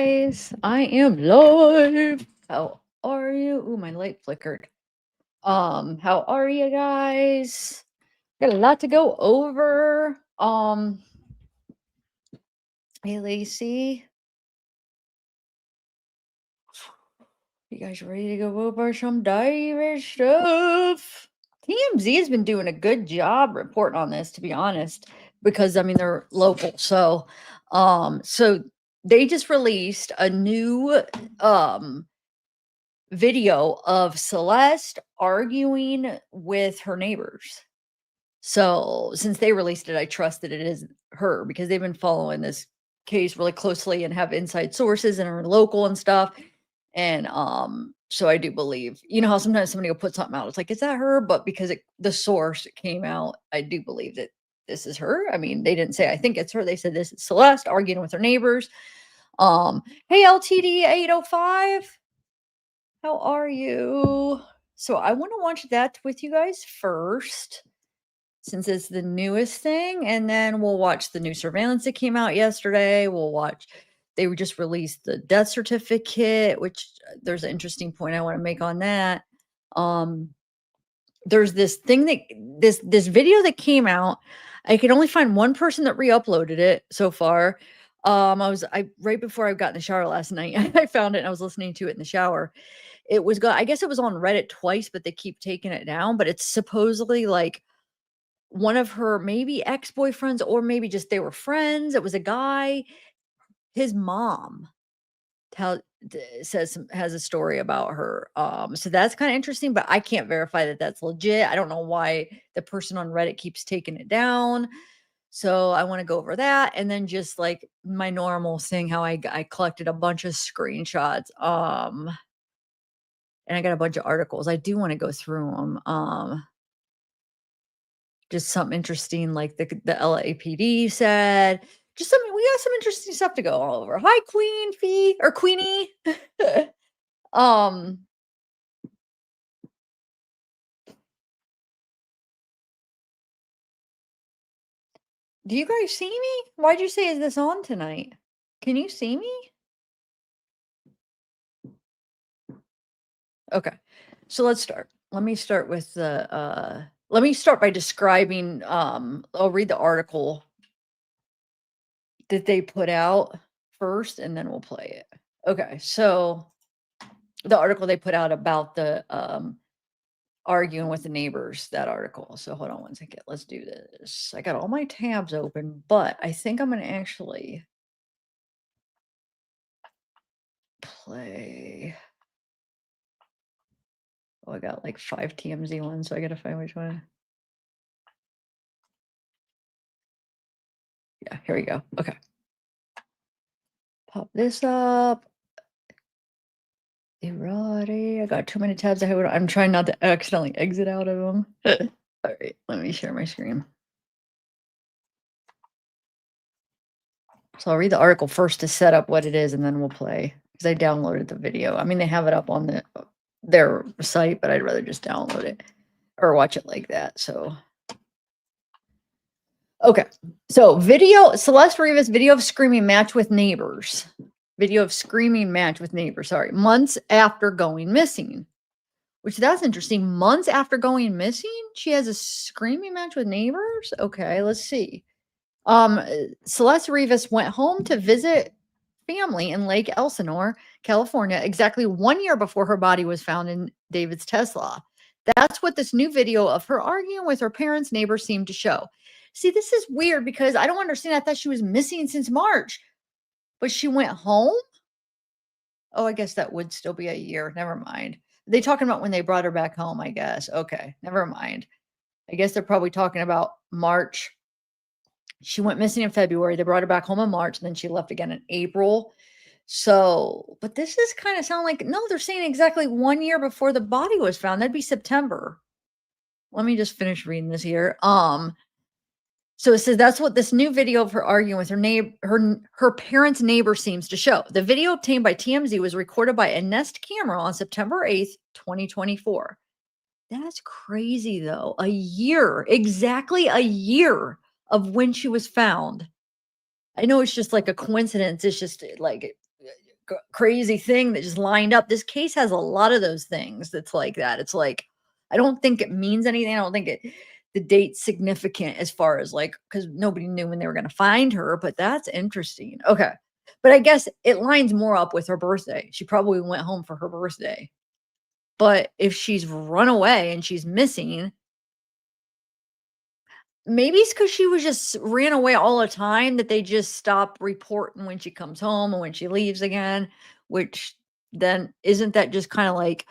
guys. I am live. How are you? Ooh, my light flickered. How are you guys? Got a lot to go over. Hey Lacey. You guys ready to go over some dive stuff? TMZ has been doing a good job reporting on this, to be honest, because I mean they're local. So they just released a new video of Celeste arguing with her neighbors. So since they released it, I trust that it is her because they've been following this case really closely and have inside sources and are local and stuff. And so I do believe, you know how sometimes somebody will put something out, it's like, is that her? But because the source came out, I do believe that this is her. I mean, they didn't say I think it's her. They said this is Celeste arguing with her neighbors. Hey LTD 805. How are you? So I want to watch that with you guys first, since it's the newest thing, and then we'll watch the new surveillance that came out yesterday. We'll watch, they just released the death certificate, which there's an interesting point I want to make on that. There's this thing that this video that came out. I could only find one person that re-uploaded it so far. I right before I got in the shower last night, I found it and I was listening to it in the shower. It was I guess it was on Reddit twice, but they keep taking it down. But it's supposedly like one of her maybe ex-boyfriends, or maybe just they were friends. It was a guy. His mom has a story about her. So that's kind of interesting, but I can't verify that that's legit. I don't know why the person on Reddit keeps taking it down. So I want to go over that, and then just like my normal thing, how I collected a bunch of screenshots. And I got a bunch of articles. I do want to go through them. Just something interesting, like the LAPD said. Just something, we got some interesting stuff to go all over. Hi, Queen Fee or Queenie. Do you guys see me? Why'd you say is this on tonight? Can you see me? Okay, so let's start. Let me start with the let me start by describing I'll read the article that they put out first and then we'll play it. Okay, so the article they put out about the arguing with the neighbors, that article. So hold on one second. Let's do this. I got all my tabs open, but I think I'm going to actually play. Oh, I got like 5 TMZ ones, so I got to find which one. Yeah, here we go. Okay. Pop this up. Erotic. I got too many tabs. I'm trying not to accidentally exit out of them. All right, let me share my screen. So I'll read the article first to set up what it is, and then we'll play, because I downloaded the video. I mean, they have it up on their site, but I'd rather just download it or watch it like that. So, okay. So Celeste Rivas video of screaming match with neighbors. Video of screaming match with neighbors, sorry. Months after going missing. Which, that's interesting. Months after going missing, she has a screaming match with neighbors? Okay, let's see. Celeste Rivas went home to visit family in Lake Elsinore, California, exactly 1 year before her body was found in David's Tesla. That's what this new video of her arguing with her parents' neighbor seemed to show. See, this is weird because I don't understand. I thought she was missing since March, but she went home? Oh, I guess that would still be a year. Never mind. They talking about when they brought her back home, I guess. Okay, never mind. I guess they're probably talking about March. She went missing in February. They brought her back home in March, and then she left again in April. So, but this is kind of sound like, no, they're saying exactly 1 year before the body was found. That'd be September. Let me just finish reading this here. So it says that's what this new video of her arguing with her parents' neighbor seems to show. The video obtained by TMZ was recorded by a Nest camera on September 8th, 2024. That's crazy, though. A year, exactly a year of when she was found. I know it's just like a coincidence. It's just like crazy thing that just lined up. This case has a lot of those things that's like that. It's like, I don't think it means anything. I don't think the date's significant as far as like, because nobody knew when they were going to find her, but that's interesting. Okay. But I guess it lines more up with her birthday. She probably went home for her birthday. But if she's run away and she's missing, maybe it's because she was just ran away all the time that they just stop reporting when she comes home and when she leaves again, which then isn't that just kind of like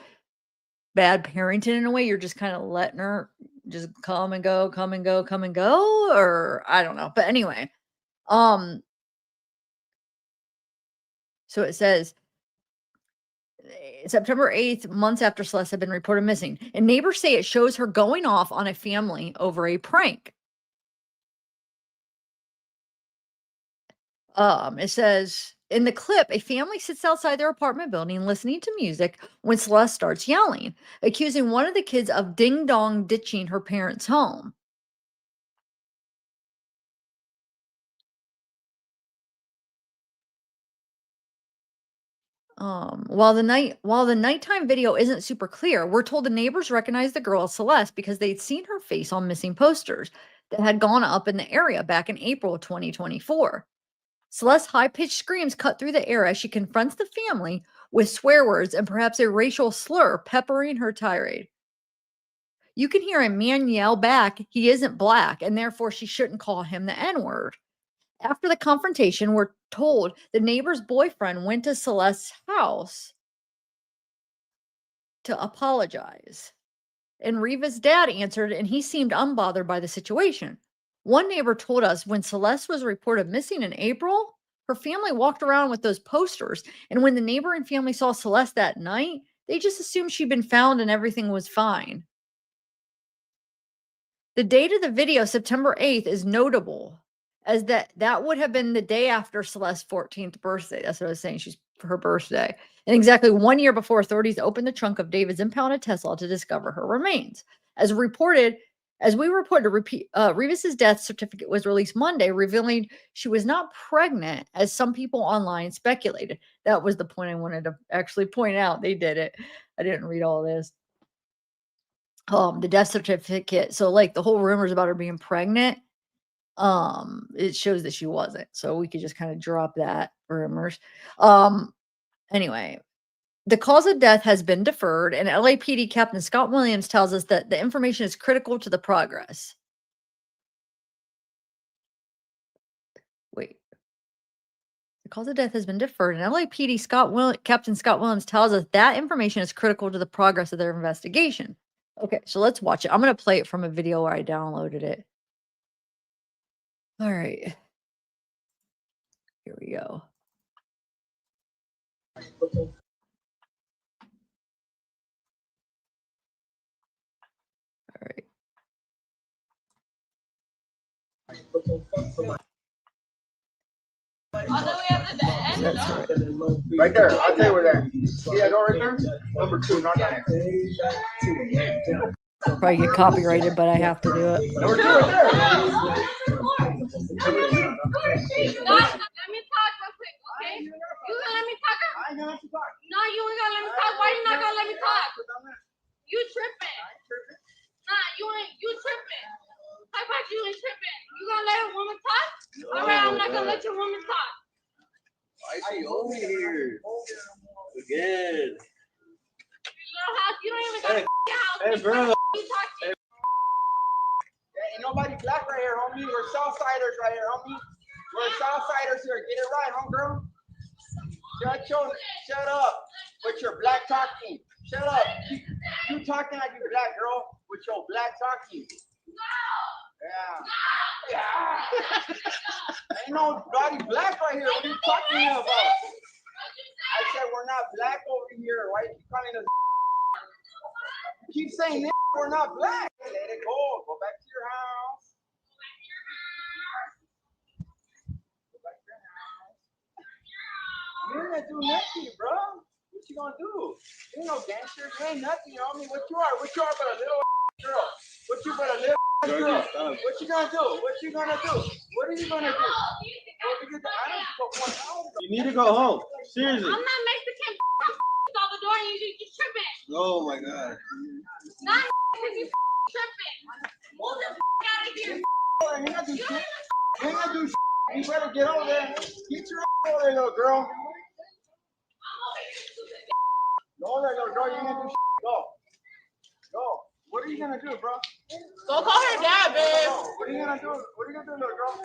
bad parenting in a way? You're just kind of letting her just come and go, come and go, come and go, or I don't know. But anyway, so it says September 8th, months after Celeste had been reported missing, and neighbors say it shows her going off on a family over a prank. It says in the clip, a family sits outside their apartment building listening to music when Celeste starts yelling, accusing one of the kids of ding dong ditching her parents' home. While the nighttime video isn't super clear, we're told the neighbors recognized the girl as Celeste because they'd seen her face on missing posters that had gone up in the area back in April of 2024. Celeste's high-pitched screams cut through the air as she confronts the family with swear words and perhaps a racial slur peppering her tirade. You can hear a man yell back, he isn't black, and therefore she shouldn't call him the N-word. After the confrontation, we're told the neighbor's boyfriend went to Celeste's house to apologize. And Rivas' dad answered, and he seemed unbothered by the situation. One neighbor told us when Celeste was reported missing in April, her family walked around with those posters. And when the neighbor and family saw Celeste that night, they just assumed she'd been found and everything was fine. The date of the video, September 8th, is notable as that would have been the day after Celeste's 14th birthday. That's what I was saying. She's for her birthday. And exactly 1 year before authorities opened the trunk of David's impounded Tesla to discover her remains. As we reported, Rivas's death certificate was released Monday, revealing she was not pregnant, as some people online speculated. That was the point I wanted to actually point out. They did it. I didn't read all this. The death certificate. So like the whole rumors about her being pregnant, it shows that she wasn't. So we could just kind of drop that rumors. Anyway, the cause of death has been deferred, and LAPD Captain Scott Williams tells us that the information is critical to the progress. Wait. The cause of death has been deferred, and LAPD Captain Scott Williams tells us that information is critical to the progress of their investigation. Okay, so let's watch it. I'm going to play it from a video where I downloaded it. All right. Here we go. All right. All the way up to the end? That's right. Right there. I'll tell you where that. See that door right there? Number 2, not that. Probably get copyrighted, but I have to do it. Number 2 right there. Let me talk real quick, okay? You gonna let me talk? I ain't gonna let you talk. No, you ain't gonna let me talk. Why you not gonna let me talk? You tripping. Nah, you tripping. How about you ain't tripping? You gonna let a woman talk? All right, I'm not gonna let your woman talk. Why is she over here? Again. Your little house, you don't even got a house. Hey, bro. You talk to Ain't nobody black right here, homie. We're Southsiders right here, homie. We're Southsiders here. Get it right, homegirl. Shut up with your black talking. Shut up. You talking like you black girl with your black talking. Yeah. Ain't nobody black right here. What are you talking about? I said we're not black over here. Why are you calling us? You keep saying this, we're not black. Let it go. Go back to your house. Go back to your house. You're not doing nothing, bro. What you gonna do? You ain't no gangster. You ain't nothing, homie. What you are? What you are but a little girl? What you but a little girl? What you gonna do? What you gonna do? What are you gonna do? What are you get the animals for 1 hour? You need to go home. Seriously. I'm not Mexican. Salvador, you tripping. Oh my god. Not because you tripping. Move the out of here. You're not do shit. You ain't gonna do shit. You better get over there. Get your ass over there, little girl. Go over there, little girl. You ain't gonna do shit. Go. Go. What are you gonna do, bro? Go call her dad, babe. What are you gonna do? What are you gonna do, little girl?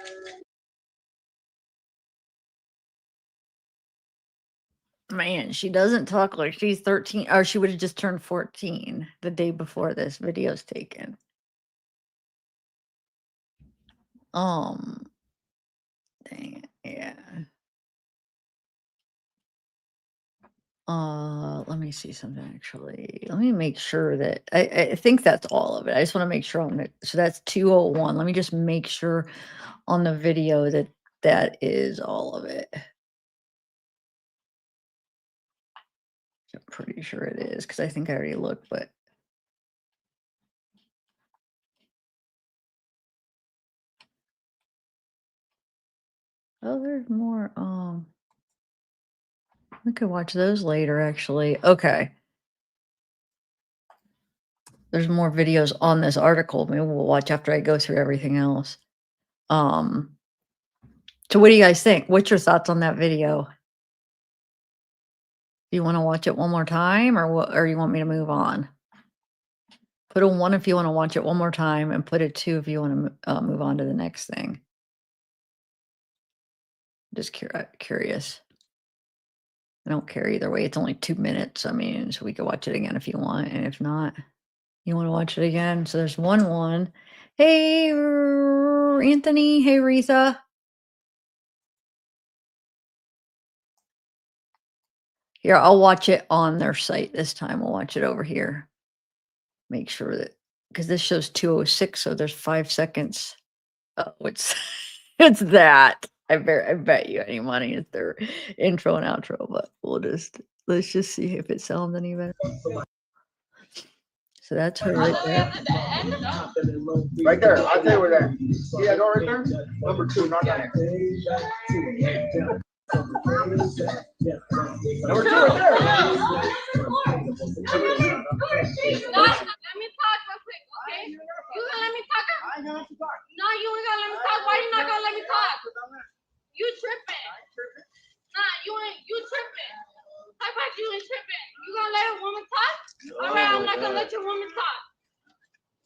Man, she doesn't talk like she's 13, or she would have just turned 14 the day before this video's taken. Dang it, yeah. Let me see something actually. Let me make sure that I think that's all of it. I just want to make sure on it. So that's 201. Let me just make sure on the video that that is all of it. I'm pretty sure it is because I think I already looked, but oh, there's more. We could watch those later, actually. Okay. There's more videos on this article. Maybe we'll watch after I go through everything else. So what do you guys think? What's your thoughts on that video? Do you want to watch it one more time, or what, or you want me to move on? Put a 1 if you want to watch it one more time, and put a 2 if you want to move on to the next thing. Just curious. I don't care either way. It's only 2 minutes. I mean, so we could watch it again if you want, and if not, you want to watch it again. So there's 1. Hey, Anthony. Hey, Retha. Here, I'll watch it on their site this time. We'll watch it over here. Make sure that, because this shows 2:06, so there's 5 seconds. Oh, it's it's that. I bet you any money it's their intro and outro, but let's just see if it sounds any better. So that's her right there. Right there. I'll tell you where that. See that door right there? Number 2, not that. Number 2 right there. Let me talk real quick, okay? You gonna let me talk? I ain't gonna let you talk. No, you ain't gonna let me talk. Why you not gonna let me talk? You tripping. Nah, you tripping. How about you ain't tripping? You gonna let a woman talk? All right, I'm not gonna let your woman talk.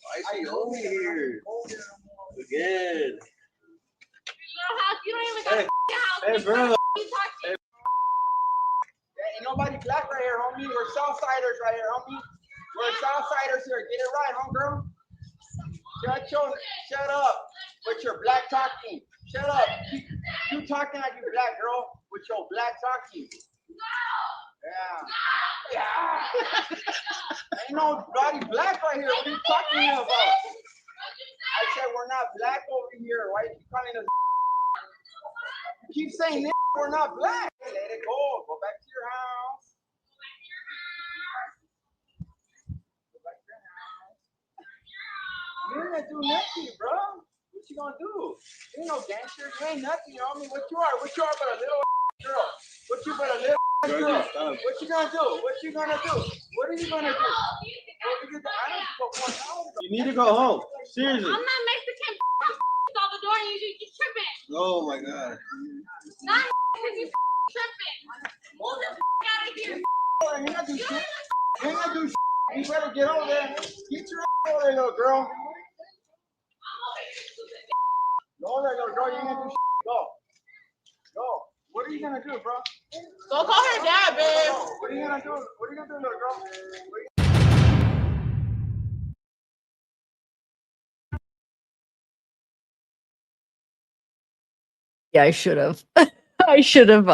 I see Homie here. Again. Little house, you don't even got a house. Hey, bro. You talking? Ain't nobody black right here, homie. We're Southsiders right here, homie. We're Southsiders here. Get it right, homegirl. Shut up with your black talking. Shut up. You talking like you black girl with your black talking. Yeah. Ain't nobody black right here. What are you talking about? I said we're not black over here. Why you keep calling us? You keep saying we're not black. Let it go. Go back to your house. Go back to your house. You ain't gonna do nothing, bro. What you gonna do? You ain't no gangster. You ain't nothing. You know what I mean? What you are? What you are but a little girl? What you but a little girl? What you gonna do? What you gonna do? What are you gonna do? You need to go home. Seriously. I'm not Mexican. Salvador, you tripping. Oh my god. Not because you tripping. Move the out of here. You ain't gonna do shit. You ain't gonna do shit. You better get over there. Get your ass over there, little girl. Go over there, little girl. You ain't gonna do shit. Go. Go. What are you gonna do, bro? Go call her dad, babe. What are you gonna do? What are you gonna do, little girl? Yeah, I should have. I should have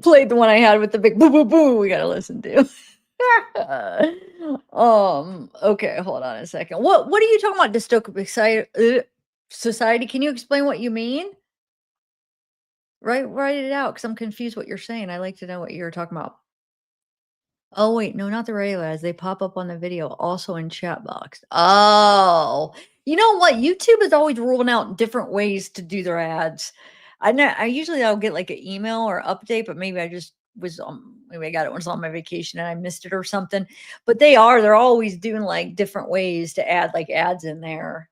played the one I had with the big boo boo boo. We gotta listen to. Okay, hold on a second. What are you talking about? Dystopic society? Can you explain what you mean? Write it out because I'm confused what you're saying. I like to know what you're talking about. Oh wait, no, not the regular ads. They pop up on the video, also in chat box. Oh, You know what? YouTube is always rolling out different ways to do their ads. I know I usually I'll get like an email or update, but maybe I just was on maybe I got it when I was on my vacation and I missed it or something. But they're always doing like different ways to add like ads in there.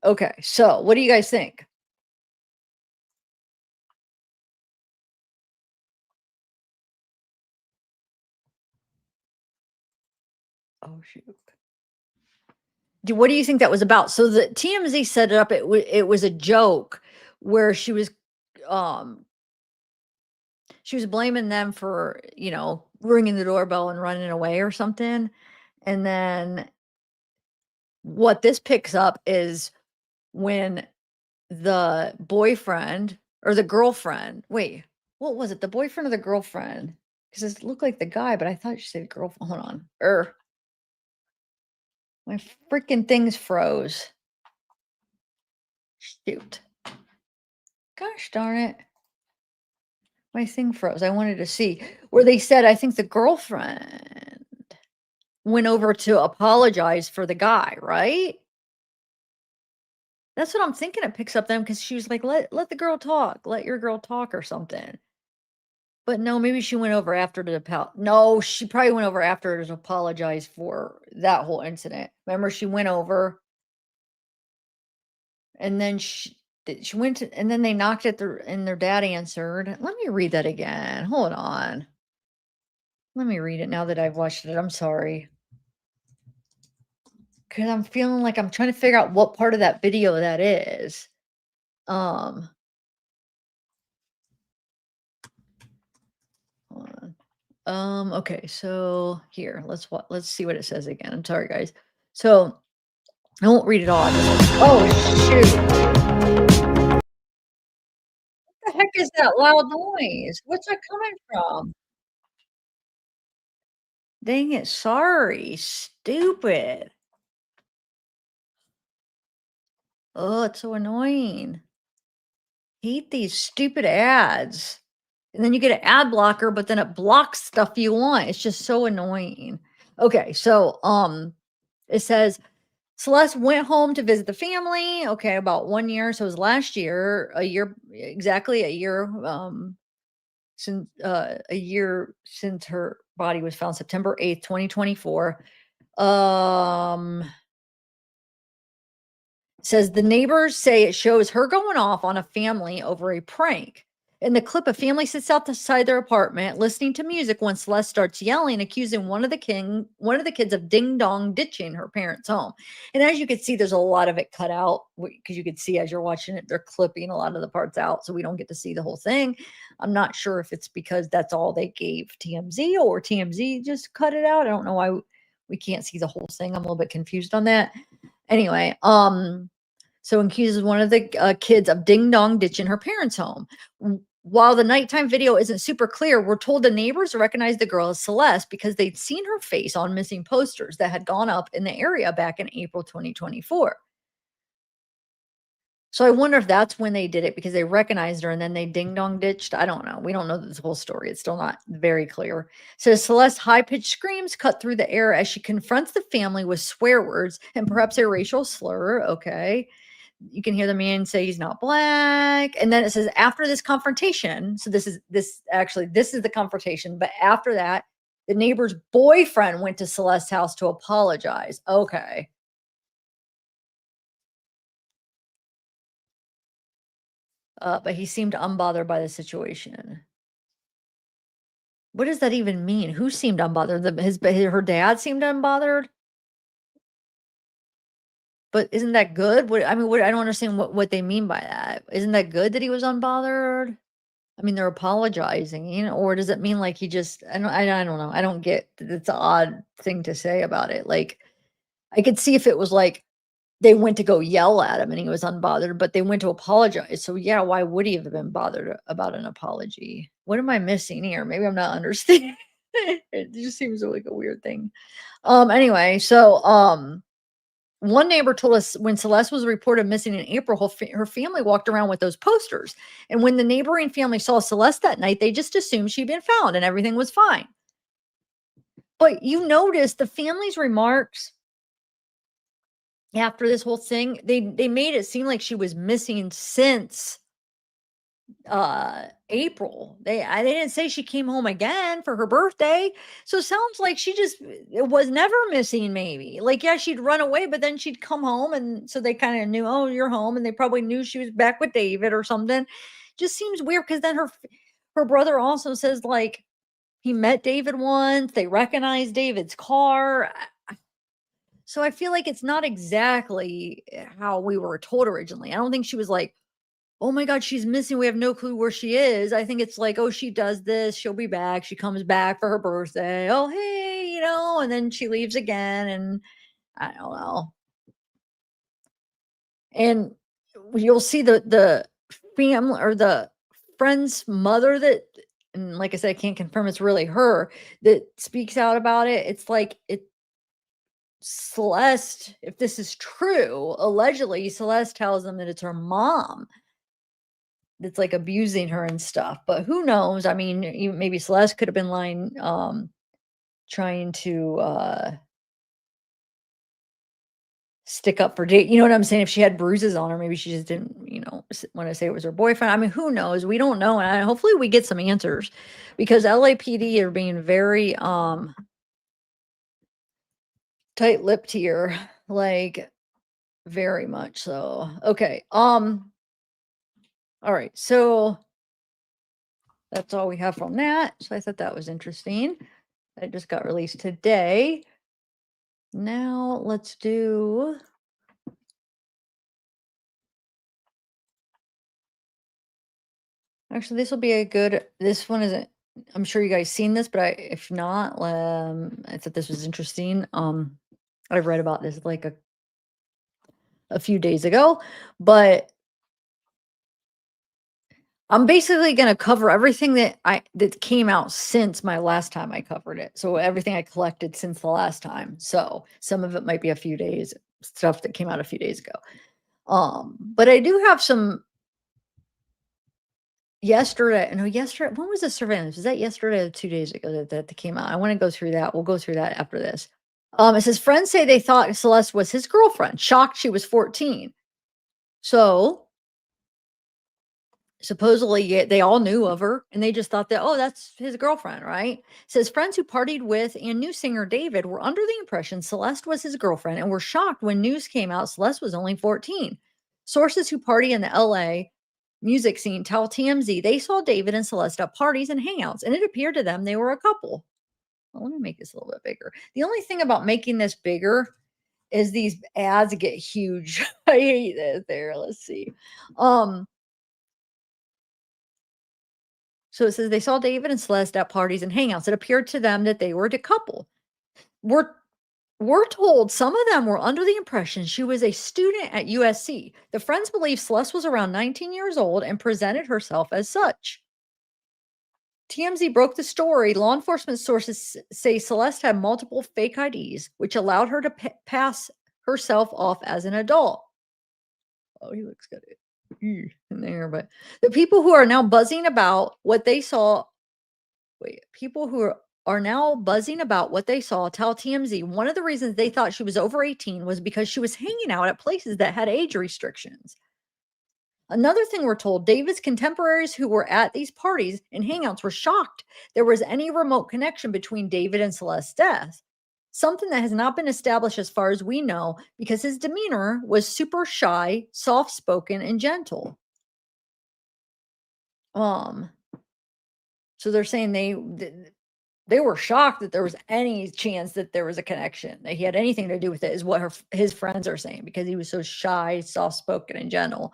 Okay, so what do you guys think? Oh shoot. What do you think that was about? So the TMZ set it up. It was a joke where um she was blaming them for, ringing the doorbell and running away or something. And then what this picks up is when the boyfriend or the girlfriend, wait, what was it? The boyfriend or the girlfriend? Because it looked like the guy, but I thought she said girlfriend. Hold on. My freaking things froze. Shoot. Gosh darn it. My thing froze. I wanted to see where they said, I think the girlfriend went over to apologize for the guy, right? That's what I'm thinking. It picks up them because she was like, let the girl talk, let your girl talk or something. But no, maybe she went over after to no, she probably went over after to apologize for that whole incident. Remember, she went over and then she went to, and then they knocked at and their dad answered. Let me read that again. Hold on. Let me read it now that I've watched it. I'm sorry. Because I'm feeling like I'm trying to figure out what part of that video that is. Hold on. Okay, so here, let's see what it says again. I'm sorry, guys. So I won't read it all. Oh shoot. What the heck is that loud noise? What's that coming from? Dang it, sorry. Stupid. Oh, it's so annoying. Hate these stupid ads. And then you get an ad blocker, but then it blocks stuff you want. It's just so annoying. Okay, so it says Celeste went home to visit the family. Okay, about 1 year. So it was last year, exactly a year since her body was found, September 8th, 2024. Says the neighbors say it shows her going off on a family over a prank. In the clip, a family sits outside their apartment listening to music when Celeste starts yelling, accusing one of the kids of ding dong ditching her parents' home. And as you can see, there's a lot of it cut out because you can see as you're watching it, they're clipping a lot of the parts out, so we don't get to see the whole thing. I'm not sure if it's because that's all they gave TMZ or TMZ just cut it out. I don't know why we can't see the whole thing. I'm a little bit confused on that. Anyway, so accuses one of the kids of ding dong ditching her parents' home. While the nighttime video isn't super clear, we're told the neighbors recognized the girl as Celeste because they'd seen her face on missing posters that had gone up in the area back in April 2024. So I wonder if that's when they did it because they recognized her and then they ding dong ditched. I don't know. We don't know this whole story. It's still not very clear. So Celeste's high pitched screams cut through the air as she confronts the family with swear words and perhaps a racial slur. Okay. You can hear the man say he's not black. And then it says after this confrontation, so this is the confrontation, but after that, the neighbor's boyfriend went to Celeste's house to apologize. Okay. But he seemed unbothered by the situation. What does that even mean? Who seemed unbothered? Her dad seemed unbothered? But isn't that good? I don't understand what they mean by that. Isn't that good that he was unbothered? I mean, they're apologizing, or does it mean like he just I don't know. I don't get it's an odd thing to say about it. Like, I could see if it was like they went to go yell at him and he was unbothered, but they went to apologize. So yeah, why would he have been bothered about an apology? What am I missing here? Maybe I'm not understanding. It just seems like a weird thing. Anyway, so one neighbor told us when Celeste was reported missing in April, her family walked around with those posters. And when the neighboring family saw Celeste that night, they just assumed she'd been found and everything was fine. But you notice the family's remarks after this whole thing, they made it seem like she was missing since April. They didn't say she came home again for her birthday. So it sounds like she just was never missing, maybe. Like, yeah, she'd run away, but then she'd come home, and so they kind of knew, oh, you're home, and they probably knew she was back with David or something. Just seems weird, because then her brother also says, like, he met David once, they recognized David's car. So I feel like it's not exactly how we were told originally. I don't think she was like, oh my God, she's missing. We have no clue where she is. I think it's like, oh, she does this. She'll be back. She comes back for her birthday. Oh, hey, and then she leaves again. And I don't know. And you'll see the family or the friend's mother that, and like I said, I can't confirm it's really her that speaks out about it. It's like Celeste, if this is true, allegedly Celeste tells them that it's her mom that's like abusing her and stuff. But who knows? I mean, maybe Celeste could have been lying, trying to stick up for Dave. You know what I'm saying? If she had bruises on her, maybe she just didn't, want to say it was her boyfriend. I mean, who knows? We don't know. And hopefully we get some answers, because LAPD are being very tight-lipped here, like very much so. Okay. All right. So that's all we have from that. So I thought that was interesting. It just got released today. Now let's do. Actually, this will be a good. This one isn't. I'm sure you guys seen this, but if not, I thought this was interesting. I read about this like a few days ago, but I'm basically going to cover everything that came out since my last time I covered it. So everything I collected since the last time. So some of it might be a few days, stuff that came out a few days ago. But I do have some yesterday. When was the surveillance? Was that yesterday or 2 days ago that came out? I want to go through that. We'll go through that after this. It says friends say they thought Celeste was his girlfriend, shocked she was 14. So supposedly they all knew of her, and they just thought that, oh, that's his girlfriend, right? Says friends who partied with and knew singer David were under the impression Celeste was his girlfriend and were shocked when news came out Celeste was only 14. Sources who party in the LA music scene tell TMZ they saw David and Celeste at parties and hangouts, and it appeared to them they were a couple. Well, let me make this a little bit bigger. The only thing about making this bigger is these ads get huge. I hate that there. Let's see. So it says they saw David and Celeste at parties and hangouts. It appeared to them that they were a couple. We're told some of them were under the impression she was a student at USC. The friends believe Celeste was around 19 years old and presented herself as such. TMZ broke the story. Law enforcement sources say Celeste had multiple fake IDs, which allowed her to pass herself off as an adult. Oh, he looks good in there. But the people who are now buzzing about what they saw, people who are now buzzing about what they saw tell TMZ one of the reasons they thought she was over 18 was because she was hanging out at places that had age restrictions. Another thing we're told, David's contemporaries who were at these parties and hangouts were shocked there was any remote connection between David and Celeste's death. Something that has not been established as far as we know, because his demeanor was super shy, soft-spoken, and gentle. So they're saying they were shocked that there was any chance that there was a connection, that he had anything to do with it, is what his friends are saying, because he was so shy, soft-spoken, and gentle.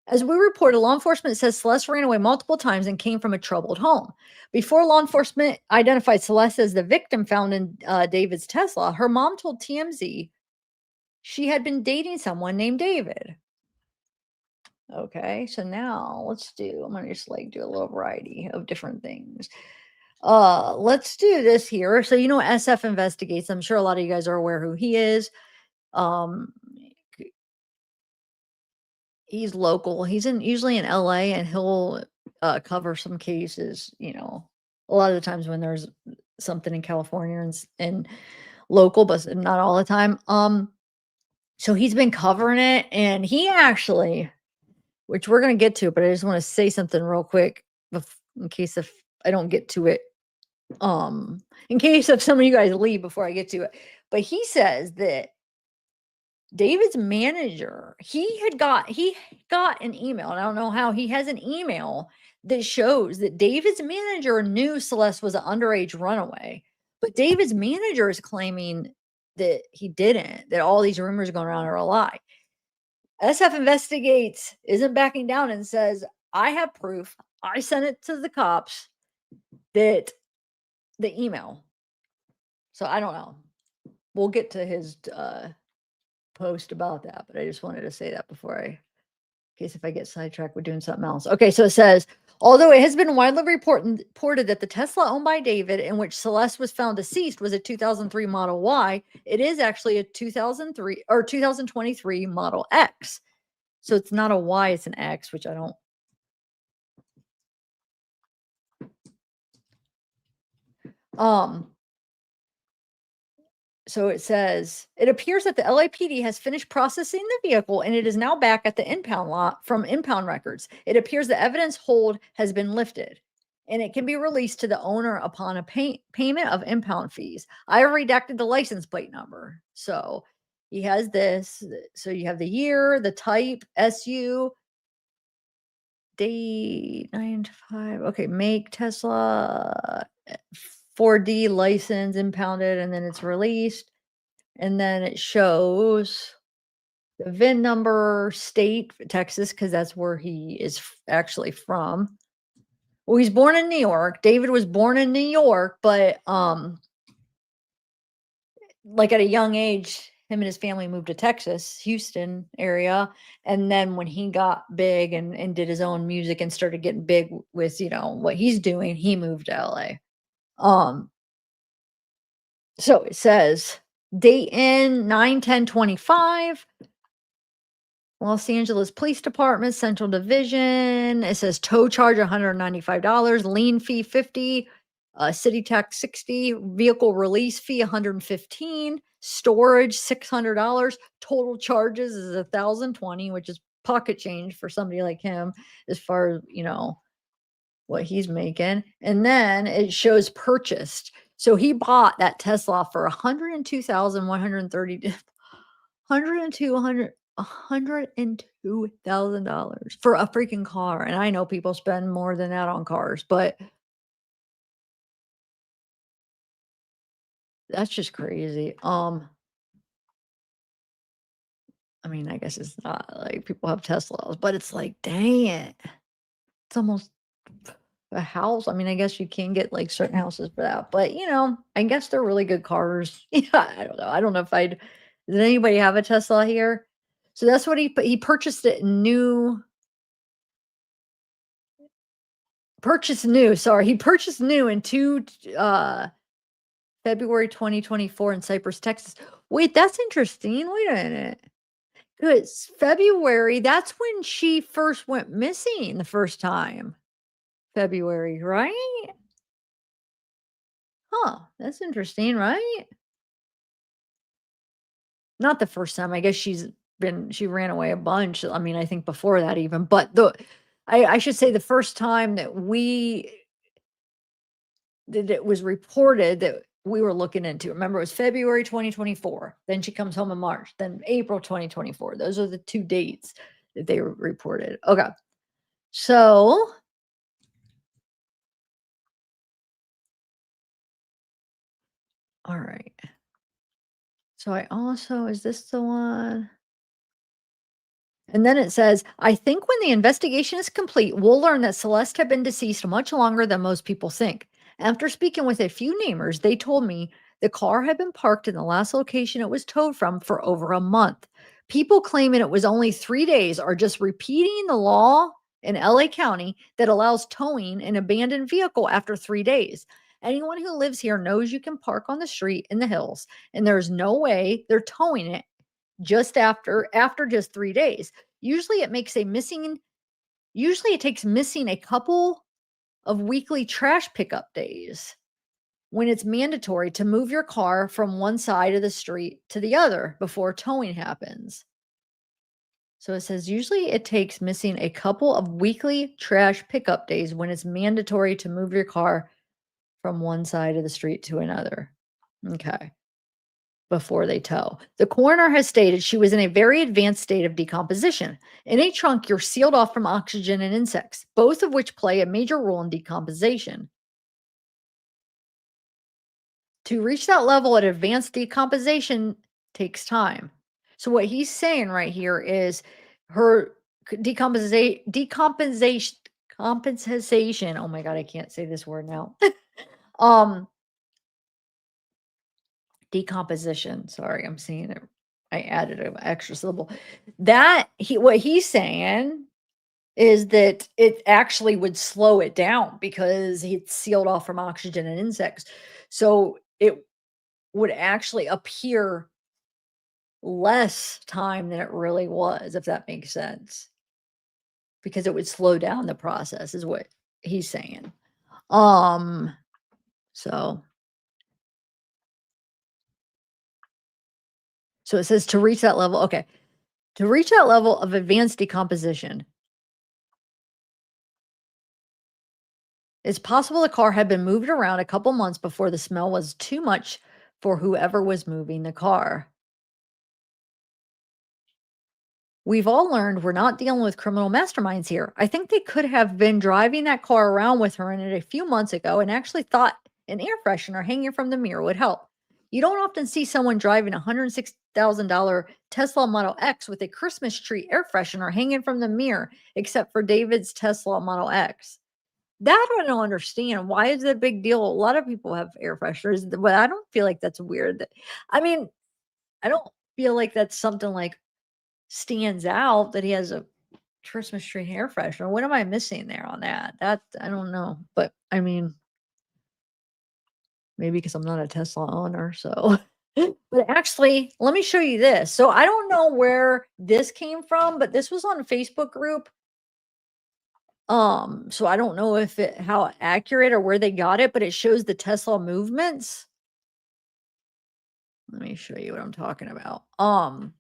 As we reported, law enforcement says Celeste ran away multiple times and came from a troubled home. Before law enforcement identified Celeste as the victim found in David's Tesla, her mom told TMZ she had been dating someone named David. Okay, so now I'm going to just do a little variety of different things. Let's do this here. So, SF Investigates. I'm sure a lot of you guys are aware who he is. He's local. He's usually in LA, and he'll cover some cases, a lot of the times when there's something in California and local, but not all the time. So he's been covering it, and he actually, which we're gonna get to, but I just want to say something real quick in case if I don't get to it. In case if some of you guys leave before I get to it. But he says that David's manager, he got an email, and I don't know how he has an email that shows that David's manager knew Celeste was an underage runaway, but David's manager is claiming that he didn't, that all these rumors going around are a lie. SF Investigates isn't backing down and says, I have proof. I sent it to the cops that the email. So I don't know. We'll get to his post about that, but I just wanted to say that before in case if I get sidetracked, we're doing something else. Okay, so it says, although it has been widely reported that the Tesla owned by David, in which Celeste was found deceased, was a 2003 Model Y, it is actually a 2003 or 2023 Model X. So it's not a Y, it's an X, which I don't. So it says, it appears that the LAPD has finished processing the vehicle and it is now back at the impound lot from impound records. It appears the evidence hold has been lifted and it can be released to the owner upon a payment of impound fees. I have redacted the license plate number. So he has this. So you have the year, the type, SU, date 9 to 5. Okay, make Tesla 4D license impounded, and then it's released. And then it shows the VIN number, state, Texas, because that's where he is actually from. Well, he's born in New York. David was born in New York, but like at a young age, him and his family moved to Texas, Houston area. And then when he got big and did his own music and started getting big with, what he's doing, he moved to LA. So it says date in 9/10/25. Los Angeles Police Department, Central Division. It says tow charge $195, lien fee $50, city tax $60, vehicle release fee $115, storage $600. Total charges is $1,020, which is pocket change for somebody like him, as far as what he's making. And then it shows purchased. So he bought that Tesla for $102,130. $102,000 for a freaking car. And I know people spend more than that on cars, but that's just crazy. I mean, I guess it's not like people have Teslas, but it's like, dang it. It's almost a house. I mean, I guess you can get like certain houses for that, but I guess they're really good cars. Yeah, I don't know. I don't know if does anybody have a Tesla here? So that's what he purchased it new. He purchased new in February 2024 in Cypress, Texas. Wait, that's interesting. Wait a minute. It's February. That's when she first went missing the first time. February, right? Huh. That's interesting, right? Not the first time. I guess she ran away a bunch. I mean, I think before that even, but I should say the first time that it was reported that we were looking into. Remember, it was February 2024. Then she comes home in March. Then April 2024. Those are the two dates that they reported. Okay. So all right. So is this the one? And then it says, I think when the investigation is complete, we'll learn that Celeste had been deceased much longer than most people think. After speaking with a few neighbors, they told me the car had been parked in the last location it was towed from for over a month. People claiming it was only 3 days are just repeating the law in LA County that allows towing an abandoned vehicle after 3 days. Anyone who lives here knows you can park on the street in the hills, and there's no way they're towing it just after just 3 days. Usually it takes missing a couple of weekly trash pickup days. when it's mandatory to move your car from one side of the street to the other before towing happens. So it says usually it takes missing a couple of weekly trash pickup days when it's mandatory to move your car from one side of the street to another. Okay. Before they tow. The coroner has stated she was in a very advanced state of decomposition. In a trunk, you're sealed off from oxygen and insects, both of which play a major role in decomposition. To reach that level of advanced decomposition takes time. So what he's saying right here is her compensation. Oh my God, I can't say this word now. Decomposition. Sorry, I'm seeing it. I added an extra syllable. What he's saying is that it actually would slow it down because it's sealed off from oxygen and insects. So it would actually appear less time than it really was, if that makes sense. Because it would slow down the process, is what he's saying. So it says to reach that level. Okay. To reach that level of advanced decomposition, it's possible the car had been moved around a couple months before the smell was too much for whoever was moving the car. We've all learned we're not dealing with criminal masterminds here. I think they could have been driving that car around with her in it a few months ago and actually thought an air freshener hanging from the mirror would help. You don't often see someone driving a $106,000 Tesla Model X with a Christmas tree air freshener hanging from the mirror, except for David's Tesla Model X. That I don't understand. Why is it a big deal? A lot of people have air fresheners, but I don't feel like that's weird. I mean, I don't feel like that's something like stands out that he has a Christmas tree air freshener. What am I missing there on that? That I don't know. But I mean, maybe because I'm not a Tesla owner, so but actually, let me show you this. So I don't know where this came from, but this was on a Facebook group. So I don't know if how accurate or where they got it, but it shows the Tesla movements. Let me show you what I'm talking about. Oh,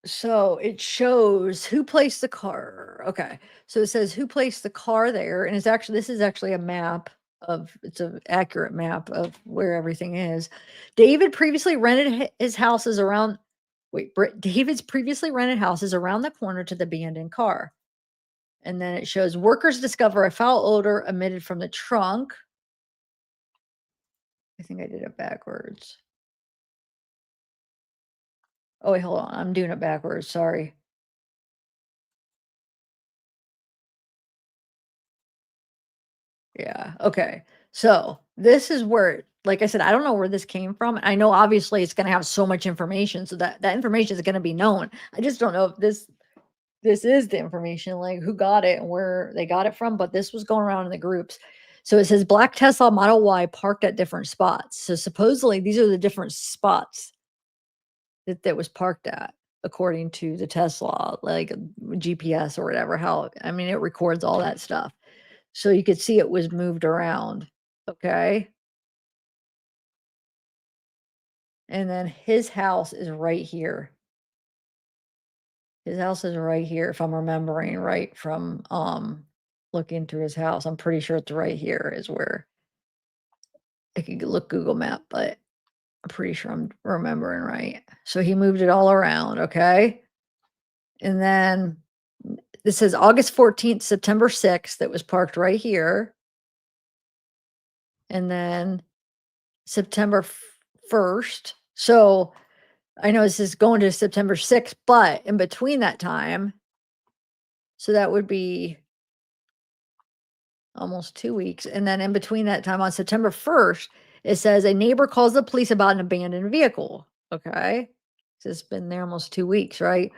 so it shows who placed the car. Okay. So it says who placed the car there. And this is actually a map it's an accurate map of where everything is. David's previously rented houses around the corner to the abandoned car. And then it shows workers discover a foul odor emitted from the trunk. I think I did it backwards. Oh, wait, hold on. I'm doing it backwards. Sorry. Yeah. Okay. So this is where, like I said, I don't know where this came from. I know obviously it's going to have so much information, so that information is going to be known. I just don't know if this is the information, like who got it and where they got it from. But this was going around in the groups. So it says black Tesla Model Y parked at different spots. So supposedly these are the different spots that was parked at, according to the Tesla, like GPS or whatever. It records all that stuff. So you could see it was moved around. Okay. And then his house is right here. His house is right here, if I'm remembering right from looking through his house. I'm pretty sure it's right here is where I could look Google Map, but I'm pretty sure I'm remembering right. So he moved it all around, okay? And then this says August 14th, September 6th, that was parked right here. And then September 1st. So I know this is going to September 6th, but in between that time, so that would be almost 2 weeks. And then in between that time on September 1st, it says a neighbor calls the police about an abandoned vehicle. Okay. So it's been there almost 2 weeks, right?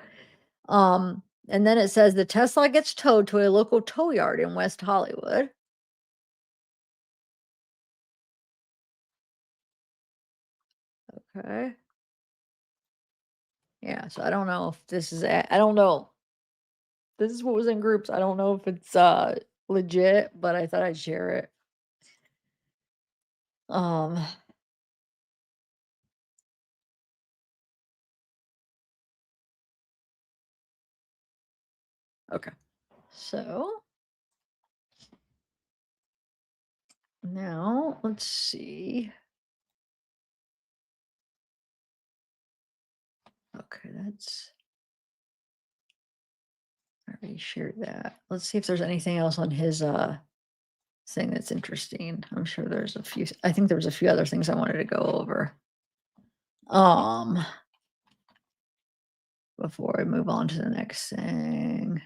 And then it says the Tesla gets towed to a local tow yard in West Hollywood. Okay. Yeah, so I don't know if this is I don't know. This is what was in groups. I don't know if it's legit, but I thought I'd share it. Okay. So now let's see. Okay, that's I already shared that. Let's see if there's anything else on his thing that's interesting. I'm sure there's a few. I think there was a few other things I wanted to go over. Before I move on to the next thing.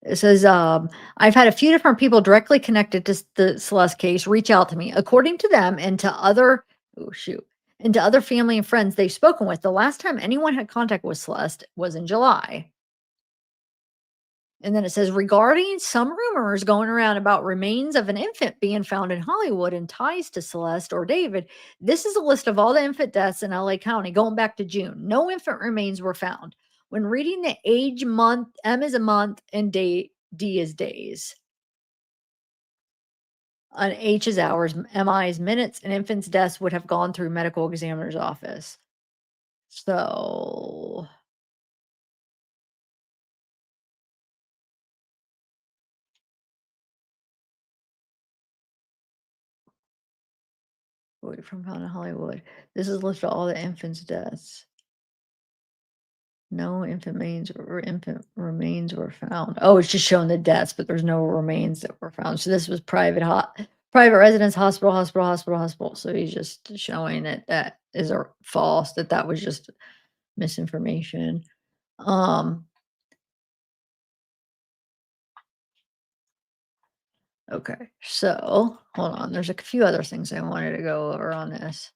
It says, I've had a few different people directly connected to the Celeste case reach out to me. According to them and to other, and to other family and friends they've spoken with, the last time anyone had contact with Celeste was in July. And then it says, regarding some rumors going around about remains of an infant being found in Hollywood and ties to Celeste or David, this is a list of all the infant deaths in LA County going back to June. No infant remains were found. When reading the age month, M is a month and D is days. On H is hours, MI is minutes, and infant's deaths would have gone through medical examiner's office. So wait, from found in Hollywood. This is a list of all the infant's deaths. No infant remains were found. Oh, it's just showing the deaths, but there's no remains that were found. So this was private residence, hospital. So he's just showing that is false, that was just misinformation. Okay, so hold on. There's a few other things I wanted to go over on this.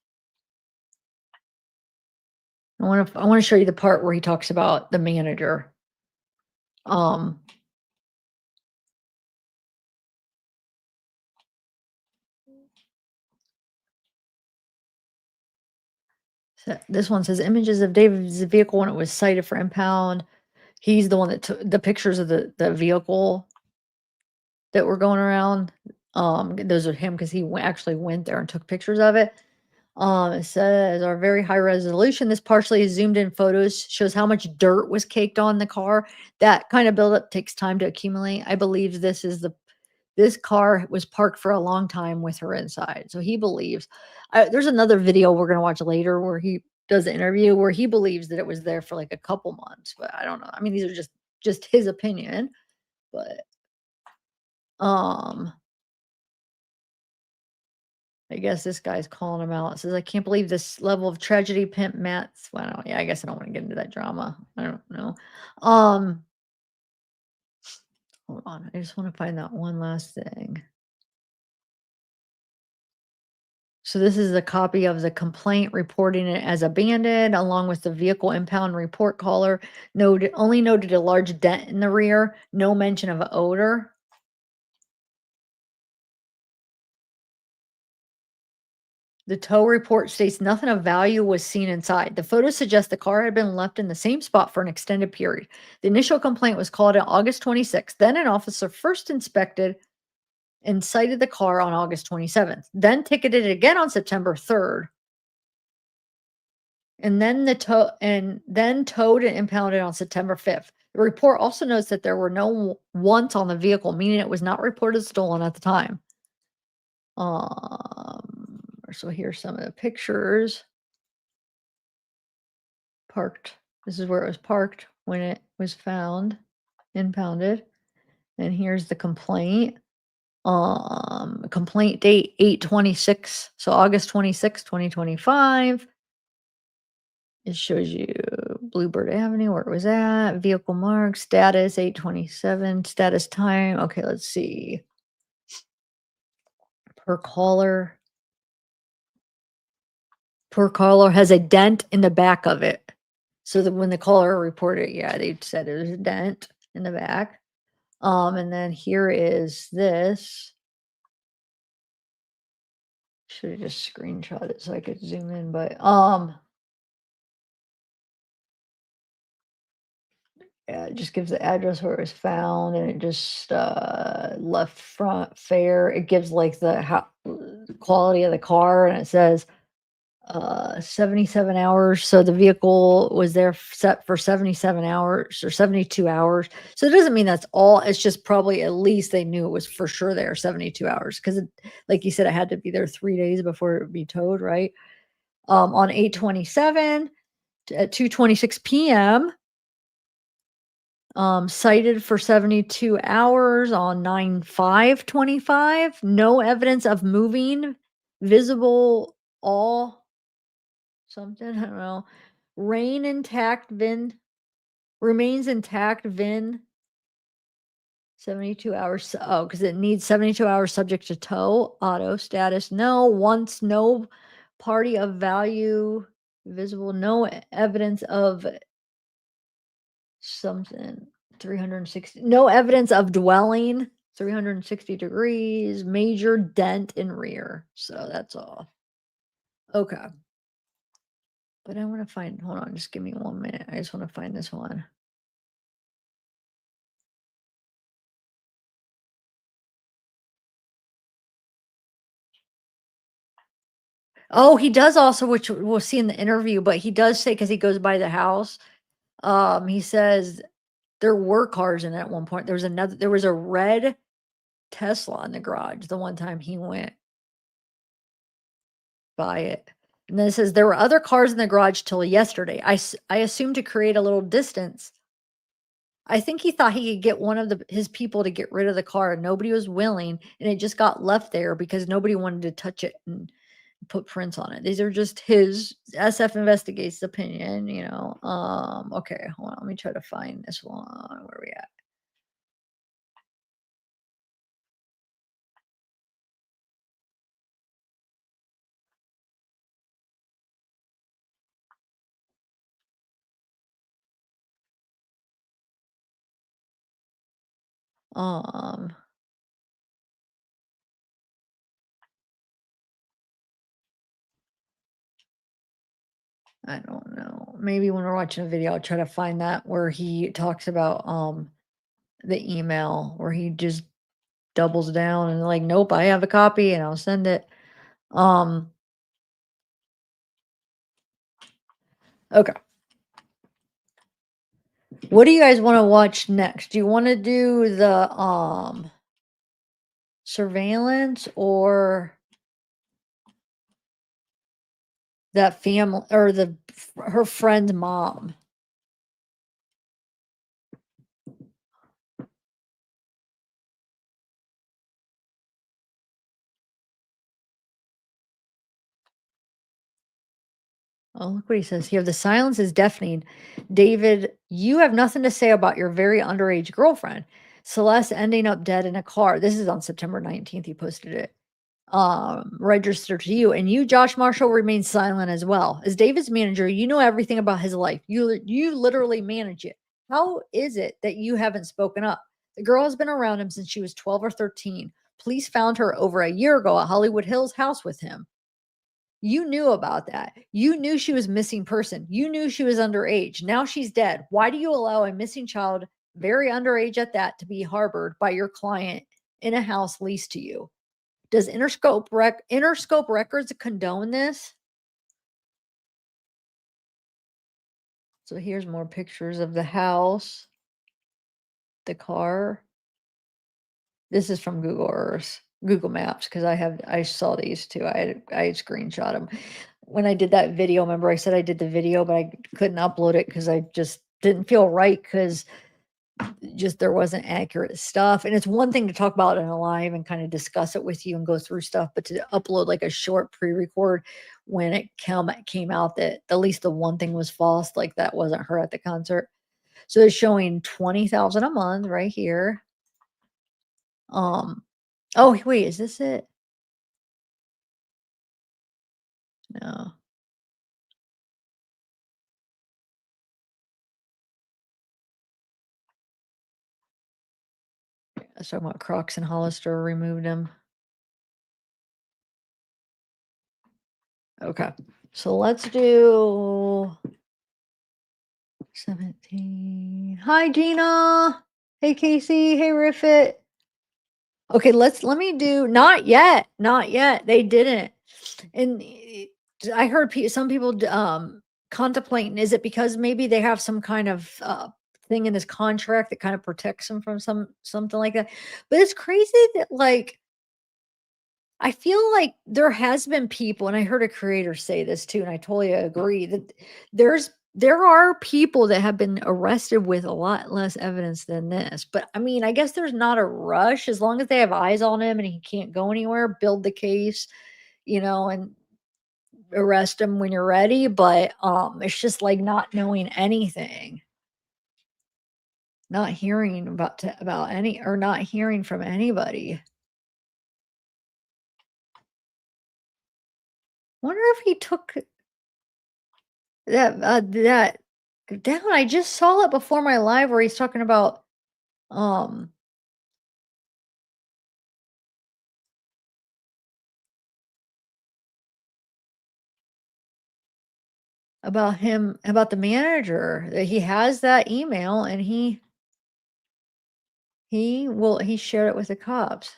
I want to show you the part where he talks about the manager. So this one says images of David's vehicle when it was cited for impound. He's the one that took the pictures of the vehicle that were going around. Those are him because he actually went there and took pictures of it. It says our very high resolution. This partially zoomed in photos shows how much dirt was caked on the car. That kind of buildup takes time to accumulate. I believe this car was parked for a long time with her inside. So he believes. There's another video we're gonna watch later where he does the interview where he believes that it was there for like a couple months, but I don't know. I mean, these are just his opinion, but I guess this guy's calling him out. It says, I can't believe this level of tragedy, pimp Matt's. Well, yeah, I guess I don't want to get into that drama. I don't know. Hold on. I just want to find that one last thing. So this is a copy of the complaint reporting it as abandoned, along with the vehicle impound report caller. Only noted a large dent in the rear. No mention of odor. The tow report states nothing of value was seen inside. The photos suggest the car had been left in the same spot for an extended period. The initial complaint was called on August 26th. Then an officer first inspected and cited the car on August 27th, then ticketed it again on September 3rd. And then towed and impounded on September 5th. The report also notes that there were no wants on the vehicle, meaning it was not reported stolen at the time. So here's some of the pictures. Parked. This is where it was parked when it was found, impounded. And here's the complaint. Complaint date 8/26, so August 26, 2025. It shows you Bluebird Avenue, where it was at, vehicle mark, status 8/27, status time. Okay, let's see. Per caller has a dent in the back of it. So that when the caller reported, yeah, they said there's a dent in the back. And then here is this. Should have just screenshot it so I could zoom in, but yeah, it just gives the address where it was found, and it just left front fair. It gives like the quality of the car, and it says 77 hours. So the vehicle was there set for 77 hours or 72 hours. So it doesn't mean that's all. It's just probably at least they knew it was for sure there 72 hours because, like you said, it had to be there 3 days before it would be towed, right? On 8/27 at 2:26 p.m. Cited for 72 hours on 9/5/25. No evidence of moving. Visible all something. I don't know. Remains intact. VIN 72 hours. Oh, because it needs 72 hours subject to tow. Auto status. No. Once no party of value visible. No evidence of something. 360. No evidence of dwelling. 360 degrees. Major dent in rear. So that's all. Okay. But I want to find, hold on, just give me 1 minute. I just want to find this one. Oh, he does also, which we'll see in the interview, but he does say, because he goes by the house, he says there were cars in it at one point. There was a red Tesla in the garage the one time he went by it. And then it says there were other cars in the garage till yesterday. I assumed to create a little distance. I think he thought he could get one of his people to get rid of the car, and nobody was willing, and it just got left there because nobody wanted to touch it and put prints on it. These are just his SF Investigates opinion, okay, hold on, let me try to find this one. Where are we at? Um, I don't know. Maybe when we're watching a video, I'll try to find that where he talks about the email where he just doubles down and like, nope, I have a copy and I'll send it. Okay. What do you guys want to watch next? Do you want to do the surveillance or that family or her friend's mom? Oh, look what he says here. The silence is deafening. David, you have nothing to say about your very underage girlfriend, Celeste, ending up dead in a car. This is on September 19th. He posted it. Registered to you. And you, Josh Marshall, remain silent as well. As David's manager, you know everything about his life. You literally manage it. How is it that you haven't spoken up? The girl has been around him since she was 12 or 13. Police found her over a year ago at Hollywood Hills house with him. You knew about that. You knew she was missing person. You knew she was underage. Now she's dead. Why do you allow a missing child, very underage at that, to be harbored by your client in a house leased to you? Does Interscope Records condone this? So here's more pictures of the house, the car. This is from Google Earth, Google Maps, because I saw these too. I screenshot them. When I did that video, remember I said I did the video, but I couldn't upload it because I just didn't feel right because just there wasn't accurate stuff. And it's one thing to talk about it in a live and kind of discuss it with you and go through stuff, but to upload like a short pre-record when it came out that at least the one thing was false, like that wasn't her at the concert. So it's showing 20,000 a month right here. Oh wait, is this it? No. I was talking about Crocs and Hollister removed him. Okay. So let's do 17. Hi, Gina. Hey, Casey. Hey, Riffit. Okay, let me do not yet. Not yet. They didn't. And I heard some people contemplating, is it because maybe they have some kind of thing in this contract that kind of protects them from something like that. But it's crazy that like I feel like there has been people, and I heard a creator say this too, and I totally agree that there are people that have been arrested with a lot less evidence than this. But I mean, I guess there's not a rush as long as they have eyes on him and he can't go anywhere, build the case, and arrest him when you're ready. But it's just like not knowing anything, not hearing about any, or not hearing from anybody. Wonder if he took that down. I just saw it before my live where he's talking um about him, about the manager, that he has that email and he shared it with the cops.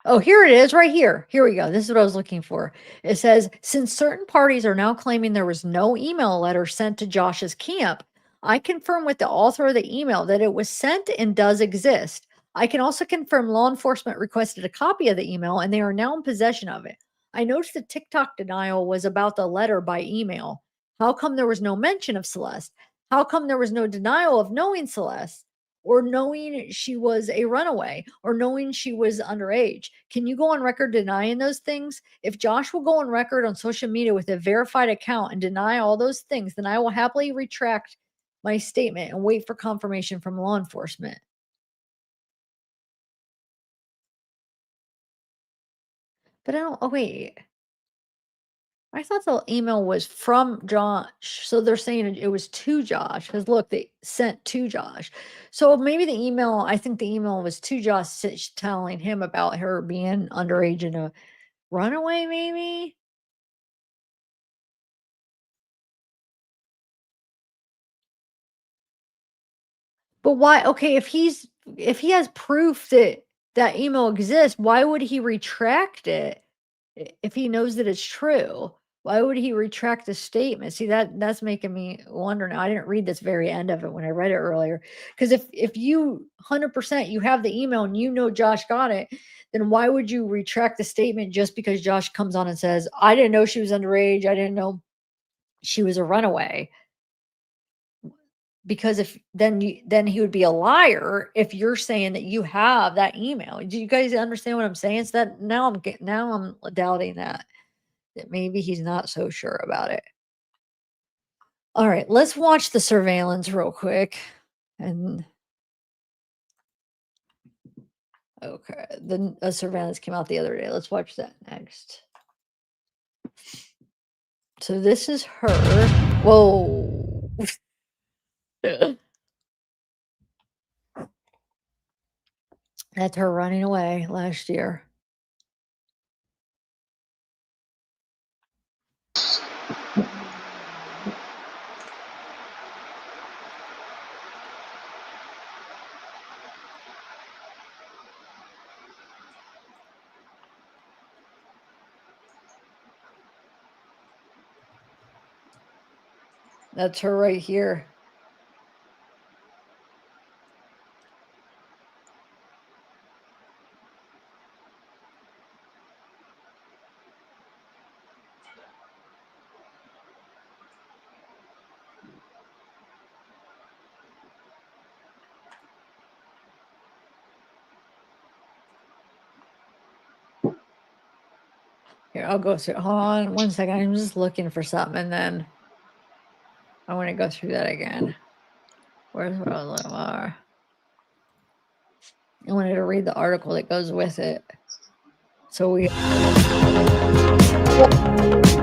Oh, here it is right here. Here we go. This is what I was looking for. It says, since certain parties are now claiming there was no email letter sent to Josh's camp, I confirm with the author of the email that it was sent and does exist. I can also confirm law enforcement requested a copy of the email and they are now in possession of it. I noticed the TikTok denial was about the letter by email. How come there was no mention of Celeste? How come there was no denial of knowing Celeste? Or knowing she was a runaway, or knowing she was underage? Can you go on record denying those things? If Josh will go on record on social media with a verified account and deny all those things, then I will happily retract my statement and wait for confirmation from law enforcement. But I don't, oh wait. I thought the email was from Josh. So they're saying it was to Josh because look, they sent to Josh. So maybe the email, I think the email was to Josh telling him about her being underage and a runaway, maybe. But why? Okay, if he has proof that that email exists, why would he retract it if he knows that it's true? Why would he retract the statement? See, that's making me wonder now. I didn't read this very end of it when I read it earlier. Because if you 100% you have the email and you know Josh got it, then why would you retract the statement just because Josh comes on and says, I didn't know she was underage, I didn't know she was a runaway? Because if then he would be a liar if you're saying that you have that email. Do you guys understand what I'm saying? So that now I'm doubting that maybe he's not so sure about it. All right, let's watch the surveillance real quick. And okay, the surveillance came out the other day. Let's watch that next. So this is her. Whoa. That's her running away last year. That's her right here. Here, I'll go through. Hold on one second. I'm just looking for something and then I want to go through that again. Where's what I was looking for? I wanted to read the article that goes with it. So we.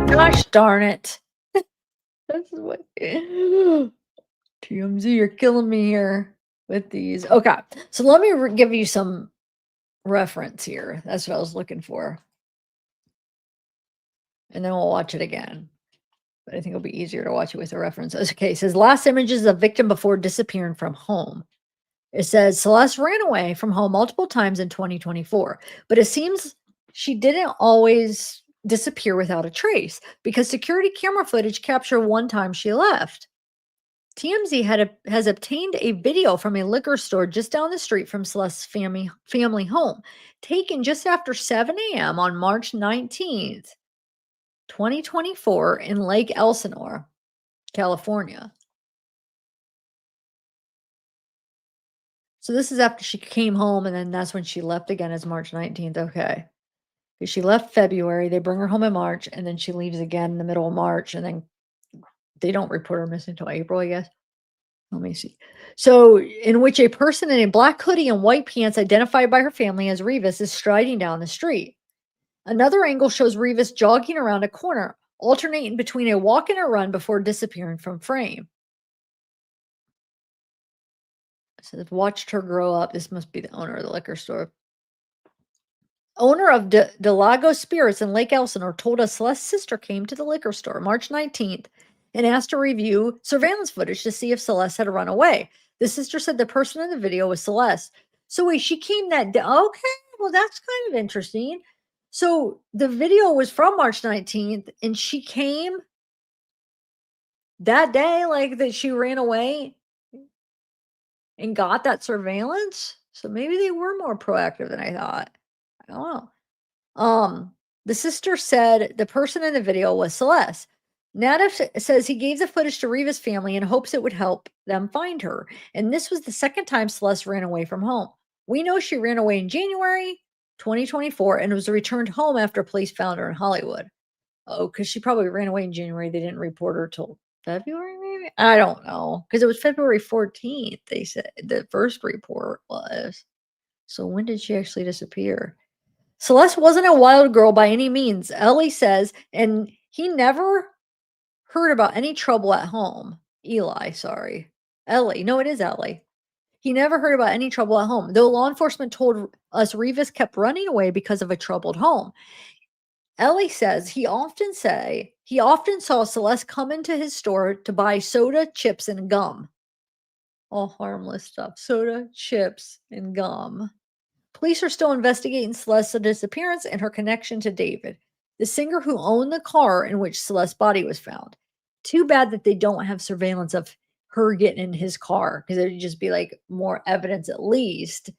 Gosh darn it. That's what. TMZ, you're killing me here with these. Okay, so let me give you some reference here. That's what I was looking for. And then we'll watch it again. But I think it'll be easier to watch it with a reference. Okay, it says last images of victim before disappearing from home. It says Celeste ran away from home multiple times in 2024, but it seems she didn't always disappear without a trace because security camera footage captured one time she left. TMZ has obtained a video from a liquor store just down the street from Celeste's family home, taken just after 7 a.m. on March 19th, 2024 in Lake Elsinore, California. So this is after she came home, and then that's when she left again is March 19th. Okay. Because she left February. They bring her home in March, and then she leaves again in the middle of March, and then they don't report her missing until April, I guess. Let me see. So, in which a person in a black hoodie and white pants identified by her family as Rivas is striding down the street. Another angle shows Rivas jogging around a corner, alternating between a walk and a run before disappearing from frame. So they've watched her grow up. This must be the owner of the liquor store. Owner of Delago Spirits in Lake Elsinore told us Celeste's sister came to the liquor store March 19th and asked to review surveillance footage to see if Celeste had run away. The sister said the person in the video was Celeste. So wait, she came that day. Okay, well, that's kind of interesting. So the video was from March 19th, and she came that day, like that she ran away and got that surveillance. So maybe they were more proactive than I thought. I don't know. The sister said the person in the video was Celeste. Nadev says he gave the footage to Rivas' family in hopes it would help them find her. And this was the second time Celeste ran away from home. We know she ran away in January 2024 and was returned home after police found her in Hollywood. Oh, because she probably ran away in January. They didn't report her till February, maybe? I don't know. Because it was February 14th, they said the first report was. So when did she actually disappear? Celeste wasn't a wild girl by any means, Ellie says, and he never heard about any trouble at home. Eli, sorry. Ellie. No, it is Ellie. He never heard about any trouble at home, though law enforcement told us Rivas kept running away because of a troubled home. Ellie says he often saw Celeste come into his store to buy soda, chips, and gum. All harmless stuff. Soda, chips, and gum. Police are still investigating Celeste's disappearance and her connection to David, the singer who owned the car in which Celeste's body was found. Too bad that they don't have surveillance of her getting in his car, because it would just be like more evidence at least.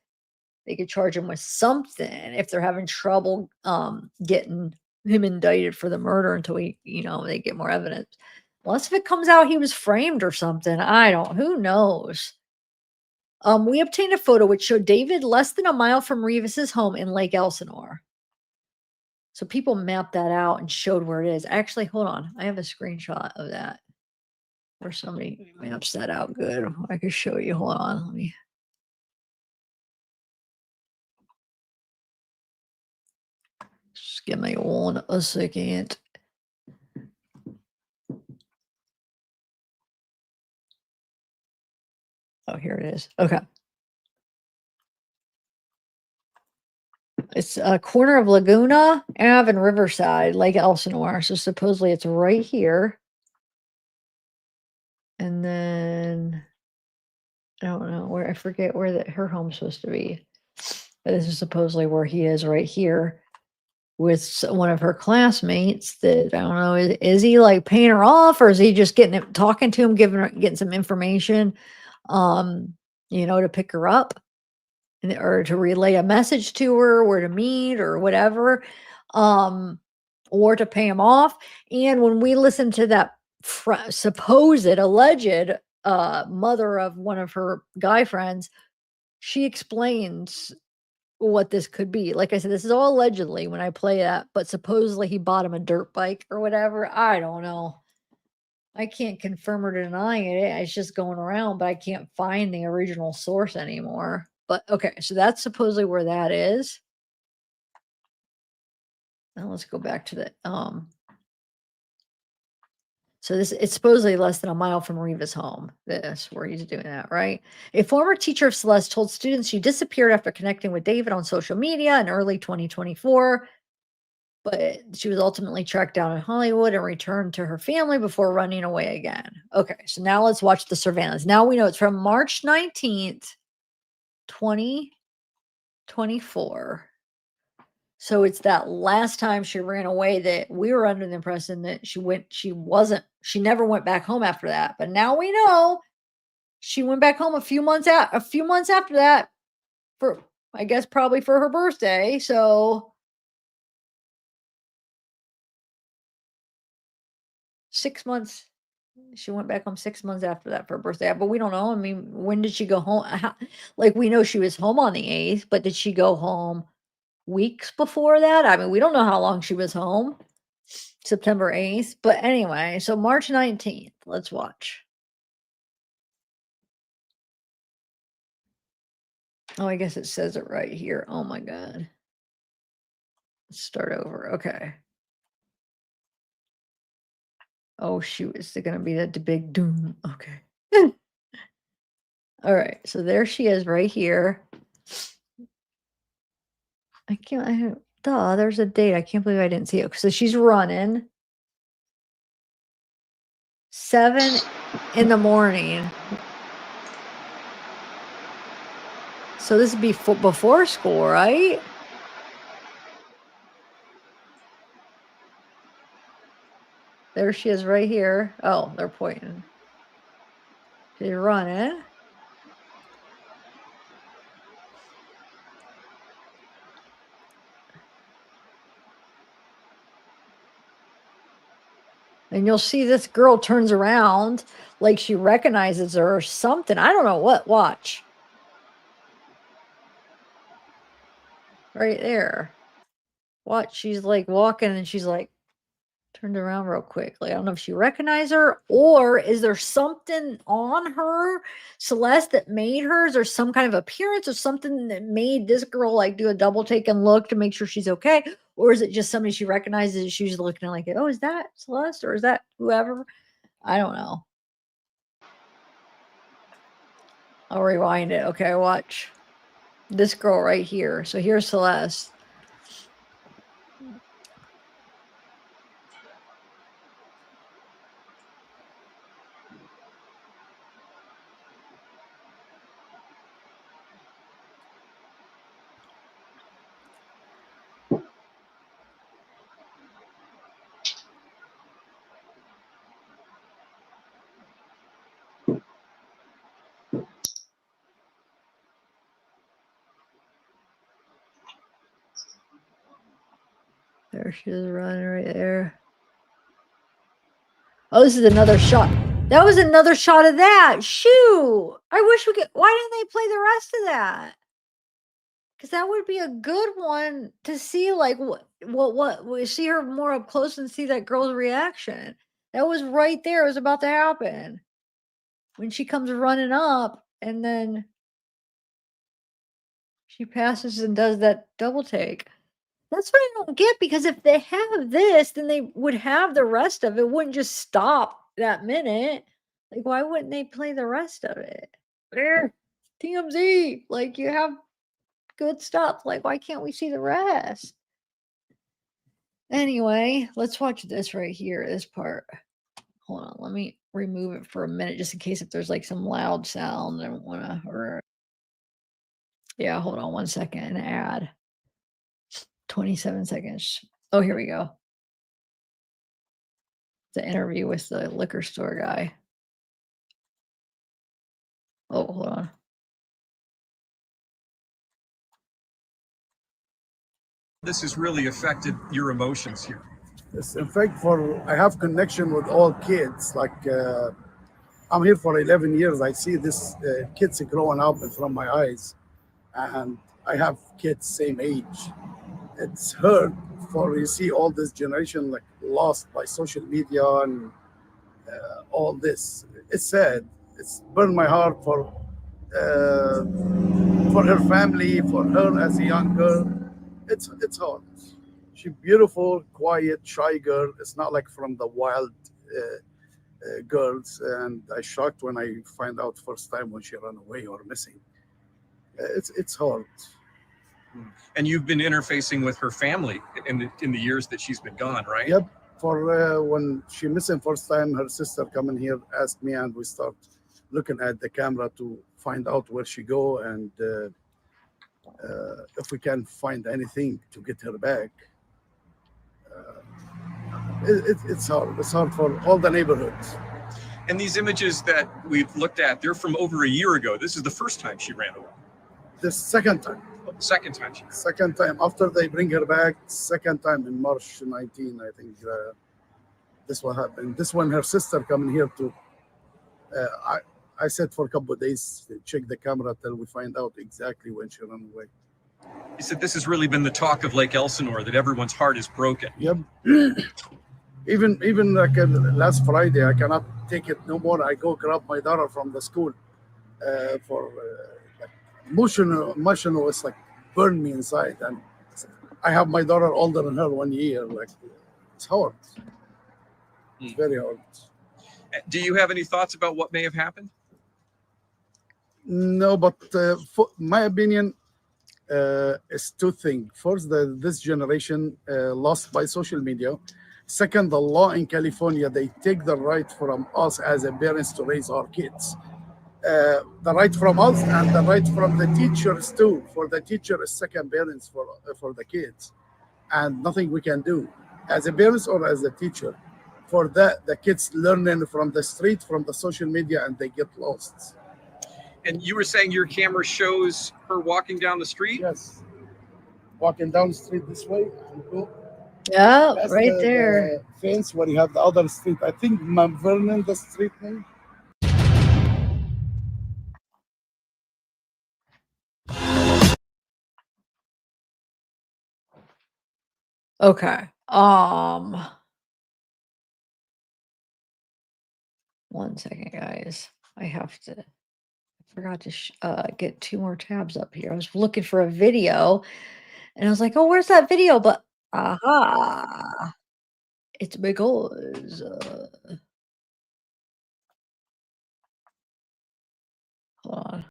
They could charge him with something if they're having trouble getting him indicted for the murder until they get more evidence. Unless if it comes out he was framed or something. Who knows? We obtained a photo which showed David less than a mile from Rivas's home in Lake Elsinore. So people mapped that out and showed where it is. Actually, hold on. I have a screenshot of that where somebody maps that out good. I could show you. Hold on. Let me. Just give me 1 second. Oh, here it is. Okay. It's a corner of Laguna Ave and Riverside, Lake Elsinore. So supposedly it's right here. And then I don't know where, I forget where her home's supposed to be. But this is supposedly where he is right here with one of her classmates that I don't know, is he like paying her off, or is he just talking to him, getting some information, to pick her up or to relay a message to her, where to meet or whatever, or to pay him off. And when we listen to that supposed alleged mother of one of her guy friends, she explains what this could be. Like I said, this is all allegedly when I play that, but supposedly he bought him a dirt bike or whatever. I don't know. I can't confirm or deny it. It's just going around, but I can't find the original source anymore. But okay, so that's supposedly where that is. Now let's go back to the So it's supposedly less than a mile from Rivas' home. This where he's doing that, right? A former teacher of Celeste told students she disappeared after connecting with David on social media in early 2024. But she was ultimately tracked down in Hollywood and returned to her family before running away again. Okay, so now let's watch the surveillance. Now we know it's from March 19th, 2024. So it's that last time she ran away that we were under the impression that she never went back home after that. But now we know she went back home a few months after that for, I guess, probably for her birthday. So 6 months. She went back home 6 months after that for her birthday. But we don't know. I mean, when did she go home? Like, we know she was home on the 8th, but did she go home weeks before that? I mean, we don't know how long she was home. September 8th. But anyway, so March 19th. Let's watch. Oh, I guess it says it right here. Oh my God. Let's start over. Okay. Oh shoot, is it gonna be that big doom? Okay. All right, so there she is right here. There's a date. I can't believe I didn't see it. So she's running 7 in the morning. So this would be before school, right? There she is right here. Oh, they're pointing. She's running. And you'll see this girl turns around like she recognizes her or something. I don't know what. Watch. Right there. Watch. She's like walking and she's like turned around real quick. Like, I don't know if she recognized her or is there something on her, Celeste, that made hers or some kind of appearance or something that made this girl like do a double take and look to make sure she's okay? Or is it just somebody she recognizes and she's looking like, oh, is that Celeste or is that whoever? I don't know. I'll rewind it. Okay, watch this girl right here. So here's Celeste. There she is running right there. Oh, this is another shot. That was another shot of that. Shoot. I wish we could. Why didn't they play the rest of that? Because that would be a good one to see, like, what we see her more up close and see that girl's reaction. That was right there. It was about to happen. When she comes running up and then she passes and does that double take. That's what I don't get, because if they have this, then they would have the rest of it. It wouldn't just stop that minute. Like, why wouldn't they play the rest of it? TMZ, like, you have good stuff. Like, why can't we see the rest? Anyway, let's watch this right here, this part. Hold on, let me remove it for a minute just in case if there's like some loud sound. I don't want to. Yeah, hold on 1 second. Add 27 seconds. Oh, here we go. The interview with the liquor store guy. Oh, hold on. This has really affected your emotions here. It's in fact I have connection with all kids. Like I'm here for 11 years. I see this kids growing up in front of my eyes, and I have kids same age. It's hurt for you see all this generation like lost by social media and all this. It's sad. It's burned my heart for her family, for her as a young girl. It's hard. She's beautiful, quiet, shy girl. It's not like from the wild girls, and I shocked when I find out first time when she ran away or missing. It's hard. And you've been interfacing with her family in the years that she's been gone, right? Yep. For when she missing first time, her sister coming here asked me, and we start looking at the camera to find out where she go and if we can find anything to get her back. It's hard. It's hard for all the neighborhoods. And these images that we've looked at, they're from over a year ago. This is the first time she ran away. The second time. Second time she ran away. Second time after they bring her back. Second time in March 19, I think. This what happened. This one, her sister coming here to. I said for a couple of days, check the camera till we find out exactly when she ran away. You said this has really been the talk of Lake Elsinore, that everyone's heart is broken. Yep. even like last Friday, I cannot take it no more. I go grab my daughter from the school for like emotional. It's like burned me inside, and I have my daughter older than her 1 year. Like it's hard. It's very hard. Do you have any thoughts about what may have happened? No, but for my opinion is two things. First, this generation lost by social media. Second, the law in California, they take the right from us as a parents to raise our kids. The right from us and the right from the teachers too. For the teacher is second parents for the kids. And nothing we can do as a parents or as a teacher. For that, the kids learning from the street, from the social media, and they get lost. And you were saying your camera shows her walking down the street? Yes. Walking down the street this way and go. Yeah, That's right the there. fence where you have the other street. I think Mount Vernon, the street name. Okay. One second, guys. I forgot to get two more tabs up here. I was looking for a video and I was like, oh, where's that video? But aha, it's because hold on.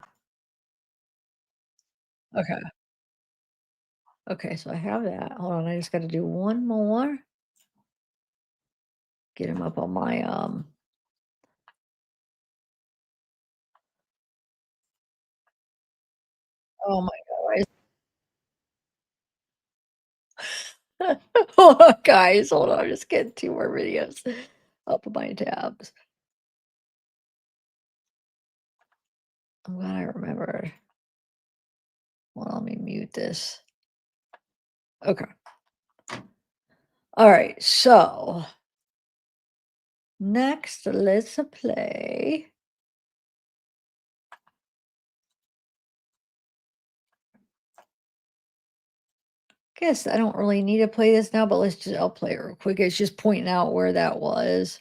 Okay. Okay, so I have that. Hold on, I just got to do one more. Get him up on my oh my god. Hold on, guys. Hold on. I'm just getting two more videos up on my tabs. I'm glad I remembered. Well, let me mute this. Okay. All right. So next, let's play. Guess I don't really need to play this now, but I'll play it real quick. It's just pointing out where that was.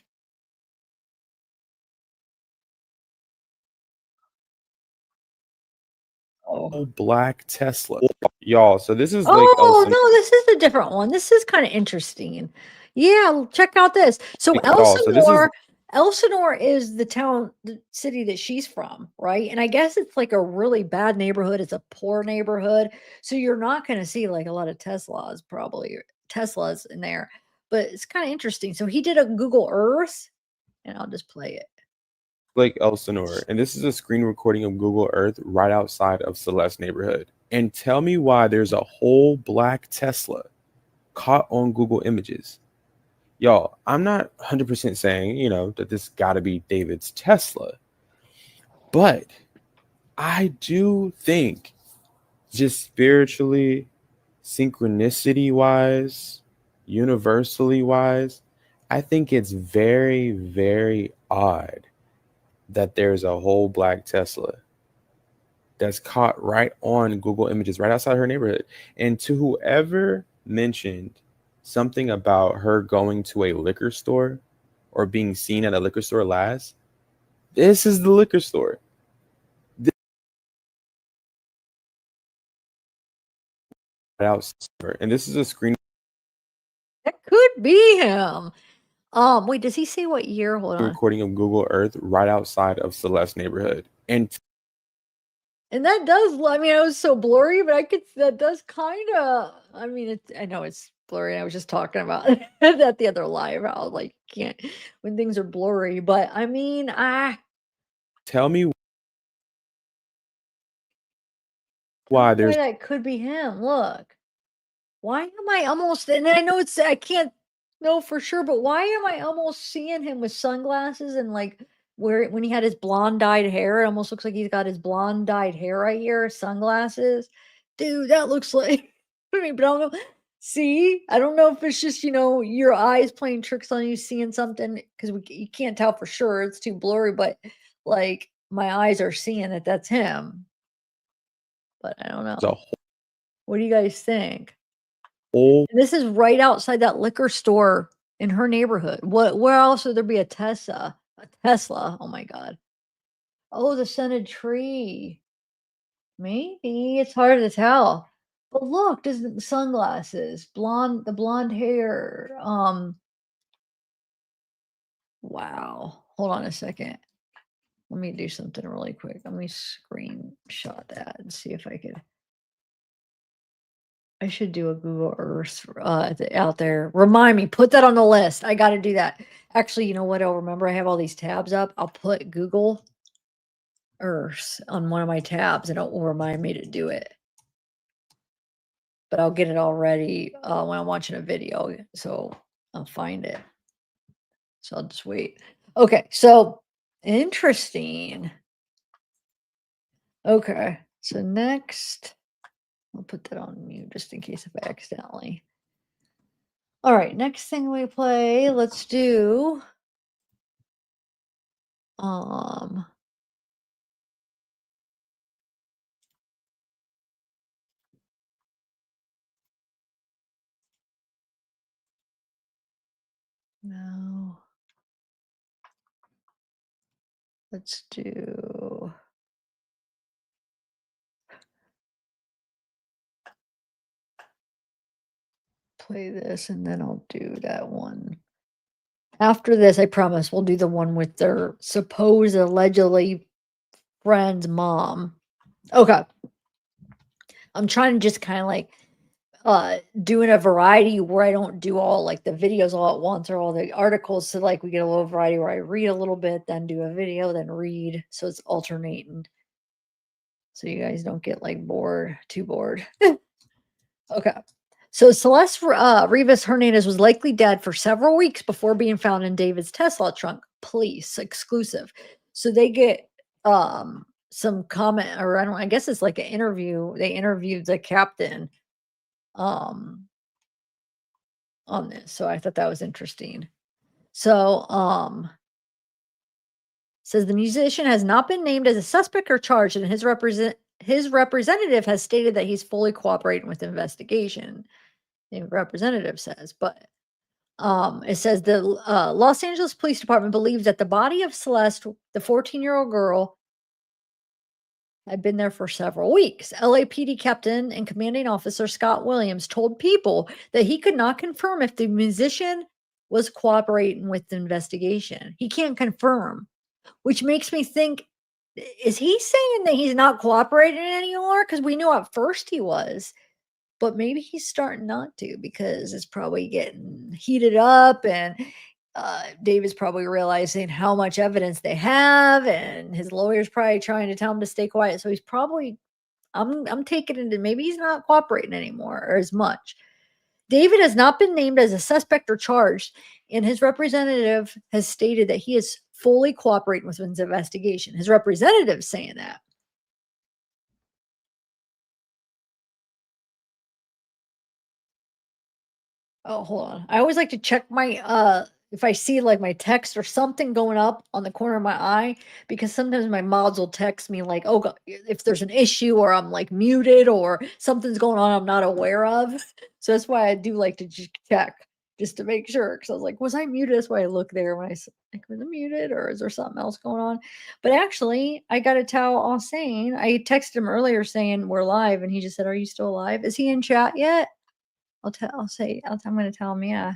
Oh. Black Tesla, y'all. So this is Lake Oh, Elsinore. no, this is a different one. This is kind of interesting. Yeah, check out this. So Y'all, so this is Elsinore is the city that she's from, right? And I guess it's like a really bad neighborhood. It's a poor neighborhood. So you're not going to see like a lot of Teslas in there. But it's kind of interesting. So he did a Google Earth, and I'll just play it. Lake Elsinore, and this is a screen recording of Google Earth right outside of Celeste neighborhood. And tell me why there's a whole black Tesla caught on Google Images. Y'all, I'm not 100% saying, that this got to be David's Tesla. But I do think just spiritually, synchronicity-wise, universally-wise, I think it's very, very odd that there's a whole black Tesla that's caught right on Google Images, right outside her neighborhood. And to whoever mentioned something about her going to a liquor store or being seen at a liquor store last, this is the liquor store. And this is a screen. That could be him. Wait, does he say what year? Hold on. recording of Google Earth right outside of Celeste neighborhood. And And that does, I mean, it was so blurry, but that does kind of, I mean, I know it's blurry. I was just talking about that the other live, how like, can't, when things are blurry, but I mean, tell me why there's that could be him. Look, why am I almost, and I know I can't know for sure, but why am I almost seeing him with sunglasses and like, when he had his blonde dyed hair, it almost looks like he's got his blonde dyed hair right here, sunglasses. Dude, that looks like I mean, but I don't know. See, I don't know if it's just, your eyes playing tricks on you, seeing something because you can't tell for sure. It's too blurry, but like my eyes are seeing it. That's him. But I don't know. a What do you guys think? whole And this is right outside that liquor store in her neighborhood. Where else would there be a Tesla? A Tesla. Oh my God. Oh, the scented tree. Maybe it's hard to tell. But look, the sunglasses, the blonde hair. Wow. Hold on a second. Let me do something really quick. Let me screenshot that and see if I could. I should do a Google Earth out there. Remind me, put that on the list. I got to do that. Actually, you know what? I'll remember. I have all these tabs up. I'll put Google Earth on one of my tabs and it will remind me to do it. But I'll get it all ready when I'm watching a video. So I'll find it. So I'll just wait. Okay. So interesting. Okay. So next, I'll put that on mute just in case if I accidentally. All right. Next thing we play, let's do. No. Let's do. Play this and then I'll do that one. After this, I promise we'll do the one with their supposed allegedly friend's mom. Okay. I'm trying to just kind of like doing a variety where I don't do all like the videos all at once or all the articles. So like we get a little variety where I read a little bit, then do a video, then read. So it's alternating. So you guys don't get like too bored. Okay. So Celeste Rivas Hernandez was likely dead for several weeks before being found in David's Tesla trunk. Police exclusive. So they get some comment, or I guess it's like an interview. They interviewed the captain on this. So I thought that was interesting. So says the musician has not been named as a suspect or charged, and his representative has stated that he's fully cooperating with the investigation. The representative says, but it says the Los Angeles Police Department believes that the body of Celeste, the 14-year-old girl, had been there for several weeks. LAPD Captain and Commanding Officer Scott Williams told People that he could not confirm if the musician was cooperating with the investigation. He can't confirm, which makes me think, is he saying that he's not cooperating anymore? Because we knew at first he was. But maybe he's starting not to because it's probably getting heated up and David's probably realizing how much evidence they have and his lawyer's probably trying to tell him to stay quiet. So he's probably, I'm taking it, maybe he's not cooperating anymore or as much. David has not been named as a suspect or charged, and his representative has stated that he is fully cooperating with his investigation. His representative is saying that. Oh, hold on. I always like to check my if I see like my text or something going up on the corner of my eye, because sometimes my mods will text me like, oh God, if there's an issue or I'm like muted or something's going on I'm not aware of. So that's why I do like to check just to make sure. Because I was like, was I muted? That's why I look there when I like, was I muted or is there something else going on? But actually, I got to tell Hussein, I texted him earlier saying we're live, and he just said, "Are you still alive? Is he in chat yet?" I'm going to tell him, yeah.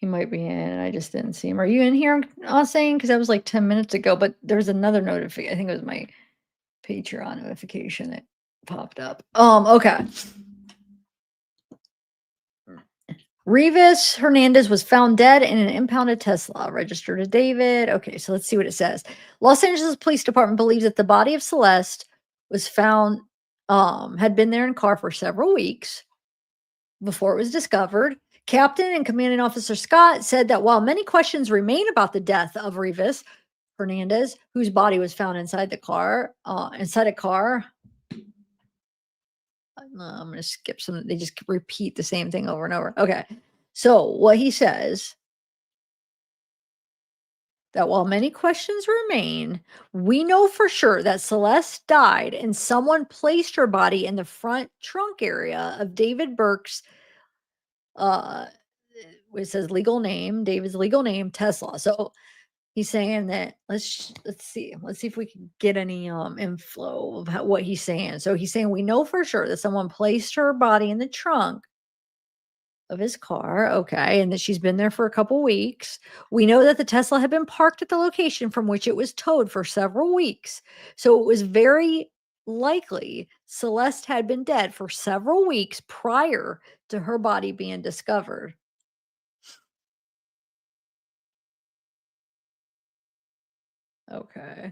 He might be in, and I just didn't see him. Are you in here, saying? Because that was like 10 minutes ago, but there was another notification. I think it was my Patreon notification that popped up. Okay. Rivas Hernandez was found dead in an impounded Tesla, registered to David. Okay, so let's see what it says. Los Angeles Police Department believes that the body of Celeste was found, had been there in car for several weeks before it was discovered. Captain and Commanding Officer Scott said that while many questions remain about the death of Rivas Hernandez, whose body was found inside a car, I'm going to skip some. They just repeat the same thing over and over. Okay. So what he says, that while many questions remain, we know for sure that Celeste died and someone placed her body in the front trunk area of David Burke's, it says legal name, David's legal name, Tesla. So he's saying that let's see if we can get any info of what he's saying. So he's saying we know for sure that someone placed her body in the trunk of his car, okay, and that she's been there for a couple weeks. We know that the Tesla had been parked at the location from which it was towed for several weeks. So it was very likely Celeste had been dead for several weeks prior to her body being discovered. Okay.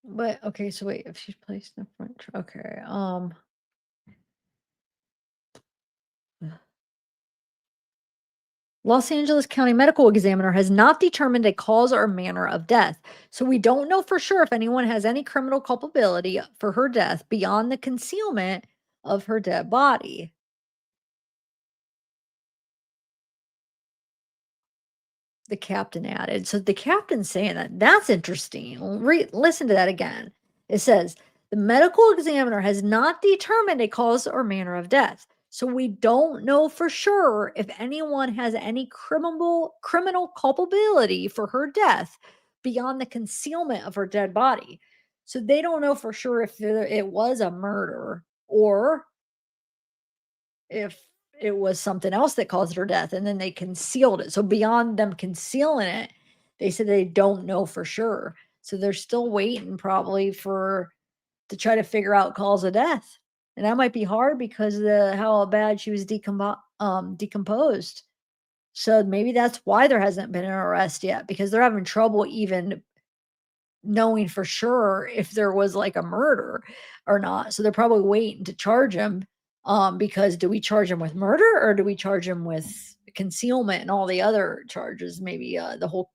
But okay, so wait, if she's placed in the front, okay. Los Angeles County Medical Examiner has not determined a cause or manner of death. So we don't know for sure if anyone has any criminal culpability for her death beyond the concealment of her dead body. The captain added. So the captain's saying that. That's interesting. Listen to that again. It says, the medical examiner has not determined a cause or manner of death. So we don't know for sure if anyone has any criminal culpability for her death beyond the concealment of her dead body. So they don't know for sure if it was a murder or if it was something else that caused her death, and then they concealed it. So beyond them concealing it, they said they don't know for sure. So they're still waiting probably to try to figure out cause of death. And that might be hard because of how bad she was decomposed. So maybe that's why there hasn't been an arrest yet, because they're having trouble even knowing for sure if there was like a murder or not. So they're probably waiting to charge him. Because do we charge him with murder or do we charge him with concealment and all the other charges? Maybe the whole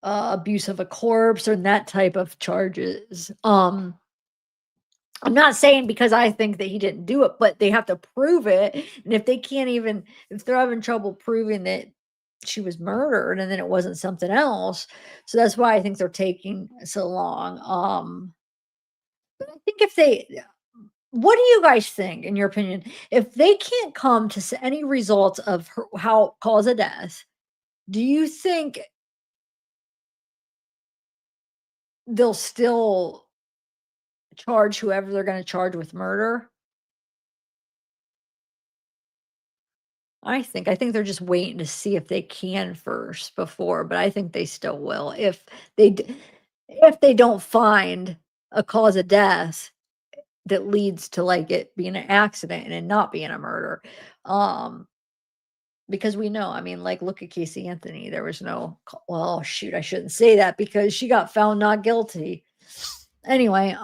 abuse of a corpse or that type of charges. I'm not saying because I think that he didn't do it, but they have to prove it. And if they're having trouble proving that she was murdered and then it wasn't something else. So that's why I think they're taking so long. But I think what do you guys think, in your opinion, if they can't come to any results of how cause of death, do you think they'll still charge whoever they're going to charge with murder? I think they're just waiting to see if they can first before, but I think they still will if they don't find a cause of death that leads to like it being an accident and it not being a murder. Because we know, I mean, like, look at Casey Anthony. There was well, shoot, I shouldn't say that because she got found not guilty. Anyway,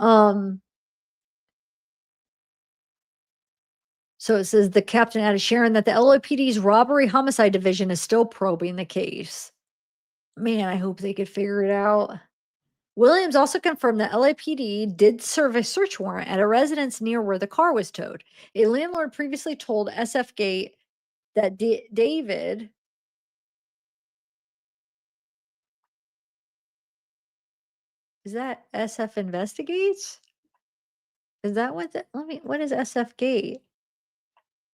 so it says the captain added, Sharon, that the LAPD's robbery homicide division is still probing the case. Man, I hope they could figure it out. Williams also confirmed that LAPD did serve a search warrant at a residence near where the car was towed. A landlord previously told SF Gate that David is that SF Investigates? Is that what is SF Gate?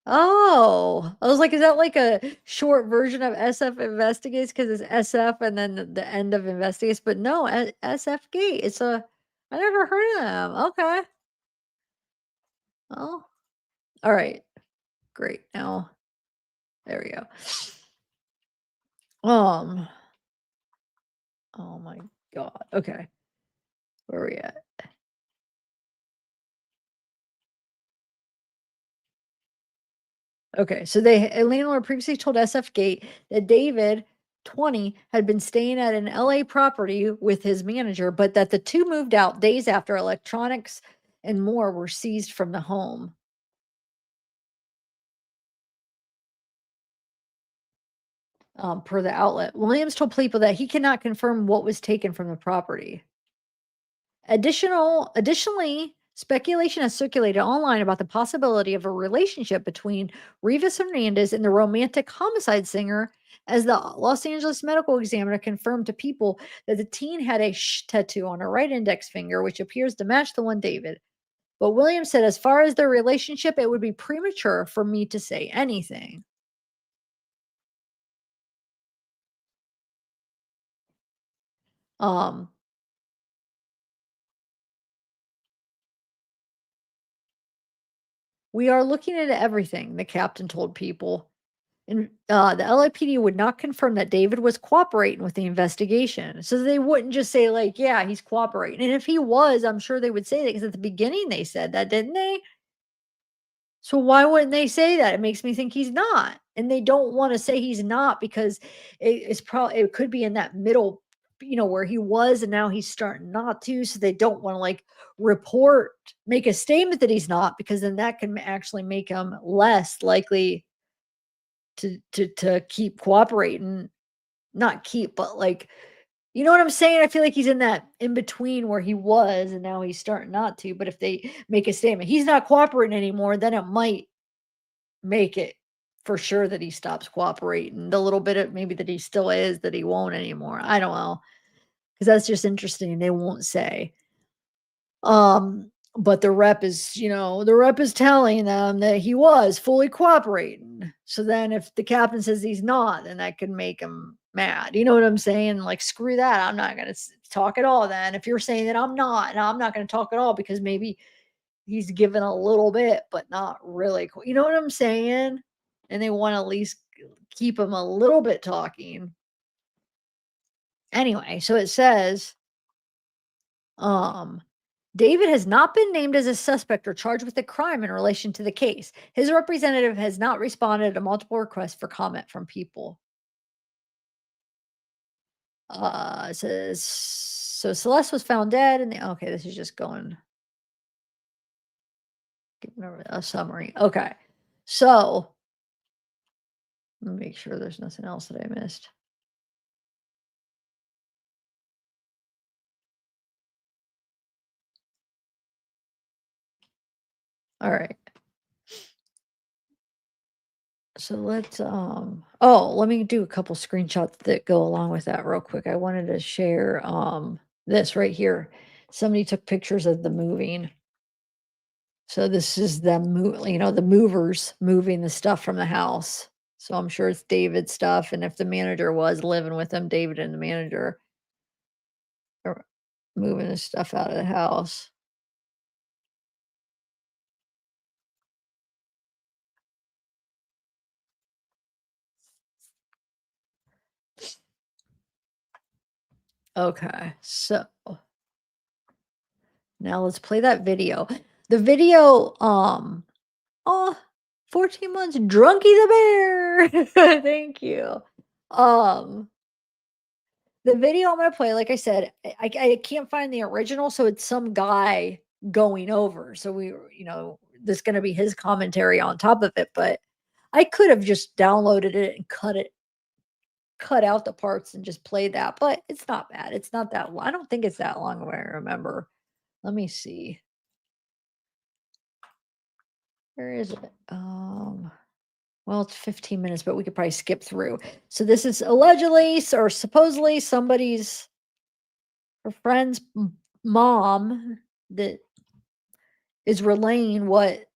Oh, I was like, is that like a short version of SF Investigates? Because it's SF and then the end of Investigates, but no, SF Gate. I never heard of them. Okay. Oh, all right. Great. Now, there we go. Oh my God. Okay. Where are we at? Okay, so a landlord previously told SF Gate that David, 20, had been staying at an LA property with his manager, but that the two moved out days after electronics and more were seized from the home. Per the outlet, Williams told people that he cannot confirm what was taken from the property. Additionally, speculation has circulated online about the possibility of a relationship between Rivas Hernandez and the romantic homicide singer, as the Los Angeles medical examiner confirmed to people that the teen had a tattoo on her right index finger, which appears to match the one David. But Williams said, as far as their relationship, it would be premature for me to say anything. Um, we are looking into everything, the captain told people. And the LAPD would not confirm that David was cooperating with the investigation. So they wouldn't just say, like, yeah, he's cooperating. And if he was, I'm sure they would say that, because at the beginning they said that, didn't they? So why wouldn't they say that? It makes me think he's not. And they don't want to say he's not because it's probably, it could be in that middle, where he was and now he's starting not to. So they don't want to like make a statement that he's not, because then that can actually make him less likely to keep cooperating. Not keep, but like, you know what I'm saying? I feel like he's in that in between where he was and now he's starting not to. But if they make a statement, he's not cooperating anymore, then it might make it for sure that he stops cooperating. The little bit of maybe that he still is, that he won't anymore. I don't know. Because that's just interesting. They won't say. But the rep is telling them that he was fully cooperating. So then if the captain says he's not, then that could make him mad. You know what I'm saying? Like, screw that. I'm not going to talk at all then. If you're saying that I'm not, and I'm not going to talk at all, because maybe he's given a little bit, but not really. You know what I'm saying? And they want to at least keep him a little bit talking. Anyway, so it says, David has not been named as a suspect or charged with a crime in relation to the case. His representative has not responded to multiple requests for comment from people. It says, so Celeste was found dead okay, this is just giving a summary. Okay. So let me make sure there's nothing else that I missed. All right. So let's let me do a couple screenshots that go along with that real quick. I wanted to share this right here. Somebody took pictures of the moving. So this is them the movers moving the stuff from the house. So I'm sure it's David's stuff, and if the manager was living with them, David and the manager are moving the stuff out of the house. Okay, so now let's play that video. The video, 14 months, Drunky the Bear. Thank you. The video I'm gonna play, like I said, I can't find the original, so it's some guy going over. So there's gonna be his commentary on top of it, but I could have just downloaded it and cut out the parts and just play that, but it's not bad. It's not that long. I don't think it's that long if I remember. Let me see. Where is it? Well, it's 15 minutes, but we could probably skip through. So this is allegedly or supposedly her friend's mom that is relaying what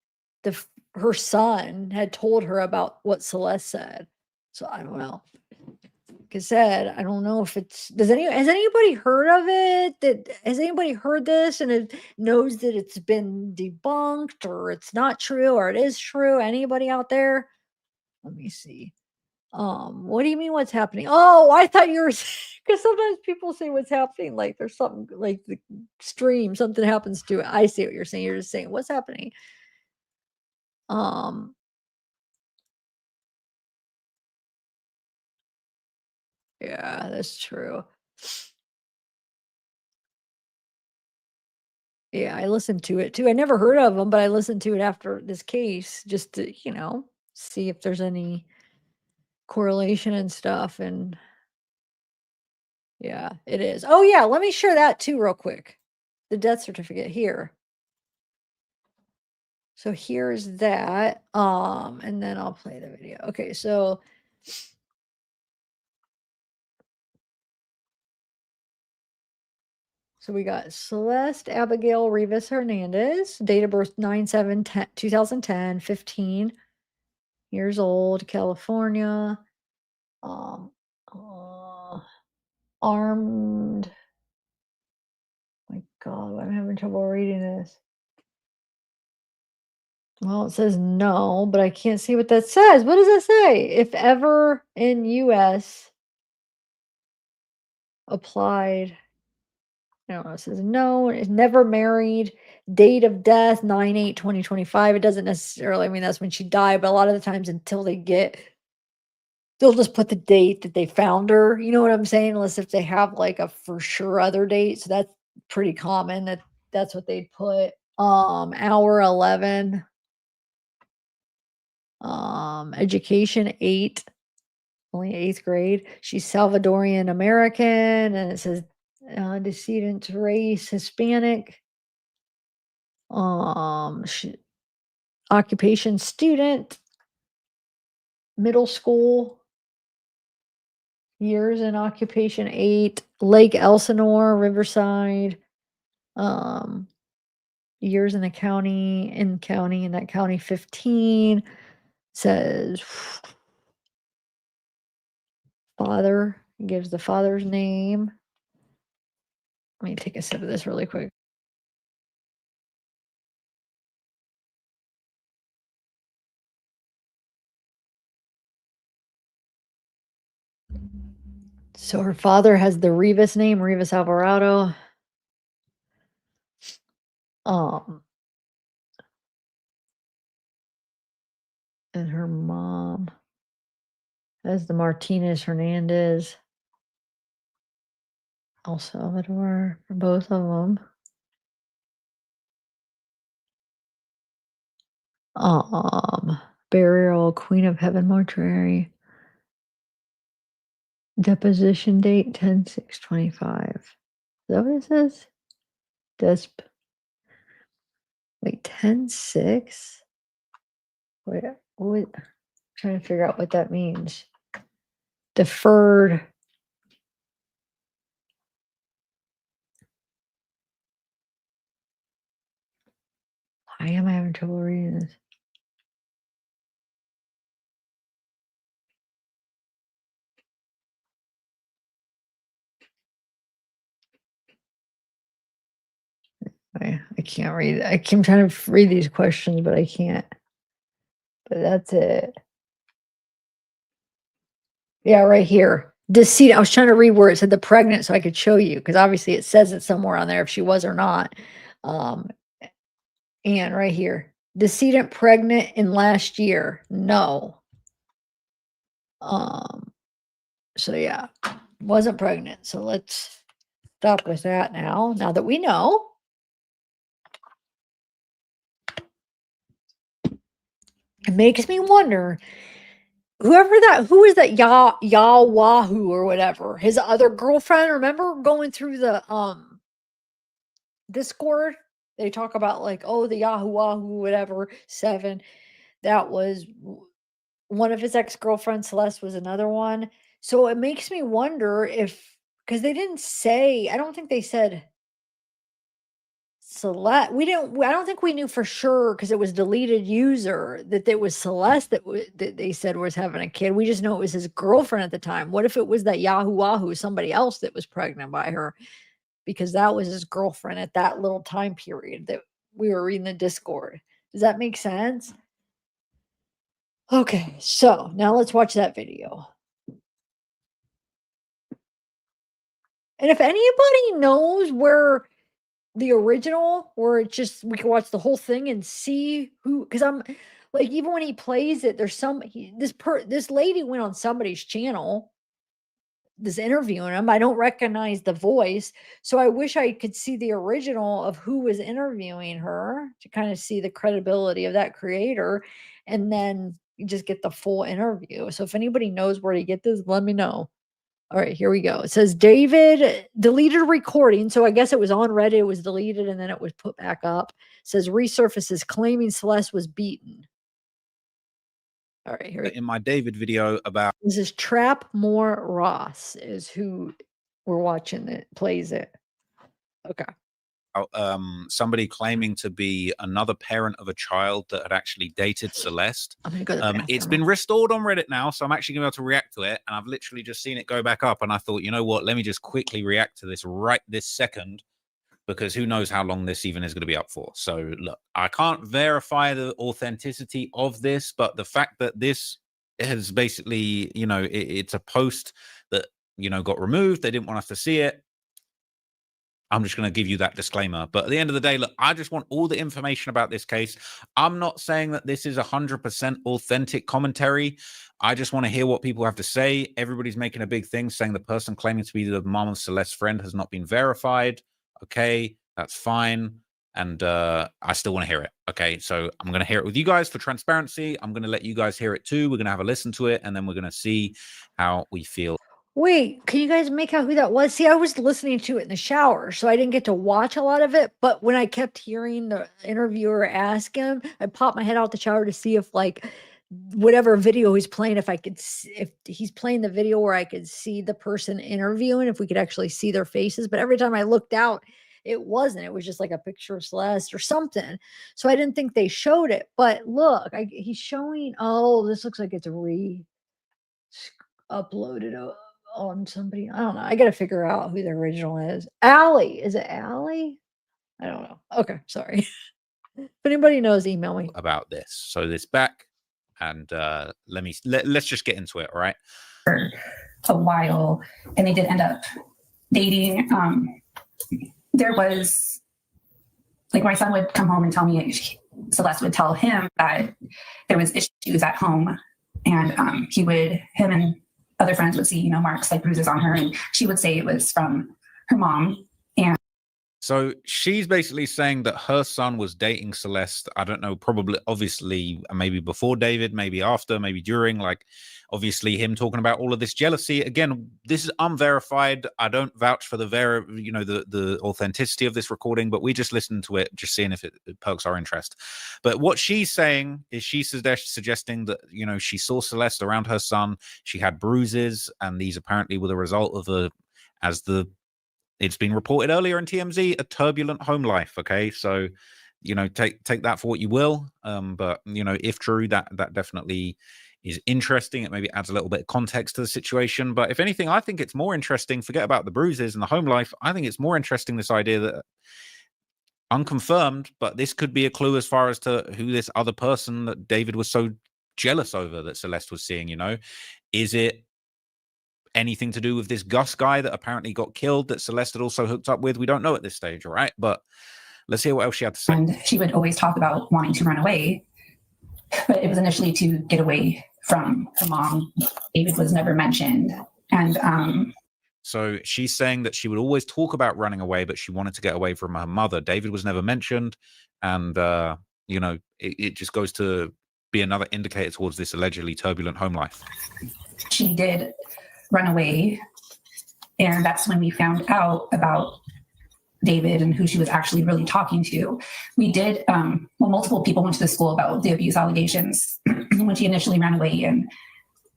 her son had told her about what Celeste said. So I don't know. like I said, I don't know if it's has anybody heard of it? Has anybody heard this and it knows that it's been debunked or it's not true or it is true? Anybody out there? Let me see. What do you mean what's happening? Oh, I thought you were because sometimes people say what's happening, like there's something like the stream, something happens to it. I see what you're saying. You're just saying what's happening. Yeah, that's true. Yeah, I listened to it too. I never heard of them, but I listened to it after this case just to, see if there's any correlation and stuff. And yeah, it is. Oh, yeah, let me share that too, real quick. The death certificate here. So here's that. And then I'll play the video. Okay, so we got Celeste Abigail Rivas Hernandez, date of birth 9/7/2010, 15 years old, California. Armed. My God, I'm having trouble reading this. Well, it says no, but I can't see what that says. What does it say? If ever in US applied. I don't know. It says no, it's never married. Date of death 9/8/2025. It doesn't necessarily, I mean, that's when she died, but a lot of the times until they'll just put the date that they found her. You know what I'm saying? Unless if they have like a for sure other date. So that's pretty common that's what they'd put. Hour 11. Education 8, only 8th grade. She's Salvadorian American, and it says decedent race Hispanic. Occupation student, middle school. Years in occupation 8, Lake Elsinore, Riverside. Years in the county, in that county 15. Says father, gives the father's name. Let me take a sip of this really quick. So her father has the Rivas name, Rivas Alvarado. And her mom has the Martinez Hernandez. El Salvador for both of them. Burial, Queen of Heaven Mortuary. Deposition date 10/6/25. Is that what it says? Wait, 10/6? Wait, what? Trying to figure out what that means. Deferred. Why am I having trouble reading this? I can't read. I keep trying to read these questions, but I can't. But that's it. Yeah, right here. Decedent. I was trying to read where it said the pregnant so I could show you because obviously it says it somewhere on there if she was or not. And right here. Decedent pregnant in last year. No. So yeah, wasn't pregnant. So let's stop with that now that we know. It makes me wonder who is that Wahoo or whatever, his other girlfriend. Remember going through the Discord, they talk about like, oh, the Yahoo Wahoo whatever 7, that was one of his ex-girlfriends. Celeste was another one. So it makes me wonder if, because they didn't say, I don't think they said Celeste. I don't think we knew for sure because it was deleted user that it was Celeste that they said was having a kid. We just know it was his girlfriend at the time. What if it was that Yahoo Wahoo, somebody else that was pregnant by her? Because that was his girlfriend at that little time period that we were reading the Discord. Does that make sense? Okay, so now let's watch that video. And if anybody knows where the original, or it's just we can watch the whole thing and see who, because I'm like, even when he plays it, there's this lady went on somebody's channel, this interviewing him. I don't recognize the voice, so I wish I could see the original of who was interviewing her to kind of see the credibility of that creator, and then you just get the full interview. So if anybody knows where to get this, let me know. All right, here we go. It says David deleted recording. So I guess it was on Reddit, it was deleted, and then it was put back up. It says resurfaces claiming Celeste was beaten. All right, here. In my David video about This is Trap More Ross is who we're watching that plays it. Okay. somebody claiming to be another parent of a child that had actually dated Celeste. I'm gonna go to the It's bathroom. been restored on Reddit now, so I'm actually gonna be able to react to it. And I've literally just seen it go back up, and I thought, you know what? Let me just quickly react to this right this second, because who knows how long this even is going to be up for. So look, I can't verify the authenticity of this, but the fact that this has basically, you know, it's a post that, you know, got removed. They didn't want us to see it. I'm just going to give you that disclaimer. But at the end of the day, look, I just want all the information about this case. I'm not saying that this is 100% authentic commentary. I just want to hear what people have to say. Everybody's making a big thing saying the person claiming to be the mom of Celeste's friend has not been verified. Okay, that's fine. And I still want to hear it. Okay, so I'm going to hear it with you guys for transparency. I'm going to let you guys hear it too. We're going to have a listen to it, and then we're going to see how we feel. Wait, can you guys make out who that was? See, I was listening to it in the shower, so I didn't get to watch a lot of it. But when I kept hearing the interviewer ask him, I popped my head out the shower to see if, like, whatever video he's playing, if I could, if he's playing the video where I could see the person interviewing, if we could actually see their faces. But every time I looked out, it wasn't. It was just like a picture of Celeste or something. So I didn't think they showed it. But look, he's showing. Oh, this looks like it's uploaded on somebody. I don't know. I got to figure out who the original is. Allie. Is it Allie? I don't know. Okay. Sorry. If anybody knows, email me. About this. So this back, and let's just get into it. All right. For a while, and they did end up dating. There was, like, my son would come home and tell me, Celeste would tell him that there was issues at home, and him and other friends would see, you know, marks, like bruises on her, and she would say it was from her mom. And so she's basically saying that her son was dating Celeste. I don't know, probably, obviously, maybe before David, maybe after, maybe during, like, obviously him talking about all of this jealousy. Again, this is unverified. I don't vouch for the authenticity of this recording, but we just listened to it, just seeing if it perks our interest. But what she's saying is she's suggesting that, you know, she saw Celeste around her son. She had bruises, and these apparently were the result of it's been reported earlier in TMZ, a turbulent home life. Okay, so, you know, take that for what you will. But, you know, if true, that definitely is interesting. It maybe adds a little bit of context to the situation. But if anything, I think it's more interesting. Forget about the bruises and the home life. I think it's more interesting, this idea that, unconfirmed, but this could be a clue as far as to who this other person that David was so jealous over that Celeste was seeing. You know, is it anything to do with this Gus guy that apparently got killed that Celeste had also hooked up with? We don't know at this stage. All right, but let's hear what else she had to say. And she would always talk about wanting to run away, but it was initially to get away from her mom. David was never mentioned. And so she's saying that she would always talk about running away, but she wanted to get away from her mother. David was never mentioned. And, you know, it just goes to be another indicator towards this allegedly turbulent home life. She did run away. And that's when we found out about David and who she was actually really talking to. We did, multiple people went to the school about the abuse allegations when she initially ran away, and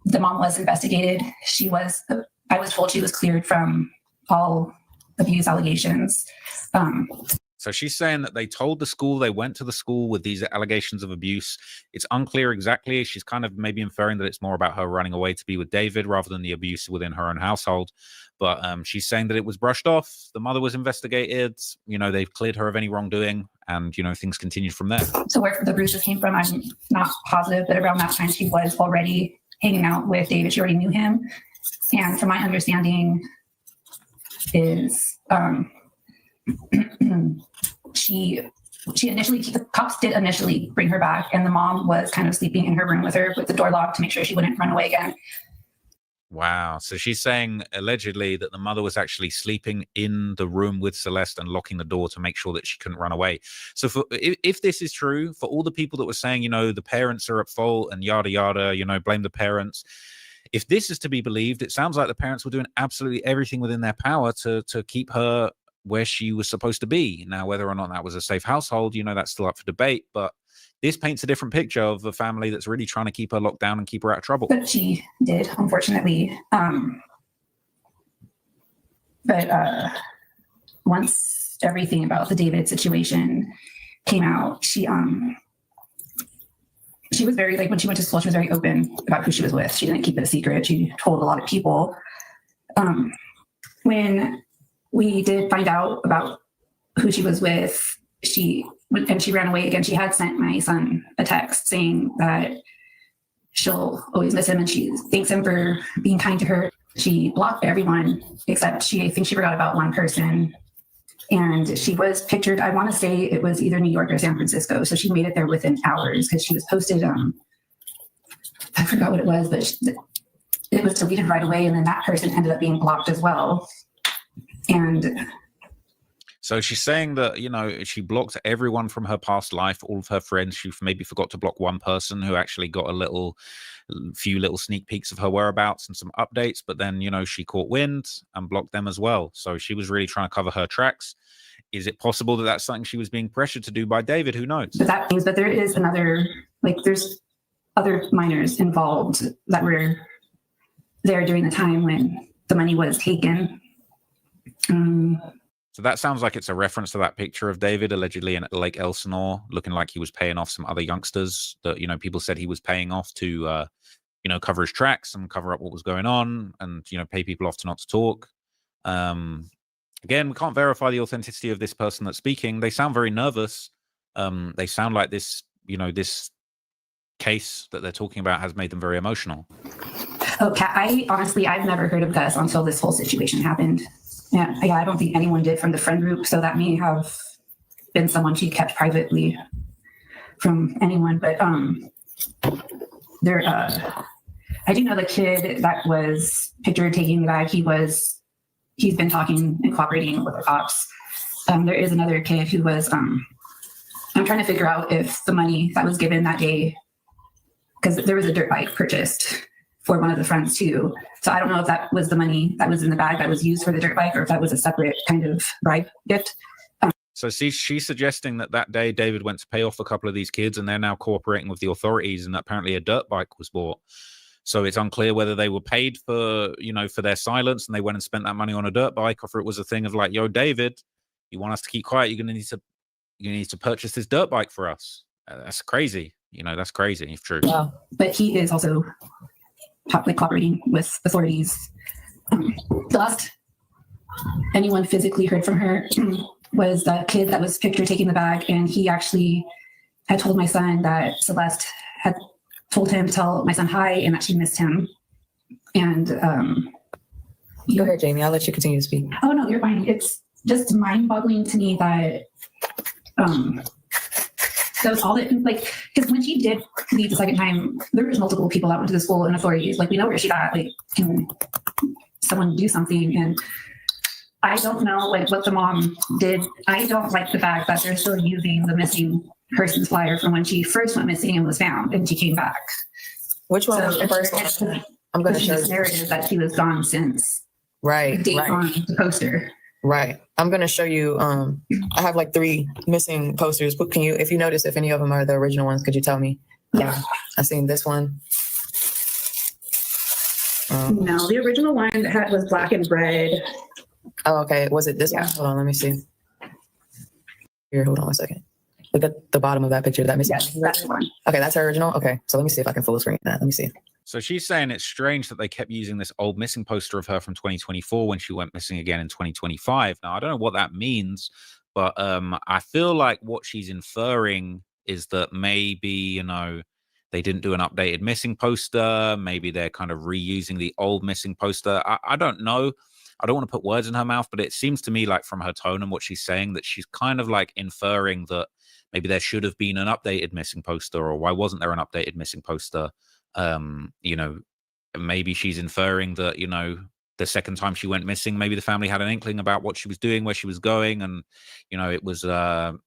the mom was investigated. I was told she was cleared from all abuse allegations. So she's saying that they told the school, they went to the school with these allegations of abuse. It's unclear exactly. She's kind of maybe inferring that it's more about her running away to be with David rather than the abuse within her own household. But she's saying that it was brushed off. The mother was investigated. You know, they've cleared her of any wrongdoing, and, you know, things continued from there. So where the bruises came from, I'm not positive, but around that time she was already hanging out with David. She already knew him. And from my understanding is she initially, the cops did initially bring her back, and the mom was kind of sleeping in her room with her with the door locked to make sure she wouldn't run away again. Wow. So she's saying allegedly that the mother was actually sleeping in the room with Celeste and locking the door to make sure that she couldn't run away. So if this is true, for all the people that were saying, you know, the parents are at fault and yada, yada, you know, blame the parents. If this is to be believed, it sounds like the parents were doing absolutely everything within their power to keep her where she was supposed to be. Now, whether or not that was a safe household, you know, that's still up for debate. But this paints a different picture of a family that's really trying to keep her locked down and keep her out of trouble. But she did, unfortunately. But once everything about the David situation came out, she was very, like, when she went to school, she was very open about who she was with. She didn't keep it a secret. She told a lot of people. When we did find out about who she was with, she ran away again. She had sent my son a text saying that she'll always miss him and she thanks him for being kind to her. She blocked everyone except I think she forgot about one person. And she was pictured, I want to say it was either New York or San Francisco. So she made it there within hours because she was posted, I forgot what it was, but it was deleted right away. And then that person ended up being blocked as well. And so she's saying that, you know, she blocked everyone from her past life, all of her friends. She maybe forgot to block one person who actually got a few little sneak peeks of her whereabouts and some updates. But then, you know, she caught wind and blocked them as well. So she was really trying to cover her tracks. Is it possible that that's something she was being pressured to do by David? Who knows? But that means that there is another, like, there's other minors involved that were there during the time when the money was taken. So that sounds like it's a reference to that picture of David allegedly in Lake Elsinore, looking like he was paying off some other youngsters that, you know, people said he was paying off to, you know, cover his tracks and cover up what was going on and, you know, pay people off to not to talk. Again, we can't verify the authenticity of this person that's speaking. They sound very nervous. They sound like this, you know, this case that they're talking about has made them very emotional. Okay, I've never heard of Gus until this whole situation happened. Yeah, I don't think anyone did from the friend group, so that may have been someone she kept privately from anyone. But I do know the kid that was pictured taking the bag. He's been talking and cooperating with the cops. There is another kid who was. I'm trying to figure out if the money that was given that day, because there was a dirt bike purchased for one of the friends too. So I don't know if that was the money that was in the bag that was used for the dirt bike or if that was a separate kind of bribe gift. So she's suggesting that day David went to pay off a couple of these kids and they're now cooperating with the authorities and apparently a dirt bike was bought. So it's unclear whether they were paid for, you know, for their silence and they went and spent that money on a dirt bike, or if it was a thing of like, yo, David, you want us to keep quiet, you're going to need to purchase this dirt bike for us. That's crazy. You know, that's crazy if true. Yeah. But he is also cooperating with authorities. The last anyone physically heard from her was the kid that was pictured taking the bag, and he actually had told my son that Celeste had told him to tell my son hi and that she missed him. And go ahead, Jamie. I'll let you continue to speak. Oh no, you're fine. It's just mind-boggling to me that that was all that, like, because when she did leave the second time, there was multiple people that went to the school and authorities, like, we know where she's at, like, can someone do something? And I don't know, like, what the mom did. I don't like the fact that they're still using the missing persons flyer from when she first went missing and was found and she came back. Which one was the first one? I'm going to show you. Narrative that she was gone since the date on the poster. Right. I'm going to show you. I have like 3 missing posters. But can you, if you notice, if any of them are the original ones, could you tell me? Yeah. I seen this one. No, the original one was black and red. Oh, okay. Was it this one? Hold on, let me see. Here, hold on one second. Look at the bottom of that picture. That missing. Yes, that's the one. Okay, that's her original. Okay, so let me see if I can full screen that. Let me see. So she's saying it's strange that they kept using this old missing poster of her from 2024 when she went missing again in 2025. Now, I don't know what that means, but I feel like what she's inferring is that maybe, you know, they didn't do an updated missing poster. Maybe they're kind of reusing the old missing poster. I don't know. I don't want to put words in her mouth, but it seems to me like from her tone and what she's saying that she's kind of like inferring that maybe there should have been an updated missing poster, or why wasn't there an updated missing poster? You know, maybe she's inferring that, you know, the second time she went missing, maybe the family had an inkling about what she was doing, where she was going, and, you know, it was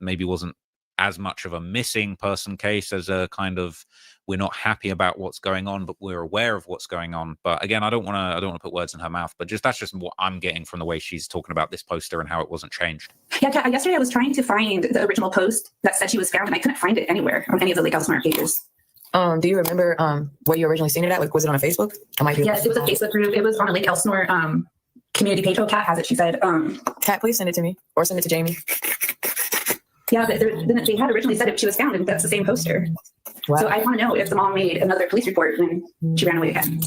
maybe wasn't as much of a missing person case as a kind of, we're not happy about what's going on, but we're aware of what's going on. But again, I don't want to put words in her mouth, but that's just what I'm getting from the way she's talking about this poster and how it wasn't changed. Yeah, yesterday I was trying to find the original post that said she was found, and I couldn't find it anywhere on any of the Lake Elsmore pages. Do you remember where you originally seen it at? Like, was it on a Facebook? Yes, it was a Facebook group. It was on a Lake Elsmore community page. Oh, Kat has it. She said, Kat, please send it to me, or send it to Jamie. Yeah, but they had originally said she was found, and that's the same poster. Wow. So I want to know if the mom made another police report when she ran away again.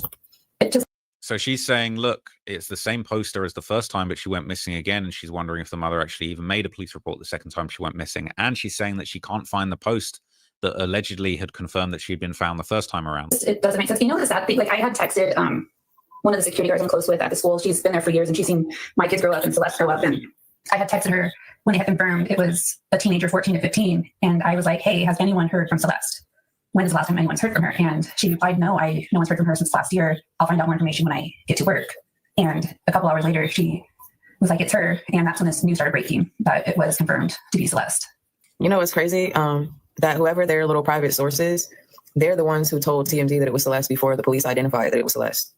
So she's saying, look, it's the same poster as the first time, but she went missing again. And she's wondering if the mother actually even made a police report the second time she went missing. And she's saying that she can't find the post that allegedly had confirmed that she'd been found the first time around. It doesn't make sense. You know, the sad thing, like I had texted one of the security guards I'm close with at the school. She's been there for years, and she's seen my kids grow up and Celeste grow up. And I had texted her when they had confirmed it was a teenager, 14 to 15. And I was like, hey, has anyone heard from Celeste? When is the last time anyone's heard from her? And she replied, no one's heard from her since last year. I'll find out more information when I get to work. And a couple hours later, she was like, it's her. And that's when this news started breaking, that it was confirmed to be Celeste. You know what's crazy? That whoever their little private sources, they're the ones who told TMZ that it was Celeste before the police identified that it was Celeste.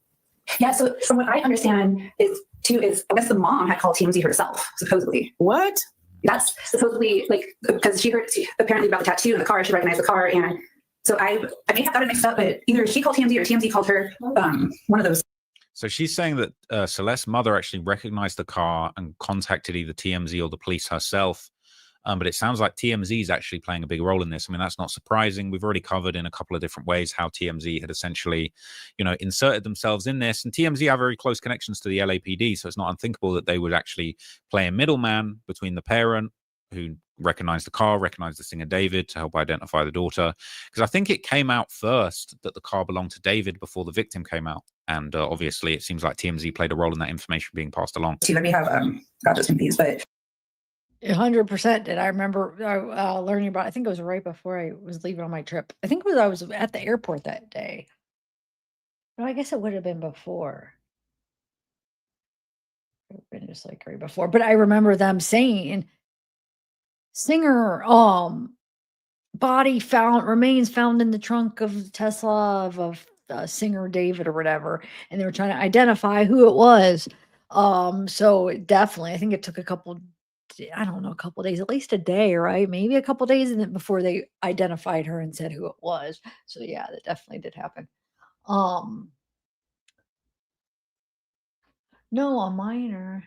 Yeah, so from what I understand is I guess the mom had called TMZ herself, supposedly. What? That's supposedly, like, because she heard apparently about the tattoo in the car, she recognized the car, and so I may have got it mixed up, but either she called TMZ or TMZ called her, one of those. So she's saying that Celeste's mother actually recognized the car and contacted either TMZ or the police herself. But it sounds like TMZ is actually playing a big role in this. I mean, that's not surprising. We've already covered in a couple of different ways how TMZ had essentially, you know, inserted themselves in this. And TMZ have very close connections to the LAPD, so it's not unthinkable that they would actually play a middleman between the parent who recognized the car, recognized the singer David, to help identify the daughter. Because I think it came out first that the car belonged to David before the victim came out. And obviously, it seems like TMZ played a role in that information being passed along. Let me have got those confused, but 100% did. I remember learning about, I think it was right before I was leaving on my trip. I think I was at the airport that day. No, I guess it would have been before. It would have been just like right before. But I remember them saying, singer, remains found in the trunk of the Tesla of singer David or whatever. And they were trying to identify who it was. So definitely, I think it took a couple days, at least a day, right? Maybe a couple days before they identified her and said who it was. So yeah, that definitely did happen. No, a minor.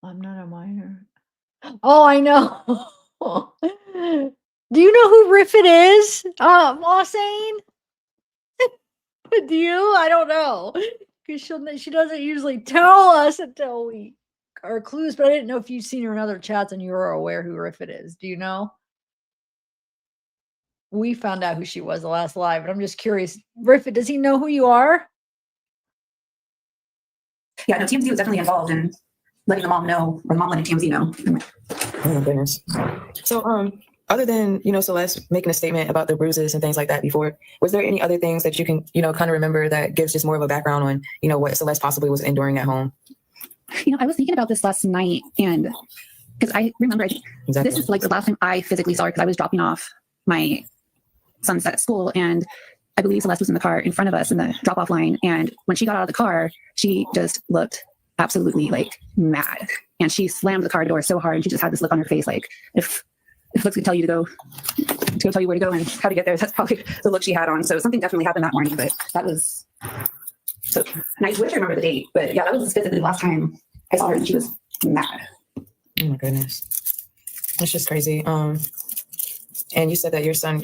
I'm not a minor. Oh, I know. Do you know who Riffit is? Mossane? Do you? I don't know. Because she doesn't usually tell us until we are clues, but I didn't know if you've seen her in other chats and you were aware who Riffit is. Do you know? We found out who she was the last live, but I'm just curious. Riffit, does he know who you are? Yeah, no, TMZ was definitely involved in letting the mom know, or the mom letting TMZ know. Oh my goodness. So, other than, Celeste making a statement about the bruises and things like that before, was there any other things that you can, kind of remember that gives just more of a background on, what Celeste possibly was enduring at home? I was thinking about this last night, and because I remember this is like the last time I physically saw her, because I was dropping off my son's at school, and I believe Celeste was in the car in front of us in the drop-off line. And when she got out of the car, she just looked absolutely like mad, and she slammed the car door so hard, and she just had this look on her face like, if looks could tell you to go tell you where to go and how to get there, that's probably the look she had on. So something definitely happened that morning, but that was so. And I wish I remember the date, but yeah, that was specifically the last time I saw her, and she was mad. Oh my goodness. It's just crazy. And you said that your son,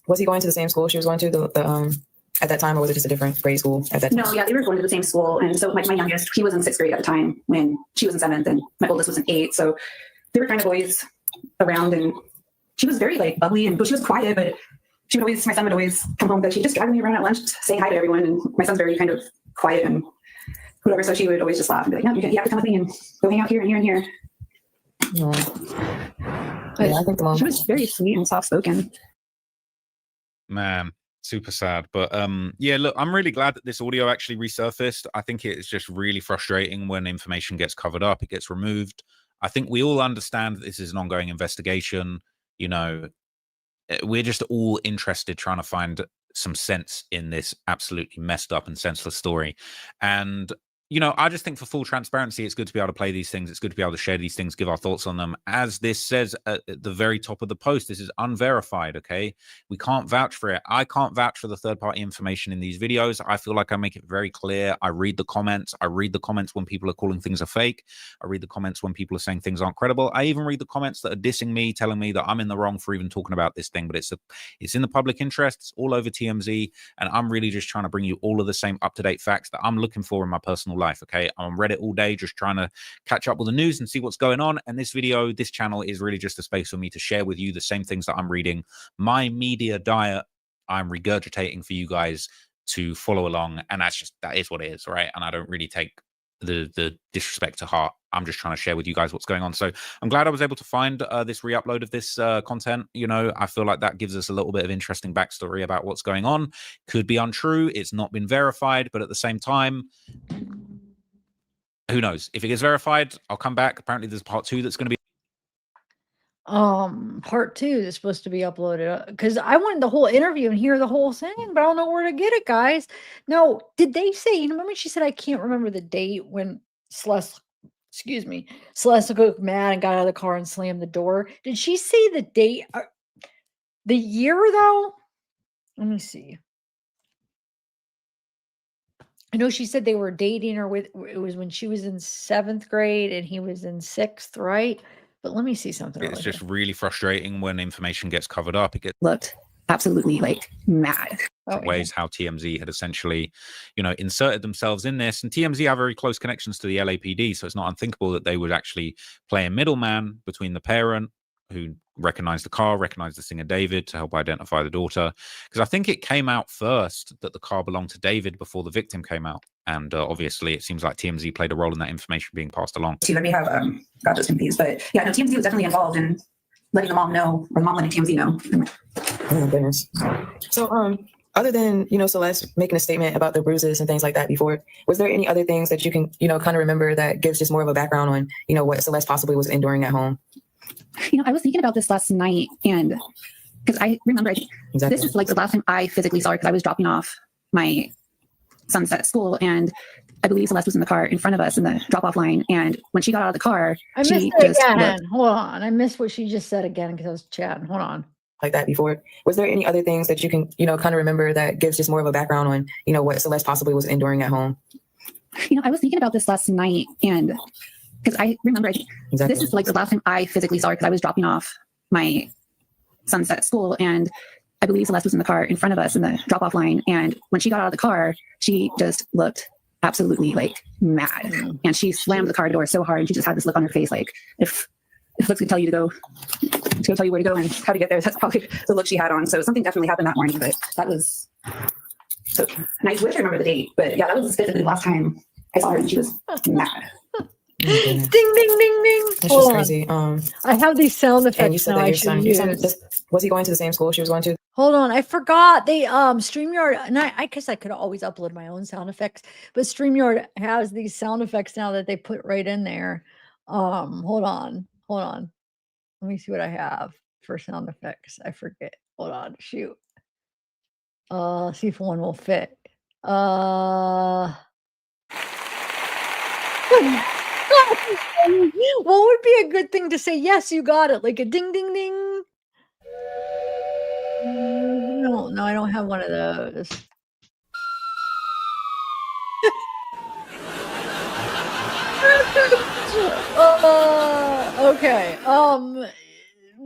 was he going to the same school she was going to at that time, or was it just a different grade school at that time? No, yeah, they were going to the same school. And so like my youngest, he was in 6th grade at the time when she was in 7th, and my oldest was in 8th. So they were kind of always around, and she was very like bubbly, and she was quiet, but she would always, my son would always come home, but she'd just drag me around at lunch saying hi to everyone. And my son's very kind of quiet and whatever. So she would always just laugh and be like, no, you have to come with me and go hang out here and here and here. Yeah, I think the mom. She was very sweet and soft spoken. Man, super sad. But yeah, look, I'm really glad that this audio actually resurfaced. I think it is just really frustrating when information gets covered up, it gets removed. I think we all understand that this is an ongoing investigation. You know, we're just all interested trying to find some sense in this absolutely messed up and senseless story. And you know, I just think for full transparency, it's good to be able to play these things. It's good to be able to share these things, give our thoughts on them. As this says at the very top of the post, this is unverified, okay? We can't vouch for it. I can't vouch for the third-party information in these videos. I feel like I make it very clear. I read the comments. I read the comments when people are calling things a fake. I read the comments when people are saying things aren't credible. I even read the comments that are dissing me, telling me that I'm in the wrong for even talking about this thing. But it's in the public interest. It's all over TMZ. And I'm really just trying to bring you all of the same up-to-date facts that I'm looking for in my personal life. Okay, I'm on Reddit all day just trying to catch up with the news and see what's going on, and this video, this channel is really just a space for me to share with you the same things that I'm reading. My media diet, I'm regurgitating for you guys to follow along, and that is what it is, right? And I don't really take the disrespect to heart. I'm just trying to share with you guys what's going on. So I'm glad I was able to find this re-upload of this content. You know, I feel like that gives us a little bit of interesting backstory about what's going on. Could be untrue. It's not been verified, but at the same time, who knows? If it gets verified, I'll come back. Apparently there's part 2 that's going to be part 2 is supposed to be uploaded because I wanted the whole interview and hear the whole thing, but I don't know where to get it, guys. No, did they say, you know, remember she said I can't remember the date when Celeste got mad and got out of the car and slammed the door. Did she say the date, the year though? Let me see. I know she said they were dating, or it was when she was in 7th grade and he was in 6th, right? But let me see something. It's just really frustrating when information gets covered up. It gets Looked absolutely like mad. Ways how TMZ had essentially, you know, inserted themselves in this, and TMZ have very close connections to the LAPD, so it's not unthinkable that they would actually play a middleman between the parent who recognized the car, recognized the singer David, to help identify the daughter. Because I think it came out first that the car belonged to David before the victim came out. And obviously it seems like TMZ played a role in that information being passed along. See, let me have got those confused. But yeah, no, TMZ was definitely involved in letting the mom know, or the mom letting TMZ know. Oh my goodness. So other than, you know, Celeste making a statement about the bruises and things like that before, was there any other things that you can, you know, kind of remember that gives just more of a background on, you know, what Celeste possibly was enduring at home? You know, I was thinking about this last night, and because I remember this is like the last time I physically saw her, because I was dropping off my son's at school, and I believe Celeste was in the car in front of us in the drop-off line. And when she got out of the car, I missed it again. Hold on. I missed what she just said again because I was chatting. Hold on. Like that before. Was there any other things that you can, you know, kind of remember that gives just more of a background on, you know, what Celeste possibly was enduring at home? You know, I was thinking about this last night, and because I remember this is like the last time I physically saw her, because I was dropping off my son's at school, and I believe Celeste was in the car in front of us in the drop-off line. And when she got out of the car, she just looked absolutely like mad, and she slammed the car door so hard, and she just had this look on her face like, if looks could tell you to go tell you where to go and how to get there, that's probably the look she had on. So something definitely happened that morning, but that was so, and I wish I remember the date, but yeah, that was basically the last time I saw her, and she was mad. Ding ding ding ding. That's just crazy. I have these sound effects. And you said that your son was he going to the same school she was going to? Hold on, I forgot. They StreamYard, and I guess I could always upload my own sound effects, but StreamYard has these sound effects now that they put right in there. Hold on. Let me see what I have for sound effects. I forget. Hold on, shoot. See if one will fit. What would be a good thing to say? Yes, you got it. Like a ding, ding, ding. No, I don't have one of those. Okay.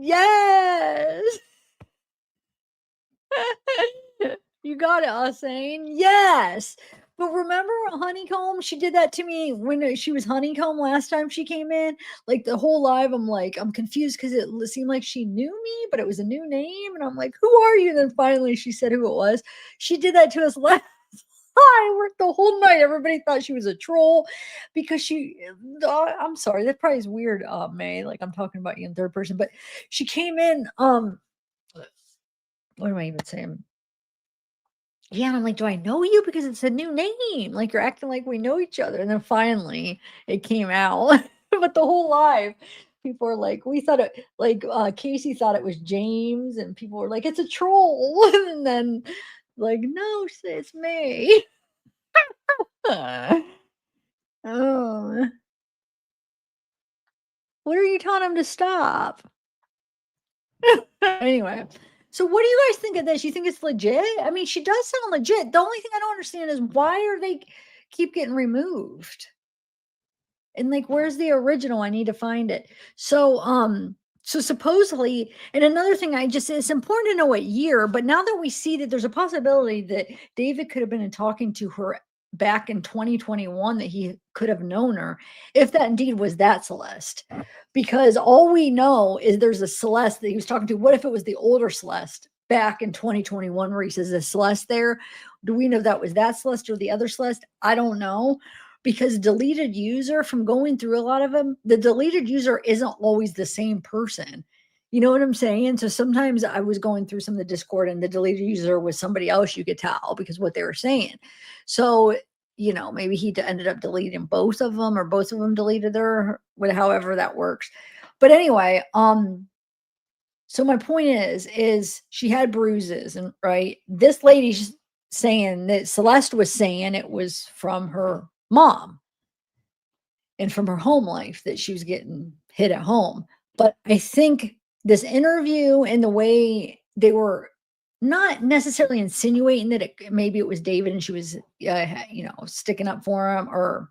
Yes. You got it, Hussein. Yes. But remember Honeycomb? She did that to me when she was Honeycomb last time she came in. Like the whole live, I'm like, I'm confused because it seemed like she knew me, but it was a new name. And I'm like, who are you? And then finally she said who it was. She did that to us last I worked the whole night. Everybody thought she was a troll because I'm sorry, that probably is weird, May. Like I'm talking about you in third person, but she came in. What am I even saying? Yeah, and I'm like, do I know you? Because it's a new name. Like you're acting like we know each other. And then finally it came out. But the whole live, people were like, we thought it like Casey thought it was James, and people were like, it's a troll. And then like, no, it's me. Oh, what are you telling him to stop? Anyway, so what do you guys think of this? You think it's legit? I mean, she does sound legit. The only thing I don't understand is why are they keep getting removed? And like, where's the original? I need to find it. So supposedly, and another thing, it's important to know what year, but now that we see that there's a possibility that David could have been talking to her back in 2021, that he could have known her, if that indeed was that Celeste, because all we know is there's a Celeste that he was talking to. What if it was the older Celeste back in 2021 where he says the Celeste there? Do we know that was that Celeste or the other Celeste? I don't know. Because deleted user, from going through a lot of them, the deleted user isn't always the same person. You know what I'm saying? So sometimes I was going through some of the Discord and the deleted user was somebody else, you could tell because what they were saying. So, maybe he ended up deleting both of them, or both of them deleted their, however that works. But anyway, so my point is she had bruises, and right, this lady's saying that Celeste was saying it was from her mom and from her home life that she was getting hit at home. But I think this interview and the way they were not necessarily insinuating that maybe it was David and she was, sticking up for him, or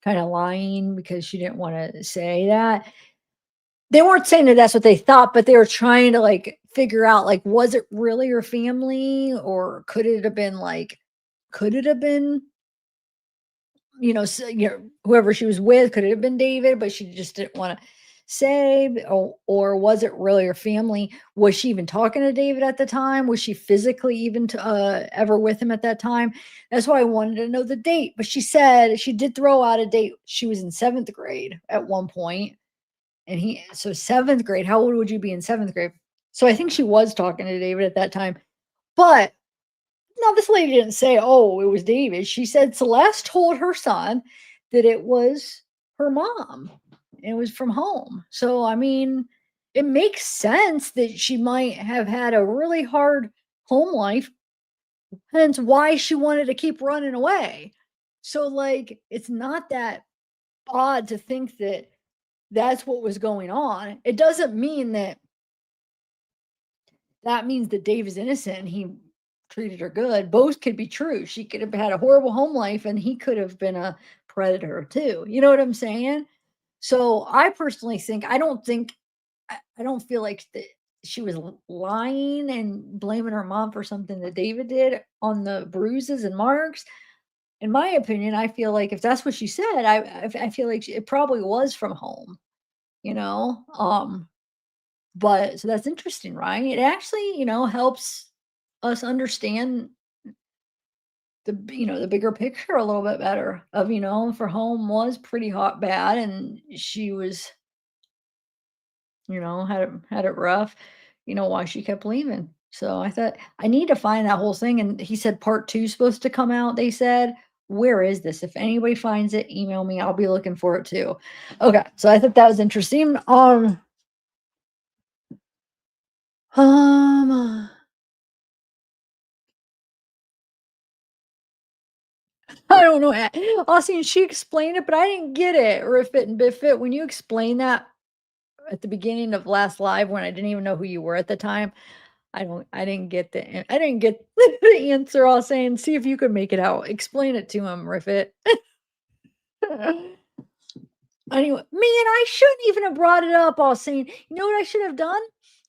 kind of lying because she didn't want to say that. They weren't saying that that's what they thought, but they were trying to like figure out, like, was it really her family, or could it have been whoever she was with? Could it have been David, but she just didn't want to say? Or was it really her family? Was she even talking to David at the time? Was she physically even ever with him at that time? That's why I wanted to know the date. But she said she did throw out a date. She was in 7th grade at one point. And so 7th grade, how old would you be in 7th grade? So I think she was talking to David at that time. But no, this lady didn't say, oh, it was David. She said Celeste told her son that it was her mom. And it was from home. So, I mean, it makes sense that she might have had a really hard home life, hence why she wanted to keep running away. So, like, it's not that odd to think that that's what was going on. It doesn't mean that means that Dave is innocent and he treated her good. Both could be true. She could have had a horrible home life and he could have been a predator too. You know what I'm saying? So I personally think, I don't feel like she was lying and blaming her mom for something that David did on the bruises and marks. In my opinion, I feel like if that's what she said, I feel like it probably was from home, but so that's interesting, right? It actually, helps us understand the bigger picture a little bit better of, if her home was pretty bad and she was, had it rough, why she kept leaving. So I thought I need to find that whole thing. And he said part 2 is supposed to come out. They said, where is this? If anybody finds it, email me. I'll be looking for it too. Okay. So I thought that was interesting. I don't know. Austin, she explained it, but I didn't get it. Or if it and Biffit, when you explained that at the beginning of last live, when I didn't even know who you were at the time, I didn't get the answer. All saying, see if you could make it out. Explain it to him, Riffit. Anyway, man, I shouldn't even have brought it up all saying, you know what I should have done?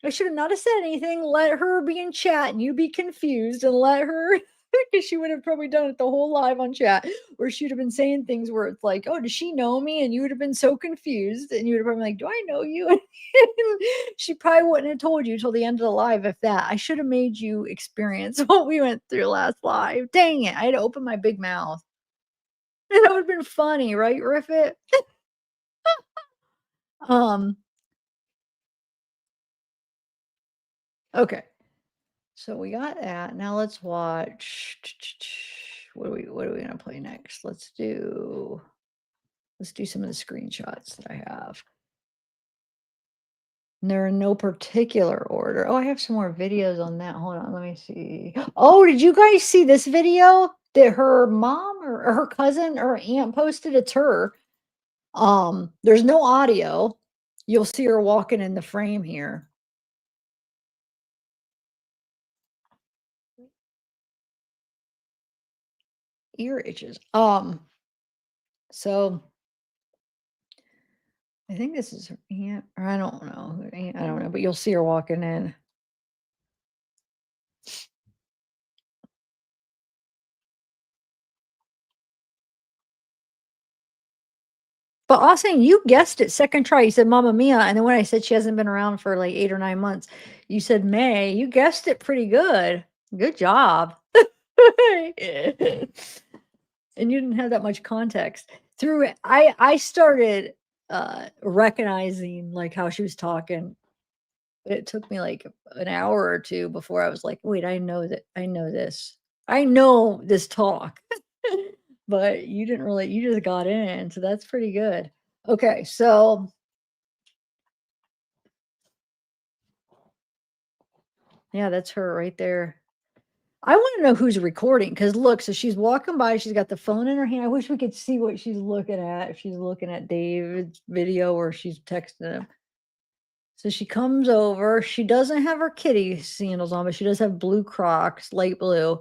I should have not have said anything, let her be in chat and you be confused and let her, because she would have probably done it the whole live on chat, where she'd have been saying things where it's like, oh, does she know me? And you would have been so confused and you would have been like, do I know you? And she probably wouldn't have told you till the end of the live. If that, I should have made you experience what we went through last live. Dang it. I had to open my big mouth. And that would have been funny, right, Riffit? Okay. So we got that. Now let's watch. What are we gonna play next? Let's do some of the screenshots that I have. And they're in no particular order. Oh, I have some more videos on that. Hold on, let me see. Oh, did you guys see this video that her mom or her cousin or aunt posted? It's her. There's no audio. You'll see her walking in the frame here. Ear itches. So I think this is her aunt, or I don't know. I don't know, but you'll see her walking in. But Austin, you guessed it second try. You said Mama Mia, and then when I said she hasn't been around for like 8 or 9 months, you said May. You guessed it pretty good. Good job. And you didn't have that much context. Through it, I started recognizing like how she was talking. It took me like an hour or two before I was like, wait, I know this. I know this talk. But you didn't really, you just got in, so that's pretty good. Okay, so yeah, that's her right there. I want to know who's recording, because look, so she's walking by, she's got the phone in her hand. I wish we could see what she's looking at, if she's looking at David's video or she's texting him. So she comes over, she doesn't have her kitty sandals on, but she does have blue Crocs, light blue.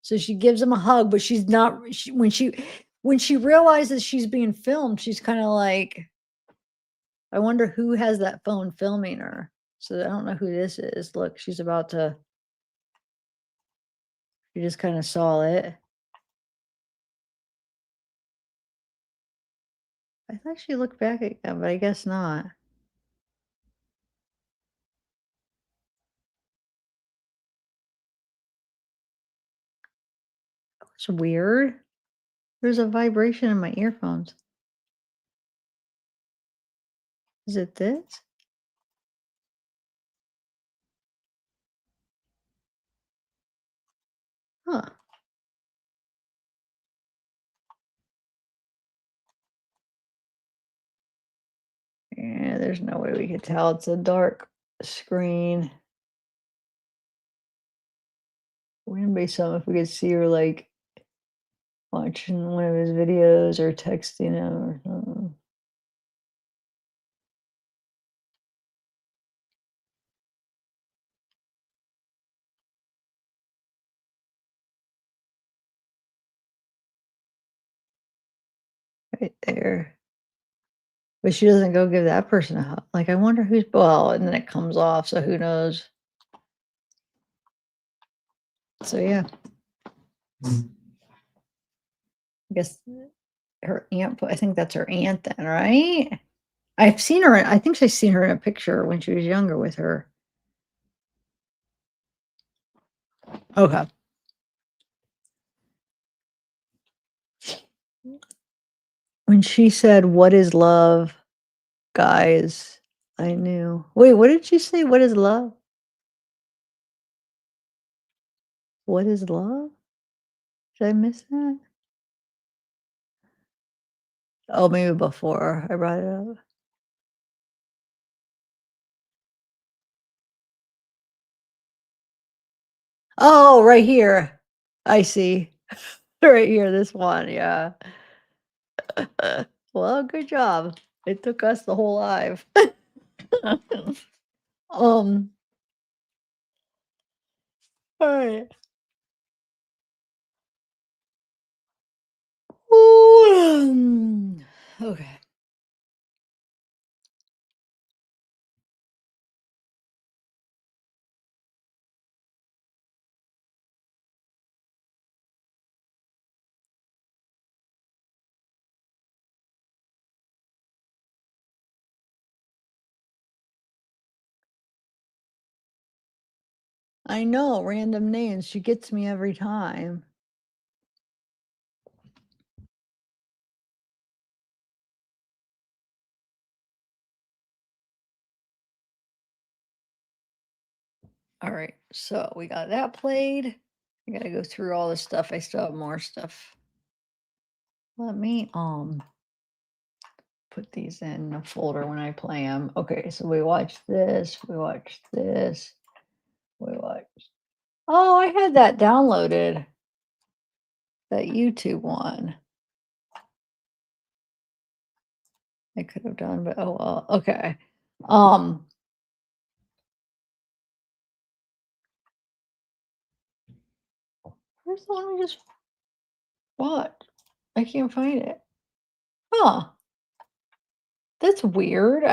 So she gives him a hug, but she's not, when she realizes she's being filmed, she's kind of like, I wonder who has that phone filming her. So I don't know who this is. Look, she's about to, she just kind of saw it. I thought she looked back at them, but I guess not. It's weird. There's a vibration in my earphones. Is it this? Huh. Yeah, there's no way we could tell. It's a dark screen. Wouldn't be something if we could see her like watching one of his videos or texting him or something. Right there. But she doesn't go give that person a hug. Like, I wonder who's, well, and then it comes off, so who knows? So, yeah. I guess her aunt, I think that's her aunt then, right? I've seen her, I think I've seen her in a picture when she was younger with her. Okay. When she said, "What is love?" Guys, I knew. Wait, what did she say? What is love? What is love? Did I miss that? Oh, maybe before I brought it up. Oh, right here. I see. Right here, this one, yeah. Well, good job. It took us the whole live. All right. Okay. I know, random names. She gets me every time. All right, so we got that played. I gotta go through all this stuff. I still have more stuff. Let me put these in a folder when I play them. Okay, so we watched this, we watched this, we watched. Oh, I had that downloaded. That YouTube one. I could have done, but oh well. Okay. Where's the one we just watched? I can't find it. Huh. That's weird.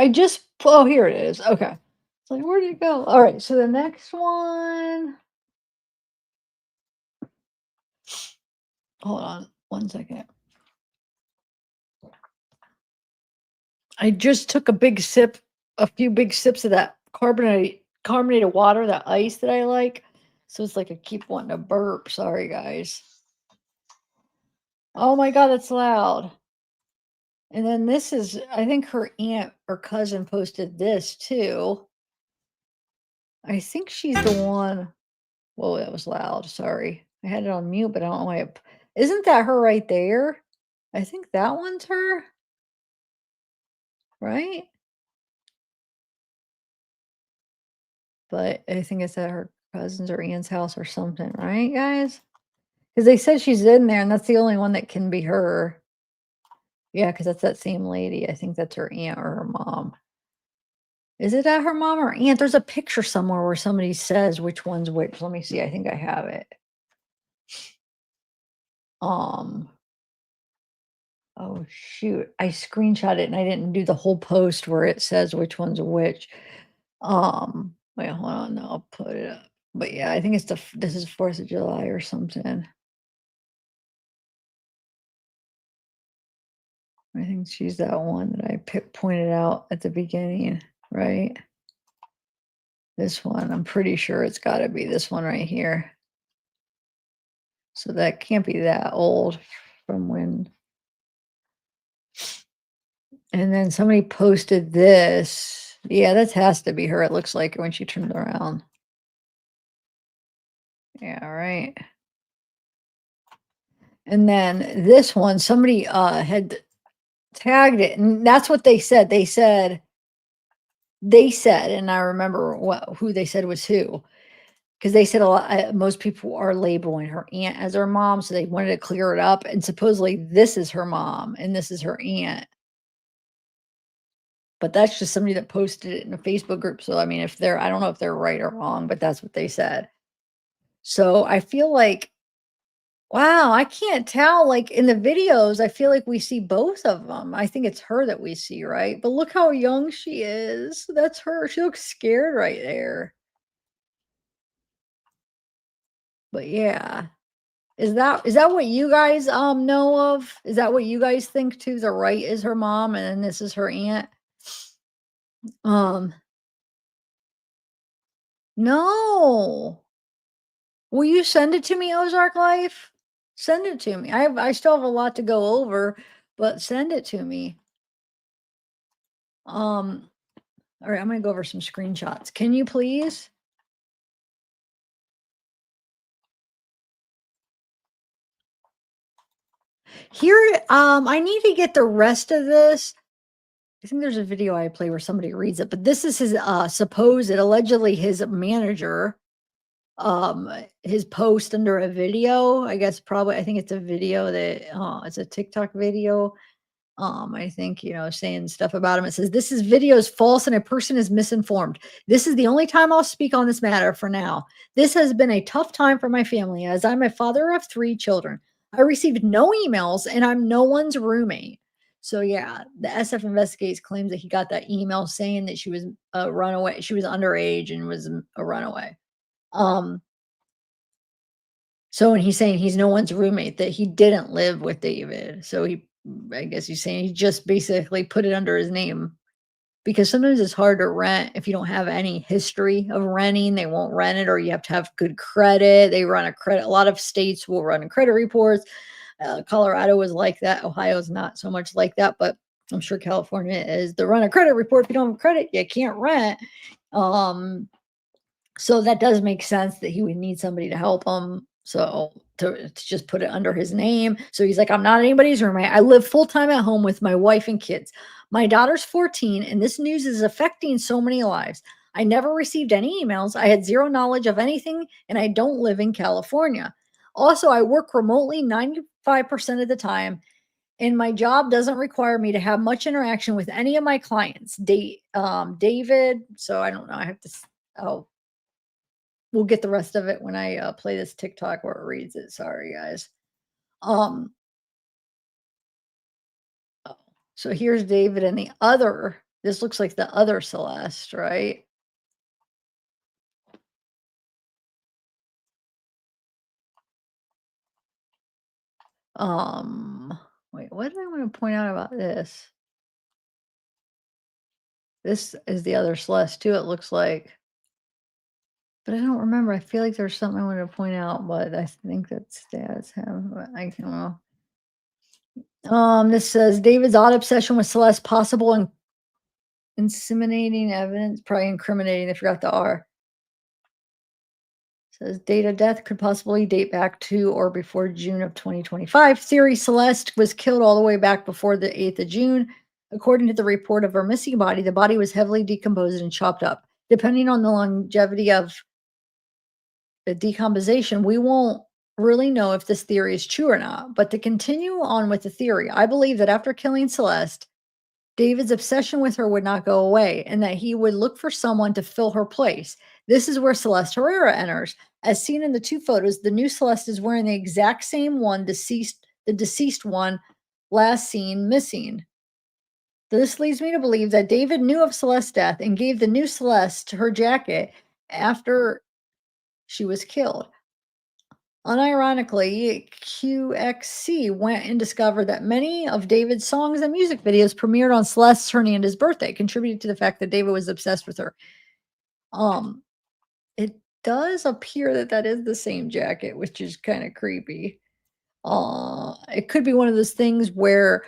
Oh, here it is. Okay. It's like, where did it go? All right. So the next one. Hold on 1 second. I just took a few big sips of that carbonated water, that ice that I like. So it's like I keep wanting to burp. Sorry, guys. Oh my God, that's loud. And then this is, I think her aunt or cousin posted this too. I think she's the one. Whoa, that was loud. Sorry. I had it on mute, but I don't know why. Isn't that her right there? I think that one's her. Right? But I think it's at her cousin's or aunt's house or something, right, guys? Because they said she's in there, and that's the only one that can be her. Yeah, because that's that same lady. I think that's her aunt or her mom. Is it at her mom or aunt? There's a picture somewhere where somebody says which one's which. Let me see. I think I have it. Oh shoot. I screenshot it and I didn't do the whole post where it says which one's which. Wait, hold on. No, I'll put it up. But yeah, I think it's this is 4th of July or something. I think she's that one that I pointed out at the beginning, right? This one, I'm pretty sure it's got to be this one right here. So that can't be that old from when. And then somebody posted this. Yeah, that has to be her. It looks like when she turned around. Yeah, right. And then this one, somebody had tagged it, and that's what they said. They said, and I remember who they said was who, because they said a lot. Most people are labeling her aunt as her mom, so they wanted to clear it up. And supposedly, this is her mom, and this is her aunt. But that's just somebody that posted it in a Facebook group. So I mean, I don't know if they're right or wrong, but that's what they said. So I feel like, wow, I can't tell. Like in the videos, I feel like we see both of them. I think it's her that we see, right? But look how young she is. That's her. She looks scared right there. But yeah. Is that what you guys know of? Is that what you guys think too? The right is her mom and then this is her aunt? No. Will you send it to me, Ozark Life? Send it to me. I still have a lot to go over, but send it to me. All right, I'm gonna go over some screenshots. Can you please? Here, I need to get the rest of this. I think there's a video I play where somebody reads it, but this is his allegedly his manager, his post under a video. I guess I think it's a video that it's a TikTok video. I think, saying stuff about him. It says, this video is false and a person is misinformed. This is the only time I'll speak on this matter for now. This has been a tough time for my family as I'm a father of 3 children. I received no emails and I'm no one's roommate. So yeah, the SF Investigates claims that he got that email saying that she was a runaway. She was underage and was a runaway. So when he's saying he's no one's roommate, that he didn't live with David. So I guess he's saying he just basically put it under his name because sometimes it's hard to rent if you don't have any history of renting. They won't rent it, or you have to have good credit. They run a credit. A lot of states will run a credit reports. Colorado was like that. Ohio's not so much like that, but I'm sure California is. The run a credit report. If you don't have credit, you can't rent. So that does make sense that he would need somebody to help him. So to just put it under his name. So he's like, I'm not anybody's roommate. I live full time at home with my wife and kids. My daughter's 14, and this news is affecting so many lives. I never received any emails. I had zero knowledge of anything, and I don't live in California. Also, I work remotely 95% of the time, and my job doesn't require me to have much interaction with any of my clients. David, so I don't know. I have to, oh, we'll get the rest of it when I play this TikTok where it reads it. Sorry, guys. Oh, so here's David and the other. This looks like the other Celeste, right? Wait, what did I want to point out about this? This is the other Celeste too, it looks like. But I don't remember. I feel like there's something I wanted to point out, but I think that's him. I don't know. This says David's odd obsession with Celeste, possible and inseminating evidence, probably incriminating. They forgot the R. Says date of death could possibly date back to or before June of 2025. Theory Celeste was killed all the way back before the 8th of June. According to the report of her missing body, the body was heavily decomposed and chopped up. Depending on the longevity of the decomposition, we won't really know if this theory is true or not. But to continue on with the theory, I believe that after killing Celeste, David's obsession with her would not go away, and that he would look for someone to fill her place. This is where Celeste Herrera enters. As seen in the two photos, the new Celeste is wearing the exact same one the deceased one last seen missing. This leads me to believe that David knew of Celeste's death and gave the new Celeste her jacket after she was killed. Unironically, QXC went and discovered that many of David's songs and music videos premiered on Celeste Hernandez's birthday, contributed to the fact that David was obsessed with her. It does appear that that is the same jacket, which is kind of creepy. It could be one of those things where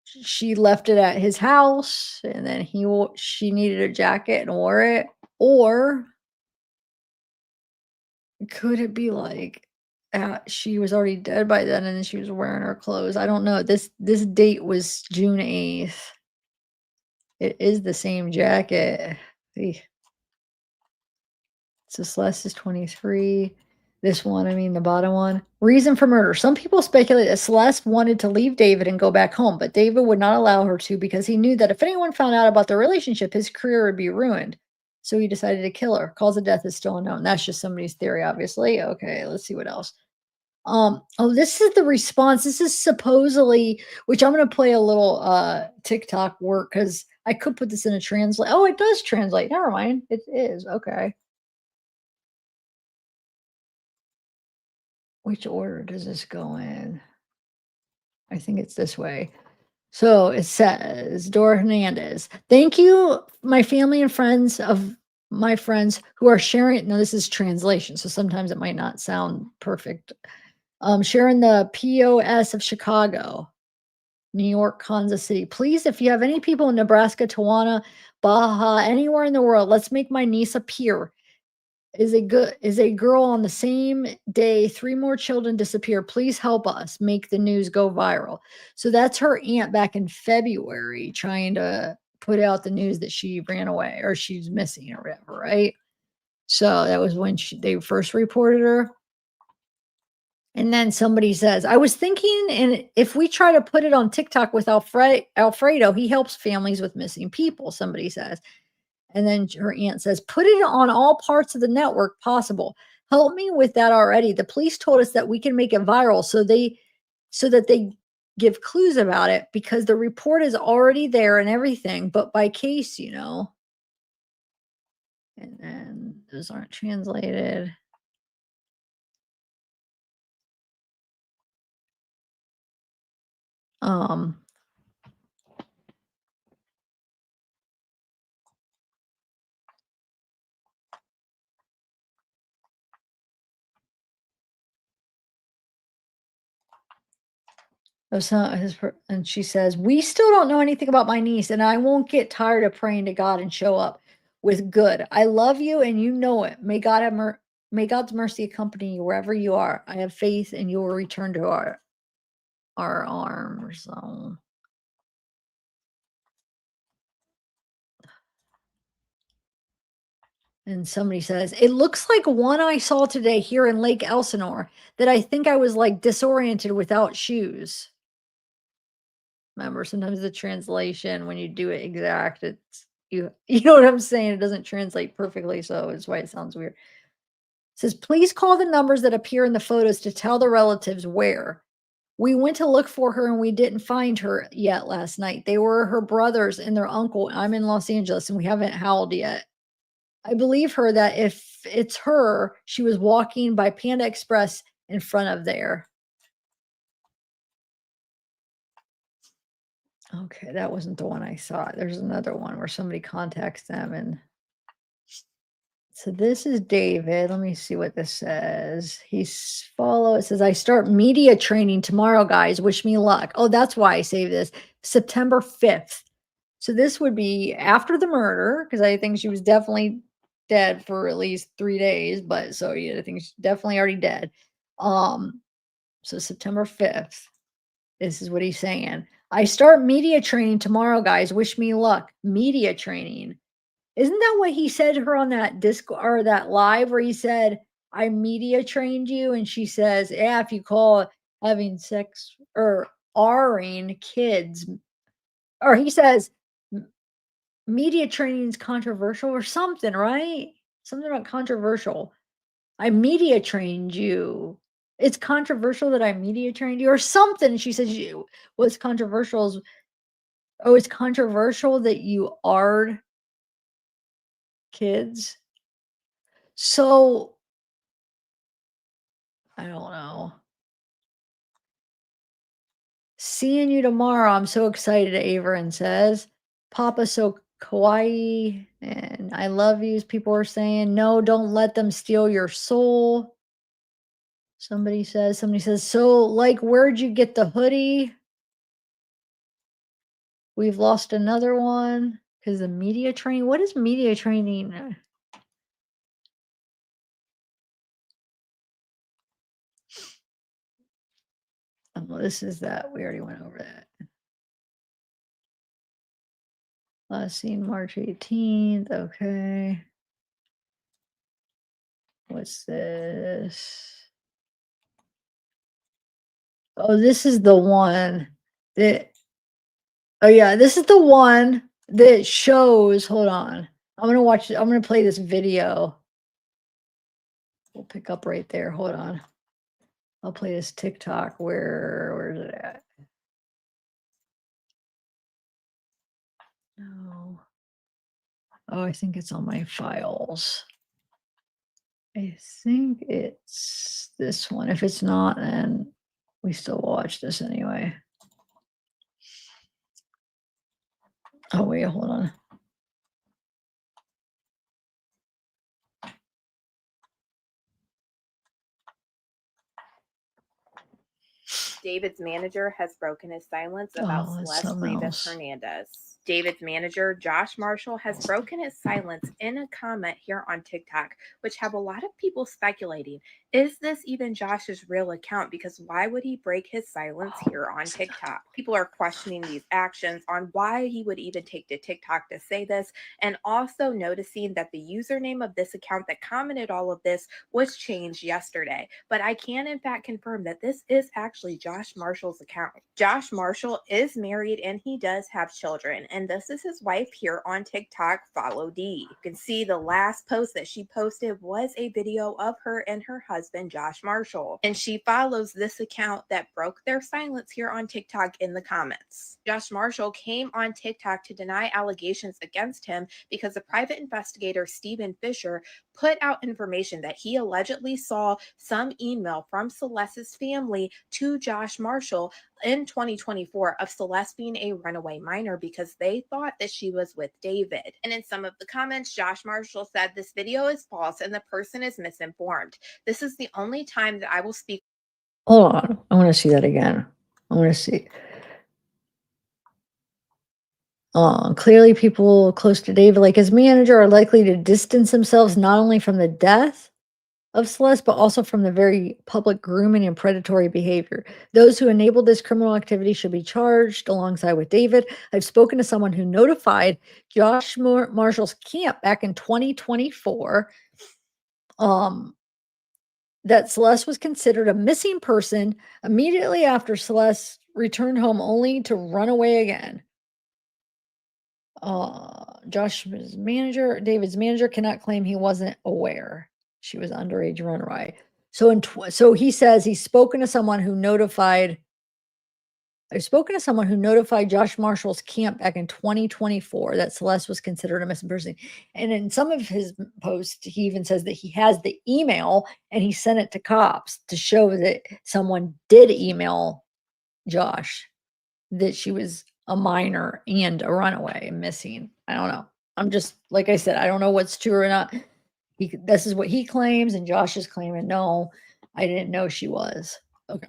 she left it at his house, and then she needed a jacket and wore it, or could it be like she was already dead by then and then she was wearing her clothes? I don't know. This date was June 8th. It is the same jacket. So Celeste is 23. This one, I mean the bottom one. Reason for murder. Some people speculate that Celeste wanted to leave David and go back home, but David would not allow her to because he knew that if anyone found out about their relationship, his career would be ruined. So he decided to kill her. Cause of death is still unknown. That's just somebody's theory, obviously. Okay, let's see what else. Oh, this is the response. This is supposedly, which I'm going to play a little TikTok work because I could put this in a translate. Oh, it does translate. Never mind. It is. Okay. Which order does this go in? I think it's this way. So it says, Dora Hernandez, thank you, my family and friends of my friends who are sharing. Now, this is translation, so sometimes it might not sound perfect. Sharing the POS of Chicago, New York, Kansas City. Please, if you have any people in Nebraska, Tijuana, Baja, anywhere in the world, let's make my niece appear. Is a girl on the same day, 3 more children disappear. Please help us make the news go viral. So that's her aunt back in February trying to put out the news that she ran away or she's missing or whatever, right? So that was when they first reported her. And then somebody says, I was thinking, and if we try to put it on TikTok with Alfredo, he helps families with missing people, somebody says. And then her aunt says, put it on all parts of the network possible. Help me with that already. The police told us that we can make it viral so that they give clues about it because the report is already there and everything, but by case, And then those aren't translated. And she says, we still don't know anything about my niece, and I won't get tired of praying to God and show up with good. I love you, and you know it. May God's mercy accompany you wherever you are. I have faith, and you will return to our arms. So. And somebody says, it looks like one I saw today here in Lake Elsinore that I think I was like disoriented without shoes. Remember, sometimes the translation, when you do it exact, it's you know what I'm saying? It doesn't translate perfectly, so it's why it sounds weird. It says, please call the numbers that appear in the photos to tell the relatives where. We went to look for her and we didn't find her yet last night. They were her brothers and their uncle. I'm in Los Angeles and we haven't howled yet. I believe her that if it's her, she was walking by Panda Express in front of there. Okay, that wasn't the one I saw. There's another one where somebody contacts them. And so this is David. Let me see what this says. It says, I start media training tomorrow, guys. Wish me luck. Oh, that's why I saved this. September 5th. So this would be after the murder, because I think she was definitely dead for at least 3 days. But so yeah, I think she's definitely already dead. So September 5th. This is what he's saying. I start media training tomorrow, guys. Wish me luck. Media training. Isn't that what he said to her on that disc or that live where he said, I media trained you? And she says, yeah, if you call having sex or R-ing kids, or he says, media training is controversial or something, right? Something about controversial. I media trained you. It's controversial that I media trained you or something. She says, what's controversial is, oh, it's controversial that you are kids. So I don't know. Seeing you tomorrow. I'm so excited, Averin says. Papa so kawaii and I love you. People are saying, no, don't let them steal your soul. Somebody says, so like, where'd you get the hoodie? We've lost another one because the media training. What is media training? Oh, this is that. We already went over that. Last seen March 18th. Okay. What's this? Oh, this is the one that. Oh, yeah. This is the one that shows. Hold on. I'm going to watch it. I'm going to play this video. We'll pick up right there. Hold on. I'll play this TikTok. Where is it at? No. Oh, I think it's on my files. I think it's this one. If it's not, then we still watch this anyway. Oh, wait, hold on. David's manager has broken his silence about Celeste Rivas Hernandez. David's manager, Josh Marshall, has broken his silence in a comment here on TikTok, which have a lot of people speculating, is this even Josh's real account? Because why would he break his silence here on TikTok? People are questioning these actions on why he would even take to TikTok to say this, and also noticing that the username of this account that commented all of this was changed yesterday. But I can in fact confirm that this is actually Josh Marshall's account. Josh Marshall is married and he does have children, and this is his wife here on TikTok, Follow D. You can see the last post that she posted was a video of her and her husband, Josh Marshall, and she follows this account that broke their silence here on TikTok in the comments. Josh Marshall came on TikTok to deny allegations against him because the private investigator Stephen Fisher put out information that he allegedly saw some email from Celeste's family to Josh Marshall in 2024 of Celeste being a runaway minor because they thought that she was with David. And in some of the comments, Josh Marshall said this video is false and the person is misinformed. This is the only time that I will speak. Hold on. I want to see that again. I want to see. Clearly, people close to David, like his manager, are likely to distance themselves not only from the death of Celeste, but also from the very public grooming and predatory behavior. Those who enabled this criminal activity should be charged alongside with David. I've spoken to someone who notified Josh Marshall's camp back in 2024 that Celeste was considered a missing person immediately after Celeste returned home, only to run away again. David's manager cannot claim he wasn't aware she was underage runaway. So so he says he's spoken to someone who notified. I've spoken to someone who notified Josh Marshall's camp back in 2024 that Celeste was considered a missing person. And in some of his posts, he even says that he has the email and he sent it to cops to show that someone did email Josh that she was a minor and a runaway and missing. I don't know. I'm just, like I said, I don't know what's true or not. This is what he claims, and Josh is claiming, no, I didn't know she was. Okay.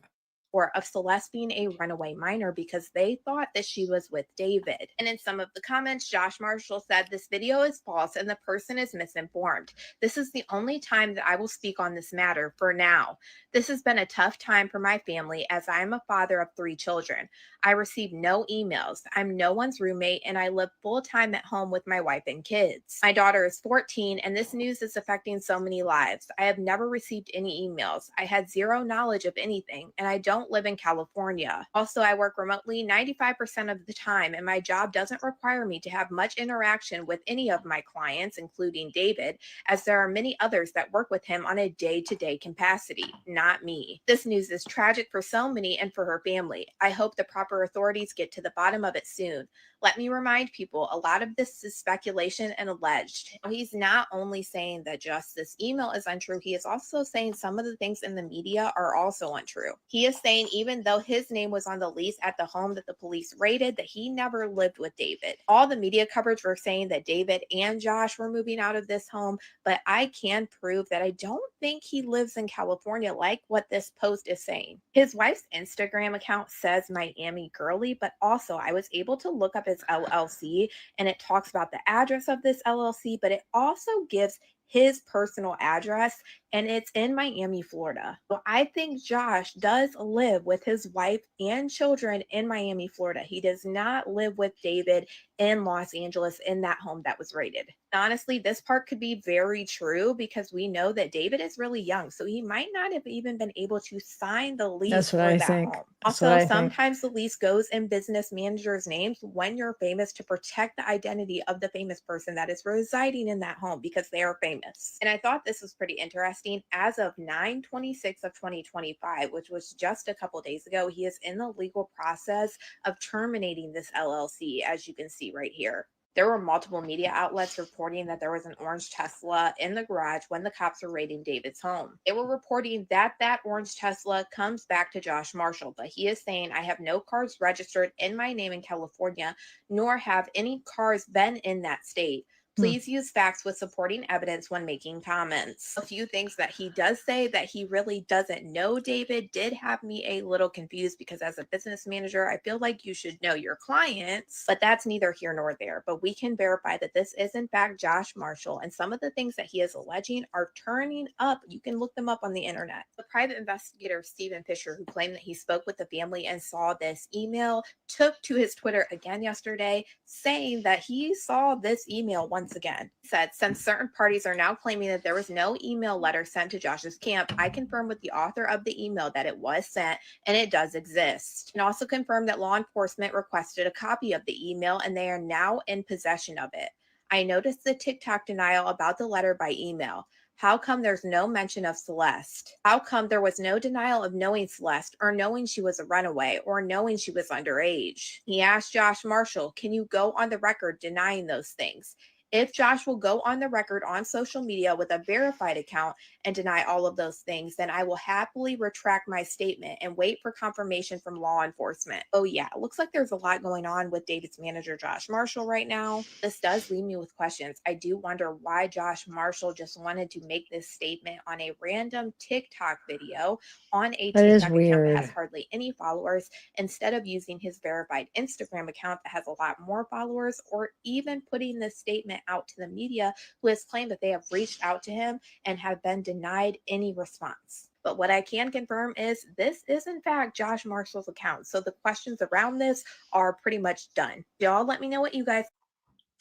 Of Celeste being a runaway minor because they thought that she was with David. And in some of the comments, Josh Marshall said this video is false and the person is misinformed. This is the only time that I will speak on this matter for now. This has been a tough time for my family as I am a father of 3 children. I receive no emails. I'm no one's roommate and I live full time at home with my wife and kids. My daughter is 14 and this news is affecting so many lives. I have never received any emails. I had zero knowledge of anything and I don't live in California. Also, I work remotely 95% of the time and my job doesn't require me to have much interaction with any of my clients, including David, as there are many others that work with him on a day-to-day capacity, not me. This news is tragic for so many and for her family. I hope the proper authorities get to the bottom of it soon. Let me remind people, a lot of this is speculation and alleged. He's not only saying that just this email is untrue, he is also saying some of the things in the media are also untrue. He is saying even though his name was on the lease at the home that the police raided, that he never lived with David. All the media coverage were saying that David and Josh were moving out of this home, but I can prove that I don't think he lives in California like what this post is saying. His wife's Instagram account says Miami Girly, but also I was able to look up his LLC and it talks about the address of this LLC, but it also gives his personal address and it's in Miami, Florida. So I think Josh does live with his wife and children in Miami, Florida. He does not live with David in Los Angeles in that home that was raided. Honestly, this part could be very true because we know that David is really young, so he might not have even been able to sign the lease for that home. Also, sometimes the lease goes in business managers' names when you're famous to protect the identity of the famous person that is residing in that home because they are famous. And I thought this was pretty interesting. As of 9/26 of 2025, which was just a couple days ago, he is in the legal process of terminating this LLC, as you can see right here. There were multiple media outlets reporting that there was an orange Tesla in the garage when the cops were raiding David's home. They were reporting that that orange Tesla comes back to Josh Marshall, but he is saying, I have no cars registered in my name in California, nor have any cars been in that state. Please use facts with supporting evidence when making comments. A few things that he does say that he really doesn't know David did have me a little confused because as a business manager, I feel like you should know your clients, but that's neither here nor there. But we can verify that this is in fact Josh Marshall and some of the things that he is alleging are turning up. You can look them up on the internet. The private investigator, Stephen Fisher, who claimed that he spoke with the family and saw this email, took to his Twitter again yesterday saying that he saw this email once again. He said, since certain parties are now claiming that there was no email letter sent to Josh's camp, I confirm with the author of the email that it was sent and it does exist. And also confirmed that law enforcement requested a copy of the email and they are now in possession of it. I noticed the TikTok denial about the letter by email. How come there's no mention of Celeste? How come there was no denial of knowing Celeste or knowing she was a runaway or knowing she was underage? He asked Josh Marshall, can you go on the record denying those things? If Josh will go on the record on social media with a verified account and deny all of those things, then I will happily retract my statement and wait for confirmation from law enforcement. Oh yeah, it looks like there's a lot going on with David's manager, Josh Marshall, right now. This does leave me with questions. I do wonder why Josh Marshall just wanted to make this statement on a random TikTok video on a That is TikTok account that has weird. hardly any followers, instead of using his verified Instagram account that has a lot more followers, or even putting this statement out to the media, who has claimed that they have reached out to him and have been denied any response. But what I can confirm is this is in fact Josh Marshall's account. So the questions around this are pretty much done. Y'all let me know what you guys.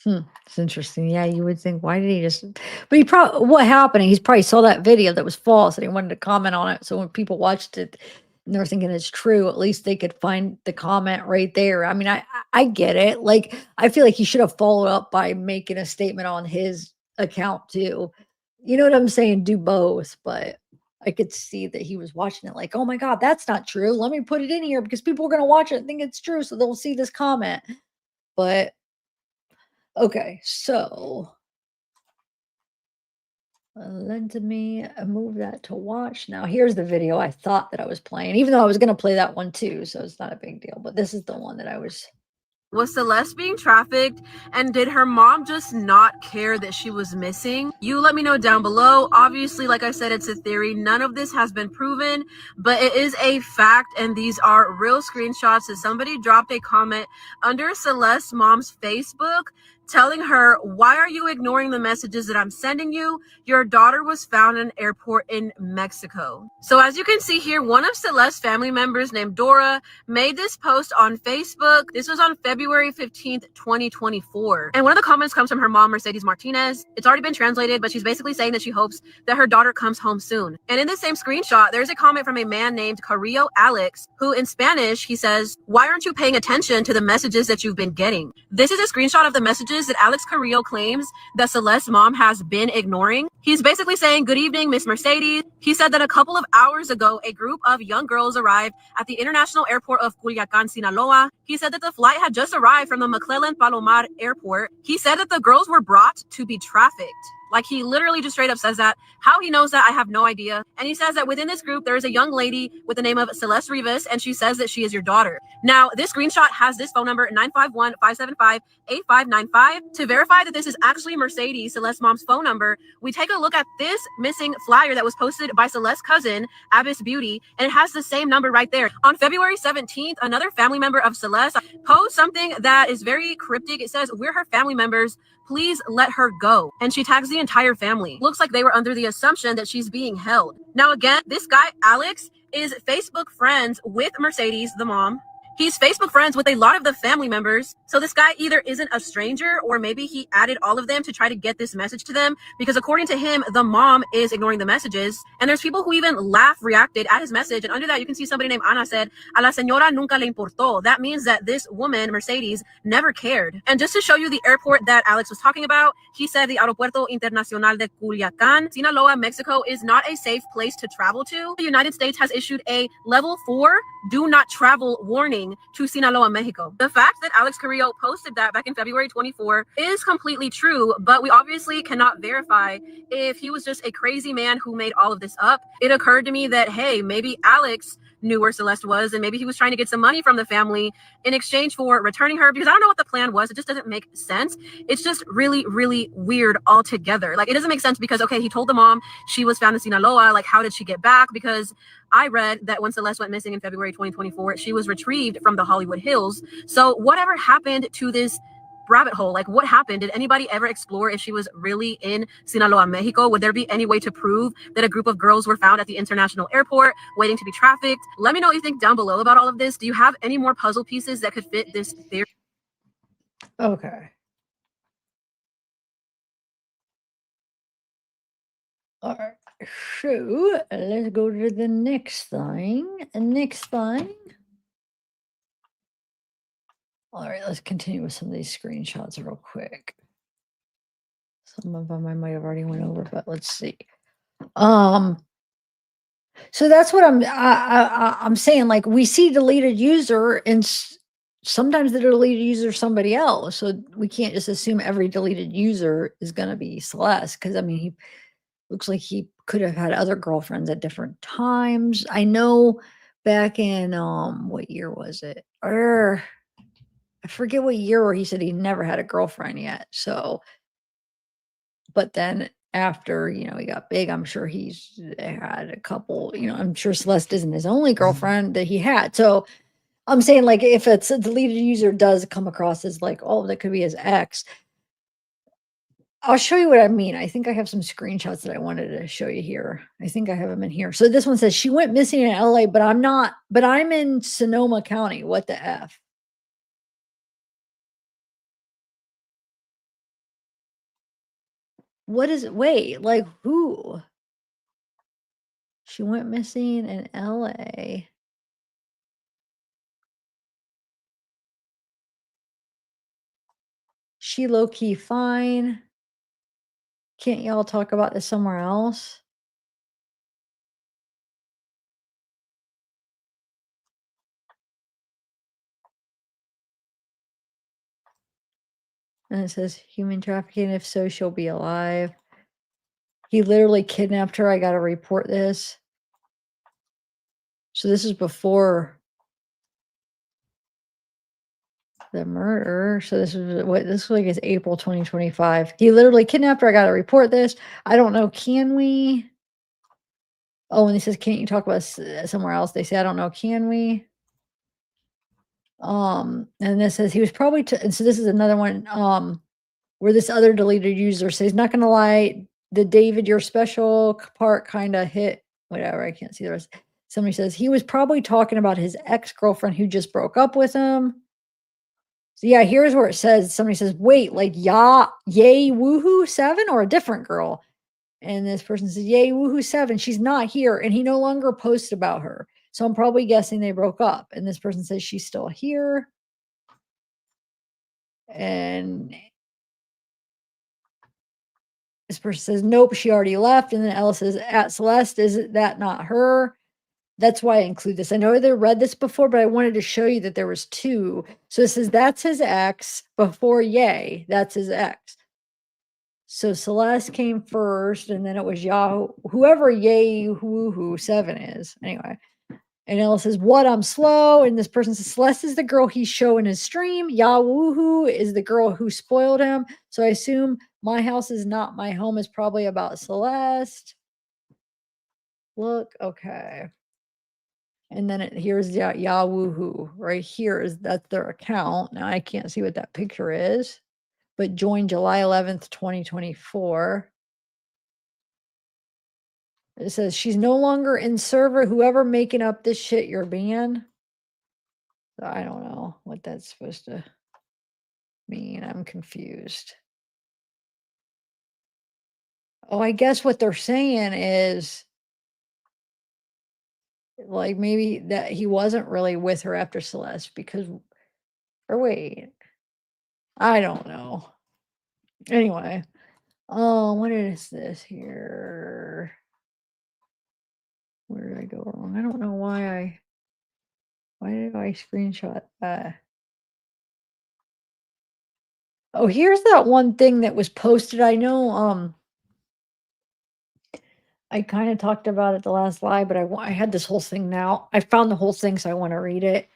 It's interesting. Yeah, you would think, why did he just? But he probably, what happened? He's probably saw that video that was false and he wanted to comment on it. So when people watched it, and they're thinking it's true, at least they could find the comment right there. I mean, I get it. Like, I feel like he should have followed up by making a statement on his account too. You know what I'm saying? Do both, but I could see that he was watching it like, oh my God, that's not true. Let me put it in here because people are going to watch it and think it's true. So they'll see this comment. But okay, so let me move that to watch. Now, here's the video I thought that I was playing, even though I was going to play that one too, so it's not a big deal. But this is the one that I was. Was Celeste being trafficked, and did her mom just not care that she was missing? You let me know down below. Obviously, like I said, it's a theory. None of this has been proven, but it is a fact, and these are real screenshots that somebody dropped a comment under Celeste's mom's Facebook telling her, why are you ignoring the messages that I'm sending you? Your daughter was found in an airport in Mexico. So as you can see here, one of Celeste's family members named Dora made this post on Facebook. This was on February 15th, 2024. And one of the comments comes from her mom, Mercedes Martinez. It's already been translated, but she's basically saying that she hopes that her daughter comes home soon. And in the same screenshot, there's a comment from a man named Carrillo Alex, who in Spanish, he says, why aren't you paying attention to the messages that you've been getting? This is a screenshot of the messages that Alex Carrillo claims that Celeste's mom has been ignoring. He's basically saying, good evening, Miss Mercedes. He said that a couple of hours ago, a group of young girls arrived at the international airport of Culiacan, Sinaloa. He said that the flight had just arrived from the McClellan Palomar airport. He said that the girls were brought to be trafficked. Like, he literally just straight up says that. How he knows that, I have no idea. And he says that within this group, there is a young lady with the name of Celeste Rivas, and she says that she is your daughter. Now, this screenshot has this phone number, 951-575-8595. To verify that this is actually Mercedes, Celeste's mom's phone number, we take a look at this missing flyer that was posted by Celeste's cousin, Abyss Beauty, and it has the same number right there. On February 17th, another family member of Celeste posted something that is very cryptic. It says, we're her family members. Please let her go. And she tags the entire family. Looks like they were under the assumption that she's being held. Now, again, this guy, Alex, is Facebook friends with Mercedes, the mom. He's Facebook friends with a lot of the family members. So this guy either isn't a stranger, or maybe he added all of them to try to get this message to them, because according to him, the mom is ignoring the messages. And there's people who even reacted at his message. And under that, you can see somebody named Ana said, a la señora nunca le importó. That means that this woman, Mercedes, never cared. And just to show you the airport that Alex was talking about, he said the Aeropuerto Internacional de Culiacán, Sinaloa, Mexico, is not a safe place to travel to. The United States has issued a level 4 do not travel warning to Sinaloa, Mexico. The fact that Alex Carrillo posted that back in February 24 is completely true, but we obviously cannot verify if he was just a crazy man who made all of this up. It occurred to me that, hey, maybe Alex knew where Celeste was, and maybe he was trying to get some money from the family in exchange for returning her, because I don't know what the plan was. It just doesn't make sense. It's just really, really weird altogether. Like, it doesn't make sense because, okay, he told the mom she was found in Sinaloa. Like, how did she get back? Because I read that when Celeste went missing in February 2024, she was retrieved from the Hollywood Hills. So whatever happened to this rabbit hole? Like, what happened? Did anybody ever explore if she was really in Sinaloa, Mexico? Would there be any way to prove that a group of girls were found at the international airport waiting to be trafficked? Let me know what you think down below about all of this. Do you have any more puzzle pieces that could fit this theory? Okay. All right. So let's go to the next thing. All right, let's continue with some of these screenshots real quick. Some of them I might have already went over, but let's see. So that's what I'm saying. Like, we see deleted user, and sometimes the deleted user is somebody else. So we can't just assume every deleted user is going to be Celeste. Cause I mean, he looks like he could have had other girlfriends at different times. I know back in, what year was it? Or I forget what year where he said he never had a girlfriend yet. So, but then after, you know, he got big, I'm sure he's had a couple, you know, I'm sure Celeste isn't his only girlfriend that he had. So I'm saying, like, if it's a deleted user does come across as like, oh, that could be his ex. I'll show you what I mean. I think I have some screenshots that I wanted to show you here. I think I have them in here. So this one says she went missing in LA, but I'm in Sonoma County. What the F? What is it? Wait, like who? She went missing in LA. She low-key fine. Can't y'all talk about this somewhere else? And it says human trafficking. If so, she'll be alive. He literally kidnapped her. I got to report this. So this is before the murder. So this is what this week is April 2025. He literally kidnapped her. I got to report this. I don't know. Can we? Oh, and he says, can't you talk about somewhere else? They say, I don't know. Can we? And this says he was probably, and so this is another one, where this other deleted user says, not gonna lie, the David, your special part kind of hit, whatever, I can't see the rest. Somebody says he was probably talking about his ex-girlfriend who just broke up with him. So yeah, here's where it says, somebody says, wait, like yay woohoo 7 or a different girl? And this person says, yay woohoo 7, she's not here. And he no longer posts about her. So I'm probably guessing they broke up. And this person says she's still here. And this person says, nope, she already left. And then Ella says, at Celeste, is that not her? That's why I include this. I know they read this before, but I wanted to show you that there was 2. So it says that's his ex before yay. That's his ex. So Celeste came first, and then it was Yahoo, whoever yay woohoo 7 is. Anyway. And Ella says, what, I'm slow. And this person says, Celeste is the girl he's showing his stream. Yahoo is the girl who spoiled him. So I assume my house is not my home is probably about Celeste. Look, okay. And then here's Yahoo right here is that's their account. Now I can't see what that picture is, but joined July 11th, 2024. It says she's no longer in server. Whoever making up this shit, you're banned. So I don't know what that's supposed to mean. I'm confused. Oh, I guess what they're saying is like maybe that he wasn't really with her after Celeste because, or wait, I don't know. Anyway, what is this here? Where did I go wrong? I don't know why did I screenshot that? Oh, here's that one thing that was posted. I know, I kind of talked about it the last live, but I had this whole thing now. I found the whole thing, so I want to read it.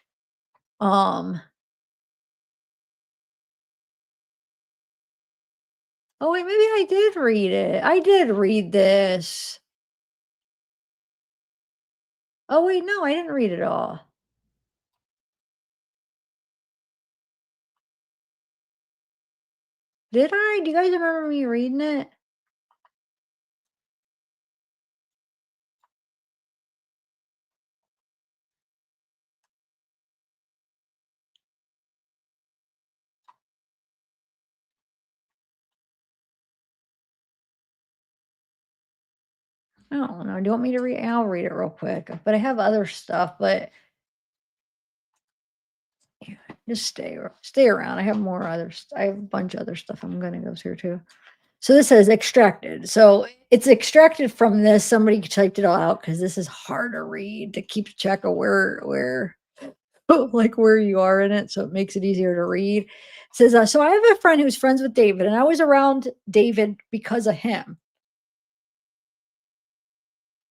Oh wait, maybe I did read it. I did read this. Oh wait, no, I didn't read it all. Did I? Do you guys remember me reading it? I don't know. Do you want me to read? I'll read it real quick. But I have other stuff, but just stay around. I have more others. I have a bunch of other stuff I'm going to go through too. So this says extracted. So it's extracted from this. Somebody typed it all out because this is hard to read to keep track of where like where you are in it, so it makes it easier to read. It says, so I have a friend who's friends with David, and I was around David because of him.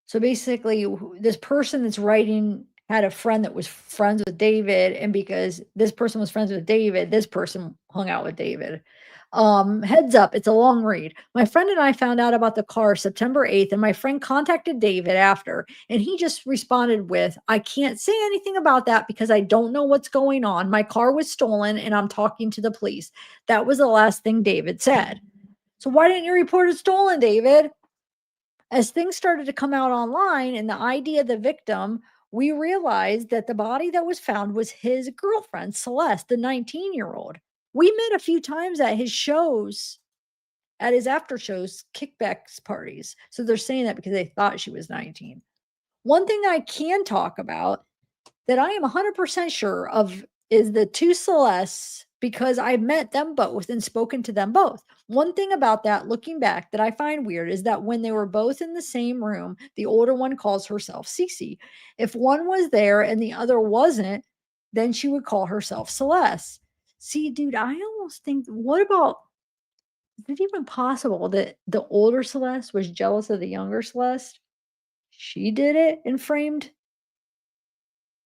So basically, this person that's writing had a friend that was friends with David, and because this person was friends with David, this person hung out with David. Heads up, it's a long read. My friend and I found out about the car September 8th, and my friend contacted David after, and he just responded with, I can't say anything about that because I don't know what's going on. My car was stolen, and I'm talking to the police. That was the last thing David said. So why didn't you report it stolen, David? As things started to come out online and the ID of the victim, we realized that the body that was found was his girlfriend, Celeste, the 19-year-old. We met a few times at his shows, at his after shows, kickbacks parties. So they're saying that because they thought she was 19. One thing I can talk about that I am 100% sure of is the two Celestes, because I met them both and spoken to them both. One thing about that, looking back, that I find weird is that when they were both in the same room, the older one calls herself Cece. If one was there and the other wasn't, then she would call herself Celeste. See, dude, I almost think, what about, is it even possible that the older Celeste was jealous of the younger Celeste? She did it and framed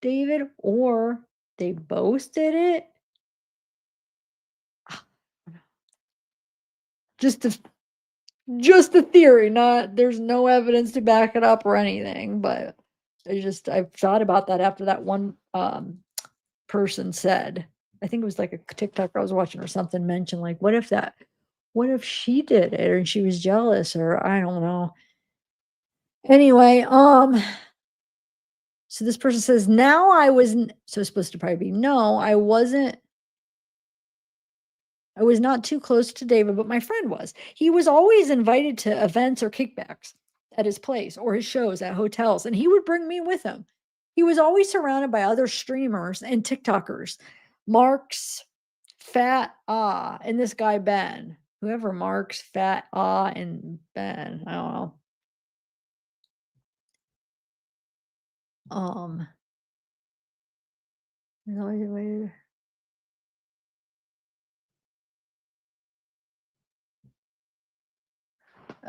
David, or they both did it? Just a theory, not, there's no evidence to back it up or anything, but I've thought about that after that one person said, I think it was like a TikTok I was watching or something, mentioned like, what if she did it and she was jealous, or I don't know. Anyway, so this person says, now I wasn't, so it's supposed to probably be, no, I was not too close to David, but my friend was. He was always invited to events or kickbacks at his place or his shows at hotels, and he would bring me with him. He was always surrounded by other streamers and TikTokers. Marks, Fat and this guy Ben. Whoever Marks, Fat and Ben. I don't know. Wait.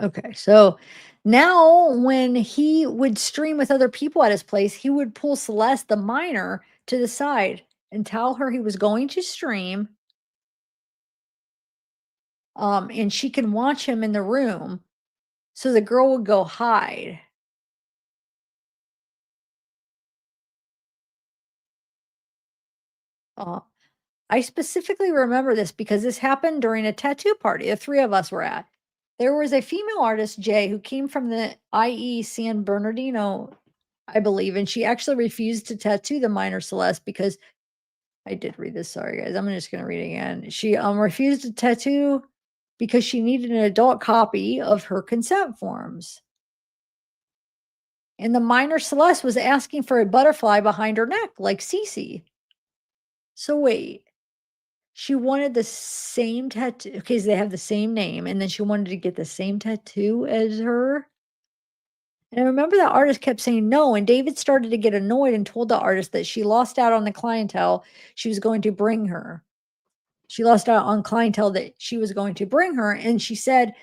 Okay, so now when he would stream with other people at his place, he would pull Celeste, the minor, to the side and tell her he was going to stream. And she can watch him in the room. So the girl would go hide. I specifically remember this because this happened during a tattoo party the three of us were at. There was a female artist, Jay, who came from the IE San Bernardino, I believe, and she actually refused to tattoo the minor Celeste because I did read this. Sorry, guys. I'm just going to read it again. She refused to tattoo because she needed an adult copy of her consent forms. And the minor Celeste was asking for a butterfly behind her neck, like Cece. So wait, she wanted the same tattoo because they have the same name, and then she wanted to get the same tattoo as her. And I remember the artist kept saying no, and David started to get annoyed and told the artist that she lost out on the clientele she was going to bring her. She lost out on clientele that she was going to bring her, and she said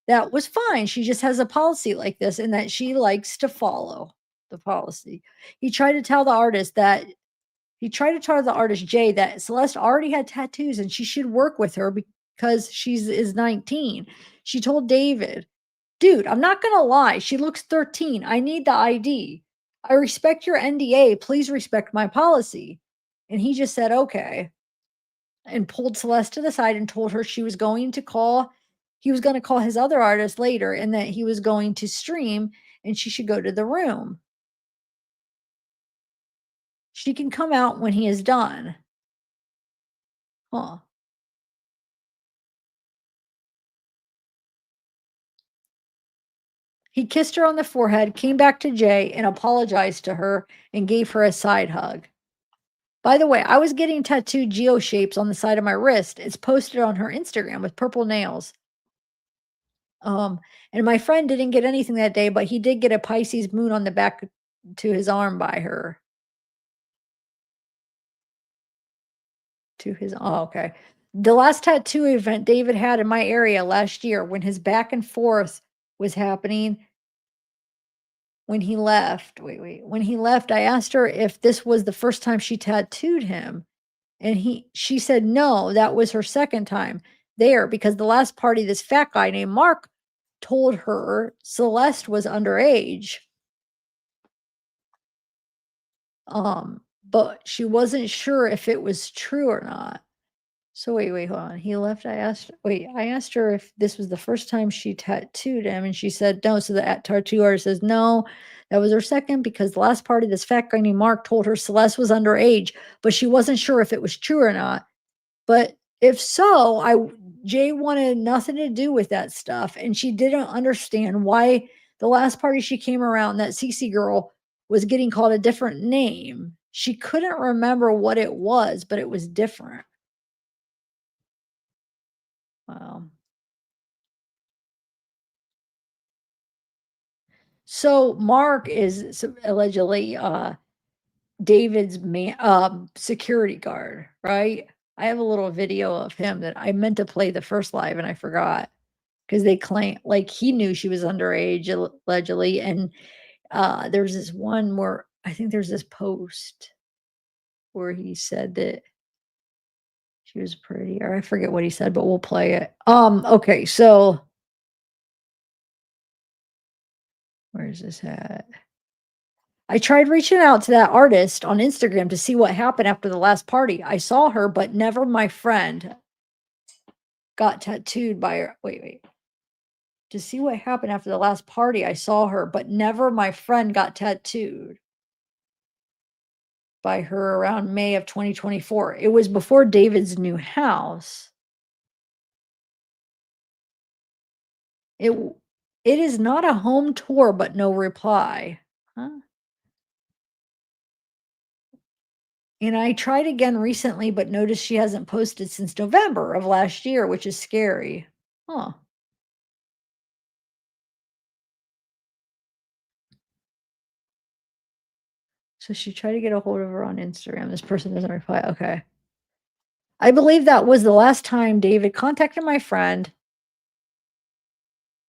that was fine. She just has a policy like this and that she likes to follow the policy. He tried to tell the artist Jay that Celeste already had tattoos and she should work with her because is 19. She told David, dude, I'm not going to lie. She looks 13. I need the ID. I respect your NDA. Please respect my policy. And he just said, okay. And pulled Celeste to the side and told her he was going to call his other artist later and that he was going to stream and she should go to the room. She can come out when he is done. Huh. He kissed her on the forehead, came back to Jay and apologized to her and gave her a side hug. By the way, I was getting tattooed geo shapes on the side of my wrist. It's posted on her Instagram with purple nails. And my friend didn't get anything that day, but he did get a Pisces moon on the back to his arm by her. to his, oh, okay. The last tattoo event David had in my area last year when his back and forth was happening. When he left, when he left, I asked her if this was the first time she tattooed him. And she said, no, that was her second time there because the last party, this fat guy named Mark told her Celeste was underage. But she wasn't sure if it was true or not. So wait, hold on. He left. I asked her if this was the first time she tattooed him, and she said no. So the tattoo artist says no, that was her second because the last party, this fat guy named Mark told her Celeste was underage, but she wasn't sure if it was true or not. But if so, Jay wanted nothing to do with that stuff, and she didn't understand why the last party she came around, that CC girl, was getting called a different name. She couldn't remember what it was, but it was different. Wow. So Mark is allegedly David's security guard, right? I have a little video of him that I meant to play the first live and I forgot because they claim like he knew she was underage allegedly, and there's this one where I think there's this post where he said that she was pretty, or I forget what he said, but we'll play it. Okay, so where's this at? I tried reaching out to that artist on Instagram to see what happened after the last party. I saw her, but never my friend got tattooed by her. Wait. To see what happened after the last party, I saw her, but never my friend got tattooed by her around May of 2024. It was before David's new house. It is not a home tour, but no reply. Huh? And I tried again recently, but noticed she hasn't posted since November of last year, which is scary. Huh. So she tried to get a hold of her on Instagram. This person doesn't reply. Okay. I believe that was the last time David contacted my friend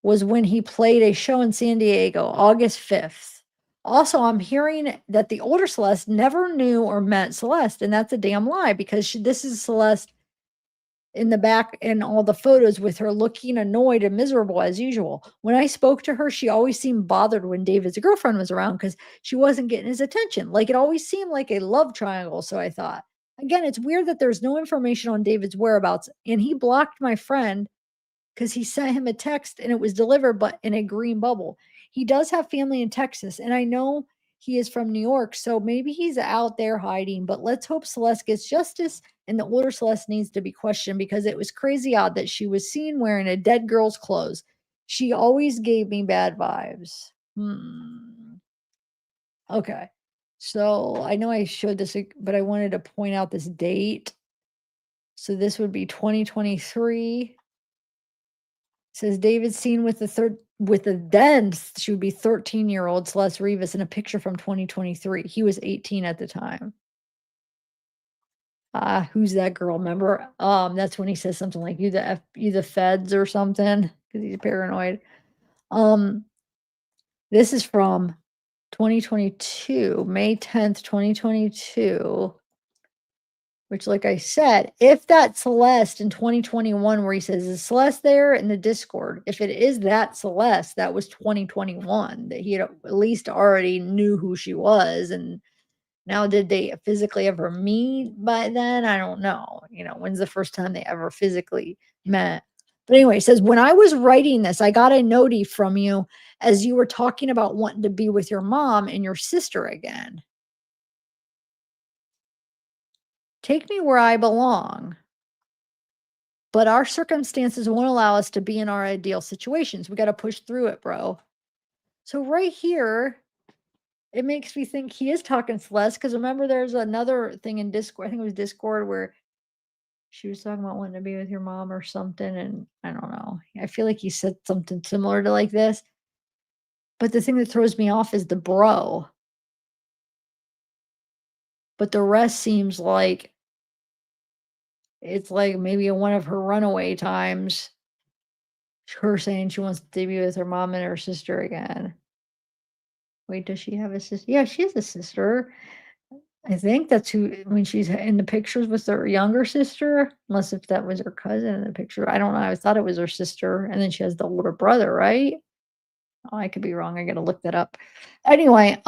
was when he played a show in San Diego, August 5th. Also, I'm hearing that the older Celeste never knew or met Celeste, and that's a damn lie because this is Celeste in the back in all the photos with her looking annoyed and miserable as usual. When I spoke to her, she always seemed bothered when David's girlfriend was around because she wasn't getting his attention. Like it always seemed like a love triangle. So I thought, again, it's weird that there's no information on David's whereabouts, and he blocked my friend because he sent him a text and it was delivered, but in a green bubble. He does have family in Texas, and I know he is from New York, so maybe he's out there hiding, but let's hope Celeste gets justice and the older Celeste needs to be questioned because it was crazy odd that she was seen wearing a dead girl's clothes. She always gave me bad vibes. Okay. So I know I showed this, but I wanted to point out this date. So this would be 2023. It says David seen with the then she would be 13-year-old Celeste Rivas in a picture from 2023. He was 18 at the time. Who's that girl? Remember? That's when he says something like you the feds or something because he's paranoid. This is from 2022, May 10th, 2022. Which, like I said, if that Celeste in 2021 where he says, is Celeste there in the Discord? If it is that Celeste, that was 2021, that he had at least already knew who she was. And now did they physically ever meet by then? I don't know. When's the first time they ever physically met? But anyway, it says, when I was writing this, I got a notie from you as you were talking about wanting to be with your mom and your sister again. Take me where I belong. But our circumstances won't allow us to be in our ideal situations. We got to push through it, bro. So right here, it makes me think he is talking Celeste because remember there's another thing in Discord. I think it was Discord where she was talking about wanting to be with your mom or something. And I don't know. I feel like he said something similar to like this. But the thing that throws me off is the bro. But the rest seems like It's like maybe one of her runaway times. Her saying she wants to be with her mom and her sister again. Wait, does she have a sister? Yeah, she has a sister. I think that's who when she's in the pictures with her younger sister, unless if that was her cousin in the picture. I don't know. I thought it was her sister, and then she has the older brother, right? Oh, I could be wrong. I gotta look that up. Anyway,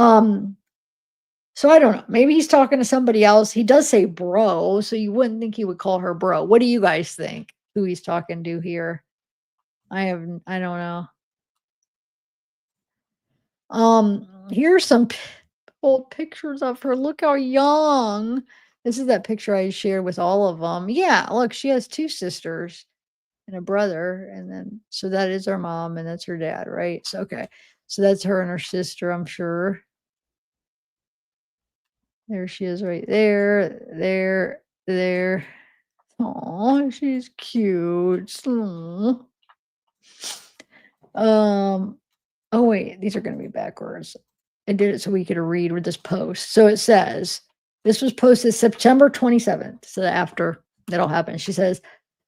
so I don't know. Maybe he's talking to somebody else. He does say bro, so you wouldn't think he would call her bro. What do you guys think? Who he's talking to here? I don't know. Here's some old pictures of her. Look how young. This is that picture I shared with all of them. Yeah, look, she has 2 sisters and a brother, and then so that is her mom and that's her dad, right? So okay. So that's her and her sister, I'm sure. There she is right there. Oh, she's cute. Aw. Oh wait, these are going to be backwards. I did it so we could read with this post. So it says, this was posted September 27th. So after that all happened, she says,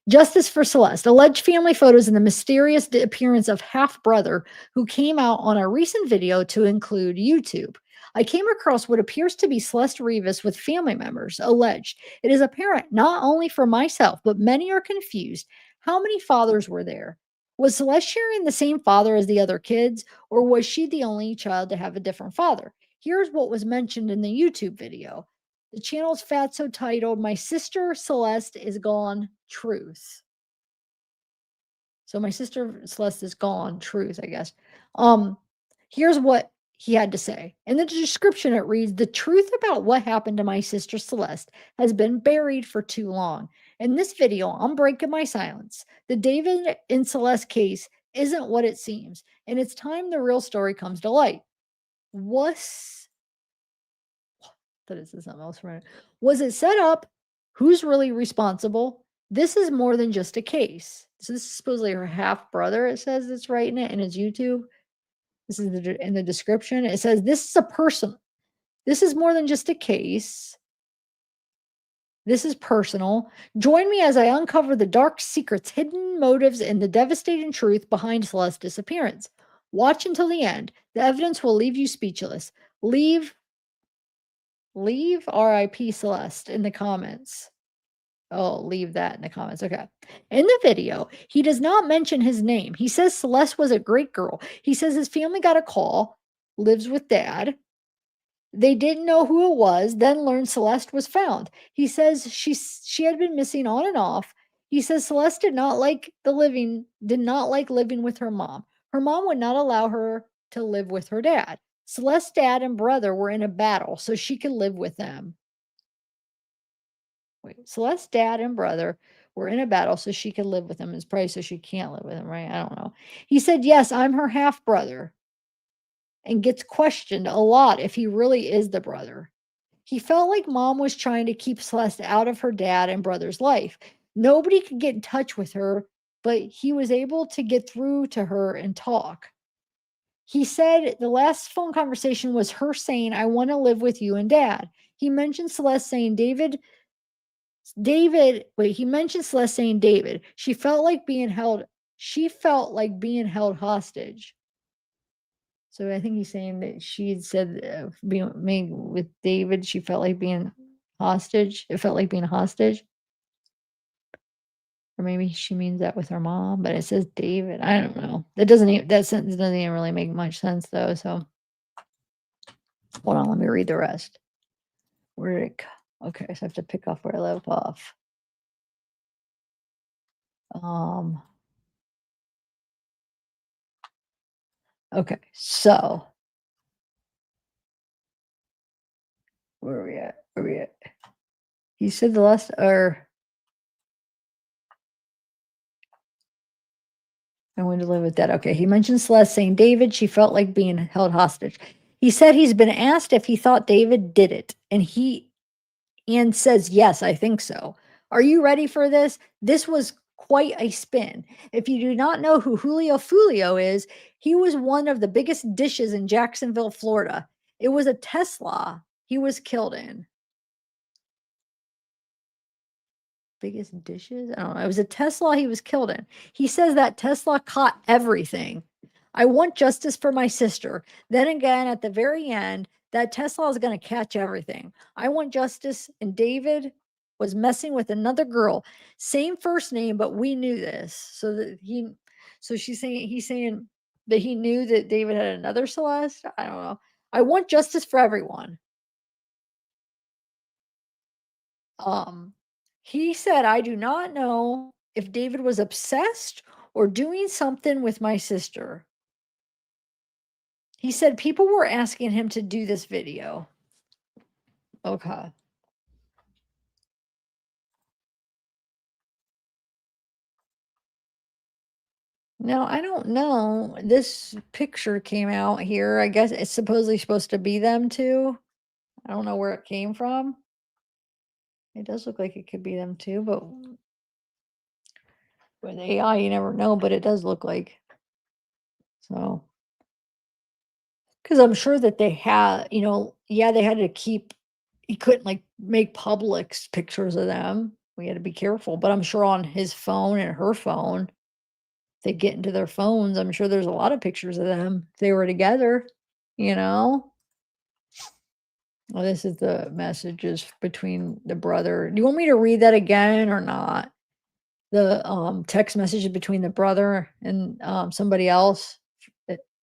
justice for Celeste. Alleged family photos and the mysterious appearance of half-brother who came out on a recent video to include YouTube. I came across what appears to be Celeste Rivas with family members, alleged. It is apparent not only for myself, but many are confused. How many fathers were there? Was Celeste sharing the same father as the other kids, or was she the only child to have a different father? Here's what was mentioned in the YouTube video. The channel's fatso titled, My Sister Celeste is Gone, Truth. So my sister Celeste is gone, truth, I guess. Here's what he had to say. In the description, it reads, the truth about what happened to my sister Celeste has been buried for too long. In this video, I'm breaking my silence. The David and Celeste case isn't what it seems, and it's time the real story comes to light. Was it set up? Who's really responsible? This is more than just a case. So this is supposedly her half brother. It says it's right in it, and it's YouTube. This is in the description. It says this is a person. This is more than just a case. This is personal. Join me as I uncover the dark secrets, hidden motives, and the devastating truth behind Celeste's disappearance. Watch until the end. The evidence will leave you speechless. Leave RIP Celeste in the comments. Oh, leave that in the comments. Okay. In the video, he does not mention his name. He says Celeste was a great girl. He says his family got a call, lives with dad. They didn't know who it was, then learned Celeste was found. He says she had been missing on and off. He says Celeste did not like living with her mom. Her mom would not allow her to live with her dad. Celeste's dad and brother were in a battle, so she could live with them. Wait, Celeste's dad and brother were in a battle, so she could live with him. It's probably so she can't live with him, right? I don't know. He said, yes, I'm her half brother, and gets questioned a lot if he really is the brother. He felt like mom was trying to keep Celeste out of her dad and brother's life. Nobody could get in touch with her, but he was able to get through to her and talk. He said the last phone conversation was her saying, I want to live with you and dad. He mentioned Celeste saying he mentioned Celeste saying David. She felt like being held hostage. So I think he's saying that she had said being made with David, she felt like being hostage. It felt like being a hostage. Or maybe she means that with her mom, but it says David. I don't know. That sentence doesn't even really make much sense though. So hold on, let me read the rest. Where did it go? Okay, so I have to pick off where I left off. Okay, so where are we at? He said the last I wanted to live with that. Okay, he mentioned Celeste saying David, she felt like being held hostage. He said he's been asked if he thought David did it, and says, yes, I think so. Are you ready for this? This was quite a spin. If you do not know who Julio Fulio is, he was one of the biggest dishes in Jacksonville, Florida. It was a Tesla he was killed in. biggest dishes. I don't know. It was a Tesla he was killed in. He says that Tesla caught everything. I want justice for my sister. Then again, at the very end, that Tesla is going to catch everything. I want justice. And David was messing with another girl, same first name, but we knew this. So he's saying that he knew that David had another Celeste. I don't know. I want justice for everyone. He said, I do not know if David was obsessed or doing something with my sister. He said people were asking him to do this video. Okay. Now, I don't know. This picture came out here. I guess it's supposedly supposed to be them too. I don't know where it came from. It does look like it could be them too, but with AI, you never know, but it does look like. So, because I'm sure that they had, yeah, they had to keep, he couldn't like make public pictures of them. We had to be careful, but I'm sure on his phone and her phone, they get into their phones. I'm sure there's a lot of pictures of them if they were together, you know? Well, this is the messages between the brother. Do you want me to read that again or not? The text messages between the brother and somebody else.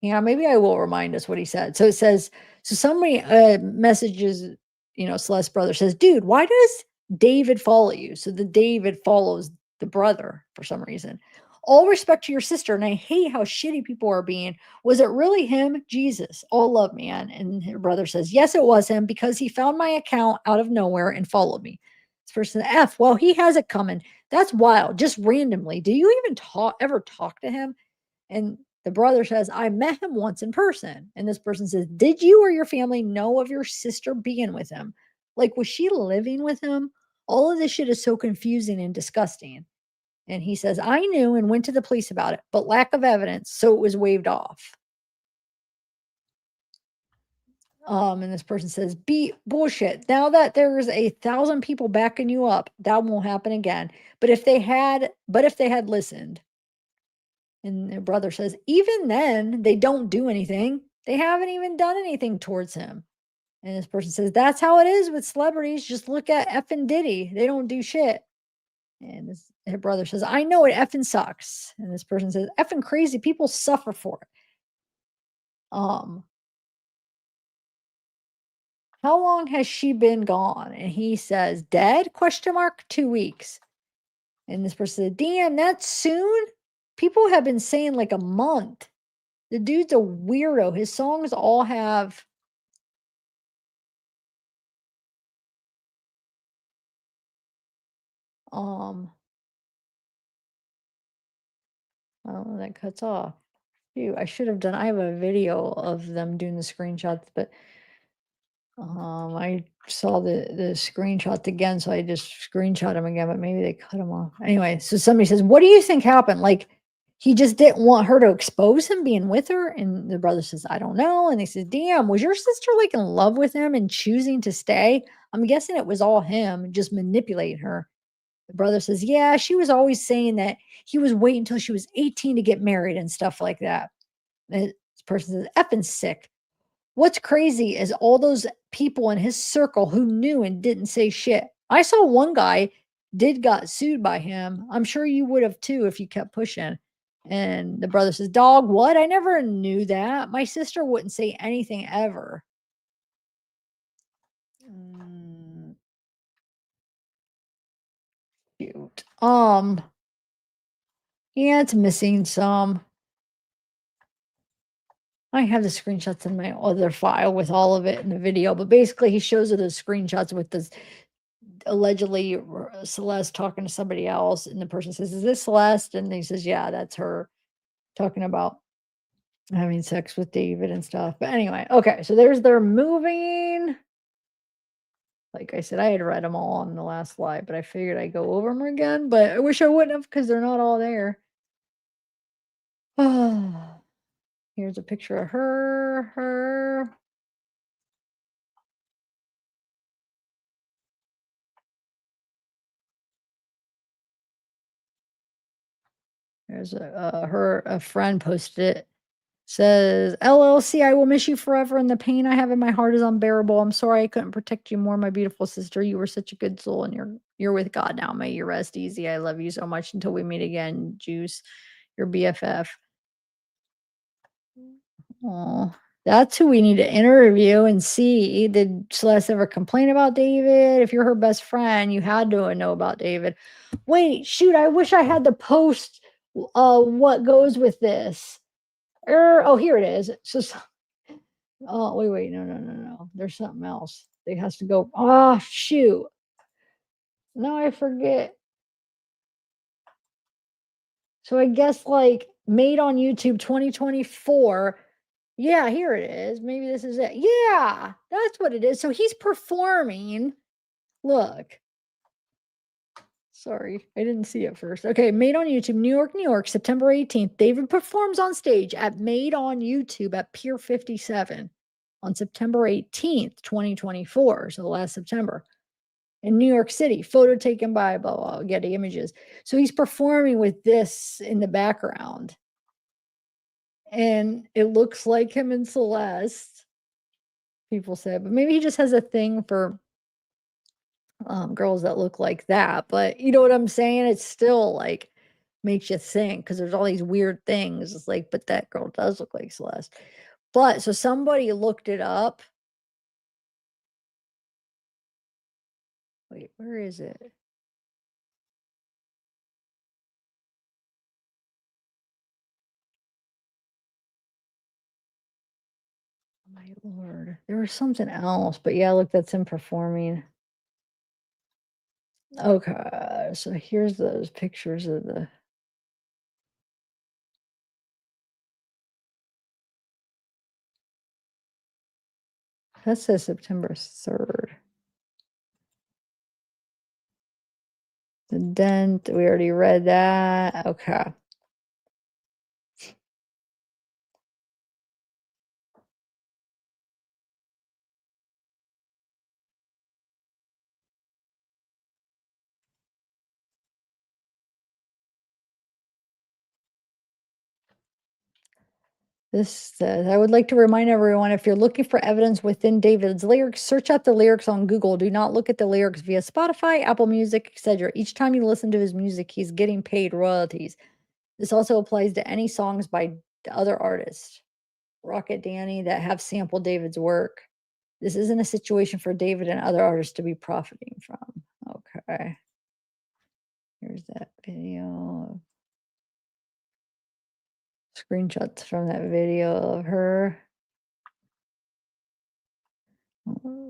Yeah, maybe I will remind us what he said. So it says, so somebody messages, Celeste's brother says, dude, why does David follow you? So the David follows the brother for some reason. All respect to your sister, and I hate how shitty people are being. Was it really him? Jesus, all love, man. And her brother says, yes, it was him because he found my account out of nowhere and followed me. This person, F, well, he has it coming. That's wild, just randomly. Do you even ever talk to him? And the brother says, I met him once in person. And this person says, did you or your family know of your sister being with him? Like, was she living with him? All of this shit is so confusing and disgusting. And he says, I knew and went to the police about it, but lack of evidence, so it was waived off. And this person says, be bullshit. Now that there's 1,000 people backing you up, that won't happen again. But if they had listened. And their brother says, even then, they don't do anything. They haven't even done anything towards him. And this person says, that's how it is with celebrities. Just look at effing Diddy. They don't do shit. And her brother says, I know it effing sucks. And this person says, effing crazy. People suffer for it. How long has she been gone? And he says, dead? ? 2 weeks. And this person said, damn, that's soon? People have been saying like a month. The dude's a weirdo. His songs all have oh, that cuts off. Phew, I should have done. I have a video of them doing the screenshots, but I saw the screenshots again, so I just screenshot them again, but maybe they cut them off. Anyway, so somebody says, what do you think happened? Like, he just didn't want her to expose him being with her. And the brother says, I don't know. And they said, damn, was your sister like in love with him and choosing to stay? I'm guessing it was all him just manipulating her. The brother says, yeah, she was always saying that he was waiting until she was 18 to get married and stuff like that. And this person says, effing sick. What's crazy is all those people in his circle who knew and didn't say shit. I saw one guy got sued by him. I'm sure you would have too if you kept pushing. And the brother says, dog, what? I never knew that. My sister wouldn't say anything ever. Cute. Yeah, it's missing some. I have the screenshots in my other file with all of it in the video, but basically he shows her those screenshots with this allegedly Celeste talking to somebody else, and the person says, is this Celeste? And he says, yeah, that's her, talking about having sex with David and stuff. But anyway, okay, so there's their moving. Like I said, I had read them all on the last slide, but I figured I'd go over them again, but I wish I wouldn't have because they're not all there. Here's a picture of her. There's a friend posted it. Says, LLC, I will miss you forever, and the pain I have in my heart is unbearable. I'm sorry I couldn't protect you more, my beautiful sister. You were such a good soul, and you're with God now. May you rest easy. I love you so much. Until we meet again, Juice, your BFF. Oh, that's who we need to interview and see. Did Celeste ever complain about David? If you're her best friend, you had to know about David. Wait, shoot, I wish I had the post what goes with this. Oh, here it is. Oh, wait, no. There's something else. It has to go. Oh, shoot. No, I forget. So I guess like made on YouTube 2024. Yeah, here it is. Maybe this is it. Yeah, that's what it is. So he's performing. Look. Sorry, I didn't see it first. Okay, Made on YouTube, New York, September 18th. David performs on stage at Made on YouTube at Pier 57 on September 18th, 2024. So last September. In New York City, photo taken by blah, blah, blah, Getty Images. So he's performing with this in the background. And it looks like him and Celeste, people say, but maybe he just has a thing for girls that look like that. But you know what I'm saying? It's still like makes you think because there's all these weird things. It's like, but that girl does look like Celeste. But so somebody looked it up. Wait, where is it? My Lord, there was something else, but yeah, look, that's him performing. Okay, so here's those pictures of the. That says September 3rd. The dent, we already read that. Okay. This says, I would like to remind everyone, if you're looking for evidence within David's lyrics, search out the lyrics on Google. Do not look at the lyrics via Spotify, Apple Music, etc. Each time you listen to his music, he's getting paid royalties. This also applies to any songs by other artists, Rocket Danny, that have sampled David's work. This isn't a situation for David and other artists to be profiting from. Okay. Here's that video. Screenshots from that video of her.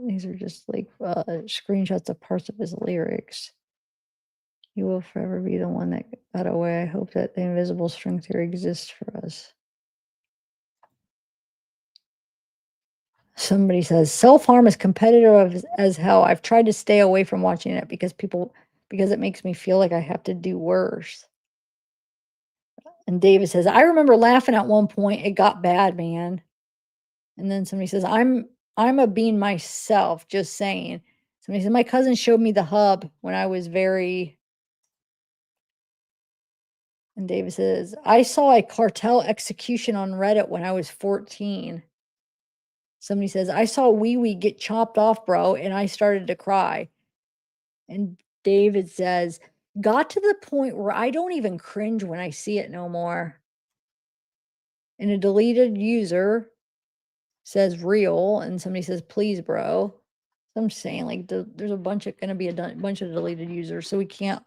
These are just like screenshots of parts of his lyrics. You will forever be the one that got away. I hope that the invisible strength here exists for us. Somebody says self-harm is competitive as hell. I've tried to stay away from watching it because it makes me feel like I have to do worse. And David says, I remember laughing at one point. It got bad, man. And then somebody says, I'm a being myself, just saying. Somebody said, my cousin showed me the hub when I was very. And David says, I saw a cartel execution on Reddit when I was 14. Somebody says, I saw Wee Wee get chopped off, bro, and I started to cry. And David says, got to the point where I don't even cringe when I see it no more. And a deleted user says real, and somebody says, please, bro. So I'm saying, like, there's a bunch of going to be a bunch of deleted users, so we can't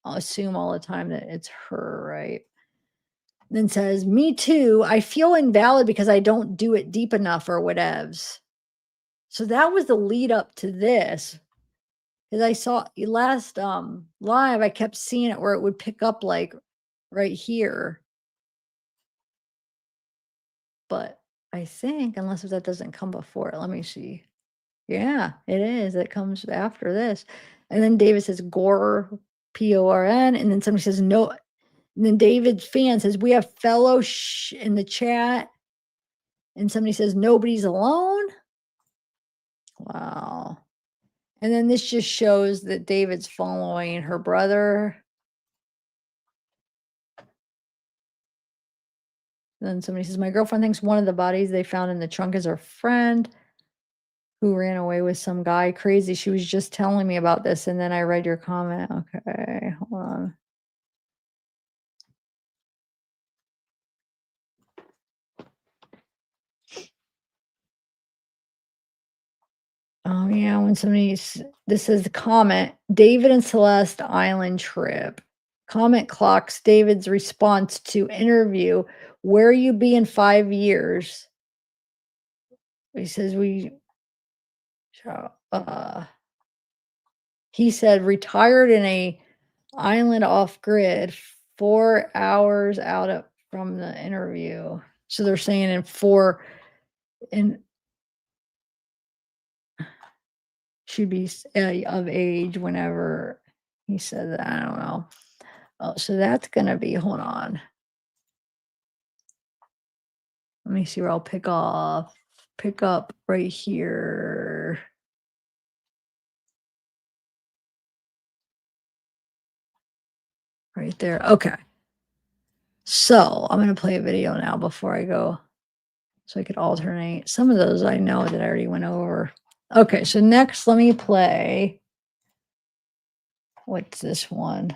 assume all the time that it's her, right? Then says, me too. I feel invalid because I don't do it deep enough or whatevs. So that was the lead up to this. Because I saw last live, I kept seeing it where it would pick up like right here. But I think, unless that doesn't come before it, let me see. Yeah, it is. It comes after this. And then David says Gore, Porn. And then somebody says no. And then David's fan says, we have fellow in the chat. And somebody says, nobody's alone. Wow. And then this just shows that David's following her brother. Then somebody says, my girlfriend thinks one of the bodies they found in the trunk is her friend who ran away with some guy. Crazy. She was just telling me about this. And then I read your comment. Okay, hold on. Oh yeah, when somebody's, this says the comment, David and Celeste Island trip. Comment clocks David's response to interview, where you be in 5 years? He says he said retired in a island off grid, 4 hours out of from the interview. So they're saying in should be of age whenever he said that. I don't know. Oh, so that's gonna be, hold on. Let me see where I'll pick up right here. Right there. Okay. So I'm gonna play a video now before I go, so I could alternate. Some of those I know that I already went over. Okay, so next let me play. What's this one?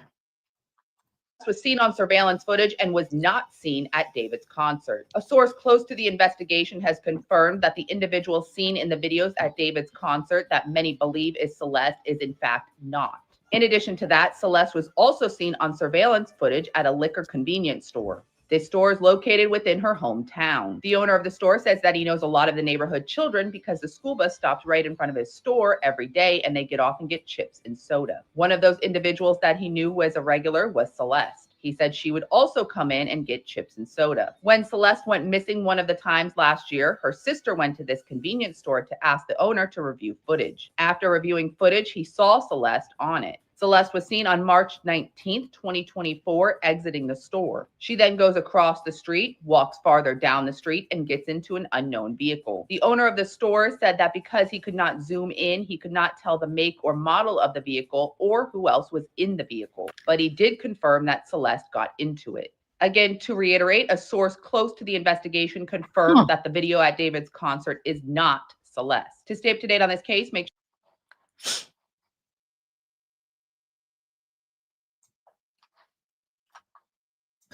Was seen on surveillance footage and was not seen at David's concert. A source close to the investigation has confirmed that the individual seen in the videos at David's concert that many believe is Celeste is in fact not. In addition to that, Celeste was also seen on surveillance footage at a liquor convenience store. This store is located within her hometown. The owner of the store says that he knows a lot of the neighborhood children because the school bus stops right in front of his store every day and they get off and get chips and soda. One of those individuals that he knew was a regular was Celeste. He said she would also come in and get chips and soda. When Celeste went missing one of the times last year, her sister went to this convenience store to ask the owner to review footage. After reviewing footage, he saw Celeste on it. Celeste was seen on March 19th, 2024, exiting the store. She then goes across the street, walks farther down the street, and gets into an unknown vehicle. The owner of the store said that because he could not zoom in, he could not tell the make or model of the vehicle or who else was in the vehicle. But he did confirm that Celeste got into it. Again, to reiterate, a source close to the investigation confirmed that the video at David's concert is not Celeste. To stay up to date on this case, make sure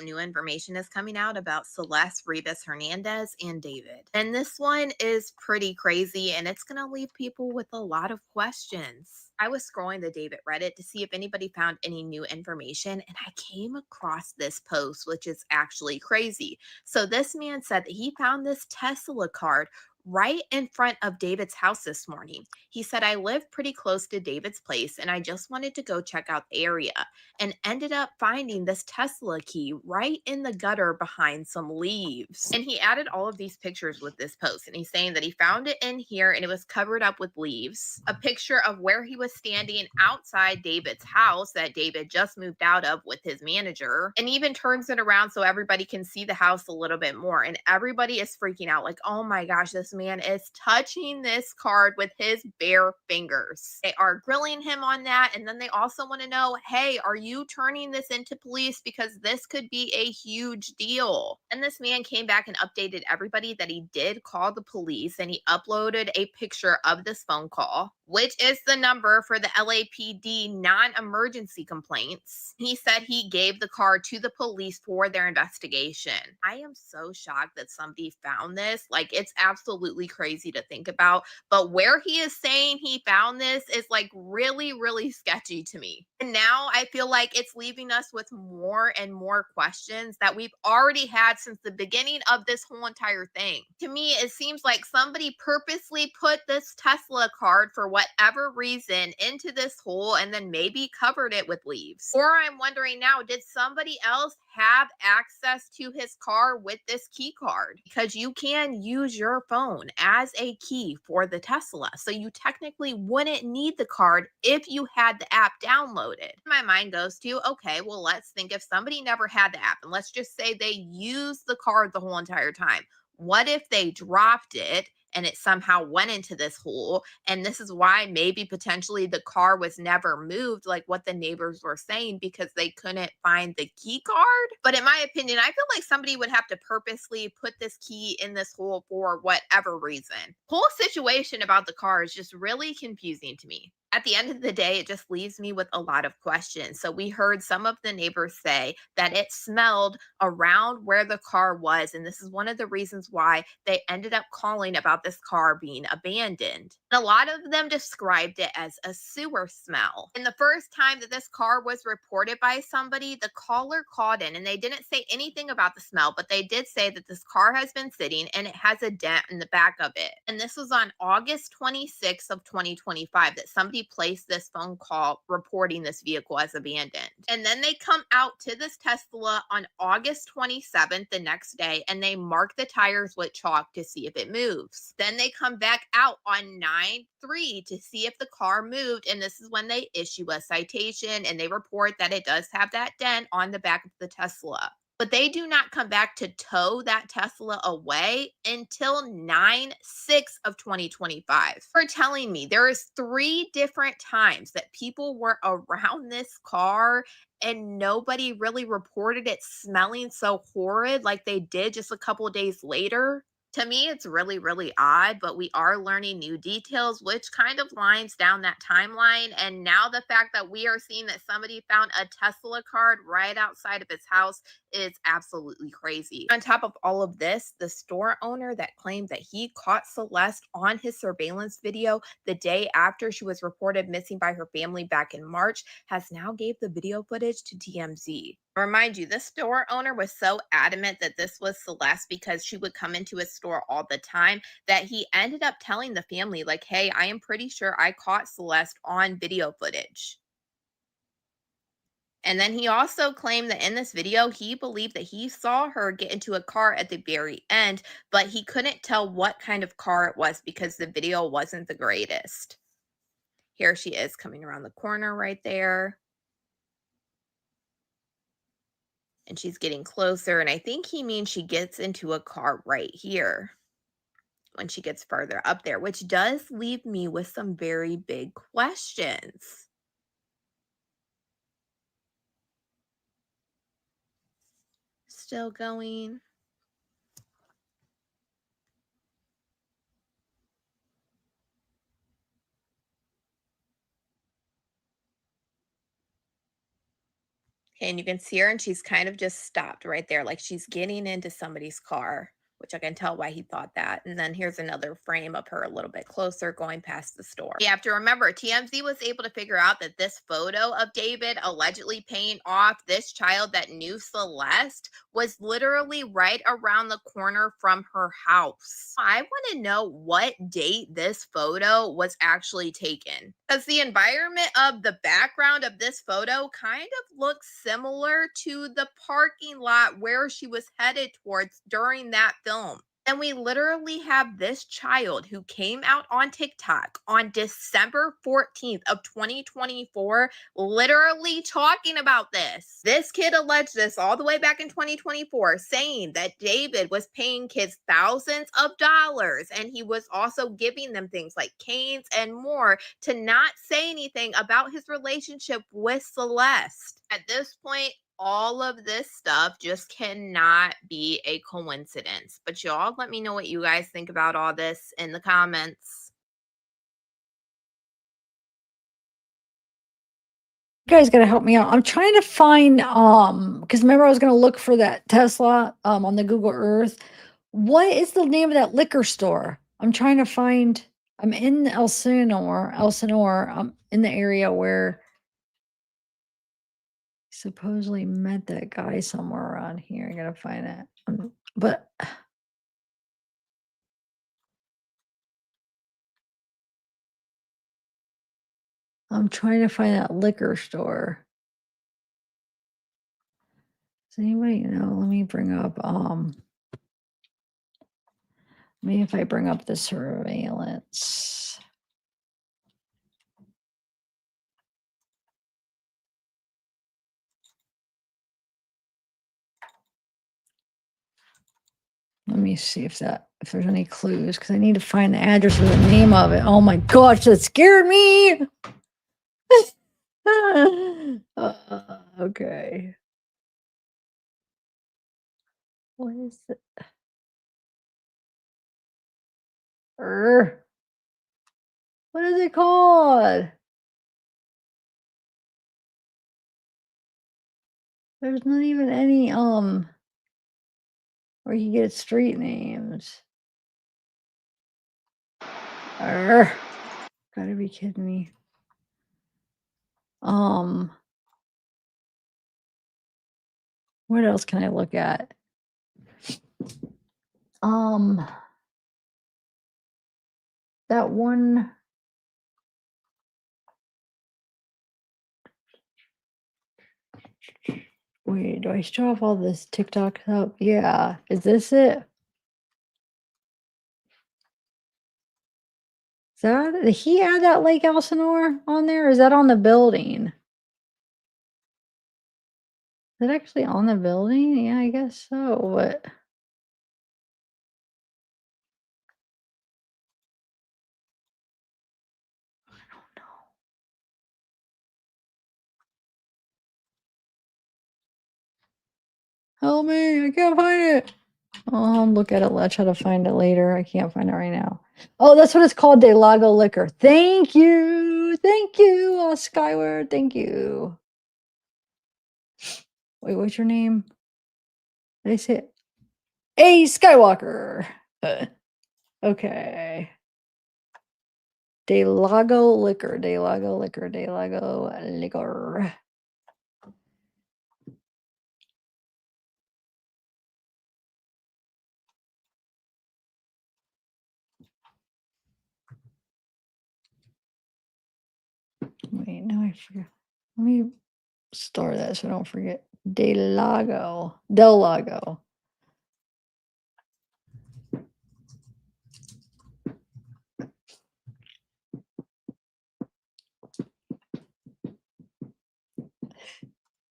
new information is coming out about Celeste, Rivas, Hernandez, and David. And this one is pretty crazy, and it's going to leave people with a lot of questions. I was scrolling the David Reddit to see if anybody found any new information, and I came across this post, which is actually crazy. So this man said that he found this Tesla card right in front of David's house this morning. He said, I live pretty close to David's place and I just wanted to go check out the area and ended up finding this Tesla key right in the gutter behind some leaves. And he added all of these pictures with this post, and he's saying that he found it in here and it was covered up with leaves. A picture of where he was standing outside David's house that David just moved out of with his manager, and even turns it around so everybody can see the house a little bit more. And everybody is freaking out like, oh my gosh, this man is touching this card with his bare fingers. They are grilling him on that. And then they also want to know, hey, are you turning this into police? Because this could be a huge deal. And this man came back and updated everybody that he did call the police, and he uploaded a picture of this phone call, which is the number for the LAPD non-emergency complaints. He said he gave the card to the police for their investigation. I am so shocked that somebody found this. Like, it's absolutely crazy to think about, but where he is saying he found this is like really, really sketchy to me. And now I feel like it's leaving us with more and more questions that we've already had since the beginning of this whole entire thing. To me, it seems like somebody purposely put this Tesla card for whatever reason into this hole and then maybe covered it with leaves. Or I'm wondering now, did somebody else have access to his car with this key card? Because you can use your phone as a key for the Tesla. So you technically wouldn't need the card if you had the app downloaded. My mind goes to, okay, well, let's think if somebody never had the app and let's just say they used the card the whole entire time. What if they dropped it and it somehow went into this hole. And this is why maybe potentially the car was never moved, like what the neighbors were saying, because they couldn't find the key card. But in my opinion, I feel like somebody would have to purposely put this key in this hole for whatever reason. Whole situation about the car is just really confusing to me. At the end of the day, it just leaves me with a lot of questions. So we heard some of the neighbors say that it smelled around where the car was. And this is one of the reasons why they ended up calling about this car being abandoned. And a lot of them described it as a sewer smell. And the first time that this car was reported by somebody, the caller called in and they didn't say anything about the smell, but they did say that this car has been sitting and it has a dent in the back of it. And this was on August 26th of 2025 that somebody placed this phone call reporting this vehicle as abandoned. And then they come out to this Tesla on August 27th, the next day, and they mark the tires with chalk to see if it moves. Then they come back out on 9/3 to see if the car moved, and this is when they issue a citation and they report that it does have that dent on the back of the Tesla. But they do not come back to tow that Tesla away until 9/6 of 2025. For telling me there is 3 different times that people were around this car and nobody really reported it smelling so horrid like they did just a couple of days later. To me, it's really, really odd, but we are learning new details, which kind of lines down that timeline. And now the fact that we are seeing that somebody found a Tesla card right outside of his house is absolutely crazy. On top of all of this, the store owner that claimed that he caught Celeste on his surveillance video the day after she was reported missing by her family back in March has now gave the video footage to TMZ. Remind you, this store owner was so adamant that this was Celeste because she would come into his store all the time that he ended up telling the family, like, hey, I am pretty sure I caught Celeste on video footage. And then he also claimed that in this video, he believed that he saw her get into a car at the very end, but he couldn't tell what kind of car it was because the video wasn't the greatest. Here she is coming around the corner right there. And she's getting closer, and I think he means she gets into a car right here when she gets further up there, which does leave me with some very big questions. Still going. Okay, and you can see her and she's kind of just stopped right there, like she's getting into somebody's car, which I can tell why he thought that. And then here's another frame of her a little bit closer going past the store. You have to remember, TMZ was able to figure out that this photo of David allegedly paying off this child that knew Celeste was literally right around the corner from her house. I want to know what date this photo was actually taken, because the environment of the background of this photo kind of looks similar to the parking lot where she was headed towards during that film. And we literally have this child who came out on TikTok on December 14th of 2024, literally talking about this. This kid alleged this all the way back in 2024, saying that David was paying kids thousands of dollars and he was also giving them things like canes and more to not say anything about his relationship with Celeste. At this point, all of this stuff just cannot be a coincidence. But y'all, let me know what you guys think about all this in the comments. You guys got to help me out. I'm trying to find because remember I was going to look for that Tesla on the Google Earth. What is the name of that liquor store? I'm trying to find. I'm in Elsinore. I'm in the area where supposedly met that guy somewhere around here. I gotta find it. But I'm trying to find that liquor store. Does anybody know? Let me bring up maybe if I bring up the surveillance. Let me see if that if there's any clues, because I need to find the address and the name of it. Oh my gosh, that scared me. Okay. What is it? What is it called? There's not even any where you get street names. Gotta be kidding me. What else can I look at? That one. Wait, do I show off all this TikTok stuff? Yeah. Is this it? Is that, did he add that Lake Elsinore on there? Or is that on the building? Is that actually on the building? Yeah, I guess so, but help me, I can't find it. I'll look at it. Let's try to find it later. I can't find it right now. Oh, that's what it's called, De Lago Liquor. Thank you. Thank you, Skyward. Thank you. Wait, what's your name? Did I say it? A Skywalker. Okay. De Lago Liquor. De Lago Liquor. De Lago Liquor. Wait, no, I forgot. Let me store that so I don't forget. De Lago. Del Lago.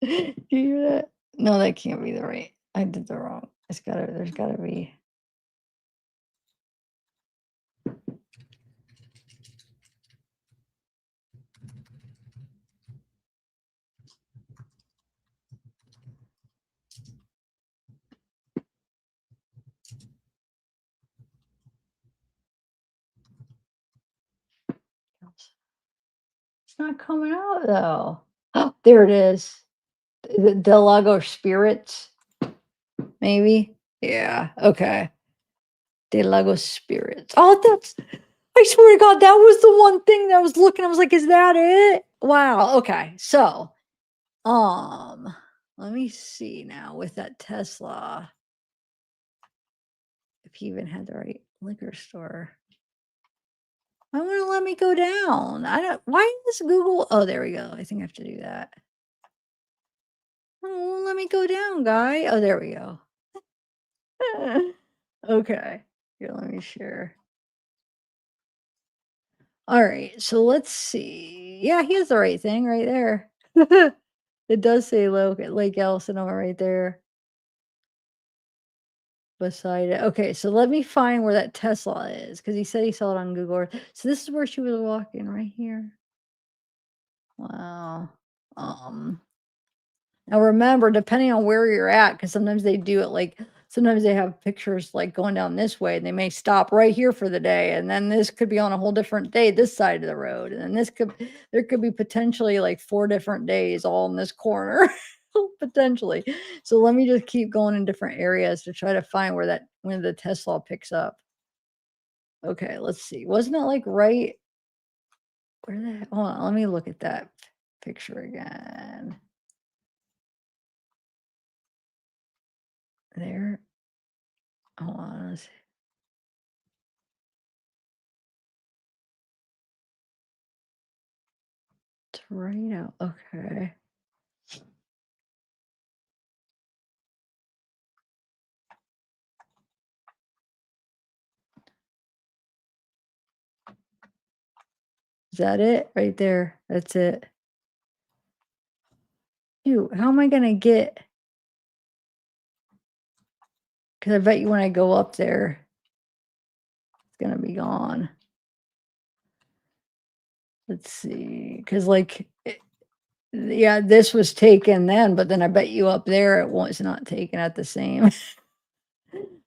Do you hear that? No, that can't be the right. I did the wrong. There's gotta be. It's not coming out though. Oh, there it is. The Del Lago Spirits. Maybe. Yeah. Okay. De Lago Spirits. Oh, that's. I swear to God, that was the one thing that I was looking. I was like, is that it? Wow. Okay. So, let me see now with that Tesla. If he even had the right liquor store. I want to let me go down. I don't. Why does Google? Oh, there we go. I think I have to do that. Oh, let me go down, guy. Oh, there we go. Okay. Here, let me share. All right. So let's see. Yeah, he has the right thing right there. It does say Lake Elsinore right there. Beside it. Okay, so let me find where that Tesla is because he said he saw it on Google Earth. So this is where she was walking right here. Wow. Now remember, depending on where you're at, because sometimes they do it like sometimes they have pictures like going down this way and they may stop right here for the day. And then this could be on a whole different day, this side of the road. And then there could be potentially like 4 different days all in this corner. Potentially. So let me just keep going in different areas to try to find where the Tesla picks up. Okay, let's see. Wasn't it like right? Where the heck? Hold on, let me look at that picture again. There. Hold on. Let's see. It's right out. Okay. Is that it? Right there. That's it. Ew, how am I gonna get? Because I bet you when I go up there, going to be gone. Let's see. Because, like, yeah, this was taken then, but then I bet you up there it was not taken at the same.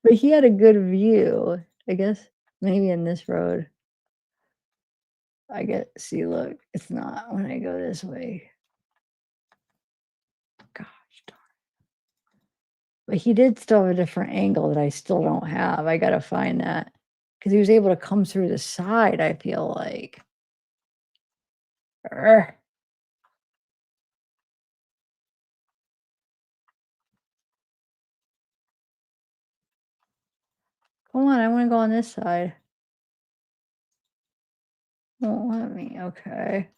But he had a good view. I guess maybe in this road. I get, see, look, it's not when I go this way. Gosh darn. But he did still have a different angle that I still don't have. I got to find that because he was able to come through the side, I feel like. Urgh. Come on, I want to go on this side. Won't let me. Okay.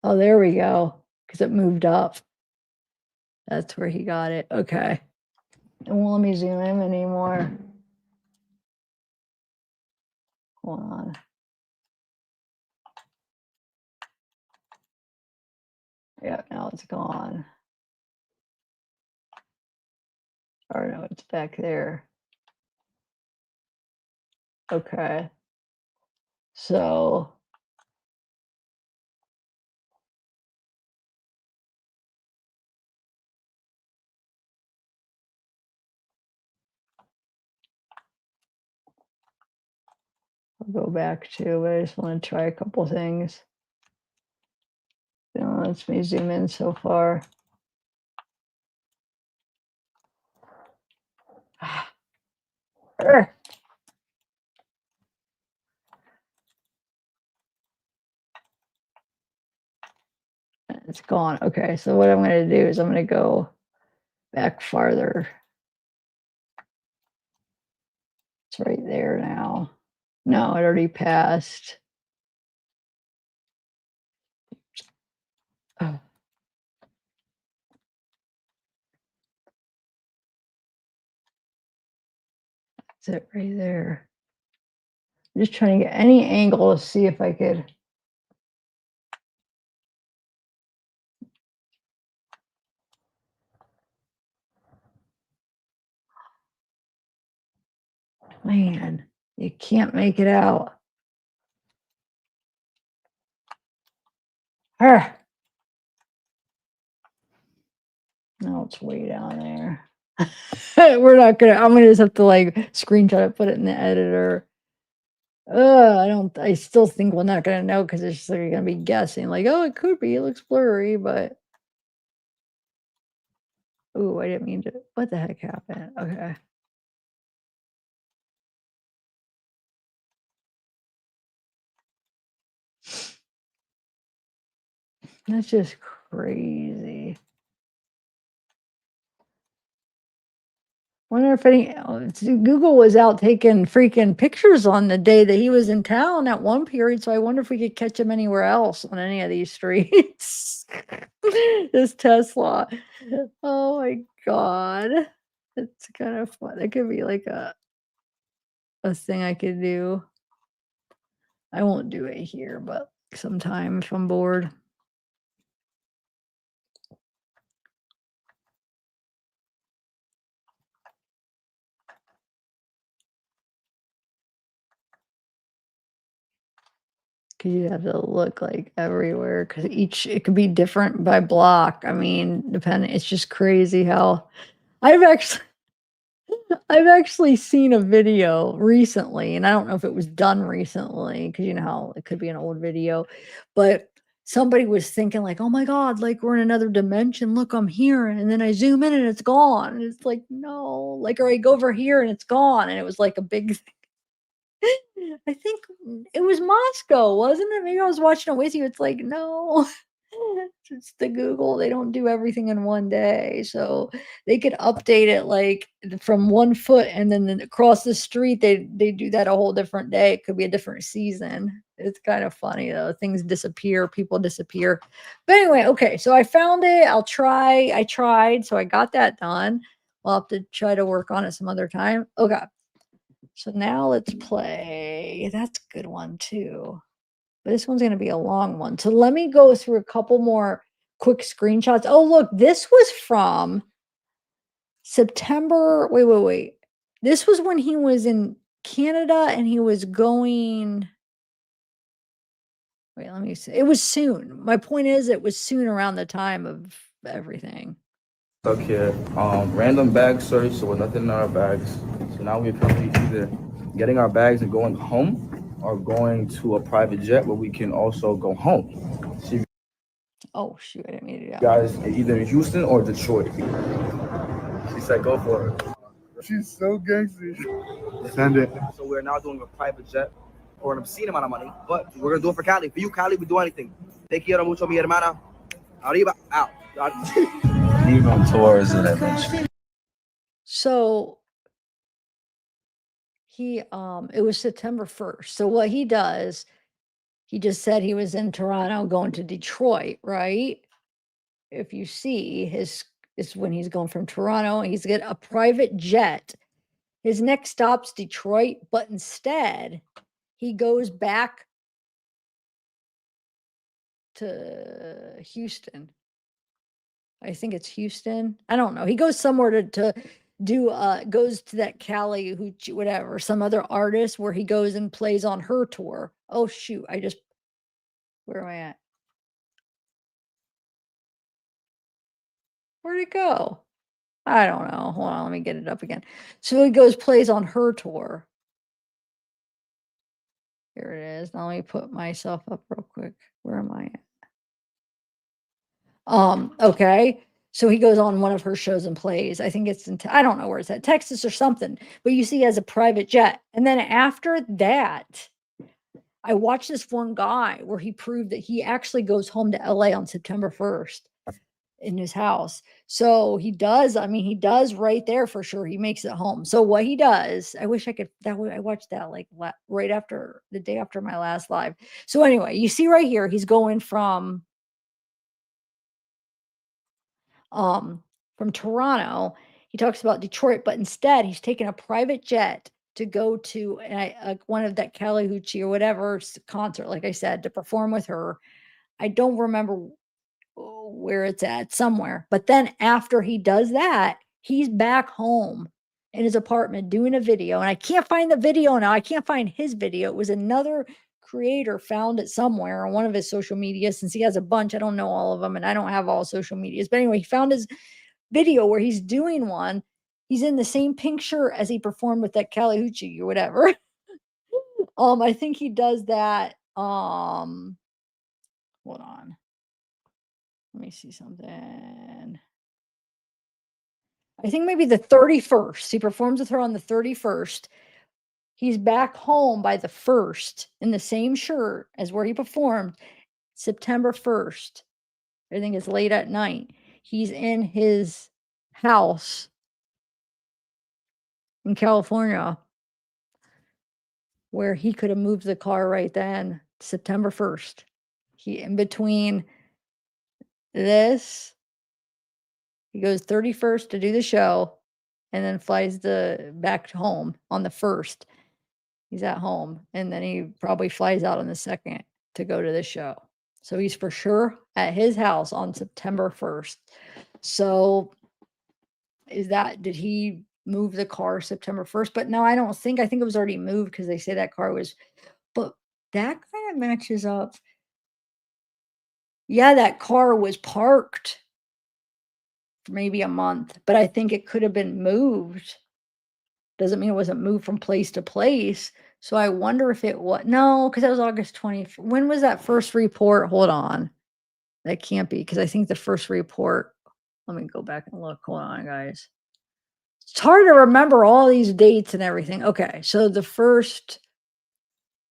Oh, there we go. Because it moved up. That's where he got it. Okay. It won't let me zoom in anymore. Hold on. Yeah, now it's gone. Or no, it's back there. Okay. So I'll go back to, but I just want to try a couple things. It lets me zoom in so far. It's gone. Okay, so what I'm going to do is I'm going to go back farther. It's right there now. No, it already passed. Oh. That's it right there. I'm just trying to get any angle to see if I could. Man, you can't make it out. No, it's way down there. We're not gonna, I'm gonna just have to like screenshot it, put it in the editor. I still think we're not gonna know because it's just like gonna be guessing, like, oh, it could be, it looks blurry, but oh, I didn't mean to, what the heck happened? Okay. That's just crazy. Wonder if any Google was out taking freaking pictures on the day that he was in town at one period. So I wonder if we could catch him anywhere else on any of these streets. This Tesla. Oh my God. It's kind of fun. It could be like a thing I could do. I won't do it here, but sometime if I'm bored. Cause you have to look like everywhere because it could be different by block. I mean, depending, it's just crazy how I've actually seen a video recently, and I don't know if it was done recently because you know how it could be an old video, but somebody was thinking like, oh my God, like we're in another dimension. Look, I'm here. And then I zoom in and it's gone. And it's like, no, like, or I go over here and it's gone. And it was like a big thing. I think it was Moscow, wasn't it? Maybe I was watching it with you. It's like, no, it's the Google. They don't do everything in one day. So they could update it like from 1 foot and then across the street, they do that a whole different day. It could be a different season. It's kind of funny though. Things disappear, people disappear. But anyway, okay. So I found it. I tried. So I got that done. I'll have to try to work on it some other time. Okay. So now let's play. That's a good one too. but this one's going to be a long one. So let me go through a couple more quick screenshots. Oh, look, this was from September. Wait. This was when he was in Canada and he was going. Wait, let me see. It was soon. My point is, it was soon around the time of everything. Stuck here. Random bag search, so with nothing in our bags. So now we're currently either getting our bags and going home or going to a private jet where we can also go home. See you Oh, shoot. I didn't mean to do that. guys either in Houston or Detroit. She said, go for it. She's so gangster. Send it. So we're now doing a private jet for an obscene amount of money, but we're going to do it for Cali. For you, Cali, we do anything. Te quiero mucho, mi hermana. Arriba, out. Even on tours and that. So he it was September 1st. So what he does, he just said he was in Toronto going to Detroit, right? If you see his, it's when he's going from Toronto, and he's got a private jet. His next stop's Detroit, but instead he goes back to Houston. I think it's Houston. I don't know. He goes somewhere to do goes to that Cali Hoochie, whatever, some other artist where he goes and plays on her tour. Oh shoot, where am I at? Where'd it go? I don't know. Hold on, let me get it up again. So he goes, plays on her tour. Here it is. Now let me put myself up real quick. Where am I at? Okay. So he goes on one of her shows and plays. I think it's in, I don't know where it's at, Texas or something, but you see he has a private jet. And then after that, I watched this one guy where he proved that he actually goes home to LA on September 1st in his house. So he does, I mean, he does right there for sure. He makes it home. So what he does, I wish I could, I watched that like right after the day after my last live. So anyway, you see right here, he's going from Toronto. He talks about Detroit, but instead he's taking a private jet to go to one of that Cali Hoochie or whatever concert, like I said, to perform with her. I don't remember where it's at, somewhere. But then after he does that, he's back home in his apartment doing a video. And I can't find the video now. I can't find his video. It was another creator found it somewhere on one of his social media, since he has a bunch. I don't know all of them and I don't have all social medias. But anyway, he found his video where he's doing one. He's in the same pink shirt as he performed with that Cali Hoochie or whatever. I think he does that. Hold on. Let me see something. I think maybe the 31st. He performs with her on the 31st. He's back home by the 1st in the same shirt as where he performed, September 1st. I think it's late at night. He's in his house in California where he could have moved the car right then, September 1st. He, in between this, he goes 31st to do the show and then flies back home on the 1st. He's at home, and then he probably flies out on the 2nd to go to the show. So he's for sure at his house on September 1st. So did he move the car September 1st? But no, I don't think, I think it was already moved because they say that car was, but that kind of matches up. Yeah, that car was parked for maybe a month, but I think it could have been moved. Doesn't mean it wasn't moved from place to place. So I wonder if it was, no, because that was August 20th. When was that first report? Hold on. That can't be, because I think the first report, let me go back and look. Hold on, guys. It's hard to remember all these dates and everything. Okay, so the first,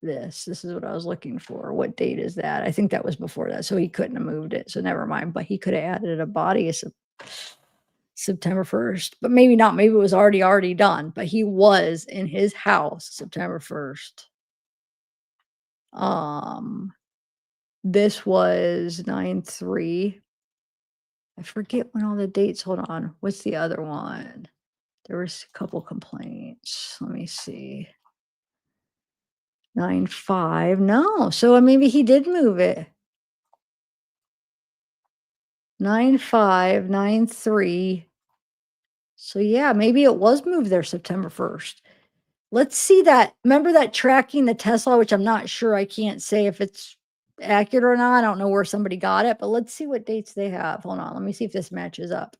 this is what I was looking for. What date is that? I think that was before that. So he couldn't have moved it. So never mind. But he could have added a body of September 1st, but maybe not. Maybe it was already done, but he was in his house September 1st. This was 9/3. I forget when all the dates, hold on. What's the other one? There was a couple complaints. Let me see. 9/5. No. So maybe he did move it. 9/5, 9/3. So yeah, maybe it was moved there September 1st. Let's see that. Remember that tracking the Tesla, which I'm not sure. I can't say if it's accurate or not. I don't know where somebody got it, but let's see what dates they have. Hold on. Let me see if this matches up.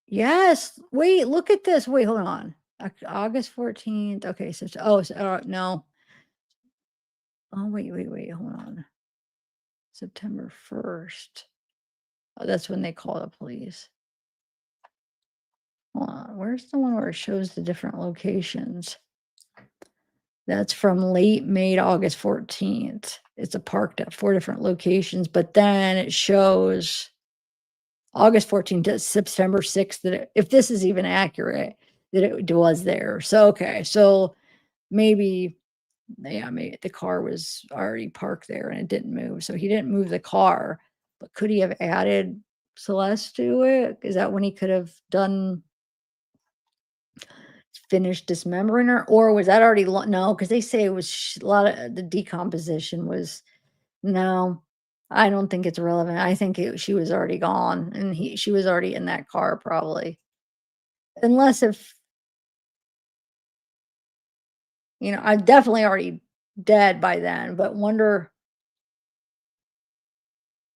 Yes. Wait, look at this. Wait, hold on. August 14th. Okay. So, no. Oh, wait. Hold on. September 1st. Oh, that's when they call the police. Hold on. Where's the one where it shows the different locations? That's from late May to August 14th. It's a parked at 4 different locations, but then it shows August 14th to September 6th that if this is even accurate, that it was there. So, okay. So maybe, yeah, maybe the car was already parked there and it didn't move. So he didn't move the car, but could he have added Celeste to it? Is that when he could have finished dismembering her, or was that already no, because they say it was a lot of the decomposition was no. I don't think it's relevant. I think she was already gone and she was already in that car probably, unless if I'm definitely already dead by then, but wonder,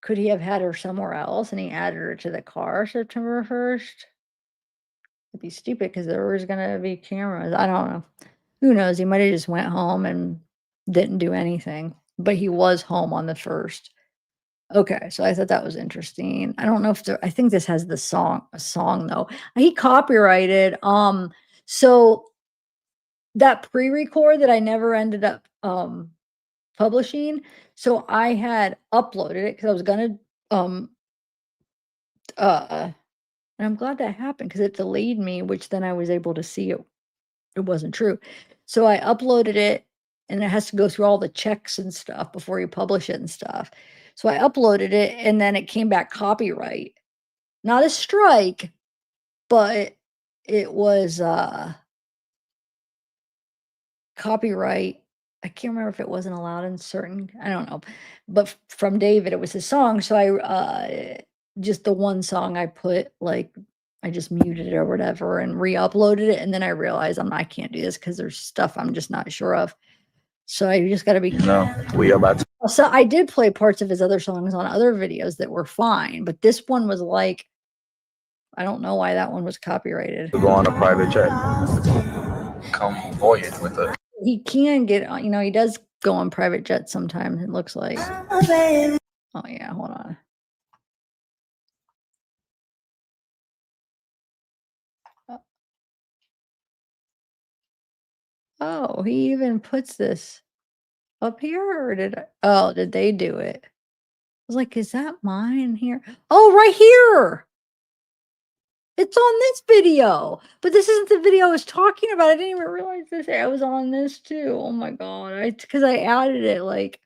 could he have had her somewhere else and he added her to the car September 1st? It'd be stupid because there was gonna be cameras. I don't know. Who knows? He might have just went home and didn't do anything, but he was home on the 1st. Okay, so I thought that was interesting. I don't know if I think this has a song though. He copyrighted. So that pre-record that I never ended up publishing. So I had uploaded it because I was gonna and I'm glad that happened because it delayed me, which then I was able to see it wasn't true. So I uploaded it and it has to go through all the checks and stuff before you publish it and stuff. So I uploaded it and then it came back copyright. Not a strike, but it was copyright. I can't remember if it wasn't allowed in certain, I don't know. But from David, it was his song. So I just the one song I put, like, I just muted it or whatever and re-uploaded it. And then I realized I can't do this because there's stuff I'm just not sure of. So I just got to be. We are about to So I did play parts of his other songs on other videos that were fine, but this one was like, I don't know why that one was copyrighted. go on a private jet. Come voyage with us. He can get on, he does go on private jets sometimes, it looks like. Oh yeah, hold on. Oh, he even puts this up here, or did they do it? I was like, is that mine here? Oh, right here. It's on this video, but this isn't the video I was talking about. I didn't even realize this. I was on this too. Oh my God. Because I added it like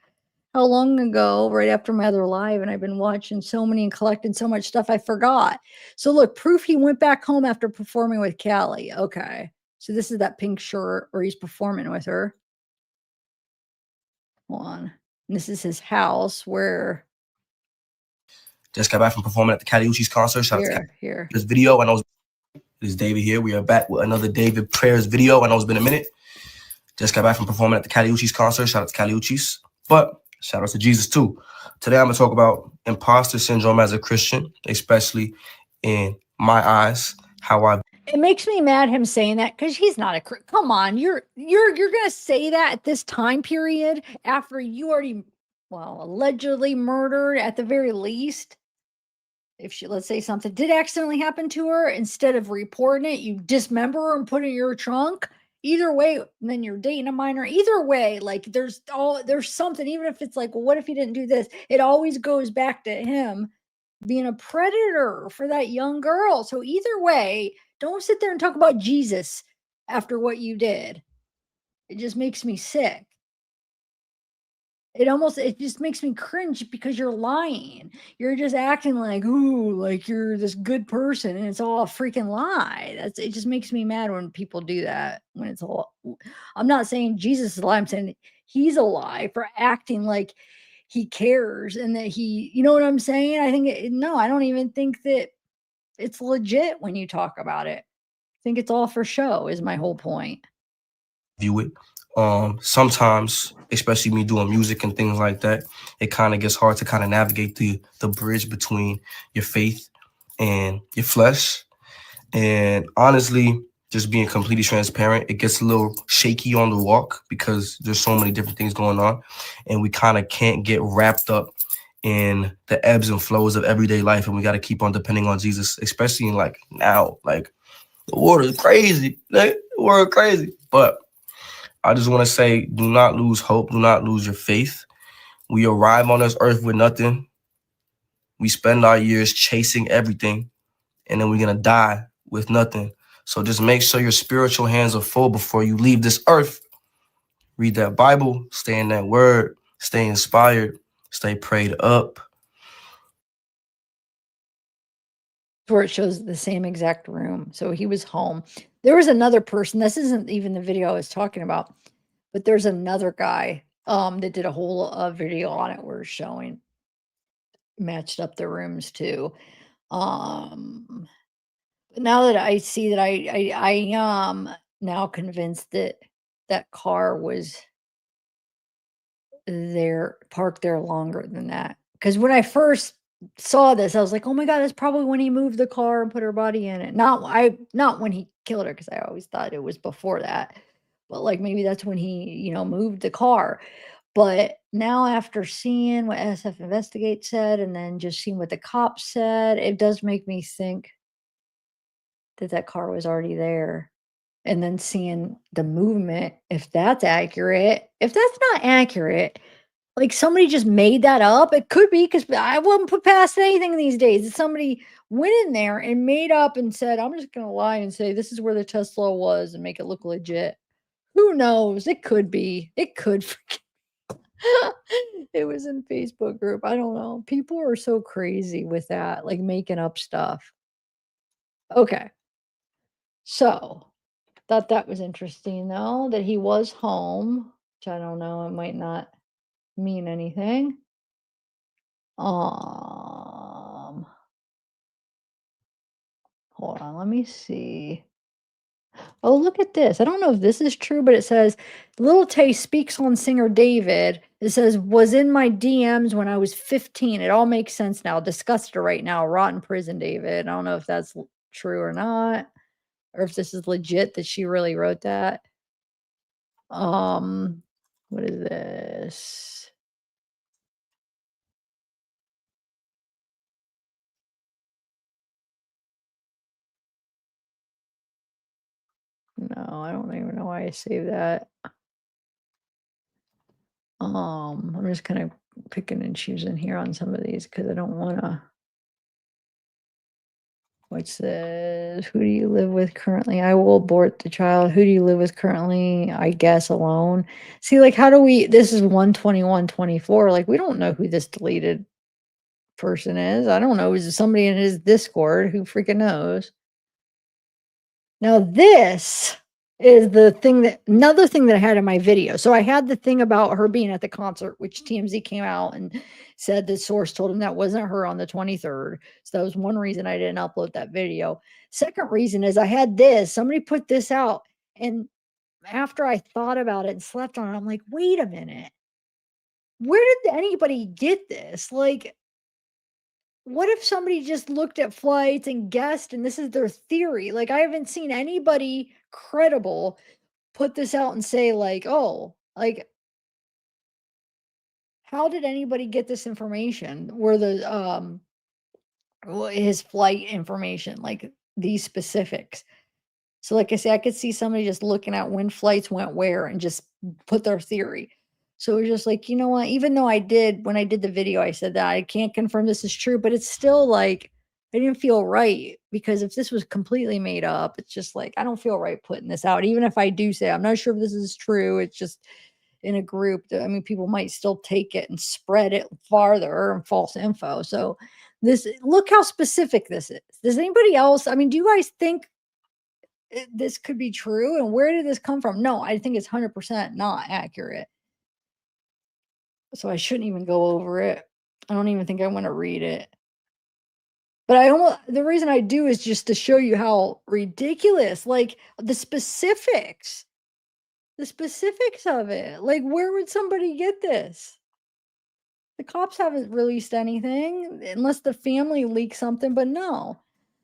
how long ago, right after my other live, and I've been watching so many and collecting so much stuff I forgot. So look, proof he went back home after performing with Callie. Okay. So this is that pink shirt where he's performing with her. Hold on. And this is his house where. Just got back from performing at the Caliucci's concert. Shout out to here. This video. I know this is David here. We are back with another David Prayers video. I know it's been a minute. Just got back from performing at the Caliucci's concert. Shout out to Caliucci's. But shout out to Jesus too. Today I'm going to talk about imposter syndrome as a Christian, especially in my eyes, how I. It makes me mad him saying that because he's not a. Come on, you're gonna say that at this time period after you already, allegedly murdered at the very least. If she, let's say something did accidentally happen to her, instead of reporting it, you dismember her and put it in your trunk. Either way, and then you're dating a minor. Either way, like there's something. Even if it's like, well, what if he didn't do this? It always goes back to him being a predator for that young girl. So either way, don't sit there and talk about Jesus after what you did. It just makes me sick. It just makes me cringe because you're lying. you're just acting like, ooh, like you're this good person, and it's all a freaking lie. It just makes me mad when people do that. When it's all, I'm not saying Jesus is a lie. I'm saying he's a lie for acting like he cares and that you know what I'm saying? I think no, I don't even think that it's legit when you talk about it. I think it's all for show. Is my whole point. View it. Sometimes, especially me doing music and things like that, it kind of gets hard to kind of navigate the bridge between your faith and your flesh. And honestly, just being completely transparent, it gets a little shaky on the walk because there's so many different things going on, and we kind of can't get wrapped up in the ebbs and flows of everyday life, and we got to keep on depending on Jesus, especially in like now, like the world is crazy, like the world crazy, but I just want to say, do not lose hope. Do not lose your faith. We arrive on this earth with nothing. We spend our years chasing everything, and then we're going to die with nothing. So just make sure your spiritual hands are full before you leave this earth. Read that Bible, stay in that word, stay inspired, stay prayed up. Where it shows the same exact room. So he was home. There was another person. This isn't even the video I was talking about, but there's another guy that did a whole video on it where it's showing matched up the rooms too. But now that I see that I am now convinced that that car was there, parked there longer than that. Because when I first saw this, I was like, oh my God, that's probably when he moved the car and put her body in it. Not when he killed her, because I always thought it was before that. But like maybe that's when he, moved the car. But now after seeing what SF Investigate said and then just seeing what the cops said, it does make me think that that car was already there. And then seeing the movement, if that's accurate, if that's not accurate, like somebody just made that up. It could be, because I wouldn't put past anything these days. If somebody went in there and made up and said, I'm just going to lie and say this is where the Tesla was and make it look legit. Who knows? It could be. It could. It was in Facebook group. I don't know. People are so crazy with that, like making up stuff. Okay. So thought that was interesting though, that he was home, which I don't know, it might not mean anything. Hold on, let me see. Oh, look at this. I don't know if this is true, but it says Lil Tay speaks on singer David. It says, was in my DMs when I was 15. It all makes sense now. Discussed it right now. Rotten prison, David. I don't know if that's true or not, or if this is legit that she really wrote that. What is this? No, I don't even know why I saved that. I'm just kind of picking and choosing here on some of these because I don't want to. What's this? Who do you live with currently? I will abort the child. Who do you live with currently? I guess alone. See, like, how do we? This is 12124. Like, we don't know who this deleted person is. I don't know. Is it somebody in his Discord? Who freaking knows? Now, this is the thing another thing that I had in my video. So I had the thing about her being at the concert, which TMZ came out and said the source told him that wasn't her on the 23rd. So that was one reason I didn't upload that video. Second reason is I had this, somebody put this out. And after I thought about it and slept on it, I'm like, wait a minute. Where did anybody get this? Like, what if somebody just looked at flights and guessed and this is their theory? Like, I haven't seen anybody credible put this out and say like, oh, like, how did anybody get this information? Where the his flight information, like these specifics. So like I say, I could see somebody just looking at when flights went where and just put their theory. So it was just like, you know what, even though when I did the video, I said that I can't confirm this is true, but it's still like, I didn't feel right, because if this was completely made up, it's just like, I don't feel right putting this out. Even if I do say, I'm not sure if this is true, it's just, in a group, I mean, people might still take it and spread it farther and false info. So look how specific this is. Does anybody else, I mean, do you guys think this could be true? And where did this come from? No, I think it's 100% not accurate. So I shouldn't even go over it. I don't even think I want to read it. But the reason I do is just to show you how ridiculous, like the specifics of it. Like, where would somebody get this? The cops haven't released anything unless the family leaked something, but no.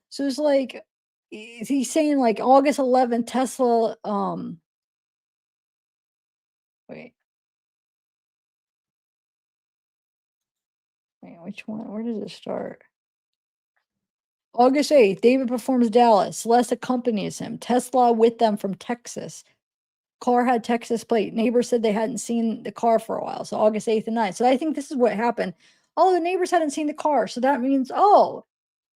So it's like, he's saying like August 11th, Tesla, wait, which one? Where does it start? August 8th, David performs Dallas. Celeste accompanies him. Tesla with them from Texas. Car had Texas plate. Neighbors said they hadn't seen the car for a while. So August 8th and 9th. So I think this is what happened. Oh, the neighbors hadn't seen the car. So that means, oh,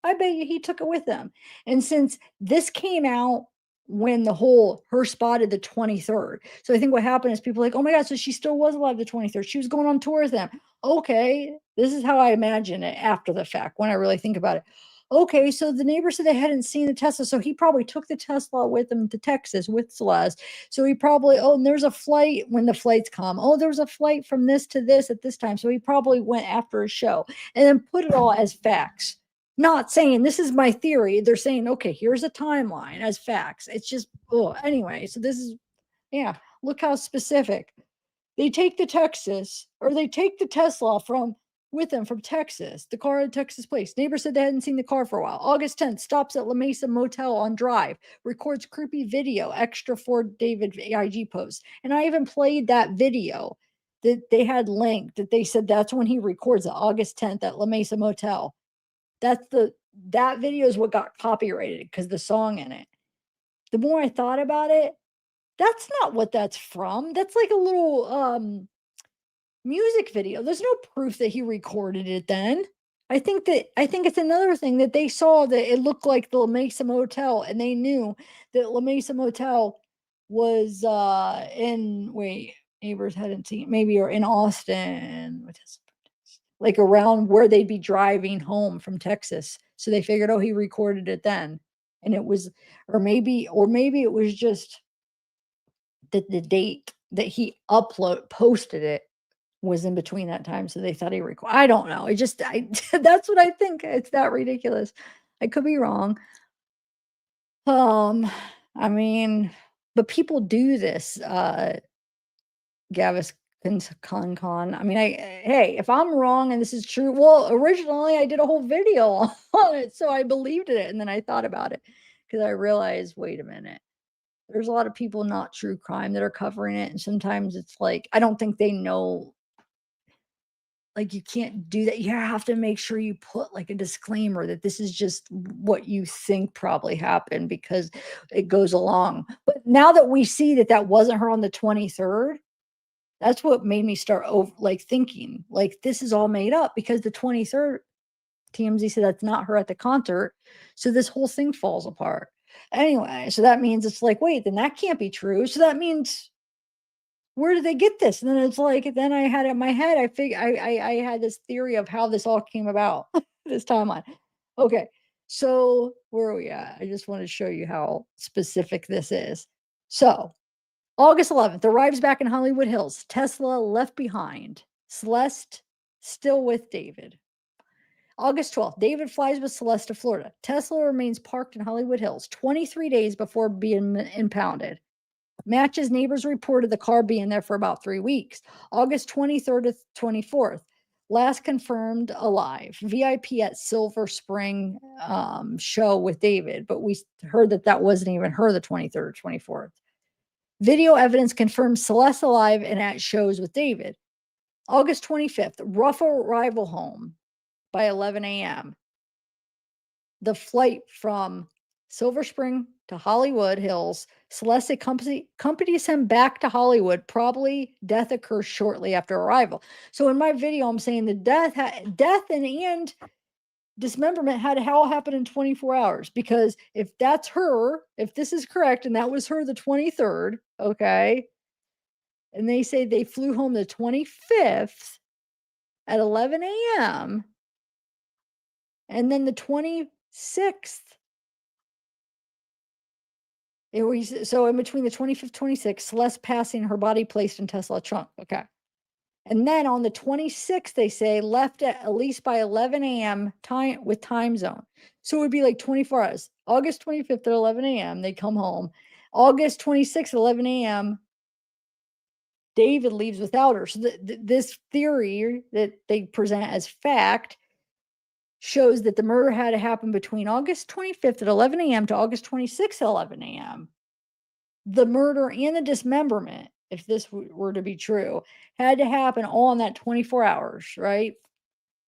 I bet you he took it with them. And since this came out when her spotted the 23rd. So I think what happened is people like, oh my God, so she still was alive the 23rd. She was going on tour with them. Okay, this is how I imagine it after the fact when I really think about it. Okay, so the neighbor said they hadn't seen the Tesla, so he probably took the Tesla with him to Texas with Celeste. So he probably, and there's a flight when the flights come. Oh, there was a flight from this to this at this time. So he probably went after a show and then put it all as facts. Not saying this is my theory. They're saying, okay, here's a timeline as facts. It's just, anyway. So this is, yeah, look how specific. They take the Tesla with them from Texas. The car had Texas plates. Neighbor said they hadn't seen the car for a while. August 10th, stops at La Mesa Motel on Drive, records creepy video, extra for David IG post. And I even played that video that they had linked that they said that's when he records it, August 10th at La Mesa Motel. That video is what got copyrighted because the song in it. The more I thought about it, that's not what that's from. That's like a little music video. There's no proof that he recorded it then. I think it's another thing that they saw that it looked like the La Mesa Motel, and they knew that La Mesa Motel was neighbors hadn't seen maybe, or in Austin, like around where they'd be driving home from Texas. So they figured, oh, he recorded it then. And it was, or maybe it was just that the date that he posted it was in between that time. So they thought he recorded. I don't know. That's what I think. It's that ridiculous. I could be wrong. I mean, but people do this, Gavis Con. I mean, hey, if I'm wrong and this is true, well, originally I did a whole video on it, so I believed it, and then I thought about it because I realized, wait a minute, there's a lot of people, not true crime, that are covering it, and sometimes it's like, I don't think they know, like, you can't do that. You have to make sure you put like a disclaimer that this is just what you think probably happened because it goes along. But now that we see that wasn't her on the 23rd, that's what made me start thinking like this is all made up, because the 23rd, TMZ said that's not her at the concert. So this whole thing falls apart. Anyway, so that means it's like, wait, then that can't be true. So that means, where did they get this? And then it's like, then I had in my head, I had this theory of how this all came about, this timeline. Okay, so where are we at? I just want to show you how specific this is. So August 11th, arrives back in Hollywood Hills. Tesla left behind. Celeste still with David. August 12th, David flies with Celeste to Florida. Tesla remains parked in Hollywood Hills 23 days before being impounded. Matches neighbors reported the car being there for about 3 weeks. August 23rd to 24th, last confirmed alive. VIP at Silver Spring show with David, but we heard that wasn't even her the 23rd or 24th. Video evidence confirms Celeste alive and at shows with David. August 25th, rough arrival home by 11 a.m. The flight from Silver Spring to Hollywood Hills. Celeste accompanies him back to Hollywood. Probably death occurs shortly after arrival. So in my video, I'm saying the death and dismemberment had to all happen in 24 hours, because if that's her, if this is correct and that was her the 23rd, okay, And they say they flew home the 25th at 11 a.m. And then the 26th, it was, so in between the 25th, 26th, Celeste passing, her body placed in Tesla trunk. Okay. And then on the 26th, they say left at least by 11 a.m. time with time zone. So it would be like 24 hours. August 25th at 11 a.m. They come home. August 26th at 11 a.m. David leaves without her. So this theory that they present as fact shows that the murder had to happen between August 25th at 11 a.m. to August 26th at 11 a.m. The murder and the dismemberment, if this were to be true, had to happen all in that 24 hours, right?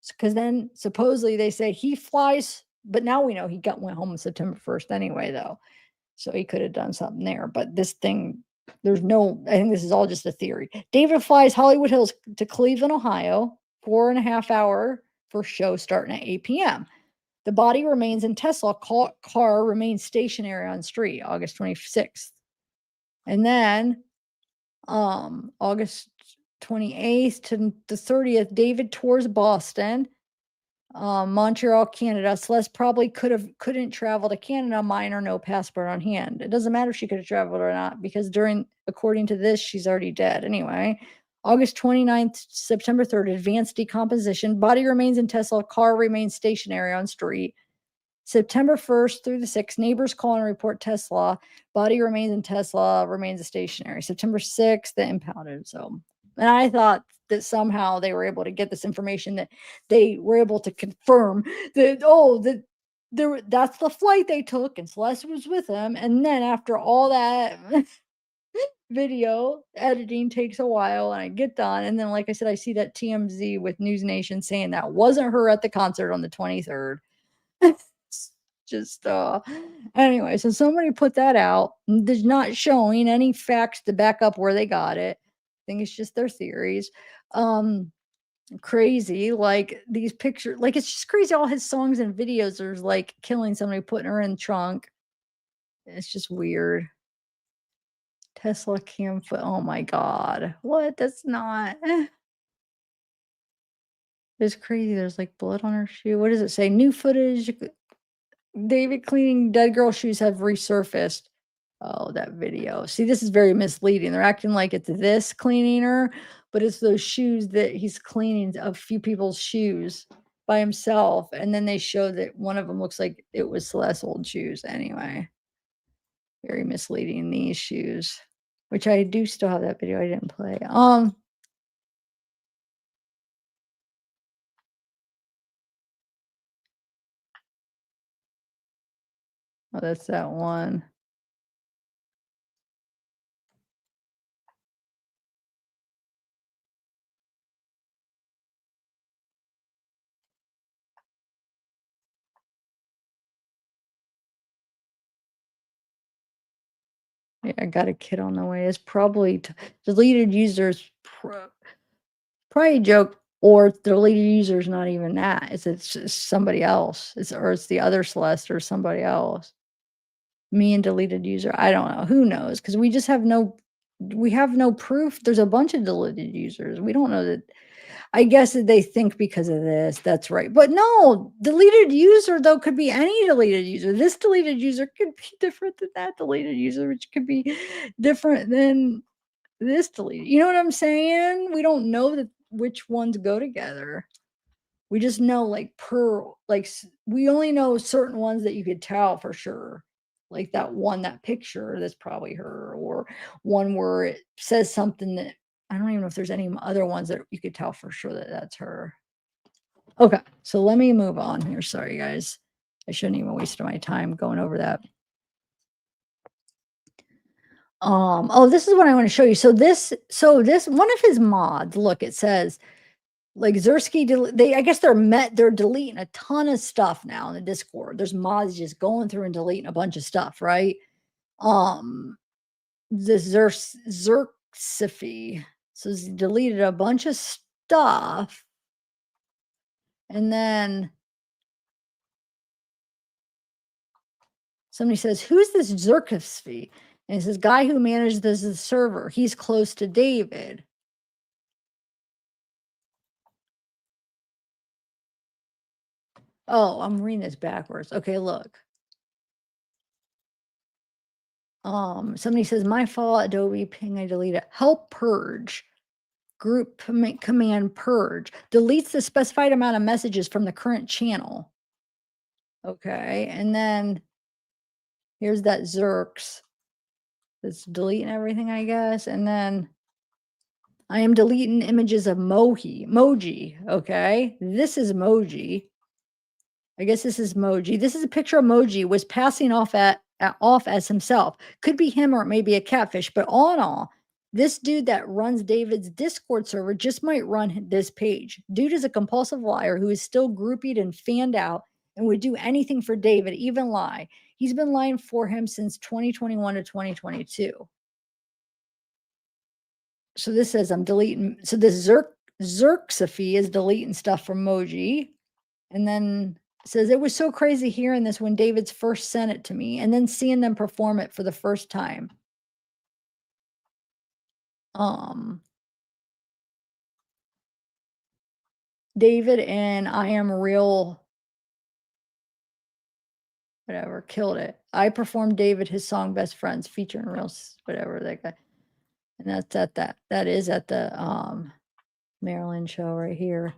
Because then supposedly they say he flies, but now we know he went home on September 1st anyway, though. So he could have done something there. But this thing, I think this is all just a theory. David flies Hollywood Hills to Cleveland, Ohio, 4.5 hour for show starting at 8 p.m. The body remains in Tesla. Car remains stationary on street, August 26th. And then August 28th to the 30th, David tours Boston, Montreal, Canada. Celeste probably couldn't travel to Canada, minor, no passport on hand. It doesn't matter if she could have traveled or not, because according to this, she's already dead anyway. August 29th, September 3rd, advanced decomposition. Body remains in Tesla. Car remains stationary on street. September 1st through the 6th, neighbors call and report Tesla. Body remains in Tesla, remains stationary. September 6th, the impounded. So, and I thought that somehow they were able to get this information, that they were able to confirm that, that's the flight they took and Celeste was with them. And then after all that video editing takes a while and I get done. And then, like I said, I see that TMZ with News Nation saying that wasn't her at the concert on the 23rd. Just anyway, so somebody put that out. There's not showing any facts to back up where they got it. I think it's just their theories. Crazy, like these pictures, like it's just crazy. All his songs and videos are like killing somebody, putting her in the trunk. It's just weird. Tesla cam foot. Oh my god, what? That's not. It's crazy. There's like blood on her shoe. What does it say? New footage. David cleaning dead girl shoes have resurfaced. Oh, that video. See, this is very misleading. They're acting like it's this cleaning her, but it's those shoes that he's cleaning, a few people's shoes by himself. And then they show that one of them looks like it was Celeste's old shoes anyway. Very misleading, these shoes, which I do still have that video I didn't play. Oh, that's that one. Yeah, I got a kid on the way. It's probably deleted users. Probably a joke, or deleted users not even that. It's just somebody else. It's the other Celeste or somebody else. Me and deleted user. I don't know. Who knows? Because we just have no proof. There's a bunch of deleted users. We don't know that. I guess that they think because of this, that's right. But no, deleted user, though, could be any deleted user. This deleted user could be different than that deleted user, which could be different than this deleted. You know what I'm saying? We don't know which ones go together. We just know we only know certain ones that you could tell for sure. Like that picture, that's probably her, or one where it says something that I don't even know if there's any other ones that you could tell for sure that that's her. Okay, so let me move on here. Sorry, guys. I shouldn't even waste my time going over that. Oh, this is what I want to show you. So this one of his mods, look, it says like Zersky, I guess they're deleting a ton of stuff now in the Discord. There's mods just going through and deleting a bunch of stuff, right? The Zerxify. So he deleted a bunch of stuff. And then somebody says, who's this Zerxify? And it says, guy who manages the server. He's close to David. Oh, I'm reading this backwards. Okay, look. Somebody says, my fault, Adobe ping, I delete it. Help purge. Group command purge. Deletes the specified amount of messages from the current channel. Okay, and then here's that Xerx. That's deleting everything, I guess. And then I am deleting images of Moji. Okay, this is Moji. I guess this is Moji. This is a picture of Moji was passing off off as himself. Could be him or it may be a catfish, but all in all, this dude that runs David's Discord server just might run this page. Dude is a compulsive liar who is still groupied and fanned out and would do anything for David, even lie. He's been lying for him since 2021 to 2022. So this says I'm deleting. So this Xerxaphy is deleting stuff from Moji. And then it says it was so crazy hearing this when David's first sent it to me and then seeing them perform it for the first time. David and I Am Real, whatever, killed it. I performed David his song Best Friends featuring Real, whatever that guy. And that's at that is at the Maryland show right here.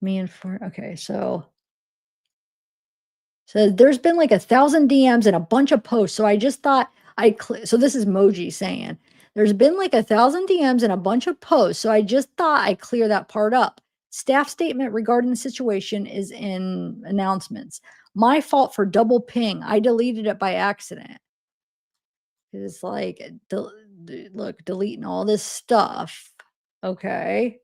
Me and okay, so there's been like 1,000 DMs and a bunch of posts. So I just thought so this is Moji saying there's been like 1,000 DMs and a bunch of posts. So I just thought I'd clear that part up. Staff statement regarding the situation is in announcements. My fault for double ping. I deleted it by accident. It's like, look, deleting all this stuff. Okay.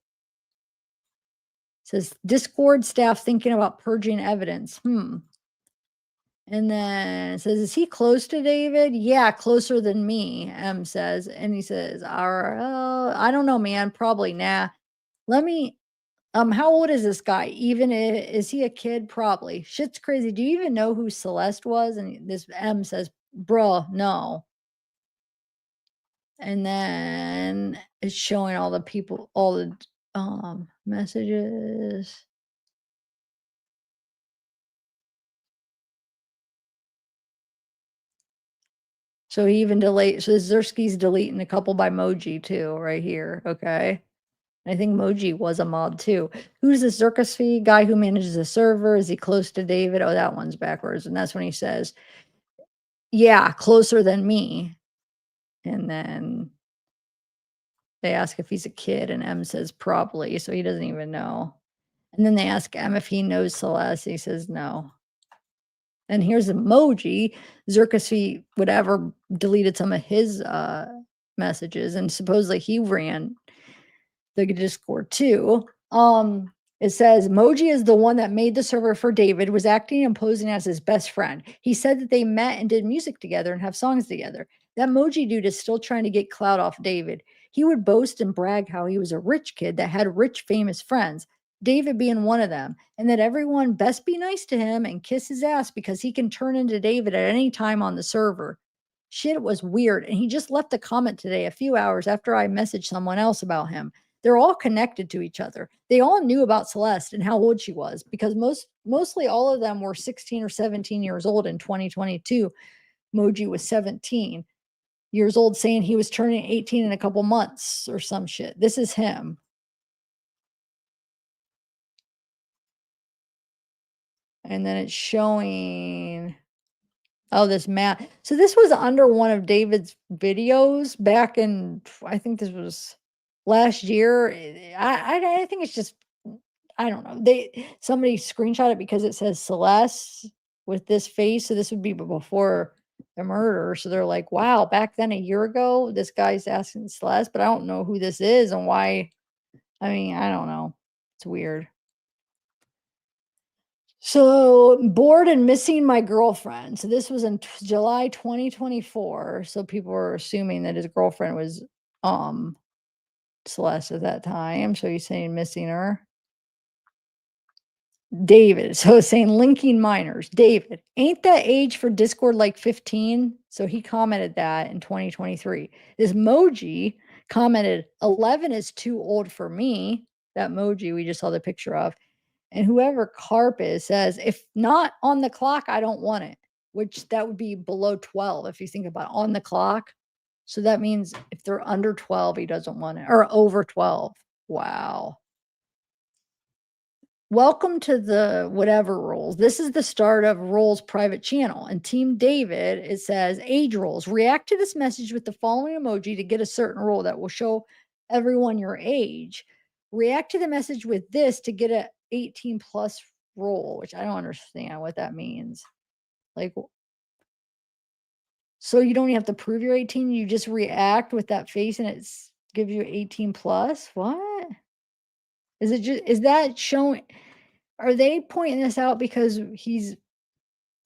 It says Discord staff thinking about purging evidence. And then it says, is he close to David? Yeah, closer than me, M says. And he says, I don't know, man. Probably, nah. Let me, how old is this guy? Even is he a kid? Probably. Shit's crazy. Do you even know who Celeste was? And this M says, bruh, no. And then it's showing all the people, all the messages. So he even so Zersky's deleting a couple by Moji too, right here. Okay. I think Moji was a mod too. Who's the Circus Fee guy who manages the server? Is he close to David? Oh, that one's backwards. And that's when he says, yeah, closer than me. And then they ask if he's a kid, and M says probably. So he doesn't even know. And then they ask M if he knows Celeste. He says no. And here's emoji. Xerxes, whatever, deleted some of his messages, and supposedly he ran the Discord too. It says Moji is the one that made the server for David, was acting and posing as his best friend. He said that they met and did music together and have songs together. That Moji dude is still trying to get clout off David. He would boast and brag how he was a rich kid that had rich, famous friends. David being one of them, and that everyone best be nice to him and kiss his ass because he can turn into David at any time on the server. Shit was weird, and he just left a comment today a few hours after I messaged someone else about him. They're all connected to each other. They all knew about Celeste and how old she was because mostly all of them were 16 or 17 years old in 2022. Moji was 17 years old, saying he was turning 18 in a couple months or some shit. This is him. And then it's showing, oh, this map. So this was under one of David's videos back in, I think this was last year. I think it's just, I don't know. Somebody screenshot it because it says Celeste with this face. So this would be before the murder. So they're like, wow, back then a year ago, this guy's asking Celeste, but I don't know who this is and why. I mean, I don't know. It's weird. So bored and missing my girlfriend. So this was in July 2024. So people were assuming that his girlfriend was Celeste at that time. So he's saying missing her. David. So it's saying linking minors. David, ain't that age for Discord like 15? So he commented that in 2023. This Moji commented 11 is too old for me. That Moji we just saw the picture of. And whoever Carp is says, if not on the clock, I don't want it, which that would be below 12 if you think about on the clock. So that means if they're under 12, he doesn't want it, or over 12. Wow. Welcome to the whatever rules. This is the start of Rules private channel. And Team David, it says age rules. React to this message with the following emoji to get a certain rule that will show everyone your age. React to the message with this to get a 18 plus rule, which I don't understand what that means. Like, so you don't even have to prove you're 18. You just react with that face and it gives you 18 plus. What? Is it just, is that showing? Are they pointing this out because he's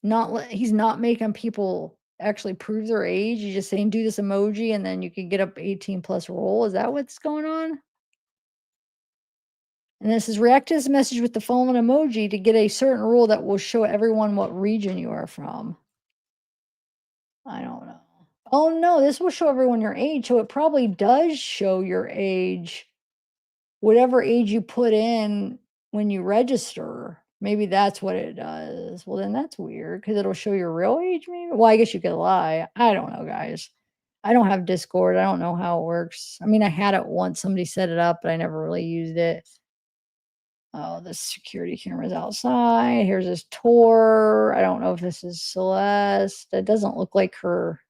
not making people actually prove their age? He's just saying do this emoji and then you can get up 18 plus roll. Is that what's going on? And this is react to this message with the following emoji to get a certain rule that will show everyone what region you are from. I don't know. Oh no, this will show everyone your age. So it probably does show your age, whatever age you put in when you register. Maybe that's what it does. Well, then that's weird because it'll show your real age, maybe. Well, I guess you could lie. I don't know, guys. I don't have Discord. I don't know how it works. I mean, I had it once. Somebody set it up, but I never really used it. Oh, the security camera's outside. Here's his tour. I don't know if this is Celeste. It doesn't look like her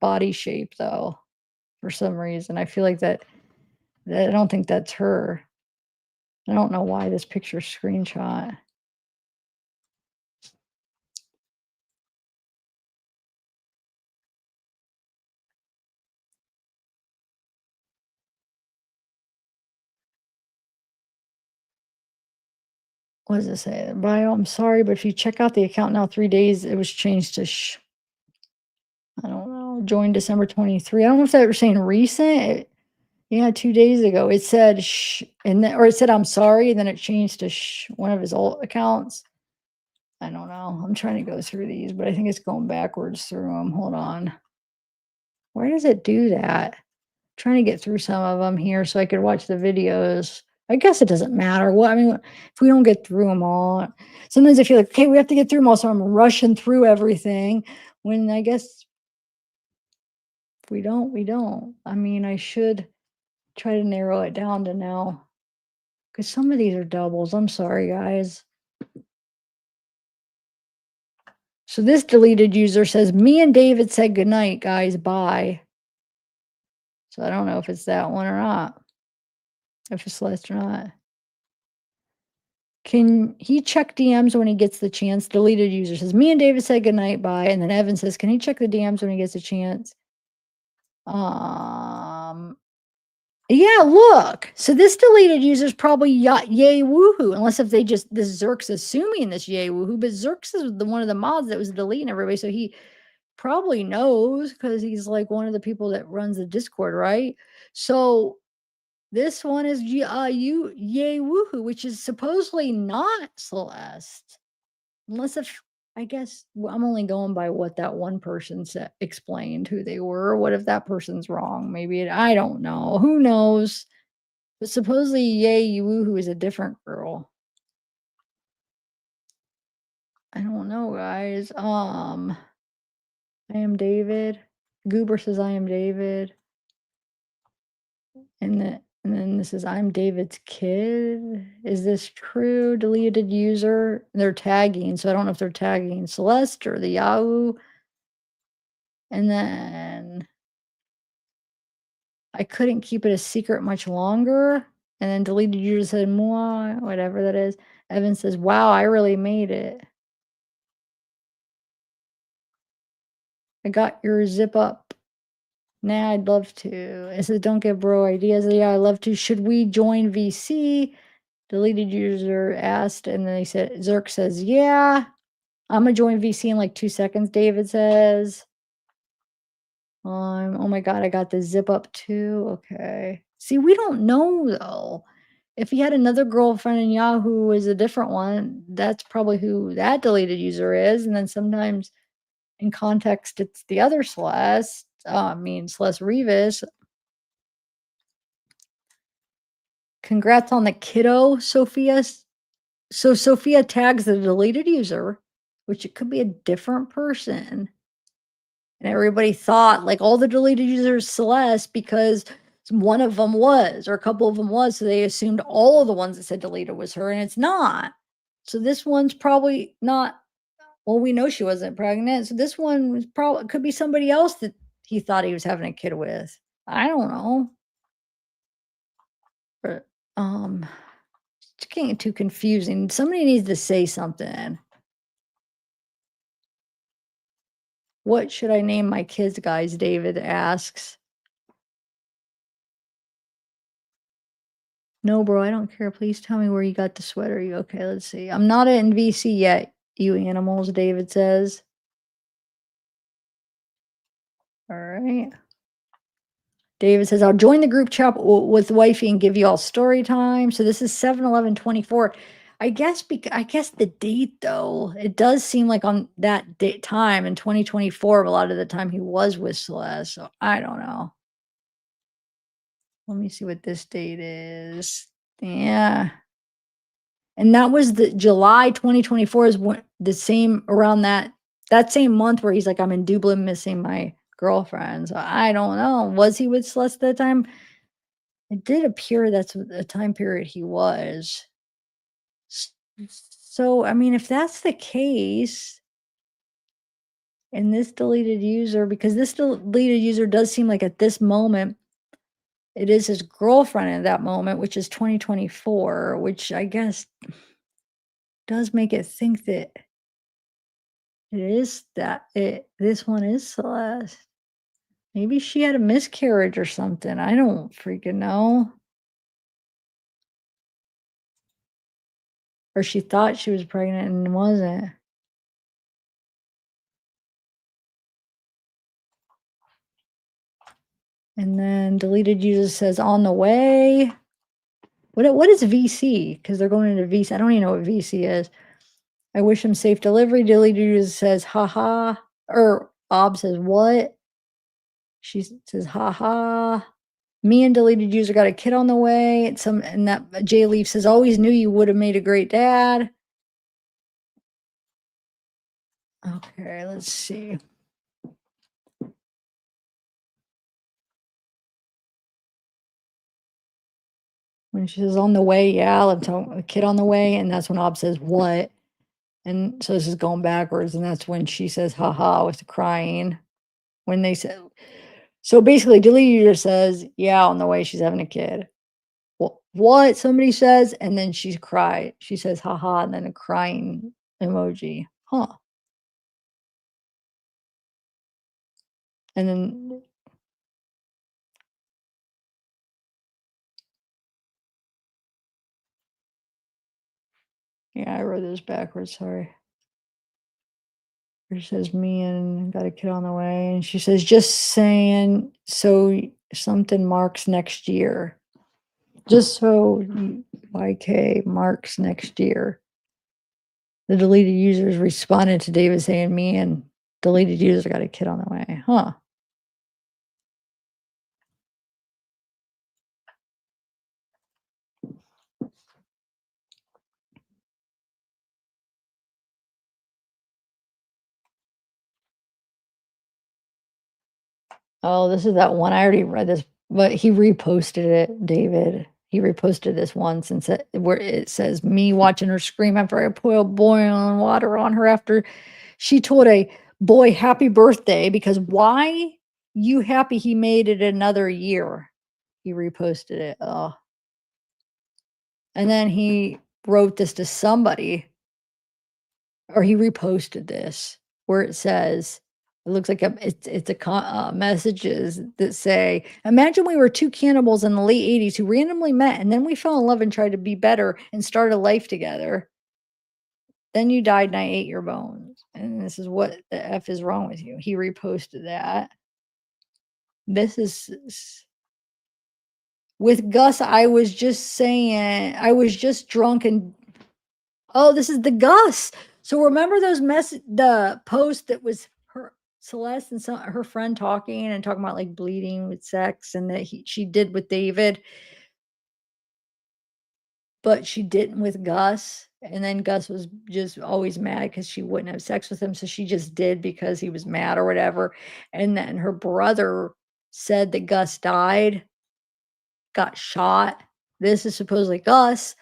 body shape, though, for some reason. I feel like that I don't think that's her. I don't know why this picture screenshot. What does it say? Bio, I'm sorry, but if you check out the account now, 3 days, it was changed to I don't know, joined December 23. I don't know if that was saying recent. Yeah, 2 days ago. It said and then, or it said I'm sorry, and then it changed to one of his old accounts. I don't know. I'm trying to go through these, but I think it's going backwards through them. Hold on. Why does it do that? I'm trying to get through some of them here so I could watch the videos. I guess it doesn't matter. Well, I mean, if we don't get through them all, sometimes I feel like, okay, we have to get through them all, so I'm rushing through everything. When I guess if we don't, we don't. I mean, I should try to narrow it down to now. Because some of these are doubles. I'm sorry, guys. So this deleted user says, me and David said goodnight, guys. Bye. So I don't know if it's that one or not. If it's Celeste or not. Can he check DMs when he gets the chance? Deleted user says, me and David said goodnight, bye. And then Evan says, can he check the DMs when he gets a chance? Yeah, look. So this deleted user is probably yay woohoo, unless if they just, this Zerk's assuming this yay woohoo, but Zerk's is one of the mods that was deleting everybody. So he probably knows because he's like one of the people that runs the Discord, right? So this one is yay woohoo, which is supposedly not Celeste. Unless if, I guess I'm only going by what that one person said, explained who they were. What if that person's wrong? Maybe I don't know. Who knows? But supposedly yay woohoo is a different girl. I don't know, guys. I am David. Goober says I am David. And then this is I'm David's kid. Is this true? Deleted user. They're tagging, so I don't know if they're tagging Celeste or the Yahoo. And then I couldn't keep it a secret much longer. And then deleted user said moi, whatever that is. Evan says, wow, I really made it. I got your zip up. Nah, I'd love to. It says, don't give bro ideas. Yeah, I'd love to. Should we join VC? Deleted user asked, and then they said, Zerk says, yeah. I'm going to join VC in like 2 seconds, David says. Oh my God, I got the zip up too. Okay. See, we don't know though. If he had another girlfriend in Yahoo who was a different one, that's probably who that deleted user is. And then sometimes in context, it's the other Celeste. Celeste Rivas. Congrats on the kiddo, Sophia. So Sophia tags the deleted user, which it could be a different person. And everybody thought like all the deleted users Celeste because one of them was, or a couple of them was. So they assumed all of the ones that said deleted was her, and it's not. So this one's probably not. Well, we know she wasn't pregnant. So this one was probably could be somebody else that he thought he was having a kid with. I don't know. But it's getting too confusing. Somebody needs to say something. What should I name my kids, guys? David asks. No, bro, I don't care. Please tell me where you got the sweater. Okay, let's see. I'm not in VC yet, you animals, David says. All right. David says, I'll join the group chat with wifey and give you all story time. So this is 7/11/24. I guess the date though, it does seem like on that date time in 2024, a lot of the time he was with Celeste. So I don't know. Let me see what this date is. Yeah. And that was the July 2024 is when the same around that same month where he's like, I'm in Dublin missing my girlfriend. So I don't know. Was he with Celeste at that time? It did appear that's the time period he was. So, I mean, if that's the case, and this deleted user, because this deleted user does seem like at this moment, it is his girlfriend at that moment, which is 2024, which I guess does make it think that it is this one is Celeste. Maybe she had a miscarriage or something. I don't freaking know. Or she thought she was pregnant and wasn't. And then deleted user says on the way. What is VC? Because they're going into VC. I don't even know what VC is. I wish him safe delivery. Deleted user says haha. Or Ob says what? She says haha. Me and deleted user got a kid on the way. And that Jay Leaf says always knew you would have made a great dad. Okay, let's see. When she says on the way, yeah, I'm talking a kid on the way, and that's when Ob says what, and so this is going backwards, and that's when she says haha with the crying. When they said, so basically, deleted user says, yeah, on the way she's having a kid. What somebody says, and then she cried. She says haha, and then a crying emoji. Huh. And then yeah, I wrote this backwards, sorry. She says me and got a kid on the way. And she says, just saying, so something marks next year. Just so YK marks next year. The deleted users responded to David saying me and deleted user got a kid on the way. Huh. Oh, this is that one. I already read this, but he reposted it, David. He reposted this once and said where it says me watching her scream after I poured boiling water on her after she told a boy happy birthday because why you happy he made it another year. He reposted it. Oh. And then he wrote this to somebody or he reposted this where it says, it looks like it's a messages that say, imagine we were two cannibals in the late 80s who randomly met and then we fell in love and tried to be better and start a life together. Then you died and I ate your bones. And this is what the F is wrong with you. He reposted that. This is With Gus, I was just saying, I was just drunk and oh, this is the Gus. So remember those the post that was her Celeste and her friend talking about like bleeding with sex and that she did with David, but she didn't with Gus. And then Gus was just always mad because she wouldn't have sex with him. So she just did because he was mad or whatever. And then her brother said that Gus died, got shot. This is supposedly Gus.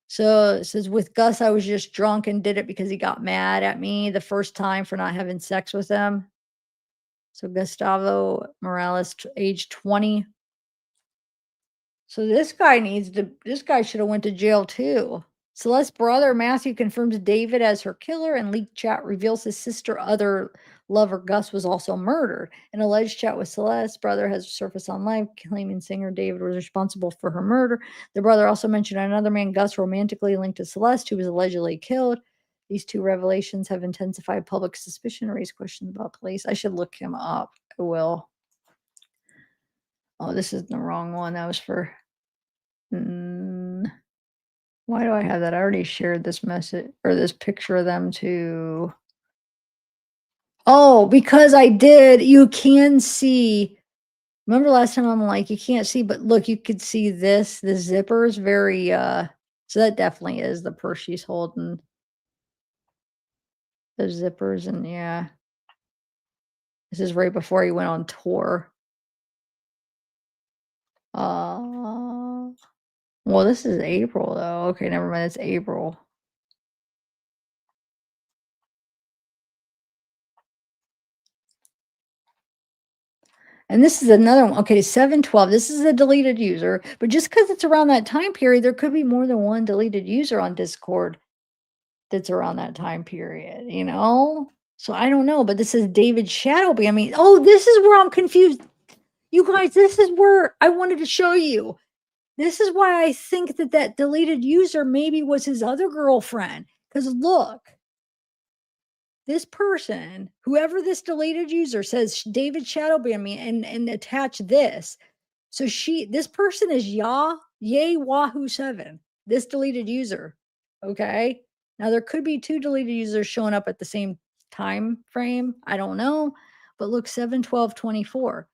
So it says, with Gus, I was just drunk and did it because he got mad at me the first time for not having sex with him. So Gustavo Morales, age 20. So this guy should have went to jail too. Celeste's brother, Matthew, confirms David as her killer, and leaked chat reveals his sister, other lover Gus, was also murdered. An alleged chat with Celeste's brother has surfaced online, claiming singer David was responsible for her murder. The brother also mentioned another man, Gus, romantically linked to Celeste, who was allegedly killed. These two revelations have intensified public suspicion and raised questions about police. I should look him up. I will. Oh, this is the wrong one. That was for... why do I have that? I already shared this message or this picture of them to... Oh, because I did. You can see... Remember last time I'm like, you can't see, but look, you could see this. The zipper is very... So that definitely is the purse she's holding. The zippers and yeah. This is right before he went on tour. Well, this is April though. Okay, never mind. It's April. And this is another one. Okay, 712. This is a deleted user, but just because it's around that time period, there could be more than one deleted user on Discord that's around that time period, you know? So I don't know, but this is David Shadowby. I mean, oh, this is where I'm confused. You guys, this is where I wanted to show you. This is why I think that deleted user maybe was his other girlfriend. Because look, this person, whoever this deleted user, says David Shadowban me and attach this. So this person is Yay Wahoo 7, this deleted user. Okay. Now there could be two deleted users showing up at the same time frame. I don't know. But look, 7/12/24.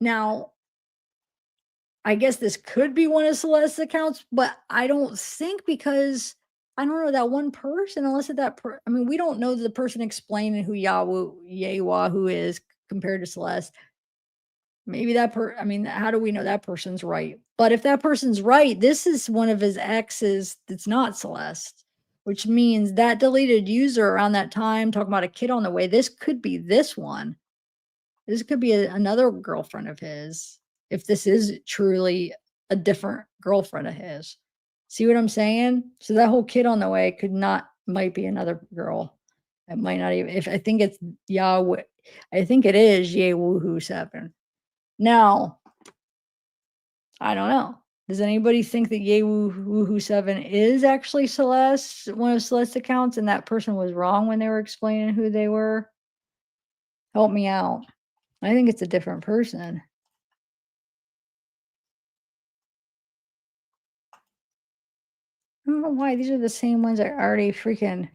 Now, I guess this could be one of Celeste's accounts, but I don't think, because I don't know that one person, unless I mean, we don't know the person explaining who Yay Wahoo is compared to Celeste. Maybe I mean, how do we know that person's right? But if that person's right, this is one of his exes that's not Celeste, which means that deleted user around that time talking about a kid on the way, this could be this one. This could be another girlfriend of his, if this is truly a different girlfriend of his. See what I'm saying? So that whole kid on the way might be another girl. It might not even, if I think it's Yahweh, I think it is Yewoohoo 7. Now, I don't know. Does anybody think that Yewoohoo 7 is actually Celeste, one of Celeste's accounts, and that person was wrong when they were explaining who they were? Help me out. I think it's a different person. I don't know why. These are the same ones I already freaking...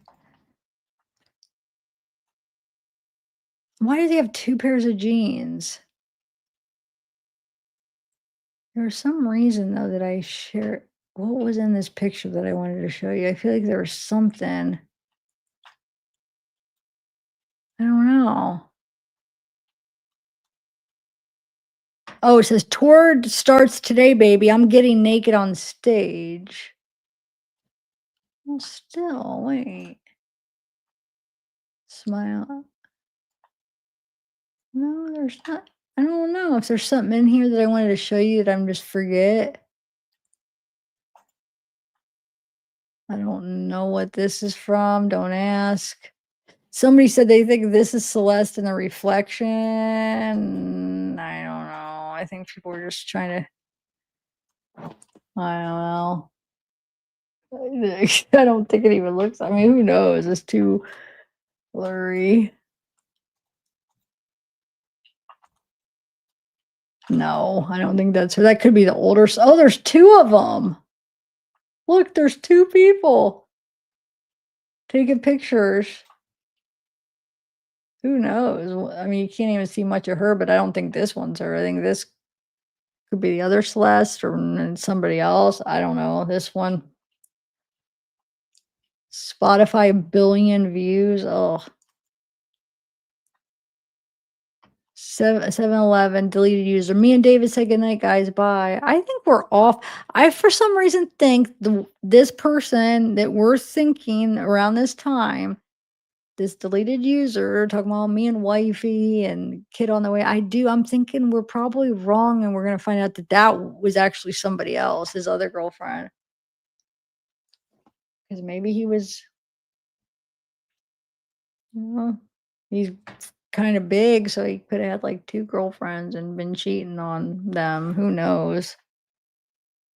Why do they have two pairs of jeans? There's some reason, though, that I shared. What was in this picture that I wanted to show you? I feel like there was something. I don't know. Oh, it says, tour starts today, baby. I'm getting naked on stage. Well, still, wait. Smile. No, there's not. I don't know if there's something in here that I wanted to show you that I'm just forget. I don't know what this is from. Don't ask. Somebody said they think this is Celeste in the reflection. I don't know. I think people are just trying to... I don't know. I don't think it even looks... I mean, who knows? It's too blurry. No, I don't think that's her. That could be the older. Oh, there's two of them. Look, there's two people taking pictures. Who knows? I mean, you can't even see much of her, but I don't think this one's her. I think this could be the other Celeste or somebody else. I don't know. This one. Spotify billion views. Oh. 7-Eleven deleted user. Me and David said goodnight, guys. Bye. I think we're off. I, for some reason, think this person that we're thinking around this time, this deleted user talking about me and wifey and kid on the way. I'm thinking we're probably wrong, and we're going to find out that was actually somebody else, his other girlfriend. Because maybe he was, he's kind of big, so he could have had like 2 girlfriends and been cheating on them. Who knows?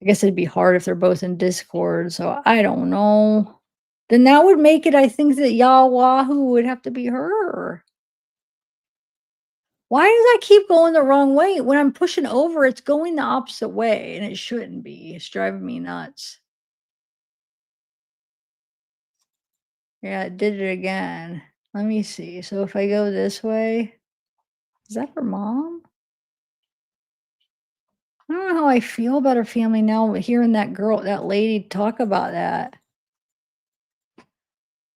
I guess it'd be hard if they're both in Discord, so I don't know. Then that would make it, I think, that Yahwahoo would have to be her. Why does that keep going the wrong way? When I'm pushing over, it's going the opposite way, and it shouldn't be. It's driving me nuts. Yeah, it did it again. Let me see. So if I go this way, is that her mom? I don't know how I feel about her family now, but hearing that lady talk about that.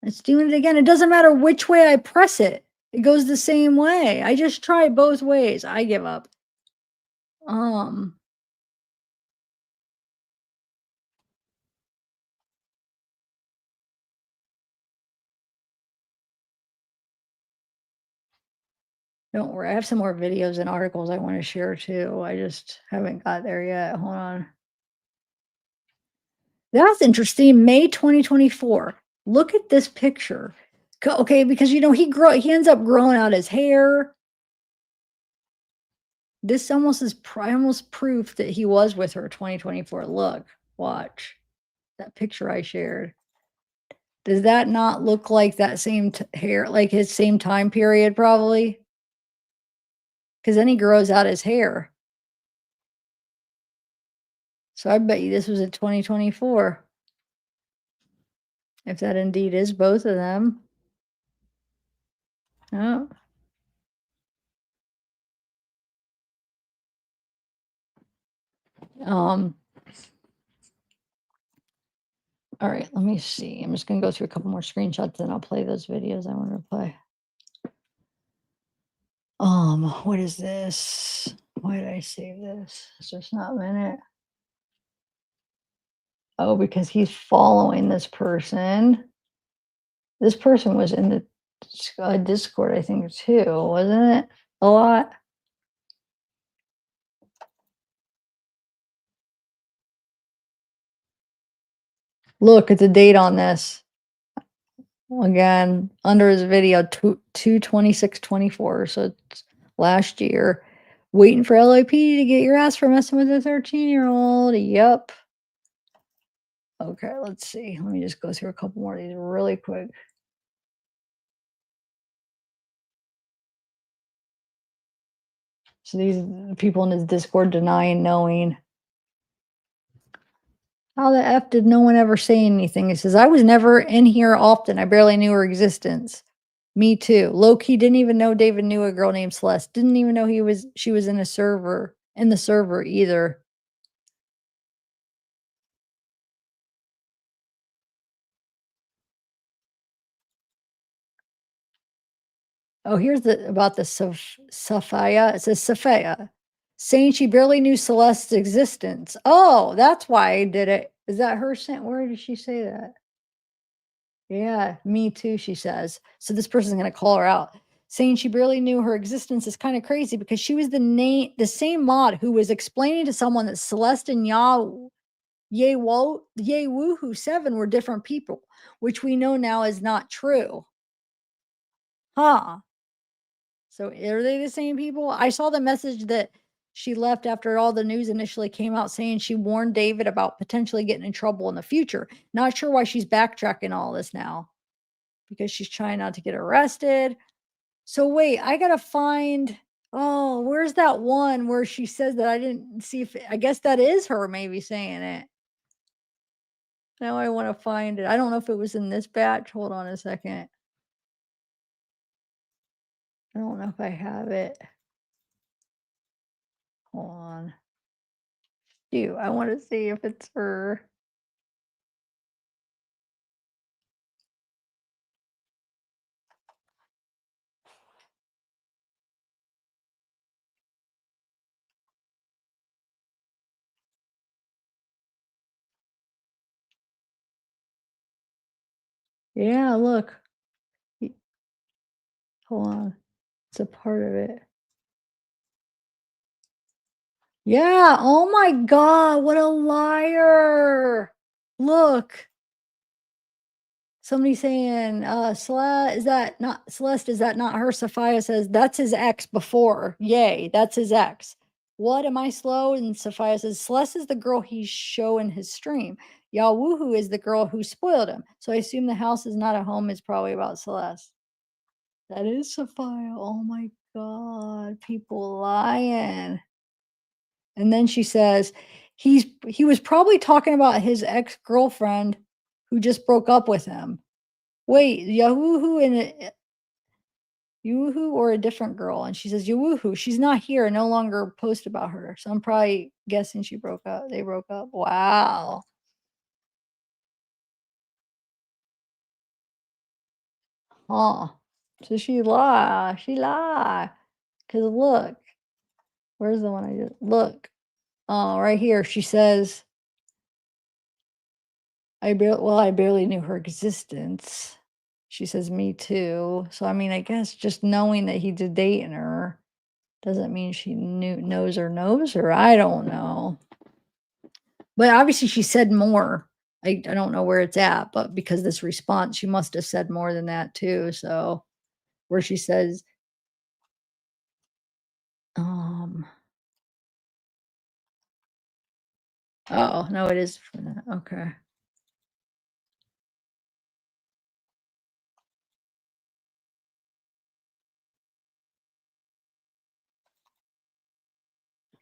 It's doing it again. It doesn't matter which way I press it. It goes the same way. I just tried both ways. I give up. Don't worry. I have some more videos and articles I want to share too. I just haven't got there yet. Hold on. That's interesting. May 2024. Look at this picture. Okay, because he ends up growing out his hair. This almost is almost proof that he was with her 2024. Look, watch that picture I shared. Does that not look like that same hair, like his same time period, probably? Because then he grows out his hair. So I bet you this was in 2024. If that indeed is both of them. Oh. All right, let me see. I'm just going to go through a couple more screenshots, and I'll play those videos I want to play. What is this? Why did I save this? It's just not a minute. Oh, because he's following this person. This person was in the Discord, I think, too, wasn't it? A lot. Look at the date on this. Again, under his video, 2/26/24. So it's last year. Waiting for LAP to get your ass for messing with a 13-year-old. Yep. Okay, let's see. Let me just go through a couple more of these really quick. So these people in his Discord denying knowing. How the F did no one ever say anything? He says, I was never in here often. I barely knew her existence. Me too. Low-key didn't even know David knew a girl named Celeste. Didn't even know she was in the server either. Oh, here's about the Safaya. It says Safaya saying she barely knew Celeste's existence. Oh, that's why I did it. Is that her saying? Where did she say that? Yeah, me too, she says. So this person's going to call her out. Saying she barely knew her existence is kind of crazy because she was the same mod who was explaining to someone that Celeste and Woohoo 7 were different people, which we know now is not true. Huh. So are they the same people? I saw the message that she left after all the news initially came out saying she warned David about potentially getting in trouble in the future. Not sure why she's backtracking all this now. Because she's trying not to get arrested. So wait, I got to find, Oh, where's that one where she says that I didn't see if I guess that is her maybe saying it. Now I want to find it. I don't know if it was in this batch. Hold on a second. I don't know if I have it. Hold on. Dude, I want to see if it's her. Yeah, look. Hold on. It's a part of it. Yeah. Oh my God. What a liar. Look. Somebody saying, Celeste, is that not her? Sophia says, that's his ex before. Yay, that's his ex. What, am I slow? And Sophia says, Celeste is the girl he's showing his stream. Y'all woohoo is the girl who spoiled him. So I assume the house is not a home, it's probably about Celeste. That is Sophia. Oh my God, people lying. And then she says, he was probably talking about his ex-girlfriend who just broke up with him. Wait, Yahoo and Yahoo or a different girl? And she says, Yahoo, she's not here. No longer post about her. So I'm probably guessing she broke up. They broke up. Wow. Huh. So she lied. She lied. Because look, where's the one I just look? Oh, right here. She says, I barely knew her existence. She says, me too. So, I mean, I guess just knowing that he's dating her doesn't mean she knows her. I don't know. But obviously she said more. I don't know where it's at, but because this response, she must have said more than that too. So where she says, oh, no, it is for that. Okay.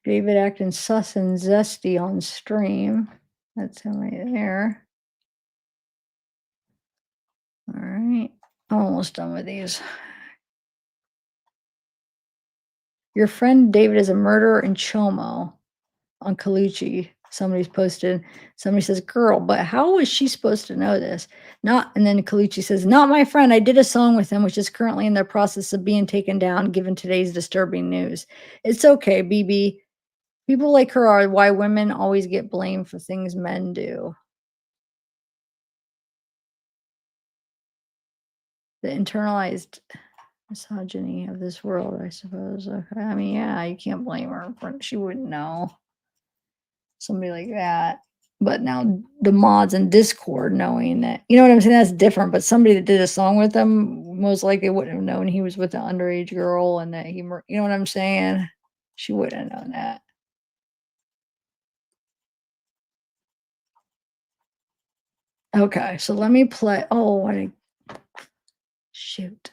David acting sus and zesty on stream. That's him right there. All right. I'm almost done with these. Your friend David is a murderer in Chomo on Colucci. Somebody's posted. Somebody says, girl, but how was she supposed to know this? And then Colucci says, not my friend. I did a song with him, which is currently in the process of being taken down, given today's disturbing news. It's okay, BB. People like her are why women always get blamed for things men do. The internalized misogyny of this world, I suppose. Okay. I mean, yeah, you can't blame her. She wouldn't know. Somebody like that. But now the mods in Discord knowing that, you know what I'm saying? That's different. But somebody that did a song with him most likely wouldn't have known he was with an underage girl and that you know what I'm saying? She wouldn't have known that. Okay, so let me play. Oh, shoot.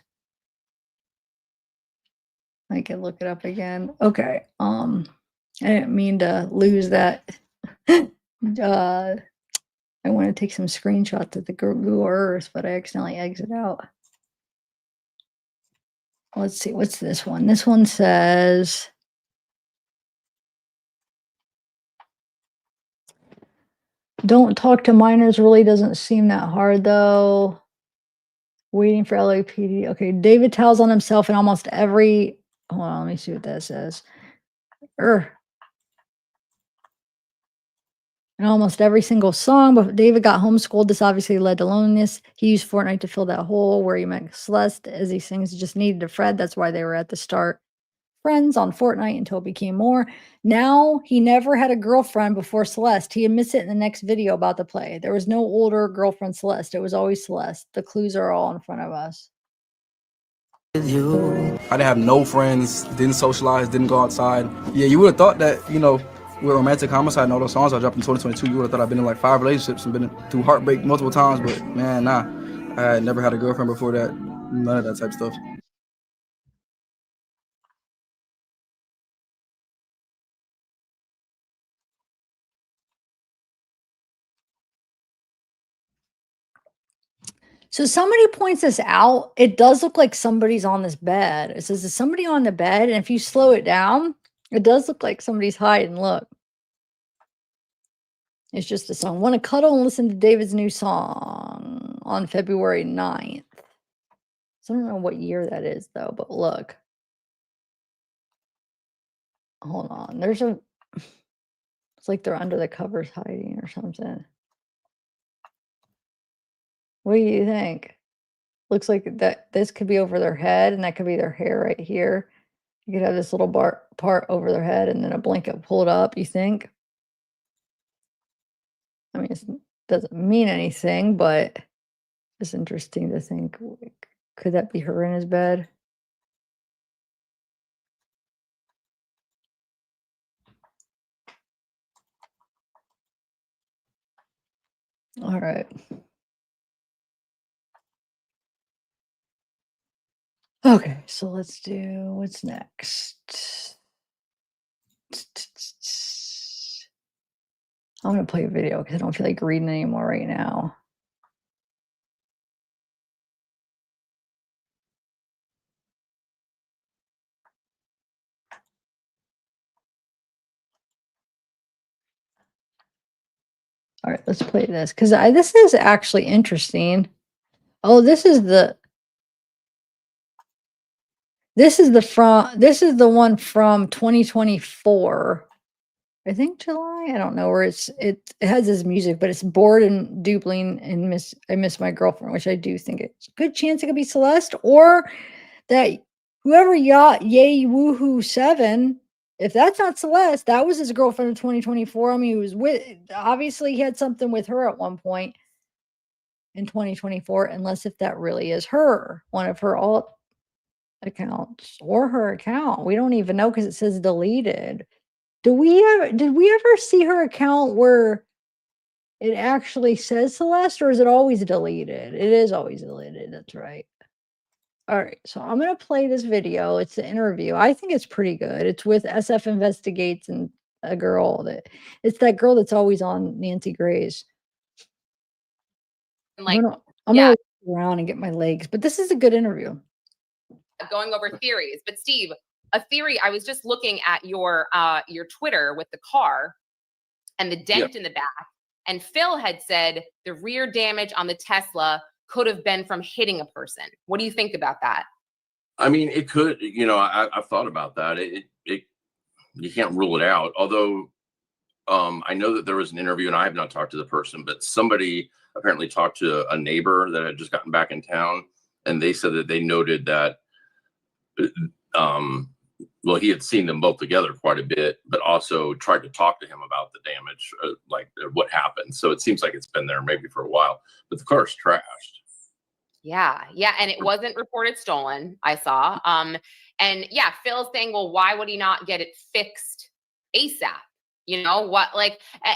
I can look it up again. Okay. I didn't mean to lose that. I want to take some screenshots of the Google Earth, but I accidentally exit out. Let's see. What's this one? This one says, don't talk to minors really doesn't seem that hard, though. Waiting for LAPD. Okay, David tells on himself in almost every... Hold on, let me see what that says. In almost every single song, but David got homeschooled. This obviously led to loneliness. He used Fortnite to fill that hole where he met Celeste. As he sings, just needed a friend. That's why they were at the start friends on Fortnite until it became more. Now, he never had a girlfriend before Celeste. He admits it in the next video about the play. There was no older girlfriend Celeste. It was always Celeste. The clues are all in front of us. I didn't have no friends, didn't socialize, didn't go outside. Yeah, you would have thought that, you know, with Romantic Homicide and all those songs I dropped in 2022, you would have thought I've been in like 5 relationships and been through heartbreak multiple times, but man, nah. I had never had a girlfriend before that. None of that type of stuff. So somebody points this out. It does look like somebody's on this bed. It says, is somebody on the bed? And if you slow it down, it does look like somebody's hiding. Look. It's just a song. Want to cuddle and listen to David's new song on February 9th. So I don't know what year that is, though, but look. Hold on. There's a... It's like they're under the covers hiding or something. What do you think? Looks like that this could be over their head, and that could be their hair right here. You could have this little part over their head and then a blanket pulled up, you think? I mean, it doesn't mean anything, but it's interesting to think, like, could that be her in his bed? All right. Okay, so let's do what's next. I'm gonna play a video because I don't feel like reading anymore right now. All right, let's play this because this is actually interesting. Oh, this is the one from 2024. I think July. I don't know where it has his music, but it's Bored and Dupling and I Miss My Girlfriend, which I do think it's a good chance it could be Celeste or that whoever Yay Woohoo 7. If that's not Celeste, that was his girlfriend in 2024. I mean, he was obviously he had something with her at one point in 2024, unless if that really is her, one of her alt accounts or her account. We don't even know because it says deleted. Did we ever see her account where it actually says Celeste, or is it always deleted? It is always deleted. That's right. All right, so I'm going to play this video. It's an interview. I think it's pretty good. It's with SF Investigates and a girl it's that girl that's always on Nancy Grace. Like, I'm going to go around and get my legs, but this is a good interview. Going over theories. But Steve, a theory, I was just looking at your Twitter with the car and the dent in the back, and Phil had said the rear damage on the Tesla could have been from hitting a person. What do you think about that? I mean, it could, I've thought about that. You can't rule it out. Although I know that there was an interview, and I have not talked to the person, but somebody apparently talked to a neighbor that had just gotten back in town, and they said that they noted that, he had seen them both together quite a bit, but also tried to talk to him about the damage, what happened. So it seems like it's been there maybe for a while, but the car's trashed. Yeah. And it wasn't reported stolen, I saw. And yeah, Phil's saying, well, why would he not get it fixed ASAP? You know what,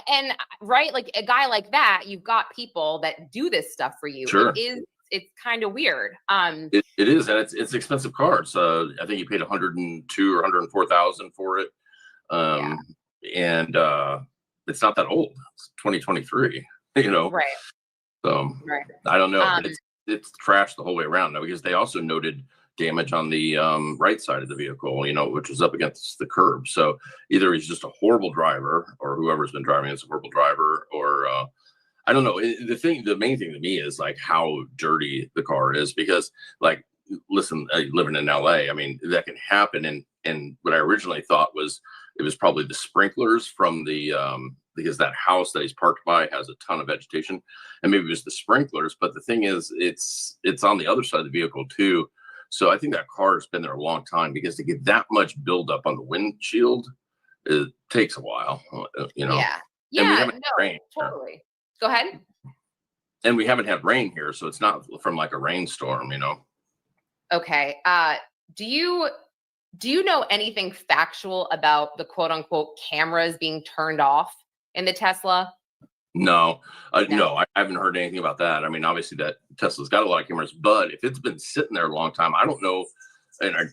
and right, like a guy like that, you've got people that do this stuff for you. Sure. It's kind of weird. It is, and it's expensive cars. I think he paid $102,000 or $104,000 for it. And it's not that old. It's 2023. Right. So right. I don't know. It's trashed the whole way around now, because they also noted damage on the right side of the vehicle, which was up against the curb. So either he's just a horrible driver, or whoever's been driving is a horrible driver, or I don't know. The main thing to me is how dirty the car is, because listen, living in LA, I mean, that can happen. And what I originally thought was it was probably the sprinklers from the because that house that he's parked by has a ton of vegetation, and maybe it was the sprinklers. But the thing is, it's on the other side of the vehicle too. So I think that car has been there a long time, because to get that much buildup on the windshield, it takes a while, Yeah. And we haven't had rain totally. Here. Go ahead. And we haven't had rain here, so it's not from a rainstorm, Okay. Do you know anything factual about the quote unquote cameras being turned off in the Tesla? No, no, I haven't heard anything about that. I mean, obviously that Tesla's got a lot of cameras, but if it's been sitting there a long time, I don't know, and I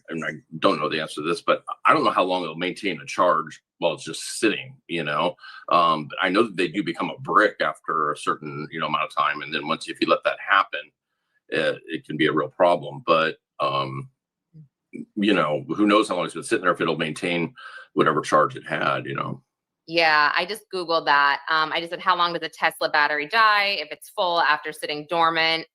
don't know the answer to this, but I don't know how long it'll maintain a charge while it's just sitting, I know that they do become a brick after a certain, amount of time. And then if you let that happen, it can be a real problem. But you know, who knows how long it's been sitting there, if it'll maintain whatever charge it had, you know. Yeah, I just Googled that. I just said, how long does a Tesla battery die if it's full after sitting dormant?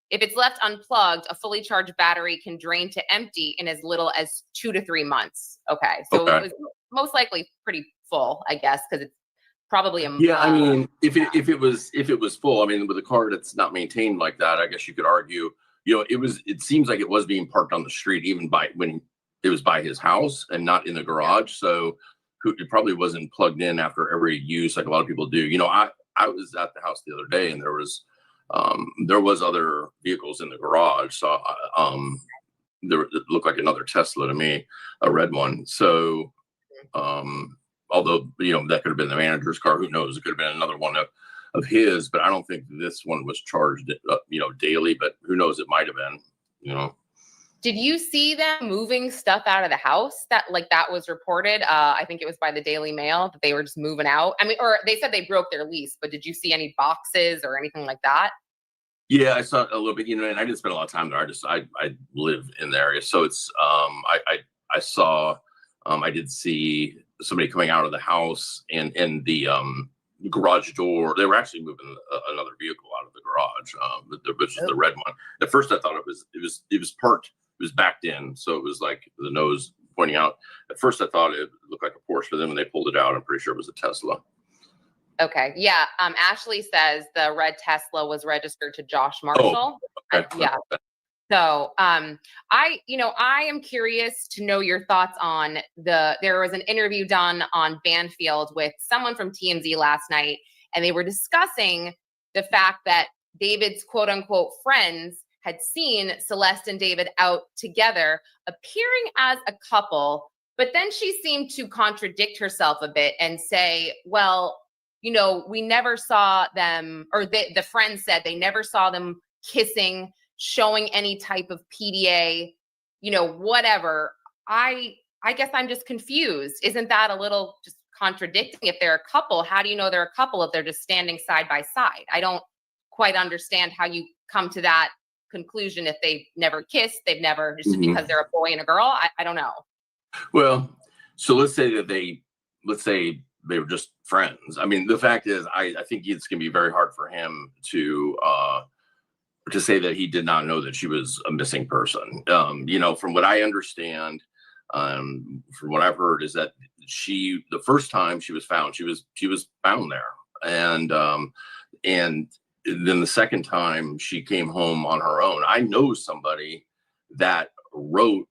If it's left unplugged, a fully charged battery can drain to empty in as little as 2 to 3 months. Okay, so it was most likely pretty full, I guess, because it's probably a yeah. I mean, if it was full, I mean, with a car that's not maintained like that, I guess you could argue, you know, it seems like it was being parked on the street even when it was by his house and not in the garage. So it probably wasn't plugged in after every use like a lot of people do. You know, I was at the house the other day and there was other vehicles in the garage. So it looked like another Tesla to me, a red one. So although, you know, that could have been the manager's car, who knows, it could have been another one of his, but I don't think this one was charged, you know, daily, but who knows, it might've been, you know. Did you see them moving stuff out of the house that was reported? I think it was by the Daily Mail that they were just moving out. I mean, or they said they broke their lease, but did you see any boxes or anything like that? Yeah, I saw a little bit, you know, and I didn't spend a lot of time there. I live in the area. So it's, I saw, I did see somebody coming out of the house and the garage door. They were actually moving another vehicle out of the garage, which is the red one. At first I thought it was parked. It was backed in, so it was like the nose pointing out. At first, I thought it looked like a Porsche, but then when they pulled it out, I'm pretty sure it was a Tesla. Okay, yeah. Ashley says the red Tesla was registered to Josh Marshall. Oh, okay. Yeah. So, I am curious to know your thoughts on there was an interview done on Banfield with someone from TMZ last night, and they were discussing the fact that David's quote unquote friends had seen Celeste and David out together, appearing as a couple, but then she seemed to contradict herself a bit and say, well, you know, we never saw them, or the friends said they never saw them kissing, showing any type of PDA, you know, whatever. I guess I'm just confused. Isn't that a little just contradicting? If they're a couple, how do you know they're a couple if they're just standing side by side? I don't quite understand how you come to that conclusion if they've never kissed, they've never, just because they're a boy and a girl. I don't know. Well, so let's say they were just friends. I mean, the fact is, I think it's going to be very hard for him to say that he did not know that she was a missing person. You know, from what I understand, from what I've heard, is that the first time she was found, she was found there, and then the second time she came home on her own. I know somebody that wrote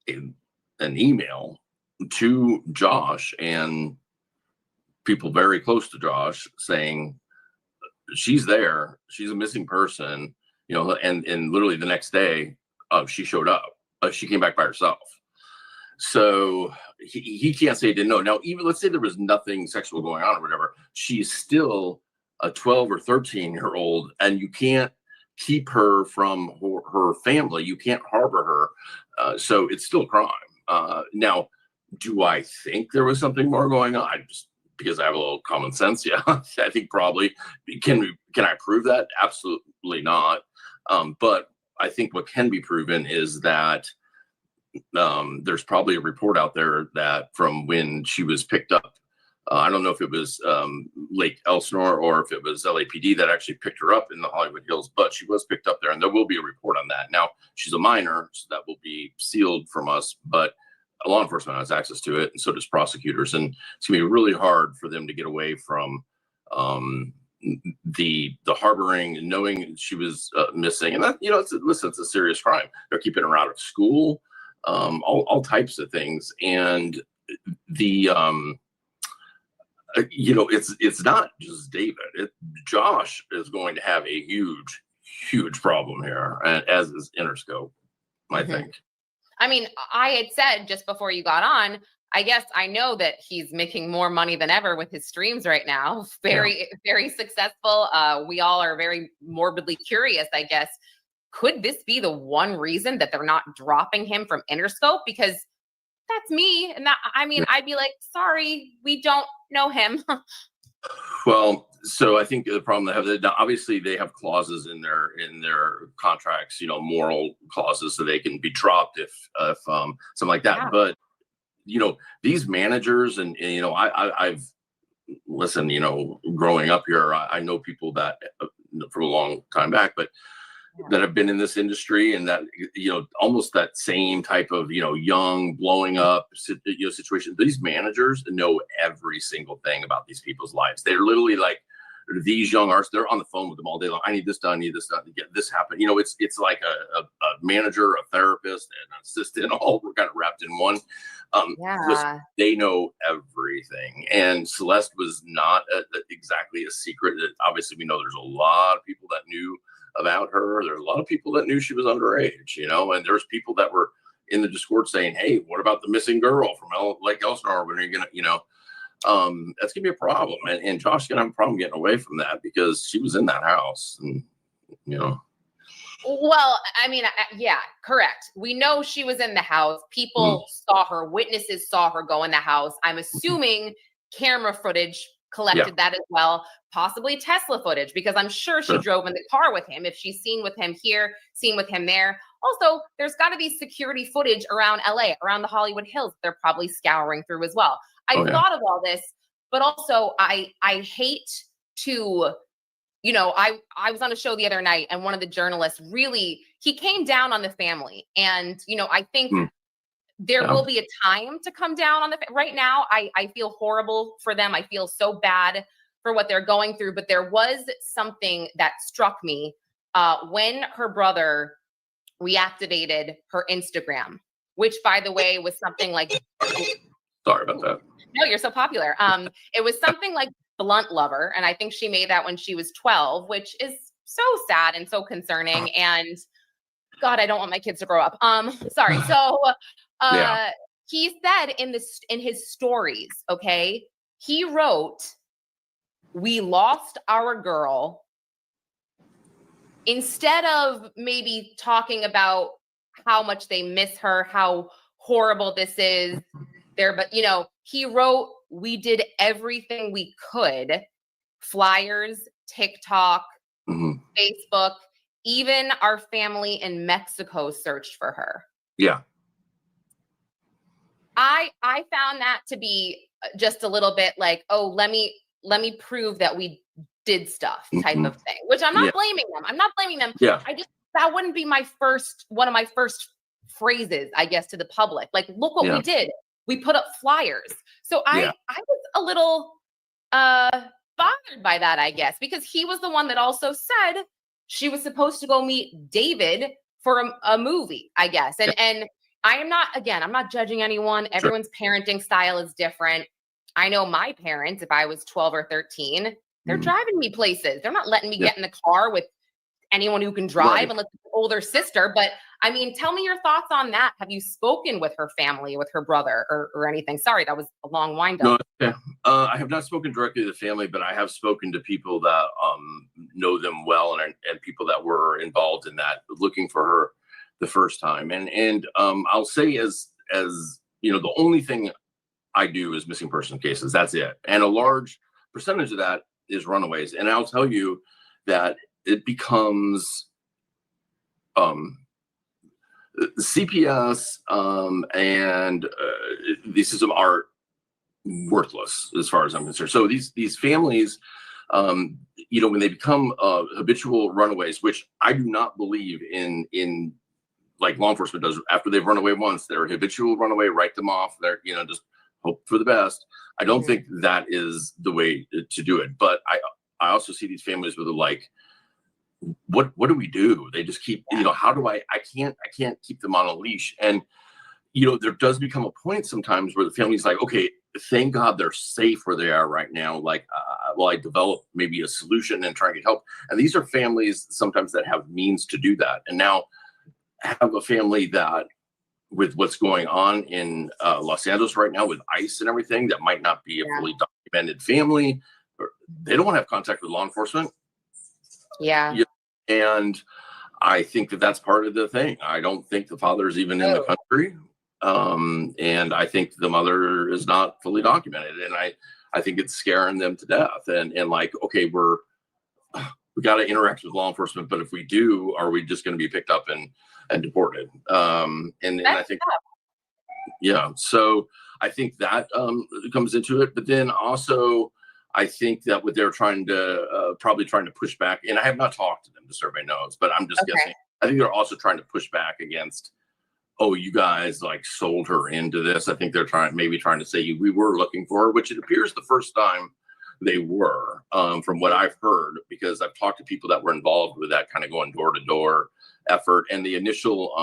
an email to Josh and people very close to Josh saying she's there, she's a missing person, you know, and literally the next day she showed up. She came back by herself. So he can't say he didn't know. Now, even let's say there was nothing sexual going on or whatever, she's still a 12 or 13-year-old, and you can't keep her from her family. You can't harbor her. So it's still a crime. Now, do I think there was something more going on? Because I have a little common sense. Yeah, I think probably. Can I prove that? Absolutely not. But I think what can be proven is that there's probably a report out there that from when she was picked up, I don't know if it was Lake Elsinore or if it was LAPD that actually picked her up in the Hollywood Hills, but she was picked up there, and there will be a report on that. Now, she's a minor, so that will be sealed from us, but law enforcement has access to it, and so does prosecutors, and it's gonna be really hard for them to get away from the harboring and knowing she was missing. And that, you know, it's a serious crime. They're keeping her out of school, all types of things, and the you know, it's not just David. Josh is going to have a huge problem here, as is Interscope, I think. I mean, I had said just before you got on, I guess I know that he's making more money than ever with his streams right now. Very successful. We all are very morbidly curious, I guess. Could this be the one reason that they're not dropping him from Interscope? Because that's me. And that, I mean, I'd be like, sorry, we don't know him. Well, so I think the problem they have, now obviously they have clauses in their contracts, you know, moral clauses, so they can be dropped if something like that. Yeah. But you know, these managers and you know, I've listened, you know, growing up here, I know people that for a long time back, but that have been in this industry, and that, you know, almost that same type of, you know, young blowing up, you know, situation. These managers know every single thing about these people's lives. They're literally like, these young artists, they're on the phone with them all day long. I need this done, I need this done to get this happen. You know, it's like a manager, a therapist, and an assistant, all kind of wrapped in one. Listen, they know everything. And Celeste was not exactly a secret. Obviously, we know there's a lot of people that knew about her. There's a lot of people that knew she was underage, you know, and there's people that were in the Discord saying, hey, what about the missing girl from Lake Elsinore? When are you gonna, you know, that's gonna be a problem. And Josh's gonna have a problem getting away from that because she was in that house, and you know. Well, I mean, yeah, correct. We know she was in the house. People saw her. Witnesses saw her go in the house. I'm assuming camera footage collected that as well, possibly Tesla footage, because I'm sure she drove in the car with him. If she's seen with him here, seen with him there. Also, there's got to be security footage around LA, around the Hollywood Hills. They're probably scouring through as well. I thought of all this, but also I hate to, you know, I was on a show the other night, and one of the journalists really, he came down on the family. And, you know, I think there will be a time to come down on the, right now, I feel horrible for them. I feel so bad for what they're going through, but there was something that struck me when her brother reactivated her Instagram, which, by the way, was something like, sorry about that. No, you're so popular. It was something like Blunt Lover. And I think she made that when she was 12, which is so sad and so concerning. And God, I don't want my kids to grow up. Sorry. So he said in his stories, okay, he wrote, "We lost our girl," instead of maybe talking about how much they miss her, how horrible this is there. But, you know, he wrote, "We did everything we could." Flyers, TikTok, Facebook, even our family in Mexico searched for her. Yeah. I found that to be just a little bit like, oh, let me prove that we did stuff type of thing, which I'm not blaming them. I'm not blaming them. Yeah. That wouldn't be one of my first phrases, I guess, to the public. Like, look what we did. We put up flyers. So I was a little bothered by that, I guess, because he was the one that also said she was supposed to go meet David for a movie, I guess. And I am not, again, I'm not judging anyone. Everyone's parenting style is different. I know my parents, if I was 12 or 13, they're driving me places. They're not letting me get in the car with anyone who can drive unless it's an older sister. But I mean, tell me your thoughts on that. Have you spoken with her family, with her brother or anything? Sorry, that was a long wind up. No, I have not spoken directly to the family, but I have spoken to people that know them well and people that were involved in that, looking for her the first time. And I'll say as you know, the only thing I do is missing person cases. That's it. And a large percentage of that is runaways. And I'll tell you that it becomes CPS and the system are worthless as far as I'm concerned. So these families, you know, when they become habitual runaways, which I do not believe in like law enforcement does, after they've run away once, they're a habitual runaway, write them off. They're, you know, just hope for the best. I don't think that is the way to do it. But I also see these families where they're like, what do we do? They just keep, you know, how do I can't keep them on a leash. And, you know, there does become a point sometimes where the family's like, okay, thank God they're safe where they are right now. Like, well, I develop maybe a solution and try and get help. And these are families sometimes that have means to do that. And now have a family that, with what's going on in Los Angeles right now with ICE and everything, that might not be a fully documented family. They don't want to have contact with law enforcement. Yeah. And I think that that's part of the thing. I don't think the father is even in the country. And I think the mother is not fully documented. And I think it's scaring them to death. And like, okay, we got to interact with law enforcement, but if we do, are we just going to be picked up and deported? And I think, yeah. So I think that comes into it. But then also, I think that what they're trying to probably trying to push back, and I have not talked to them to survey knows, but I'm just guessing. I think they're also trying to push back against, oh, you guys like sold her into this. I think they're maybe trying to say we were looking for her, which it appears the first time they were, from what I've heard, because I've talked to people that were involved with that kind of going door to door effort. And the initial,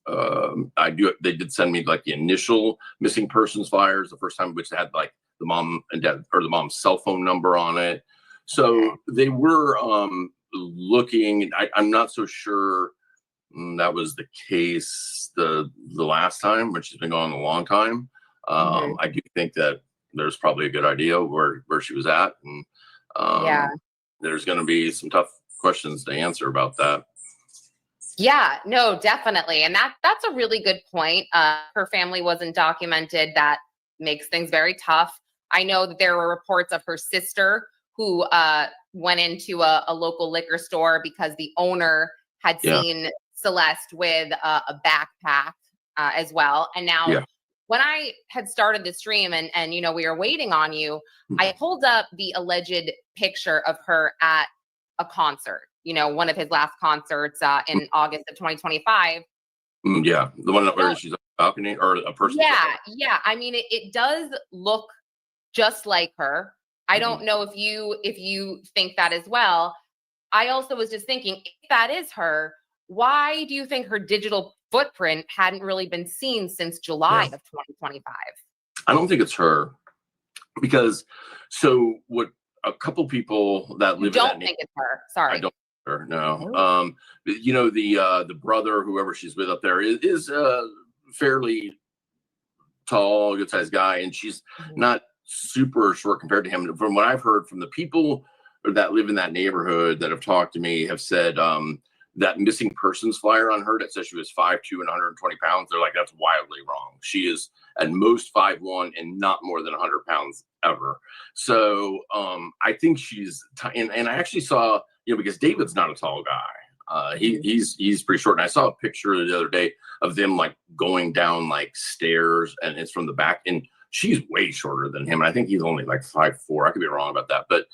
they did send me like the initial missing persons flyers the first time, which had like the mom and dad or the mom's cell phone number on it. So they were looking. I'm not so sure that was the case the last time, which has been going on a long time. I do think that there's probably a good idea where she was at, and there's going to be some tough questions to answer about that. Yeah, no, definitely. And that's a really good point. Her family wasn't documented. That makes things very tough. I know that there were reports of her sister who went into a local liquor store because the owner had seen Celeste with a backpack as well. And now when I had started the stream and you know, we were waiting on you, I pulled up the alleged picture of her at a concert, you know, one of his last concerts in August of 2025. Yeah, the one where she's on the balcony or a person. Yeah. I mean, it does look just like her. I don't know if you think that as well. I also was just thinking, if that is her, why do you think her digital footprint hadn't really been seen since July of 2025? I don't think it's her, because what a couple people that live don't in that think it's her. Sorry. I don't think it's her, no. You know, the brother, whoever she's with up there is fairly tall, good sized guy, and she's not super short compared to him. From what I've heard from the people that live in that neighborhood that have talked to me, have said that missing persons flyer on her that says she was 5'2" and 120 pounds, they're like, that's wildly wrong. She is at most 5'1" and not more than 100 pounds ever. So I think she's and I actually saw, you know, because David's not a tall guy. He's pretty short. And I saw a picture the other day of them like going down like stairs, and it's from the back, and she's way shorter than him. And I think he's only like 5'4". I could be wrong about that, but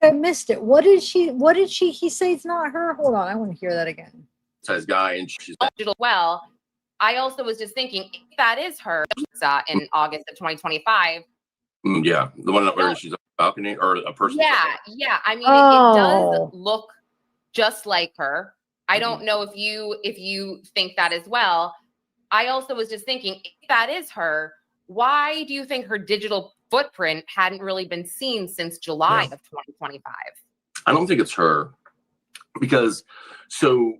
I missed it. What did he say it's not her? Hold on, I want to hear that again. Size guy, and she's well. I also was just thinking, if that is her in August of 2025. Yeah, the one where she's on the balcony or a person. Yeah. I mean, it does look just like her. I don't know if you think that as well. I also was just thinking, if that is her, why do you think her digital footprint hadn't really been seen since July of 2025? I don't think it's her, because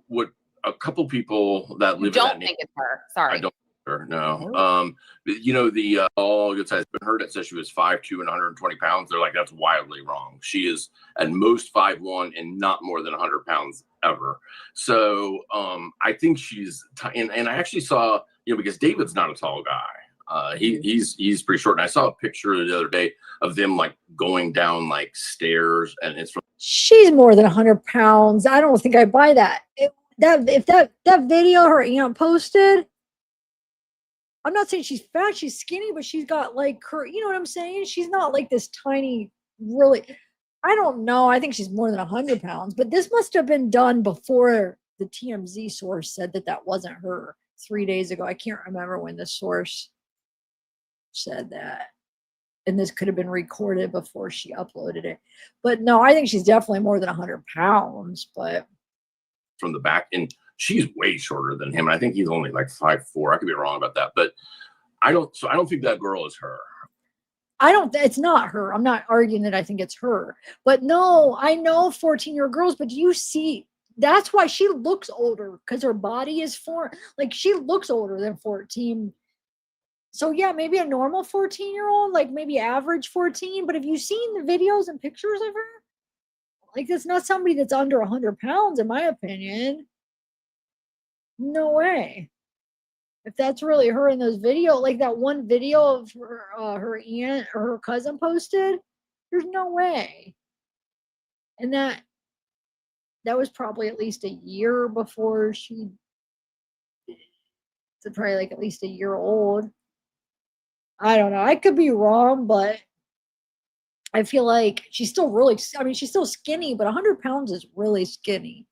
what a couple people that live don't in that think it's her. Sorry. I don't think her, no. You know, the all good size heard that says she was 5'2" and 120 pounds. They're like, that's wildly wrong. She is at most 5'1" and not more than 100 pounds ever. So I think she's and I actually saw, you know, because David's not a tall guy. He's pretty short. And I saw a picture the other day of them like going down like stairs, and it's from. She's more than 100 pounds. I don't think I buy that. If that video her aunt posted, I'm not saying she's fat, she's skinny, but she's got like her, you know what I'm saying? She's not like this tiny, really. I don't know. I think she's more than 100 pounds, but this must have been done before the TMZ source said that wasn't her 3 days ago. I can't remember when the source said that. And this could have been recorded before she uploaded it. But no, I think she's definitely more than 100 pounds, but. From the back, and she's way shorter than him. And I think he's only like 5'4". I could be wrong about that, but I don't think that girl is her. It's not her. I'm not arguing that I think it's her, but no, I know 14-year-old girls, but you see, that's why she looks older, because her body is like she looks older than 14. So yeah, maybe a normal 14-year-old, like maybe average 14, but have you seen the videos and pictures of her? Like, that's not somebody that's under 100 pounds, in my opinion. No way. If that's really her in those video, like that one video of her aunt or her cousin posted, there's no way. And that was probably at least a year before she, so probably like at least a year old. I don't know. I could be wrong, but I feel like she's still really, I mean, she's still skinny, but 100 pounds is really skinny.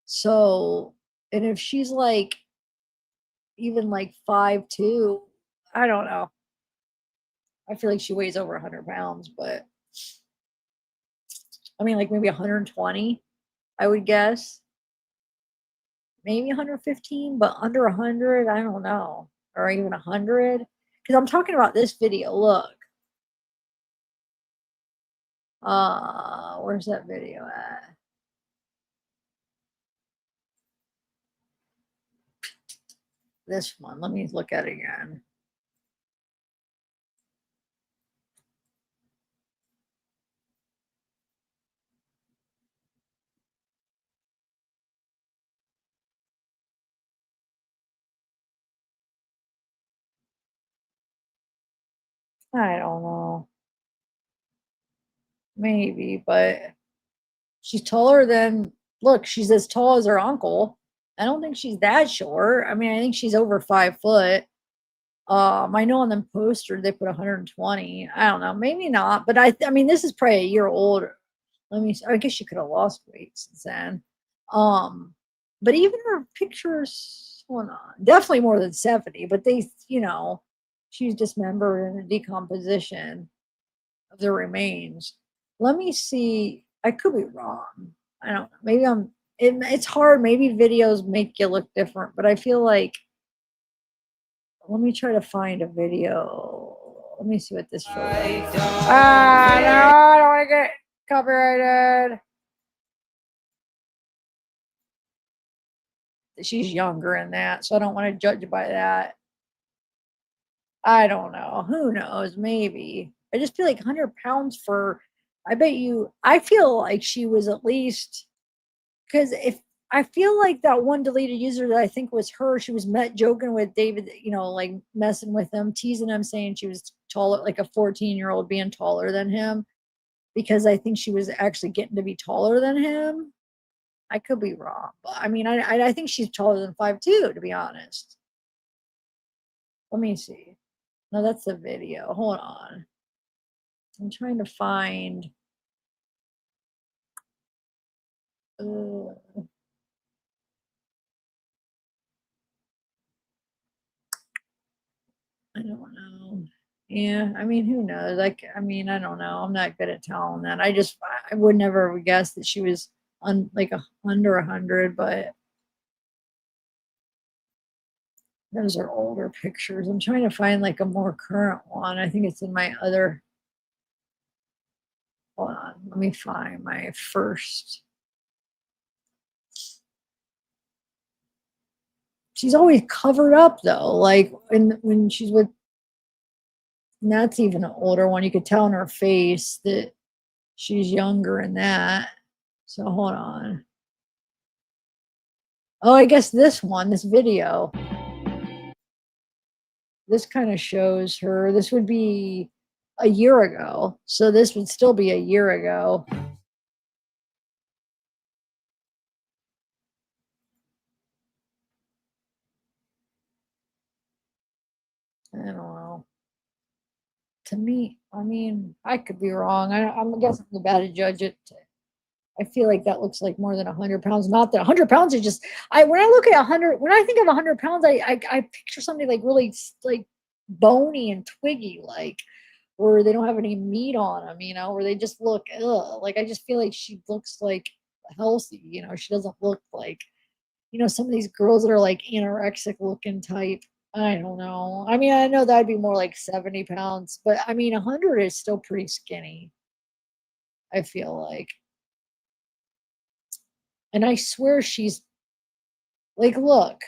So, and if she's like, even like 5'2", I don't know. I feel like she weighs over 100 pounds, but I mean, like maybe 120, I would guess. Maybe 115, but under 100, I don't know. Or even 100. Because I'm talking about this video. Look. Where's that video at? This one. Let me look at it again. I don't know. Maybe, but she's taller than, look, she's as tall as her uncle. I don't think she's that short. I mean, I think she's over 5 foot. I know on the poster they put 120. I don't know, maybe not, but I mean, this is probably a year older. Let me, I guess she could have lost weight since then. But even her pictures, hold on, definitely more than 70, but they, you know, she's dismembered in the decomposition of the remains. Let me see. I could be wrong. I don't know. Maybe it's hard. Maybe videos make you look different, but I feel like, let me try to find a video. Let me see what this photo. No, I don't want to get copyrighted. She's younger in that, so I don't want to judge by that. I don't know. Who knows? Maybe. I just feel like 100 pounds for, I bet you, I feel like she was at least, because if, I feel like that one deleted user that I think was her, she was met joking with David, you know, like messing with him, teasing him, saying she was taller, like a 14-year-old being taller than him, because I think she was actually getting to be taller than him. I could be wrong, but I mean, I think she's taller than 5'2", to be honest. Let me see. No, that's the video. Hold on. I'm trying to find. I don't know. Yeah, I mean, who knows? Like, I mean, I don't know. I'm not good at telling that. I would never have guessed that she was under 100, but those are older pictures. I'm trying to find like a more current one. I think it's in my other. Hold on, let me find my first. She's always covered up though, like when she's with. And that's even an older one. You could tell in her face that she's younger in that. So hold on. Oh, I guess this one, this video. This kind of shows her. This would be a year ago. So this would still be a year ago. I don't know. To me, I mean, I could be wrong. I'm guessing I'm bad to judge it. I feel like that looks like more than 100 pounds. Not that 100 pounds is just, when I look at 100, when I think of 100 pounds, I picture something like really like bony and twiggy, like where they don't have any meat on them, you know, where they just look, ugh. Like, I just feel like she looks like healthy, you know, she doesn't look like, you know, some of these girls that are like anorexic looking type. I don't know. I mean, I know that'd be more like 70 pounds, but I mean, 100 is still pretty skinny, I feel like. And I swear she's like, look,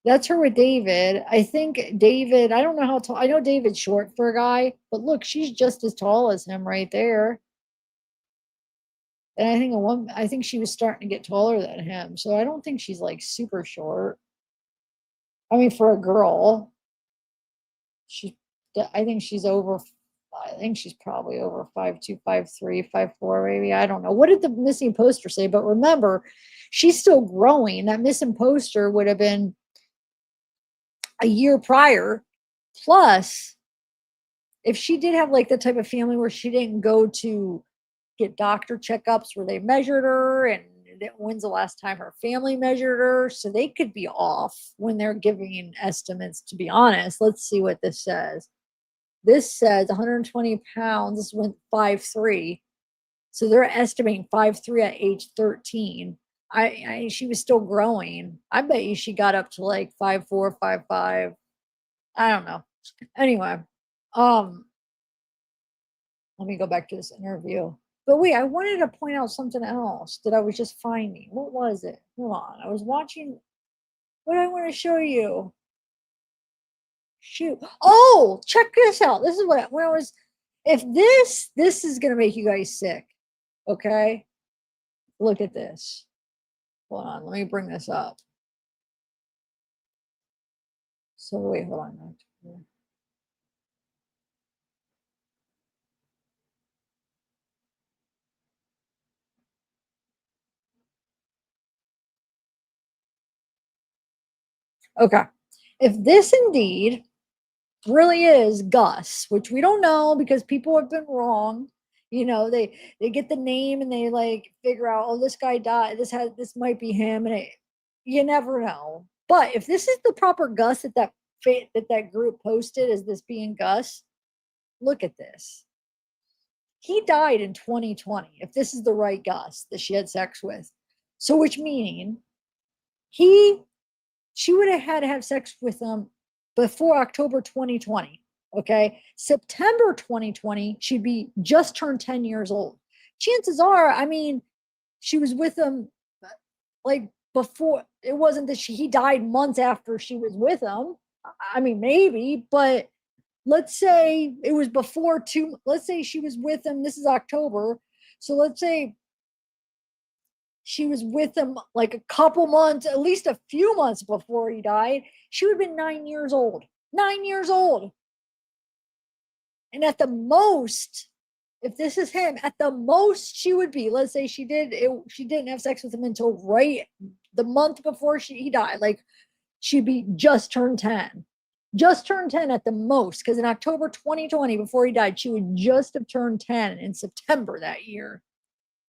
that's her with David. I think David, I don't know how tall, I know David's short for a guy, but look, she's just as tall as him right there. And I think she was starting to get taller than him. So I don't think she's like super short. I mean, for a girl, I think she's over. I think she's probably over 5'2", 5'3", 5'4", maybe. I don't know. What did the missing poster say? But remember, she's still growing. That missing poster would have been a year prior. Plus, if she did have like the type of family where she didn't go to get doctor checkups where they measured her, and when's the last time her family measured her, so they could be off when they're giving estimates, to be honest. Let's see what this says. This says 120 pounds. This went 5'3". So they're estimating 5'3" at age 13. She was still growing. I bet you she got up to like 5'4", 5'5". I don't know. Anyway, let me go back to this interview. But wait, I wanted to point out something else that I was just finding. What was it? Hold on. I was watching. What do I want to show you? Shoot. Oh, check this out. This is when I was, if this is going to make you guys sick. Okay. Look at this. Hold on. Let me bring this up. So wait, hold on. Okay. If this indeed really is Gus, which we don't know because people have been wrong. You know, they get the name and they like figure out, oh, this guy died. This might be him, and you never know. But if this is the proper Gus that group posted as this being Gus, look at this. He died in 2020. If this is the right Gus that she had sex with, so which meaning she would have had to have sex with him before October 2020. Okay. September 2020, she'd be just turned 10 years old. Chances are, I mean, she was with him like before. It wasn't that he died months after she was with him. I mean, maybe, but let's say it was before let's say she was with him. This is October. So let's say she was with him like a couple months, at least a few months before he died. She would have been 9 years old. 9 years old. And at the most, if this is him, at the most she would be, let's say she didn't have sex with him until right the month before he died. Like she'd be just turned 10. Just turned 10 at the most. Because in October 2020, before he died, she would just have turned 10 in September that year.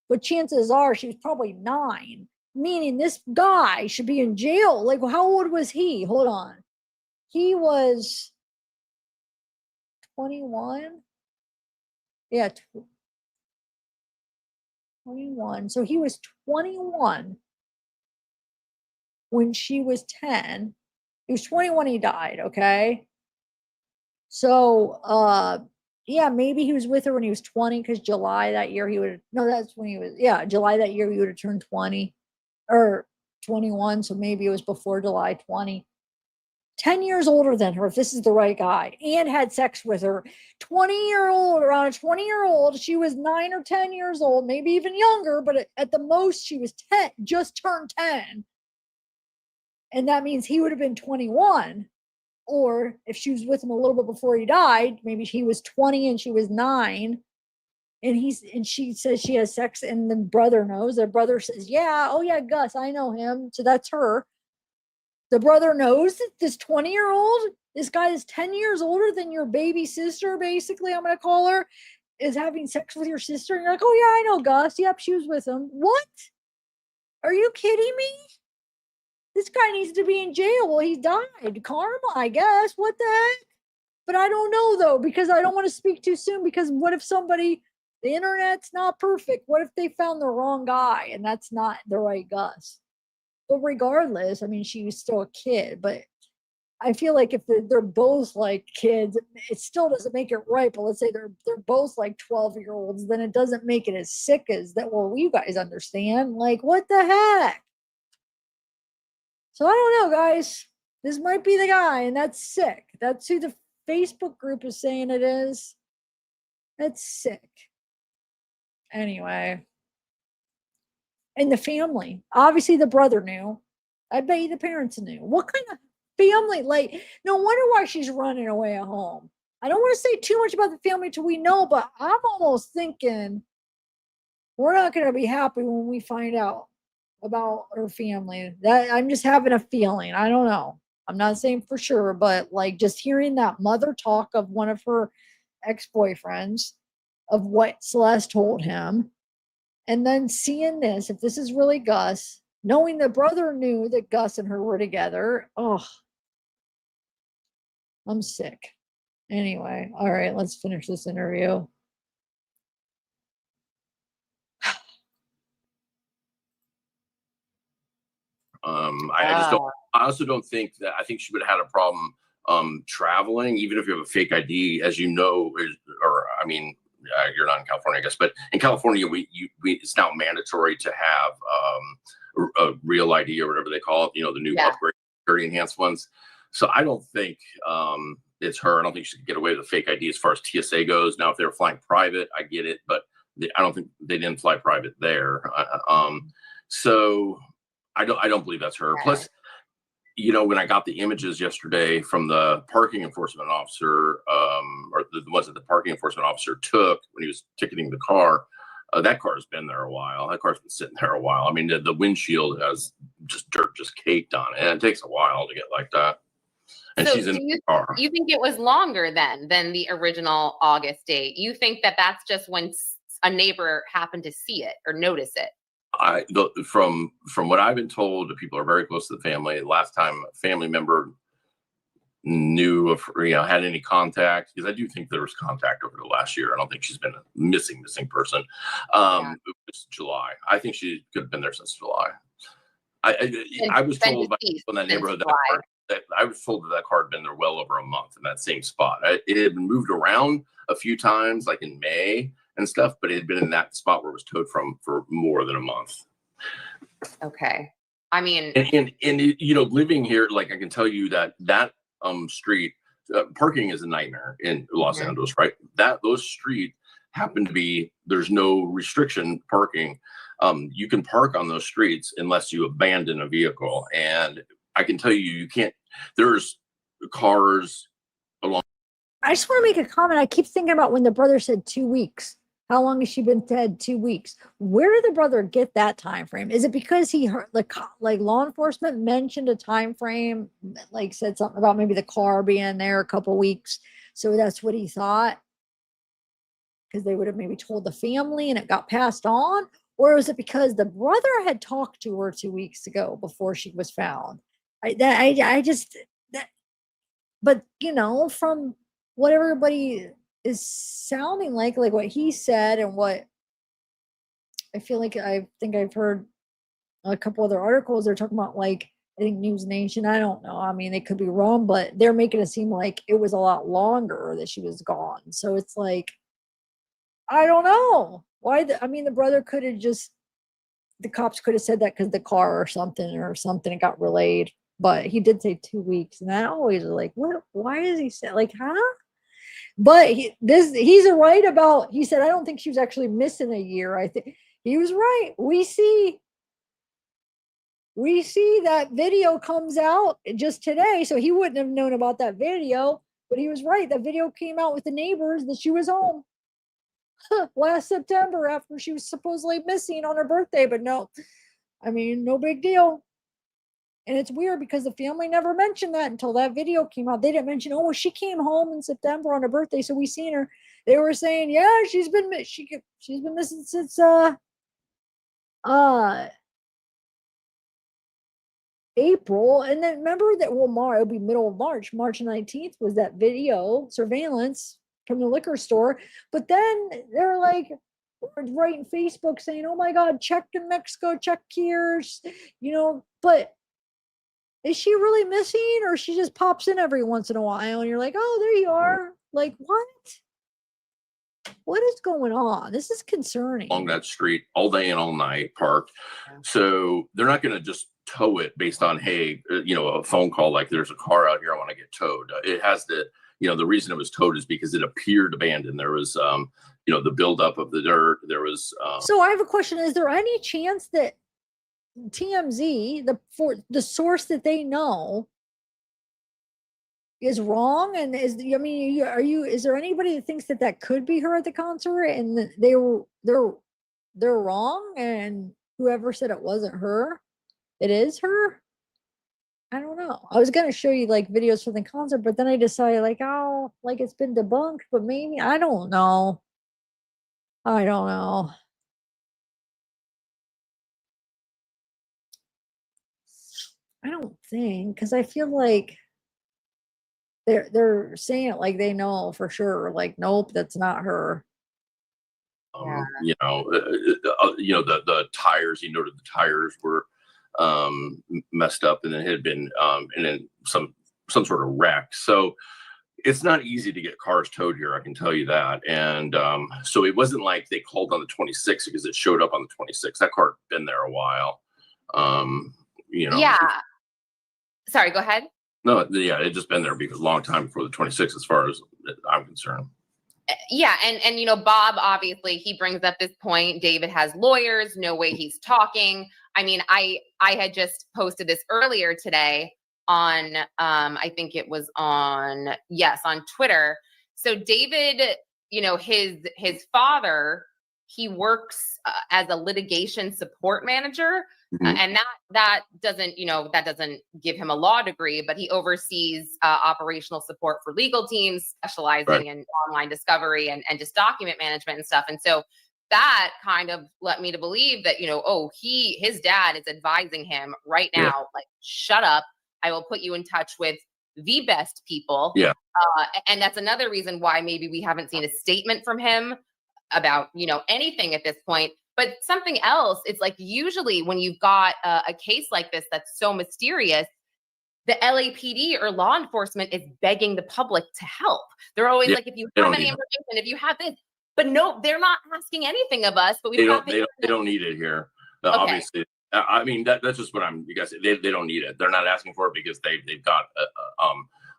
But chances are she was probably 9, meaning this guy should be in jail. Like, how old was he? Hold on. He was 21. Yeah, 21. So he was 21 when she was 10. He was 21, he died, okay? So, yeah, maybe he was with her when he was 20, because July that year he would, no, that's when he was, yeah, July that year he would have turned 20 or 21. So maybe it was before July 20. 10 years older than her, if this is the right guy, and had sex with her. 20-year-old, around a 20-year-old, she was 9 or 10 years old, maybe even younger, but at the most she was 10, just turned 10. And that means he would have been 21. Or if she was with him a little bit before he died, maybe he was 20 and she was 9. And she says she has sex, and the brother knows. Their brother says, yeah, oh yeah, Gus, I know him. So that's her. The brother knows that this 20-year-old, this guy is 10 years older than your baby sister, basically, I'm going to call her, is having sex with your sister. And you're like, oh yeah, I know Gus. Yep, she was with him. What? Are you kidding me? This guy needs to be in jail. Well, he died. Karma, I guess. What the heck? But I don't know, though, because I don't want to speak too soon, because what if the internet's not perfect? What if they found the wrong guy and that's not the right Gus? But regardless, I mean, she was still a kid, but I feel like if they're both like kids, it still doesn't make it right. But let's say they're both like 12-year-olds, then it doesn't make it as sick as that. Well, you guys understand. Like, what the heck? So I don't know, guys. This might be the guy, and that's sick. That's who the Facebook group is saying it is. That's sick. Anyway. And the family. Obviously, the brother knew. I bet you the parents knew. What kind of family. Like, no wonder why she's running away at home. I don't want to say too much about the family till we know, but I'm almost thinking we're not going to be happy when we find out about her family. That I'm just having a feeling. I don't know. I'm not saying for sure, but like just hearing that mother talk of one of her ex-boyfriends of what Celeste told him, and then seeing this, if this is really Gus, knowing the brother knew that Gus and her were together, oh, I'm sick. Anyway, all right, let's finish this interview. I just don't. I also don't think that. I think she would have had a problem traveling, even if you have a fake ID, as you know, or I mean, you're not in California, I guess, but in California, it's now mandatory to have a real ID or whatever they call it. You know, the new upgrade, security enhanced ones. So I don't think it's her. I don't think she could get away with a fake ID as far as TSA goes. Now, if they were flying private, I get it, but I don't think they didn't fly private there. So I don't believe that's her. Plus, you know, when I got the images yesterday from the parking enforcement officer, or the ones that the parking enforcement officer took when he was ticketing the car, that car has been there a while. That car's been sitting there a while. I mean, the windshield has just dirt just caked on it, and it takes a while to get like that. And So she's in do the car. you think it was longer then than the original August date? You think that that's just when a neighbor happened to see it or notice it? From what I've been told, the people are very close to the family. Last time a family member knew of, had any contact, because I do think there was contact over the last year. I don't think she's been a missing person. It was July. I think she could have been there since July. I was told by people in that neighborhood that I was told that car had been there well over a month in that same spot. It had been moved around a few times, like in May and stuff, but it had been in that spot where it was towed from for more than a month. Okay. I mean, and living here, like I can tell you that street parking is a nightmare in Los Angeles, right? Those streets happen to be, there's no restriction parking. You can park on those streets unless you abandon a vehicle. And I can tell you can't, there's cars along. I just want to make a comment. I keep thinking about when the brother said 2 weeks. How long has she been dead? 2 weeks. Where did the brother get that time frame? Is it because he heard like law enforcement mentioned a time frame, like said something about maybe the car being there a couple weeks, so that's what he thought? Because they would have maybe told the family and it got passed on, or was it because the brother had talked to her 2 weeks ago before she was found? But from what everybody is sounding like what he said and what I feel like I think I've heard a couple other articles, they're talking about I think News Nation, I don't know. I mean, they could be wrong, but they're making it seem like it was a lot longer that she was gone. So it's like, I don't know why. The brother could have the cops could have said that because the car or something it got relayed, but he did say 2 weeks. And I always like, what, why is he say huh? But he's right about, he said, I don't think she was actually missing a year. I think he was right. We see that video comes out just today. So he wouldn't have known about that video, but he was right. That video came out with the neighbors that she was home last September after she was supposedly missing on her birthday. But no big deal. And it's weird because the family never mentioned that until that video came out. They didn't mention, oh, well, she came home in September on her birthday, so we seen her. They were saying, yeah, she's been missing since April. And then remember that it'll be middle of March 19th was that video surveillance from the liquor store. But then they're writing Facebook saying, oh my God, check in Mexico, check here, but is she really missing, or she just pops in every once in a while and you're like, oh, there you are? Like, what is going on? This is concerning. Along that street all day and all night parked. So they're not going to just tow it based on, hey, a phone call like there's a car out here, I want to get towed. It has the reason it was towed is because it appeared abandoned. There was the buildup of the dirt. There was So I have a question. Is there any chance that TMZ, the source that they know, is wrong, and I mean, is there anybody that thinks that that could be her at the concert, and they're wrong, and whoever said it wasn't her, it is her? I don't know. I was gonna show you like videos from the concert, but then I decided like, oh, like it's been debunked, but maybe I don't know. I don't know. I don't think, because I feel like they're saying it like they know for sure. Like, nope, that's not her. The tires. You noted the tires were messed up, and it had been and then some sort of wreck. So it's not easy to get cars towed here. I can tell you that. And so it wasn't like they called on the 26th because it showed up on the 26th. That car had been there a while. Yeah. Sorry, go ahead. No, yeah, it just been there because a long time before the 26th, as far as I'm concerned. Yeah, and Bob, obviously he brings up this point. David has lawyers, no way he's talking. I mean, I had just posted this earlier today on I think it was on Twitter. So David, his father, he works as a litigation support manager. And that doesn't give him a law degree, but he oversees operational support for legal teams, specializing in online discovery and just document management and stuff. And so that kind of led me to believe that, his dad is advising him right now, like, shut up. I will put you in touch with the best people. Yeah. And that's another reason why maybe we haven't seen a statement from him about, anything at this point. But something else, it's like usually when you've got a case like this that's so mysterious, the LAPD or law enforcement is begging the public to help. They're always like, if you have any information, if you have this. But no, they're not asking anything of us. But they don't need it here. Okay. Obviously, I mean that's just what you guys say. They don't need it. They're not asking for it because they've got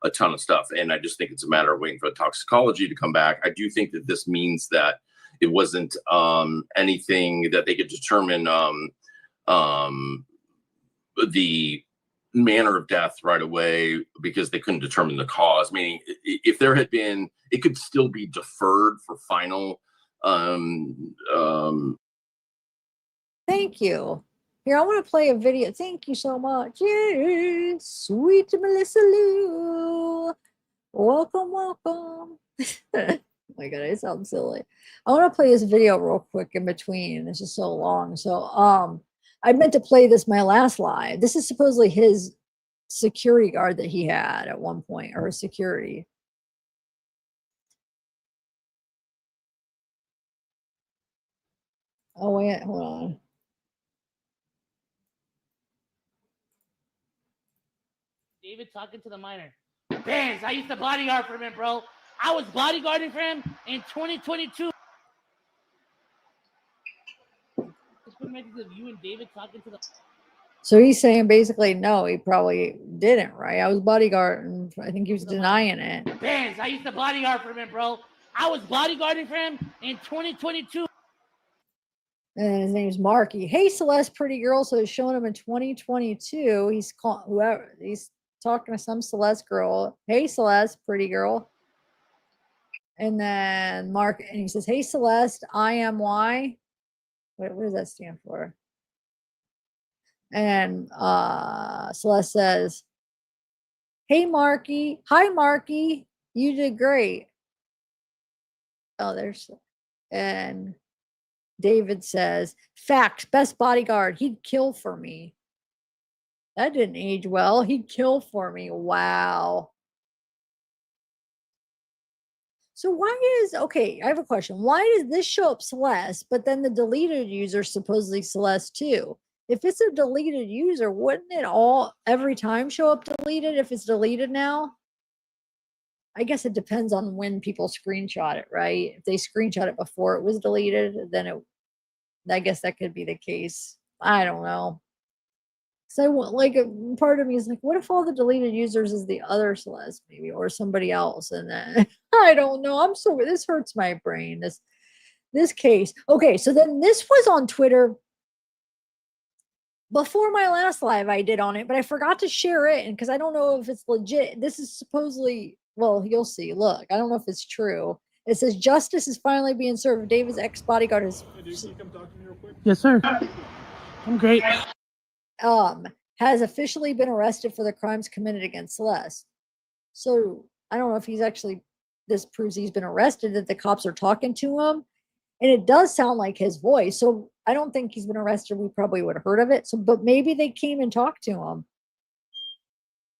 a ton of stuff. And I just think it's a matter of waiting for the toxicology to come back. I do think that this means that it wasn't anything that they could determine the manner of death right away because they couldn't determine the cause. Meaning, if there had been, it could still be deferred for final. Thank you. Here, I want to play a video. Thank you so much. Yes, sweet Melissa Lou. Welcome. Oh my God, I sound silly. I want to play this video real quick in between. This is so long. So I meant to play this my last live. This is supposedly his security guard that he had at one point, or security. Oh wait, hold on. David talking to the minor. Bands, I used to bodyguard for him, bro. I was bodyguarding for him in 2022. You and David talking to the. So he's saying basically, no, he probably didn't, right? I was bodyguarding. I think he was denying it. Bands, I used to bodyguard for him, bro. I was bodyguarding for him in 2022. And his name's Marky. Hey, Celeste, pretty girl. So it's showing him in 2022. He's calling whoever. He's talking to some Celeste girl. Hey, Celeste, pretty girl. And then Mark, and he says, hey, Celeste, IMY. What does that stand for? And Celeste says, hey, Marky. Hi, Marky. You did great. Oh, there's, and David says, fact, best bodyguard. He'd kill for me. That didn't age well. He'd kill for me. Wow. So why okay, I have a question. Why does this show up Celeste, but then the deleted user supposedly Celeste too? If it's a deleted user, wouldn't it all every time show up deleted if it's deleted now? I guess it depends on when people screenshot it, right? If they screenshot it before it was deleted, then I guess that could be the case. I don't know. So like a part of me is like, what if all the deleted users is the other Celeste maybe, or somebody else? And then I don't know. This hurts my brain. This case. Okay, so then this was on Twitter. before my last live I did on it, but I forgot to share it. And because I don't know if it's legit, this is supposedly, well, you'll see. Look, I don't know if it's true. It says justice is finally being served. David's ex bodyguard is. Yes, sir. I'm great. Has officially been arrested for the crimes committed against Celeste. So I don't know if he's actually, this proves he's been arrested, that the cops are talking to him. And it does sound like his voice. So I don't think he's been arrested. We probably would have heard of it. So, but maybe they came and talked to him.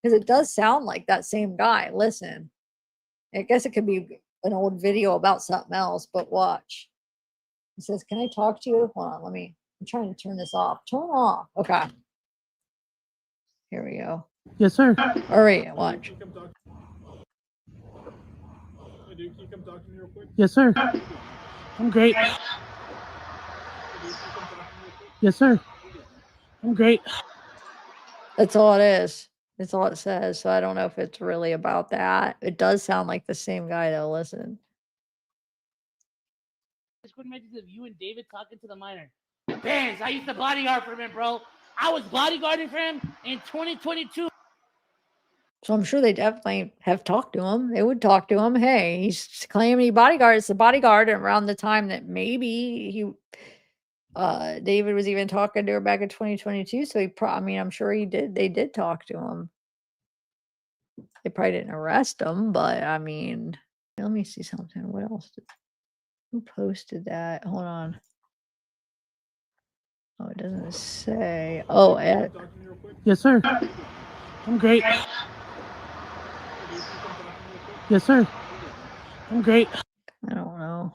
Because it does sound like that same guy. Listen, I guess it could be an old video about something else, but watch. He says, can I talk to you? Hold on, I'm trying to turn this off. Turn off. Okay. Here we go. Yes, sir. All right, watch. Yes, sir. I'm great. Yes, sir. I'm great. That's all it is. That's all it says. So I don't know if it's really about that. It does sound like the same guy though. Listen. Discord messages of you and David talking to the minor. Bands, I used to bodyguard for him, bro. I was bodyguarding for him in 2022. So I'm sure they definitely have talked to him. They would talk to him. Hey, he's claiming he bodyguards the bodyguard around the time that maybe David was even talking to her back in 2022. So I mean, I'm sure he did. They did talk to him. They probably didn't arrest him, but I mean, let me see something. What else? Who posted that? Hold on. Oh, it doesn't say. Oh, Ed. Yes, sir. I'm great. Yes, sir. I'm great. I don't know.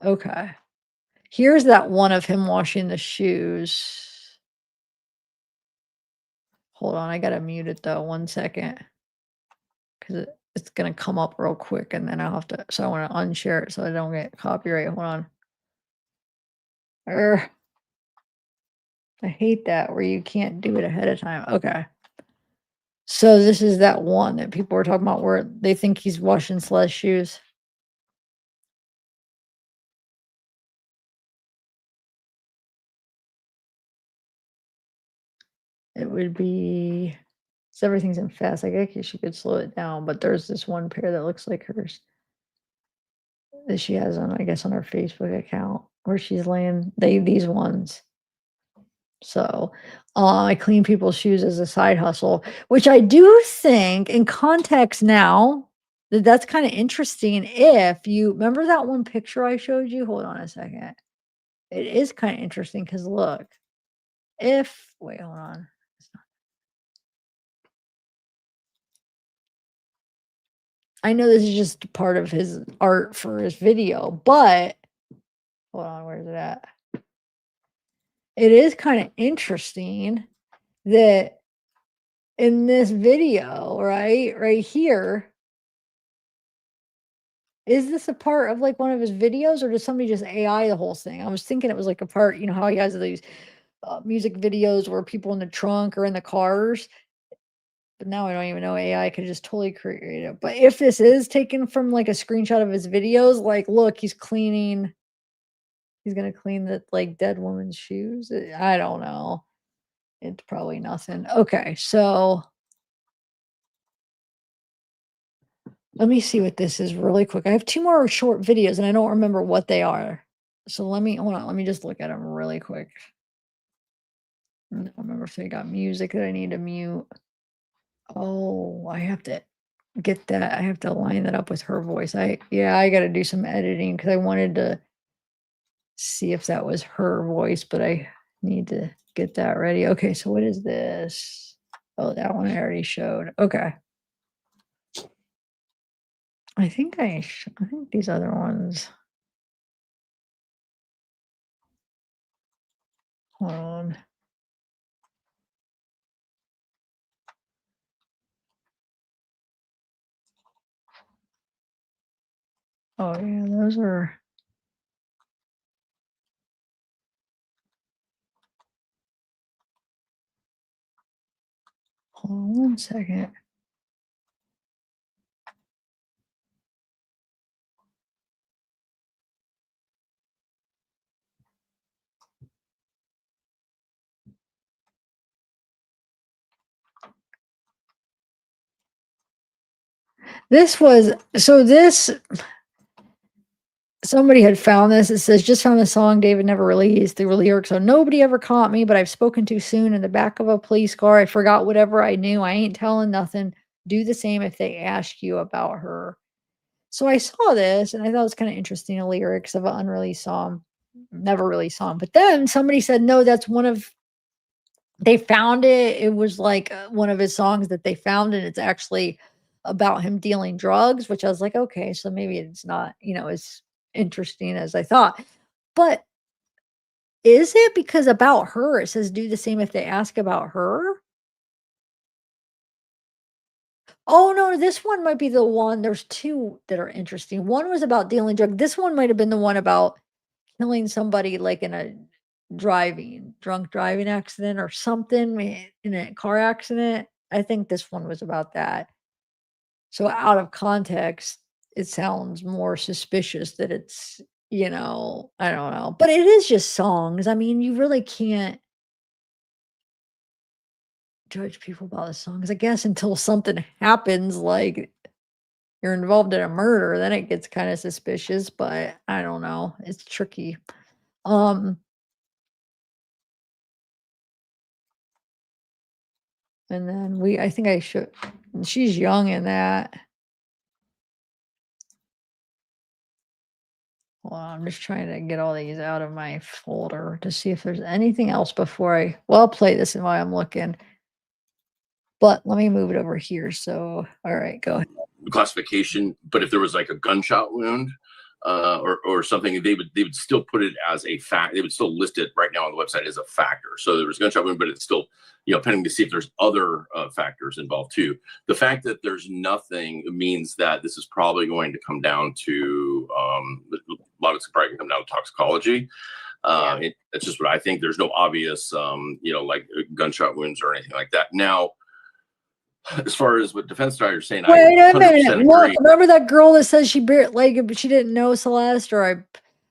Okay. Here's that one of him washing the shoes. Hold on, I gotta mute it though. 1 second. Because it's gonna come up real quick and then I'll have to, so I want to unshare it so I don't get copyright. Hold on. I hate that where you can't do it ahead of time. Okay. So this is that one that people were talking about where they think he's washing Celeste's shoes. It would be, so everything's in fast. I guess she could slow it down, but there's this one pair that looks like hers that she has on, I guess, on her Facebook account where she's laying these ones. So I clean people's shoes as a side hustle, which I do think in context now that that's kind of interesting. If you remember that one picture I showed you, hold on a second. It is kind of interesting because look, wait, hold on. I know this is just part of his art for his video, but hold on, where's it at? It is kind of interesting that in this video, right here, is this a part of like one of his videos or did somebody just AI the whole thing? I was thinking it was like a part, you know, how he has these music videos where people in the trunk or in the cars. But now I don't even know, AI could just totally create it. But if this is taken from like a screenshot of his videos, like, look, he's gonna clean the like dead woman's shoes. I don't know. It's probably nothing. Okay, so let me see what this is really quick. I have 2 more short videos and I don't remember what they are. So hold on, let me just look at them really quick. I don't remember if they got music that I need to mute. Oh, I have to get that. I have to line that up with her voice. I got to do some editing because I wanted to see if that was her voice, but I need to get that ready. Okay, so what is this? Oh, that one I already showed. Okay. I think these other ones. Hold on. Oh yeah, those are. Hold on 1 second. This was so this somebody had found this. It says, just found the song David never released. The lyrics are, nobody ever caught me, but I've spoken too soon in the back of a police car. I forgot whatever I knew. I ain't telling nothing. Do the same if they ask you about her. So I saw this and I thought it was kind of interesting, the lyrics of an unreleased song, never released song. But then somebody said, no, that's one of, they found it. It was like one of his songs that they found, and it's actually about him dealing drugs, which I was like, okay, so maybe it's not, as interesting as I thought. But is it? Because about her, it says do the same if they ask about her. Oh no, this one might be the one. There's two that are interesting. One was about dealing drugs. This one might have been the one about killing somebody like in a drunk driving accident or something, in a car accident. I think this one was about that. So out of context, it sounds more suspicious that it's, I don't know. But it is just songs. I mean, you really can't judge people by the songs, I guess, until something happens, like you're involved in a murder, then it gets kind of suspicious, but I don't know. It's tricky. And then I think I should, she's young in that. Well, I'm just trying to get all these out of my folder to see if there's anything else before I'll play this while I'm looking. But let me move it over here. So, all right, go ahead. Classification, but if there was like a gunshot wound or something, they would still put it as a fact. They would still list it right now on the website as a factor. So there was a gunshot wound, but it's still, pending to see if there's other factors involved too. The fact that there's nothing means that this is probably going to come down to a lot of it's probably going to come down to toxicology. That's just what I think. There's no obvious, like gunshot wounds or anything like that. Now, as far as what defense attorney are saying, Wait I a minute. 100% Look, agree. remember that girl that says she she didn't know Celeste, or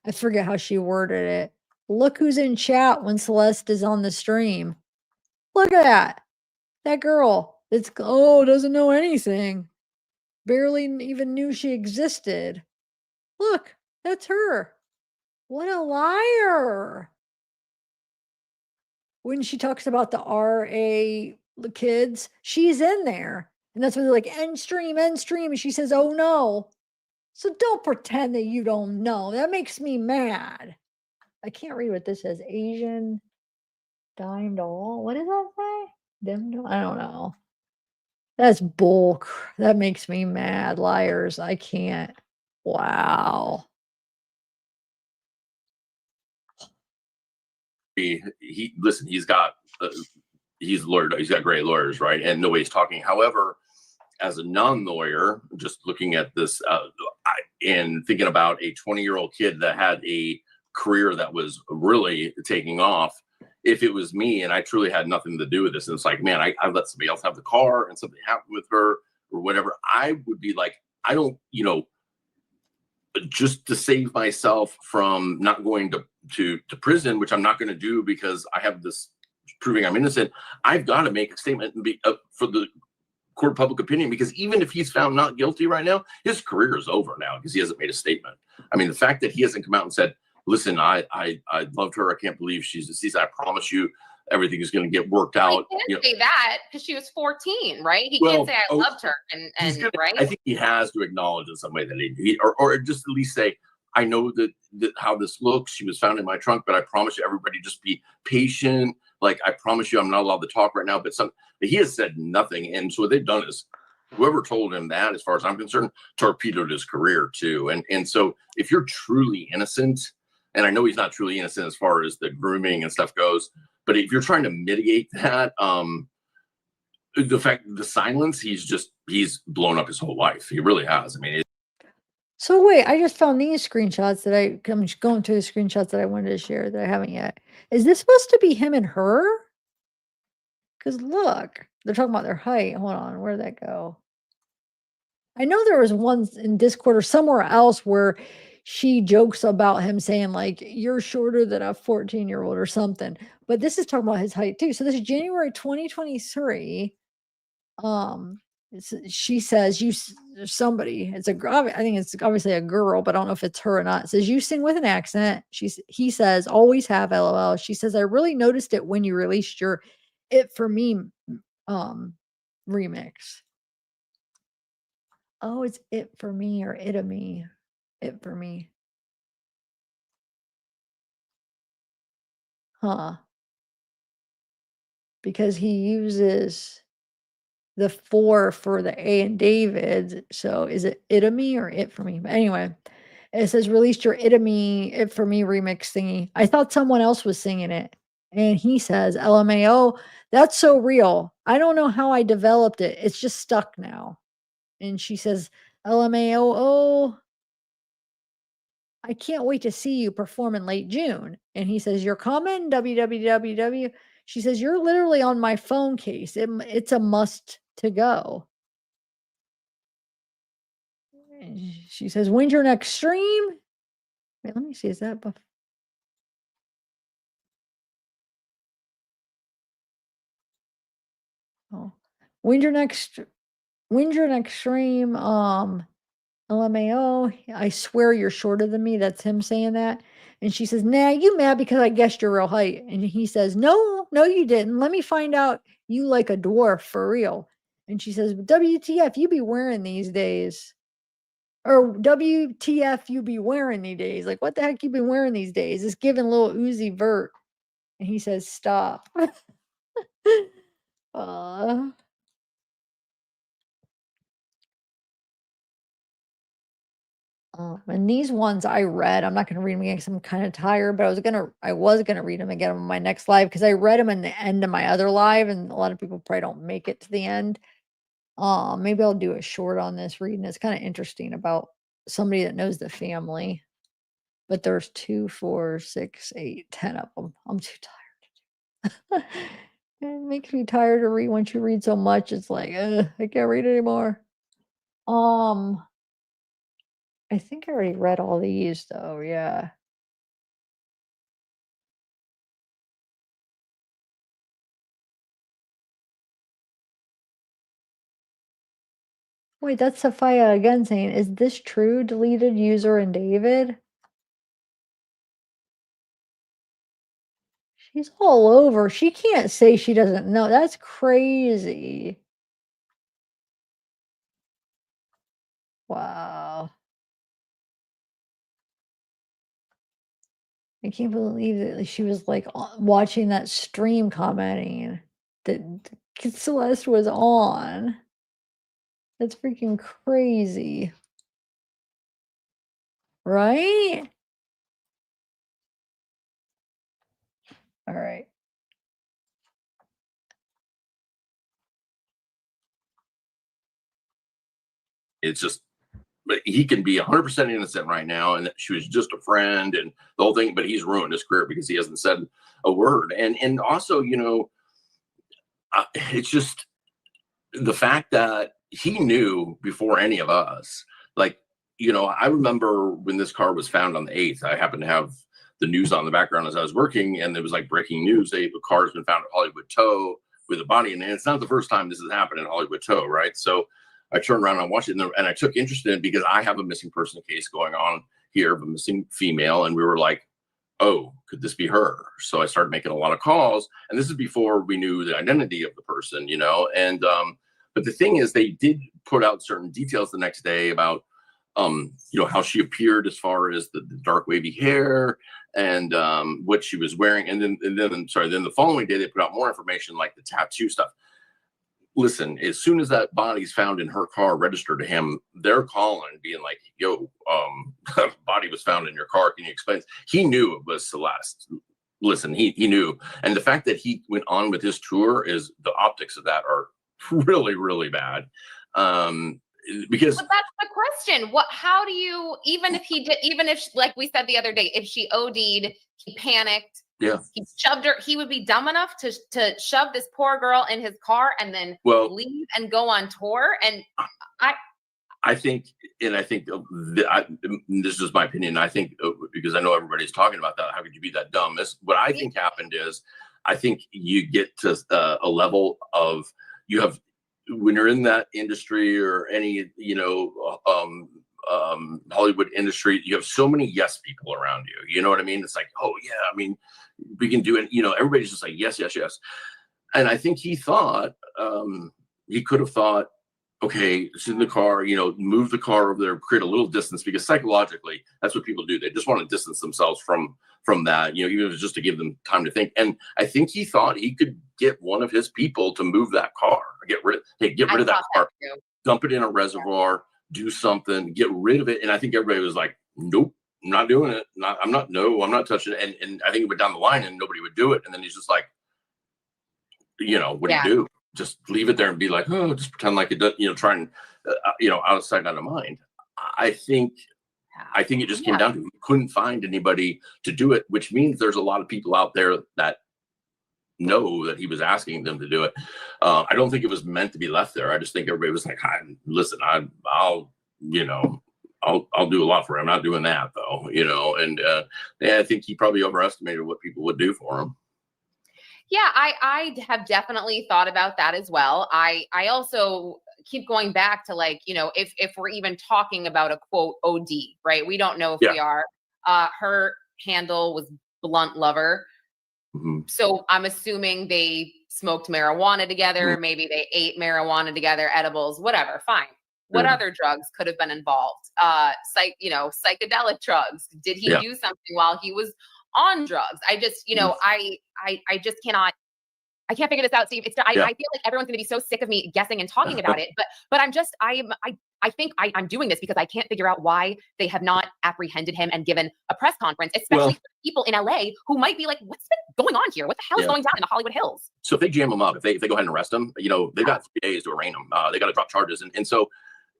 I forget how she worded it. Look who's in chat when Celeste is on the stream. Look at that. That girl. Doesn't know anything. Barely even knew she existed. Look, that's her. What a liar. When she talks about the RA kids, she's in there. And that's when they're like, end stream. And she says, oh no. So don't pretend that you don't know. That makes me mad. I can't read what this says. Asian dime doll. What does that say? I don't know. That's bull. That makes me mad. Liars. I can't. Wow. Listen, he's got great lawyers, right? And nobody's talking. However, as a non-lawyer, just looking at this and thinking about a 20-year-old kid that had a career that was really taking off, if it was me and I truly had nothing to do with this, and it's like, man, I let somebody else have the car and something happened with her or whatever, I would be like, I don't, just to save myself from not going to prison, which I'm not going to do because I have this proving I'm innocent, I've got to make a statement and be for the court of public opinion, because even if he's found not guilty right now, his career is over now because he hasn't made a statement. I mean, the fact that he hasn't come out and said, listen, I loved her. I can't believe she's deceased. I promise you everything is going to get worked out. He can't say that because she was 14, right? He can't say I loved her and right? I think he has to acknowledge in some way that he or just at least say, I know that how this looks. She was found in my trunk, but I promise you, everybody just be patient. Like, I promise you, I'm not allowed to talk right now, but he has said nothing. And so what they've done is whoever told him that, as far as I'm concerned, torpedoed his career too. And so if you're truly innocent, and I know he's not truly innocent as far as the grooming and stuff goes, but if you're trying to mitigate that, the silence, he's blown up his whole life. He really has. I mean, So wait, I just found these screenshots that I'm just going through the screenshots that I wanted to share that I haven't yet. Is this supposed to be him and her? Because look, they're talking about their height. Hold on, where did that go? I know there was one in Discord or somewhere else where she jokes about him saying like, you're shorter than a 14-year-old or something. But this is talking about his height too. So this is January 2023. she says, somebody, it's a girl, I think it's obviously a girl, but I don't know if it's her or not. It says, you sing with an accent. He says, always have, LOL. She says, I really noticed it when you released your It For Me remix. Oh, it's It For Me or It of Me. It For Me. Huh. Because he uses the 4 for the A in David. So is it It of Me or It For Me? But anyway, it says released your It of Me, It For Me remix thingy. I thought someone else was singing it. And he says, LMAO, that's so real. I don't know how I developed it. It's just stuck now. And she says, LMAO, oh, I can't wait to see you perform in late June. And he says, you're coming, www. She says, you're literally on my phone case. It's a must to go. And she says, when's your next stream? Wait, let me see. Is that buff? Oh, when's your next stream? LMAO, I swear you're shorter than me. That's him saying that. And she says, nah, you mad because I guessed your real height. And he says, no, you didn't. Let me find out you like a dwarf for real. And she says, WTF, you be wearing these days. Or WTF, you be wearing these days. Like, what the heck you been wearing these days? It's giving little Uzi Vert. And he says, stop. And these ones I read, I'm not going to read them again because I'm kind of tired, but I was gonna read them again on my next live because I read them in the end of my other live, and a lot of people probably don't make it to the end. Maybe I'll do a short on this reading. It's kind of interesting about somebody that knows the family, but there's 2, 4, 6, 8, 10 of them. I'm too tired. It makes me tired to read. Once you read so much, it's like, I can't read anymore. I think I already read all these though, yeah. Wait, that's Sophia again saying, is this true? Deleted user and David? She's all over. She can't say she doesn't know. That's crazy. Wow. I can't believe that she was like watching that stream commenting that Celeste was on. That's freaking crazy. Right? All right. It's just, but he can be 100% innocent right now, and she was just a friend and the whole thing, but he's ruined his career because he hasn't said a word. And also, you know, it's just the fact that he knew before any of us. Like, you know, I remember when this car was found on the 8th, I happened to have the news on the background as I was working, and it was like breaking news. A car has been found at Hollywood Tow with a body, and it's not the first time this has happened at Hollywood Tow, right? So I turned around and I watched it, and I took interest in it because I have a missing person case going on here of a missing female, and we were like, oh, could this be her? So I started making a lot of calls, and this is before we knew the identity of the person, you know. And but the thing is, they did put out certain details the next day about you know, how she appeared as far as the dark wavy hair and what she was wearing, and then the following day they put out more information like the tattoo stuff. Listen, as soon as that body's found in her car, registered to him, they're calling, being like, yo, body was found in your car. Can you explain? He knew it was Celeste. Listen, he knew. And the fact that he went on with his tour, is the optics of that are really, really bad. Because but that's the question. How do you, even if like we said the other day, if she OD'd, he panicked, yeah, he shoved her, he would be dumb enough to shove this poor girl in his car and then leave and go on tour. And I think this is my opinion. I think because I know everybody's talking about that, how could you be that dumb? What I think happened is, I think you get to a level of, you have when you're in that industry or any, Hollywood industry, you have so many yes people around you. You know what I mean? It's like, oh yeah, I mean, we can do it. Everybody's just like, yes, yes, yes. And I think he thought, he could have thought, okay, it's in the car, move the car over there, create a little distance, because psychologically, that's what people do. They just want to distance themselves from that, even if it's just to give them time to think. And I think he thought he could get one of his people to move that car, get rid of that car, dump it in a reservoir, do something, get rid of it. And I think everybody was like, nope, I'm not doing it. I'm not touching it. And I think it went down the line and nobody would do it. And then he's just like, what do you do? Just leave it there and be like, oh, just pretend like it does, try and, outside, out of mind. I think it just came down to, he couldn't find anybody to do it, which means there's a lot of people out there that know that he was asking them to do it. I don't think it was meant to be left there. I just think everybody was like, listen, I'll do a lot for him. I'm not doing that though, and I think he probably overestimated what people would do for him. Yeah, I have definitely thought about that as well. I also keep going back to if we're even talking about a quote OD, right? We don't know if we are. Her handle was Blunt Lover. Mm-hmm. So I'm assuming they smoked marijuana together. Mm-hmm. Maybe they ate marijuana together, edibles, whatever. Fine. What other drugs could have been involved? Psychedelic drugs. Did he do something while he was on drugs? I just, I just cannot. I can't figure this out, Steve. I feel like everyone's going to be so sick of me guessing and talking about it. But I think I'm doing this because I can't figure out why they have not apprehended him and given a press conference, especially for people in LA who might be like, what's been going on here? What the hell is going down in the Hollywood Hills? So if they jam him up, if they go ahead and arrest him, they've got 3 days to arraign him. They got to drop charges. And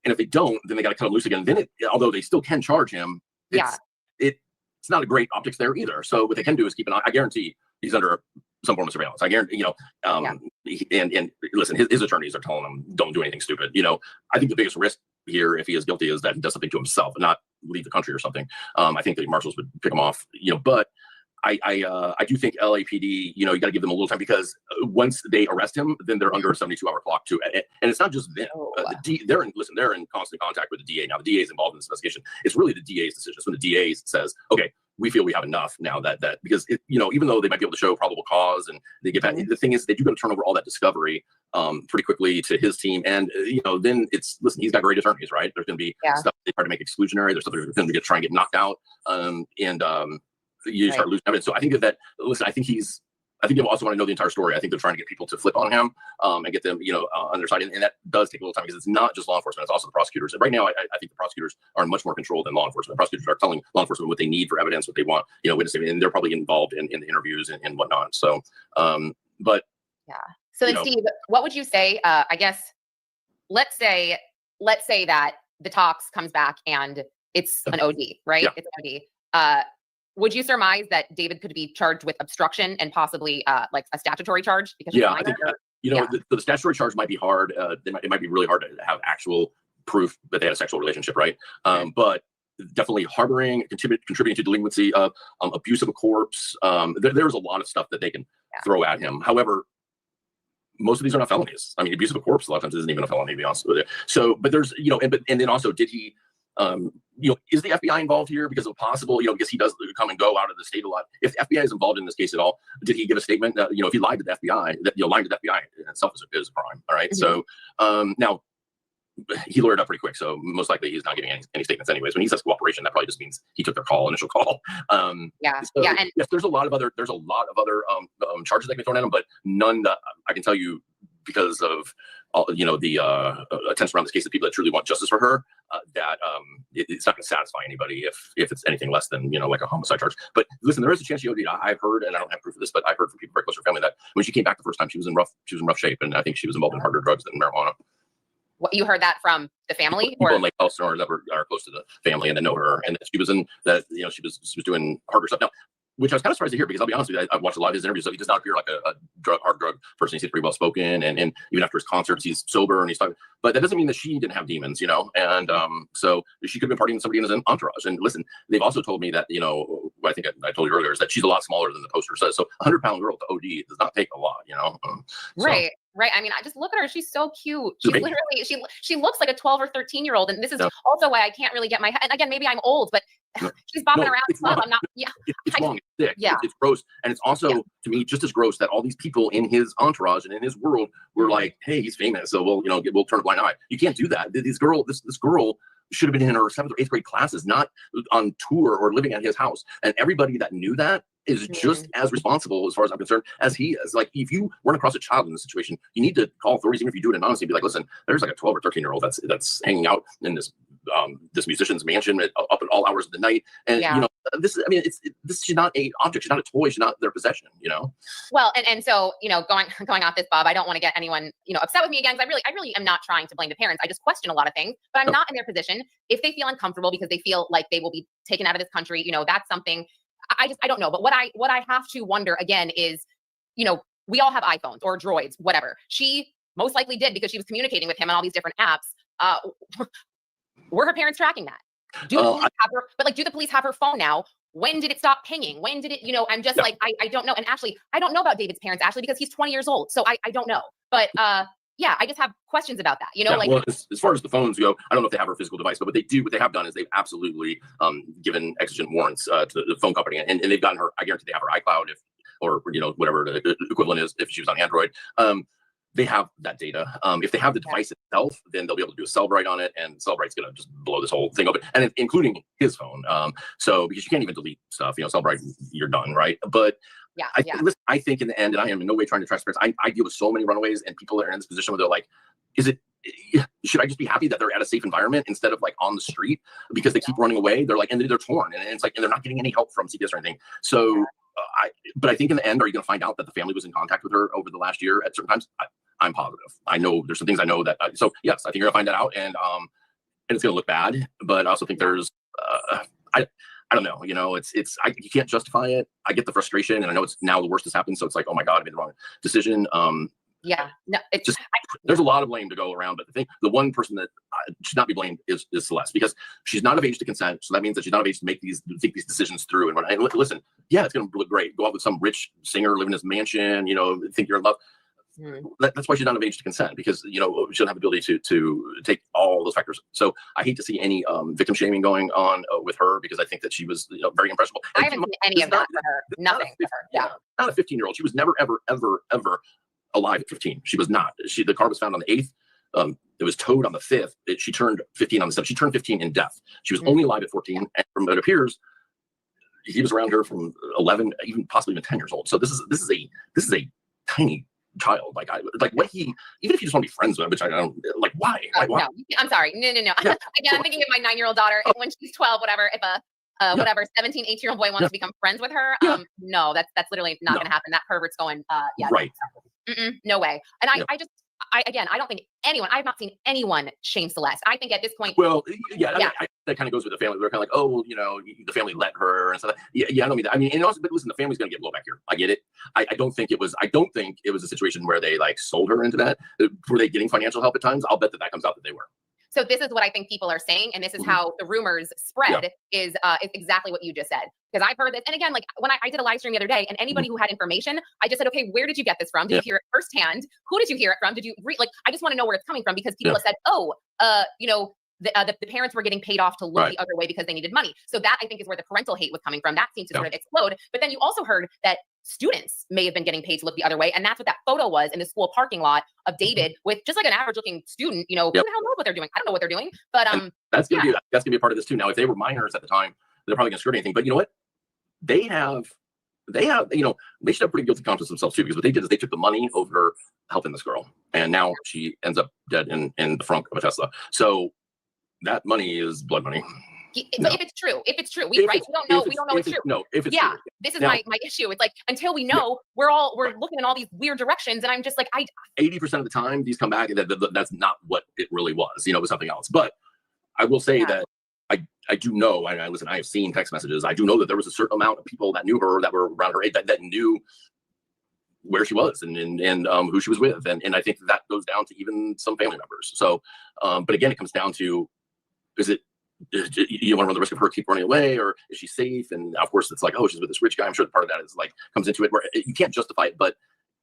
if they don't, then they got to cut him loose again. Then although they still can charge him, it's not a great optics there either. So what they can do is keep an eye. I guarantee he's under some form of surveillance. I guarantee, and listen, his attorneys are telling him, don't do anything stupid. I think the biggest risk here, if he is guilty, is that he does something to himself and not leave the country or something. I think the marshals would pick him off, but I do think LAPD, you got to give them a little time, because once they arrest him, then they're under a 72-hour clock too. And it's not just them. They're in constant contact with the DA. Now the DA is involved in this investigation. It's really the DA's decision. It's when the DA says, okay, we feel we have enough now that because even though they might be able to show probable cause and they get back, the thing is they do got to turn over all that discovery pretty quickly to his team. And then listen, he's got great attorneys, right? There's going to be stuff they try to make exclusionary. There's stuff they're going to try and get knocked out. You start losing evidence. So I think listen, I think they also want to know the entire story. I think they're trying to get people to flip on him and get them, on their side. And that does take a little time, because it's not just law enforcement, it's also the prosecutors. And right now, I think the prosecutors are in much more control than law enforcement. The prosecutors are telling law enforcement what they need for evidence, what they want, witness, and they're probably involved in the interviews and whatnot. So, but yeah. So then, Steve, what would you say? I guess let's say that the tox comes back and it's an OD, right? Yeah. It's an OD. Would you surmise that David could be charged with obstruction and possibly like a statutory charge? Because I think the statutory charge might be hard. It might be really hard to have actual proof that they had a sexual relationship, right? But definitely harboring, contributing to delinquency, abuse of a corpse. There's a lot of stuff that they can throw at him. However, most of these are not felonies. I mean, abuse of a corpse a lot of times isn't even a felony, to be honest with you. So, but there's, and then also, did he? Is the FBI involved here because of possible, because he does come and go out of the state a lot. If the FBI is involved in this case at all, did he give a statement that, if he lied to the FBI, that, lying to the FBI in itself is a crime. All right. Mm-hmm. So, now he lawyered up pretty quick. So most likely he's not giving any statements anyways. When he says cooperation, that probably just means he took their initial call. And yes, there's a lot of other charges that can be thrown at him, but none that I can tell you, because of the attention around this case of people that truly want justice for her, that it's not going to satisfy anybody if it's anything less than like a homicide charge. But listen, there is a chance she OD'd. I've heard, and I don't have proof of this, but I've heard from people very close to her family that when she came back the first time, she was in rough shape, and I think she was involved in harder drugs than marijuana. What, you heard that from the family? People in Lake Elsinore that are close to the family and that know her, and that she was in that she was doing harder stuff. Now, which I was kind of surprised to hear, because I'll be honest with you, I've watched a lot of his interviews, so he does not appear like a hard drug person. He's pretty well spoken, and even after his concerts, he's sober and he's talking. But that doesn't mean that she didn't have demons, And so she could have been partying with somebody in his entourage. And listen, they've also told me that what I think I told you earlier is that she's a lot smaller than the poster says. So 100-pound girl to OD does not take a lot, Right. Right. I mean, I just look at her. She's so cute. She's She's amazing. literally, she looks like a 12 or 13-year-old. And this is No. also why I can't really get my head. And again, maybe I'm old, but No. she's bopping No, around. it's Club. wrong. I'm not. Yeah. It's wrong. It's sick. Yeah. It's gross. And it's also, to me, just as gross that all these people in his entourage and in his world were like, hey, he's famous. So we'll turn a blind eye. You can't do that. This girl should have been in her 7th or 8th grade classes, not on tour or living at his house. And everybody that knew that is just as responsible, as far as I'm concerned, as he is. Like, if you run across a child in this situation, you need to call authorities, even if you do it anonymously, and be like, listen, there's like a 12 or 13-year-old that's hanging out in this musician's mansion up at all hours of the night. And this she's not an object, she's not a toy, she's not their possession, Well, and so, going off this, Bob, I don't want to get anyone, upset with me again, because I really am not trying to blame the parents. I just question a lot of things, but I'm not in their position. If they feel uncomfortable because they feel like they will be taken out of this country, that's something I don't know. But what I have to wonder again is, we all have iPhones or Droids, whatever. She most likely did, because she was communicating with him on all these different apps. Were her parents tracking that? Do the police have her? But do the police have her phone now? When did it stop pinging? When did it? I'm just like, I don't know. And actually, I don't know about David's parents, actually, because he's 20 years old. So I don't know. But yeah, I just have questions about that. Well, as far as the phones go, I don't know if they have her physical device, but what they have done is they've absolutely given exigent warrants to the phone company, and they've gotten her. I guarantee they have her iCloud, or whatever the equivalent is if she was on Android. They have that data. If they have the device itself, then they'll be able to do a Cellbrite on it, and Cellbrite's going to just blow this whole thing open, and including his phone. So because you can't even delete stuff, Cellbrite, you're done, right? But listen, I think in the end, and I am in no way trying to trash parents, I deal with so many runaways, and people that are in this position where they're like, should I just be happy that they're at a safe environment instead of like on the street because they keep running away? They're like, and they're torn, and it's like, and they're not getting any help from CPS or anything. So but I think in the end, are you going to find out that the family was in contact with her over the last year at certain times? I'm positive. I know there's some things I know that. So yes, I think you're gonna find that out, and it's gonna look bad. But I also think there's, I don't know. You can't justify it. I get the frustration, and I know it's now the worst has happened. So it's like, oh my God, I made the wrong decision. Yeah, no, it's just there's a lot of blame to go around, but the one person that should not be blamed is Celeste, because she's not of age to consent. So that means that she's not of age to think these decisions through. And listen, yeah, it's going to look great. Go out with some rich singer, live in his mansion, think you're in love. That's why she's not of age to consent, because she doesn't have the ability to take all those factors. So I hate to see any victim shaming going on with her, because I think that she was very impressionable. I haven't seen any of that for her. Nothing for her. Yeah, not a 15-year-old. She was never ever alive at 15. She was not. The car was found on the 8th. It was towed on the 5th. She turned 15 on the 7th. She turned 15 in death. She was only alive at 14, and from what it appears, he was around her from 11, even possibly even 10 years old. So this is a tiny child. Like what he, even if you just want to be friends with him, which I don't like, why? Why? No, I'm sorry. No. Yeah, again, I'm thinking of my 9-year-old daughter, and when she's 12, whatever, if a whatever 17, 18-year-old boy wants to become friends with her, no, that's literally not going to happen. That pervert's going, right. No way. And I don't think anyone, I have not seen anyone shame Celeste. I think at this point, well, that kind of goes with the family. They're kind of like, oh, the family let her and stuff. Yeah, I don't mean that. I mean, and also, but listen, the family's going to get blowback here. I get it. I don't think it was a situation where they like sold her into that. Were they getting financial help at times? I'll bet that comes out that they were. So this is what I think people are saying, and this is how the rumors spread, is exactly what you just said. Because I've heard this, and again, like when I did a live stream the other day, and anybody who had information, I just said, okay, where did you get this from? Did you hear it firsthand? Who did you hear it from? Did you I just want to know where it's coming from, because people have said, the parents were getting paid off to look the other way because they needed money. So that, I think, is where the parental hate was coming from. That seems to sort of explode. But then you also heard that students may have been getting paid to look the other way. And that's what that photo was in the school parking lot of David with just like an average looking student. Who the hell knows what they're doing? I don't know what they're doing. But that's gonna be a part of this too. Now, if they were minors at the time, they're probably gonna skirt anything. But you know what? They should have pretty guilty conscience themselves too, because what they did is they took the money over helping this girl, and now she ends up dead in the front of a Tesla. So that money is blood money. But if it's true, we don't know it's true. No, if it's true. This is now, my issue. It's like, until we know, we're looking in all these weird directions, and I'm just like, 80% of the time these come back that's not what it really was. It was something else. But I will say that I do know, I have seen text messages. I do know that there was a certain amount of people that knew her, that were around her age, that knew where she was and who she was with. And I think that goes down to even some family members. So, but again, it comes down to, you want to run the risk of her keep running away, or is she safe? And of course it's like, oh, she's with this rich guy. I'm sure part of that is like, comes into it where you can't justify it, but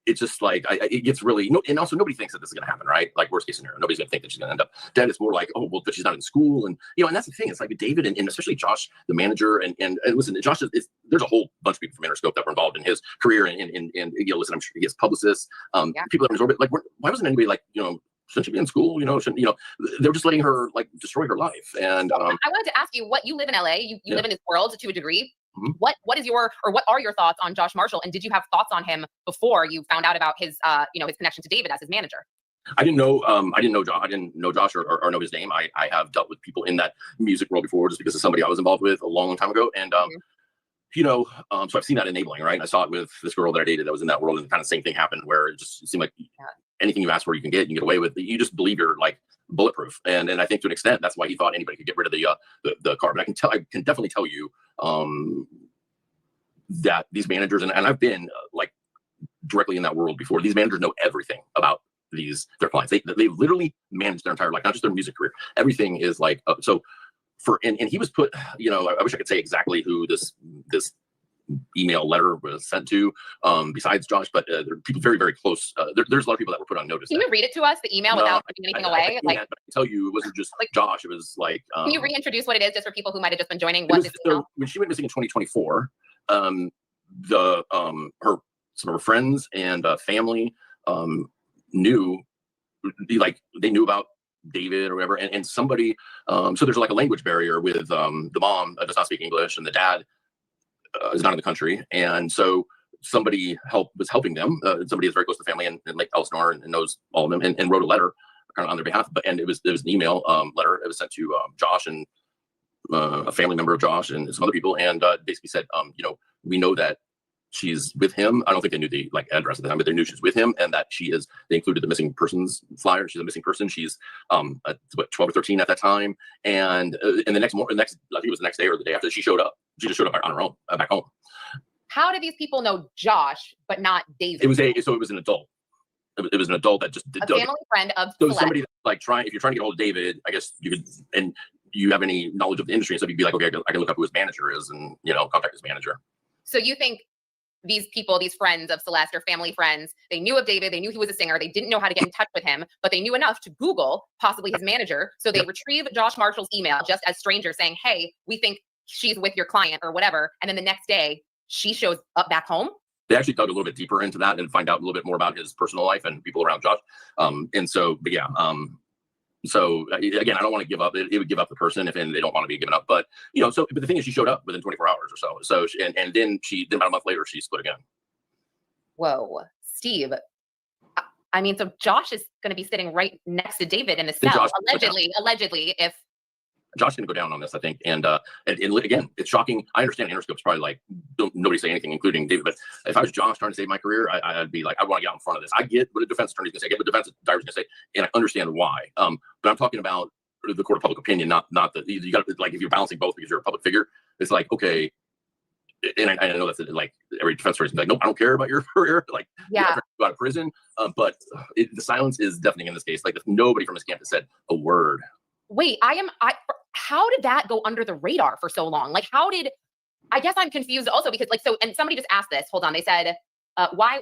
it's just like it gets really and also nobody thinks that this is going to happen, right? Like worst case scenario, nobody's going to think that she's going to end up dead. It's more like, oh well, but she's not in school, and and that's the thing. It's like David and especially Josh, the manager, and listen, Josh is there's a whole bunch of people from Interscope that were involved in his career, and listen, I'm sure he has publicists, people that are in his orbit. Like, why wasn't anybody like shouldn't she be in school? Shouldn't they were just letting her like destroy her life. And I wanted to ask you, what you live in LA, you live in this world to a degree. Mm-hmm. What are your thoughts on Josh Marshall, and did you have thoughts on him before you found out about his his connection to David as his manager? I didn't know Josh or know his name. I have dealt with people in that music world before, just because of somebody I was involved with a long time ago. And so I've seen that enabling, right? And I saw it with this girl that I dated that was in that world, and the kind of same thing happened where it just seemed like anything you ask for, you can get away with. You just believe you're like bulletproof, and I think to an extent that's why he thought anybody could get rid of the car. But I can definitely tell you that these managers, and I've been like directly in that world before. These managers know everything about their clients. They literally manage their entire life, not just their music career. Everything is like and he was put. I wish I could say exactly who this email letter was sent to, besides Josh, but there are people very, very close. There's a lot of people that were put on notice. Can you read it to us, the email, without giving anything away? But I can tell you, it wasn't just like Josh. It was like. Can you reintroduce what it is, just for people who might have just been joining? So when she went missing in 2024, some of her friends and family knew, they knew about David or whatever, and somebody. So there's like a language barrier with the mom does not speak English, and the dad is not in the country, and so somebody was helping them. Somebody is very close to the family and like Elsinore and knows all of them, and wrote a letter kind of on their behalf. And it was an email letter. It was sent to Josh and a family member of Josh and some other people, and basically said, we know that she's with him. I don't think they knew the address at the time, but they knew she's with him, and that they included the missing persons flyer. She's a missing person. She's 12 or 13 at that time. And the next I think it was the next day or the day after, she showed up. She just showed up on her own back home. How do these people know Josh but not David? It was an adult. It was an adult that just a family friend of so Celeste. somebody that, if you're trying to get hold of David, I guess you could, and you have any knowledge of the industry and stuff, you'd be like, okay, I can look up who his manager is and contact his manager. So you think these people, these friends of Celeste, or family friends, they knew of David, they knew he was a singer, they didn't know how to get in touch with him, but they knew enough to Google possibly his manager. So they retrieve Josh Marshall's email just as strangers saying, hey, we think she's with your client or whatever. And then the next day she shows up back home. They actually dug a little bit deeper into that and find out a little bit more about his personal life and people around Josh. So again, I don't want to give up. It would give up the person if they don't want to be given up. But but the thing is, she showed up within 24 hours or so. So then about a month later, she split again. Whoa, Steve. I mean, so Josh is going to be sitting right next to David in the cell, allegedly. If Josh didn't go down on this, I think, and again, it's shocking. I understand Interscope's probably like, don't nobody say anything, including David. But if I was Josh trying to save my career, I'd be like, I want to get out in front of this. I get what a defense attorney's gonna say, I get what a defense director's gonna say, and I understand why. But I'm talking about the court of public opinion, not the you got to, like, if you're balancing both because you're a public figure, it's like, okay. And I know that's like every defense attorney's like, nope, I don't care about your career. Like, yeah, go out of prison. But the silence is deafening in this case. Like, nobody from his camp has said a word. Wait, how did that go under the radar for so long? Like, I guess I'm confused also because and somebody just asked this, hold on. They said, why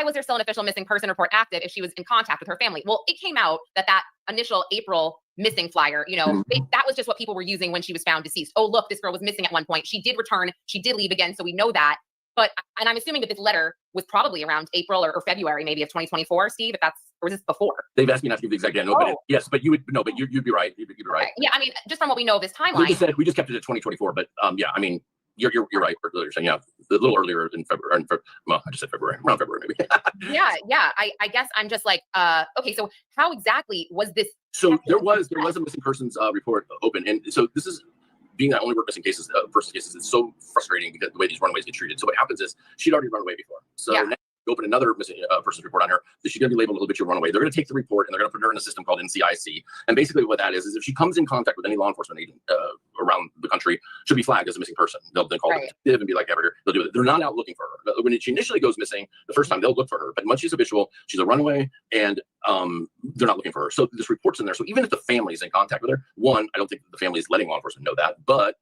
was there still an official missing person report active if she was in contact with her family? Well, it came out that initial April missing flyer, that was just what people were using when she was found deceased. Oh, look, this girl was missing at one point. She did return. She did leave again. So we know that. And I'm assuming that this letter was probably around April or February, maybe, of 2024, Steve, or is this before? They've asked me not to give the exact date. Yes, but you'd be right. You'd be right. Okay. Yeah, I mean, just from what we know of this timeline. We just kept it at 2024, but yeah, I mean, you're right. You're saying, yeah, a little earlier in February. Well, I just said February, around February, maybe. yeah. I guess I'm just like, okay, so how exactly was this? So there was a missing persons report open, and so this is. Being that I only work missing cases, persons cases, is so frustrating because the way these runaways get treated. So what happens is she'd already run away before. So now you open another missing person's report on her. So she's going to be labeled a habitual runaway. They're going to take the report and they're going to put her in a system called NCIC. And basically what that is if she comes in contact with any law enforcement agent around the country, she'll be flagged as a missing person. They'll then call the detective and be like, they'll do it. They're not out looking for her. When she initially goes missing, the first time they'll look for her. But once she's habitual, she's a runaway, and they're not looking for her. So this report's in there. So even if the family's in contact with her, one, I don't think the family is letting law enforcement know that. But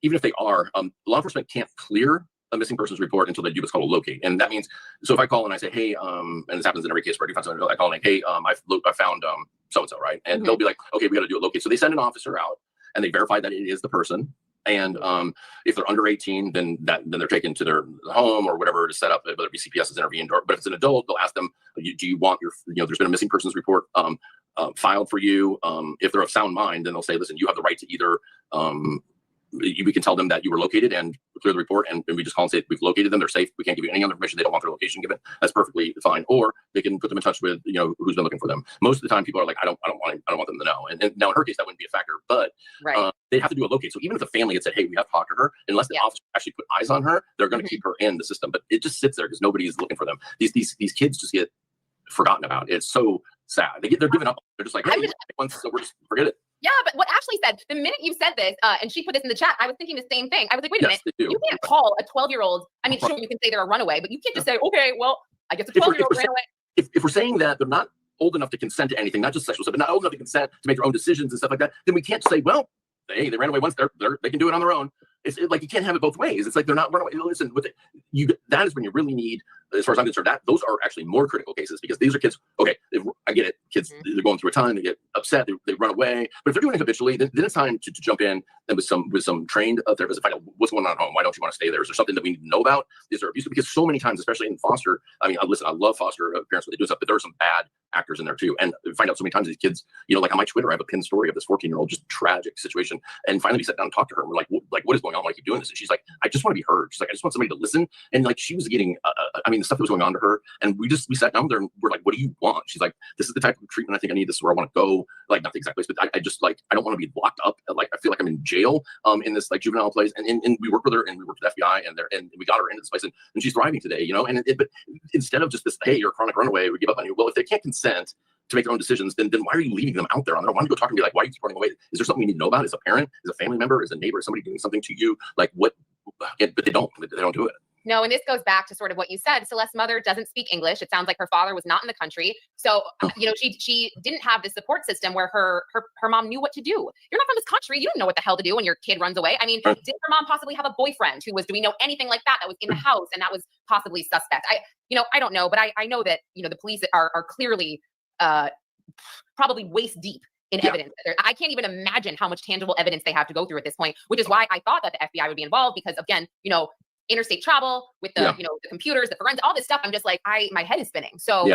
even if they are, law enforcement can't clear a missing persons report until they do what's called a locate. And that means, so if I call and I say, hey, and this happens in every case where I do find something, I call and like, hey, I found so-and-so, right? And they'll be like, okay, we got to do a locate. So they send an officer out and they verify that it is the person. And if they're under 18, then they're taken to their home or whatever to set up, whether it be CPS is intervened, but if it's an adult, they'll ask them, do you want your, there's been a missing persons report filed for you. If they're of sound mind, then they'll say, listen, you have the right to either, we can tell them that you were located and clear the report, and we just call and say we've located them, they're safe, we can't give you any other information, they don't want their location given. That's perfectly fine. Or they can put them in touch with, who's been looking for them. Most of the time people are like, I don't want them to know. And now in her case, that wouldn't be a factor, but they'd have to do a locate. So even if the family had said, hey, we have to talk to her, unless the officer actually put eyes on her, they're going to keep her in the system. But it just sits there because nobody is looking for them. These kids just get forgotten about. It's so sad. They're giving up. They're just like, hey, so we're just forget it. Yeah, but what Ashley said, the minute you said this, and she put this in the chat, I was thinking the same thing. I was like, wait a minute, you can't call a 12-year-old. I mean, sure, you can say they're a runaway, but you can't just say, okay, well, I guess a 12-year-old ran away. If we're saying that they're not old enough to consent to anything, not just sexual stuff, but not old enough to consent to make their own decisions and stuff like that, then we can't say, well, hey, they ran away once, they can do it on their own. It's like you can't have it both ways. It's like they're not runaway. Listen, that is when you really need, as far as I'm concerned, those are actually more critical cases because these are kids. Okay, I get it. Kids, they're going through a time, they get upset, they run away. But if they're doing it habitually, then it's time to jump in and with some trained therapists to find out what's going on at home. Why don't you want to stay there? Is there something that we need to know about? Is there abuse? Because so many times, especially in foster, I mean, listen, I love foster parents when they do stuff, but there are some bad actors in there too. And we find out so many times these kids, like on my Twitter, I have a pinned story of this 14-year-old, just tragic situation. And finally we sat down and talked to her and we're like, what is going on? Why are you doing this? And she's like, I just want to be heard. She's like, I just want somebody to listen. And like, she was getting, the stuff that was going on to her. And we sat down there and we're like, what do you want? She's like, this is the type of treatment I think I need. This is where I want to go. Like, not the exact place, but I just like, I don't want to be locked up. Like, I feel like I'm in jail in this like juvenile place. And we work with her and we work with FBI and we got her into this place and she's thriving today, but instead of just this, hey, you're a chronic runaway, we give up on you. Well, if they can't consent to make their own decisions, then why are you leaving them out there on their own? Why don't you go talk and be like, why are you keep running away? Is there something we need to know about? Is a parent, is a family member, is a neighbor, is somebody doing something to you? Like what? But they don't do it. No, and this goes back to sort of what you said. Celeste's mother doesn't speak English. It sounds like her father was not in the country. So, she didn't have this support system where her mom knew what to do. You're not from this country. You don't know what the hell to do when your kid runs away. I mean, did her mom possibly have a boyfriend do we know anything like that was in the house and that was possibly suspect? I don't know, but I know that, the police are clearly probably waist deep in evidence. I can't even imagine how much tangible evidence they have to go through at this point, which is why I thought that the FBI would be involved because again, interstate travel with the, the computers, the forensic, all this stuff. I'm just like, my head is spinning. So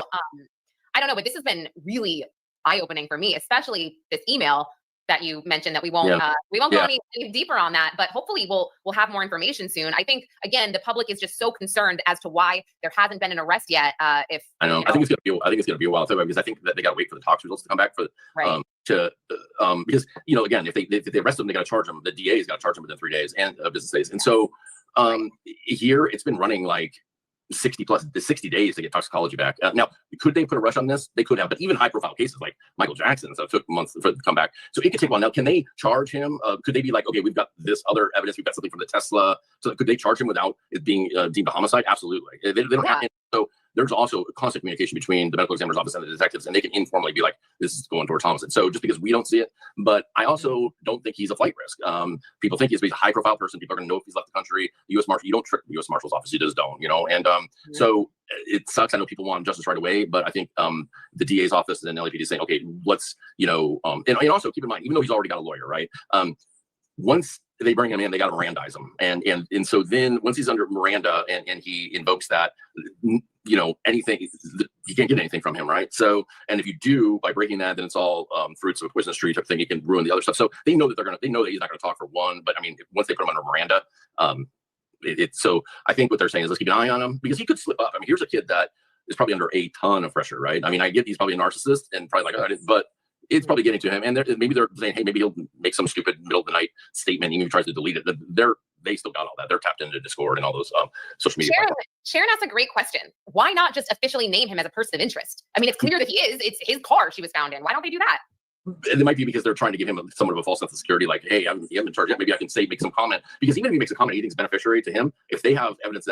I don't know, but this has been really eye-opening for me, especially this email that you mentioned that we won't go any deeper on that, but hopefully we'll have more information soon. I think again, the public is just so concerned as to why there hasn't been an arrest yet. I know. I think it's gonna be a while too, because I think that they gotta wait for the tox results to come back because again, if they arrest them, they gotta charge them. The DA's gotta charge them within 3 days and business days. And so here it's been running like 60 days to get toxicology back. Now, could they put a rush on this? They could have, but even high profile cases like Michael Jackson, so it took months for it to come back. So it could take a while. Now, can they charge him? Could they be like, okay, we've got this other evidence, we've got something from the Tesla. So could they charge him without it being deemed a homicide? Absolutely. They don't have to. So there's also a constant communication between the medical examiner's office and the detectives, and they can informally be like, this is going towards homicide. So just because we don't see it, but I also don't think he's a flight risk. People think he's a high profile person. People are going to know if he's left the country. The U.S. Marshal, you don't trick the U.S. Marshal's office. You just don't, and so it sucks. I know people want justice right away, but I think the DA's office and LAPD is saying, okay, let's, and also keep in mind, even though he's already got a lawyer, right? Once they bring him in, they got to Mirandize him. And so then once he's under Miranda and he invokes that, anything, you can't get anything from him, right? So, and if you do, by breaking that, then it's all fruits of a poisonous tree type thing. You can ruin the other stuff. So they know that they know that he's not going to talk for one, but I mean, once they put him under Miranda, so I think what they're saying is let's keep an eye on him because he could slip up. I mean, here's a kid that is probably under a ton of pressure, right? I mean, I get he's probably a narcissist and probably like, but it's probably getting to him. And maybe they're saying, hey, maybe he'll make some stupid middle of the night statement. Even if he tries to delete it. They still got all that. They're tapped into Discord and all those social media. Sharon asked a great question. Why not just officially name him as a person of interest? I mean, it's clear that he is. It's his car she was found in. Why don't they do that? it might be because they're trying to give him somewhat of a false sense of security, like, hey, I'm in charge yet. Maybe I can make some comment, because even if he makes a comment he thinks beneficiary to him, if they have evidence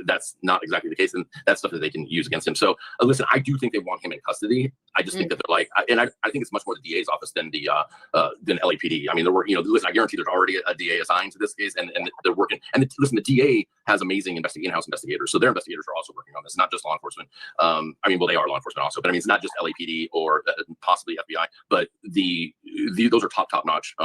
that's not exactly the case, then that's stuff that they can use against him. So listen, I do think they want him in custody. I just think that they're like, and I think it's much more the DA's office than the LAPD. I mean, they're working. Listen, I guarantee there's already a DA assigned to this case, and they're working. And listen, the DA has amazing in-house investigators, so their investigators are also working on this, not just law enforcement. I mean, well, they are law enforcement also, but I mean, it's not just LAPD or possibly FBI, but those are top-notch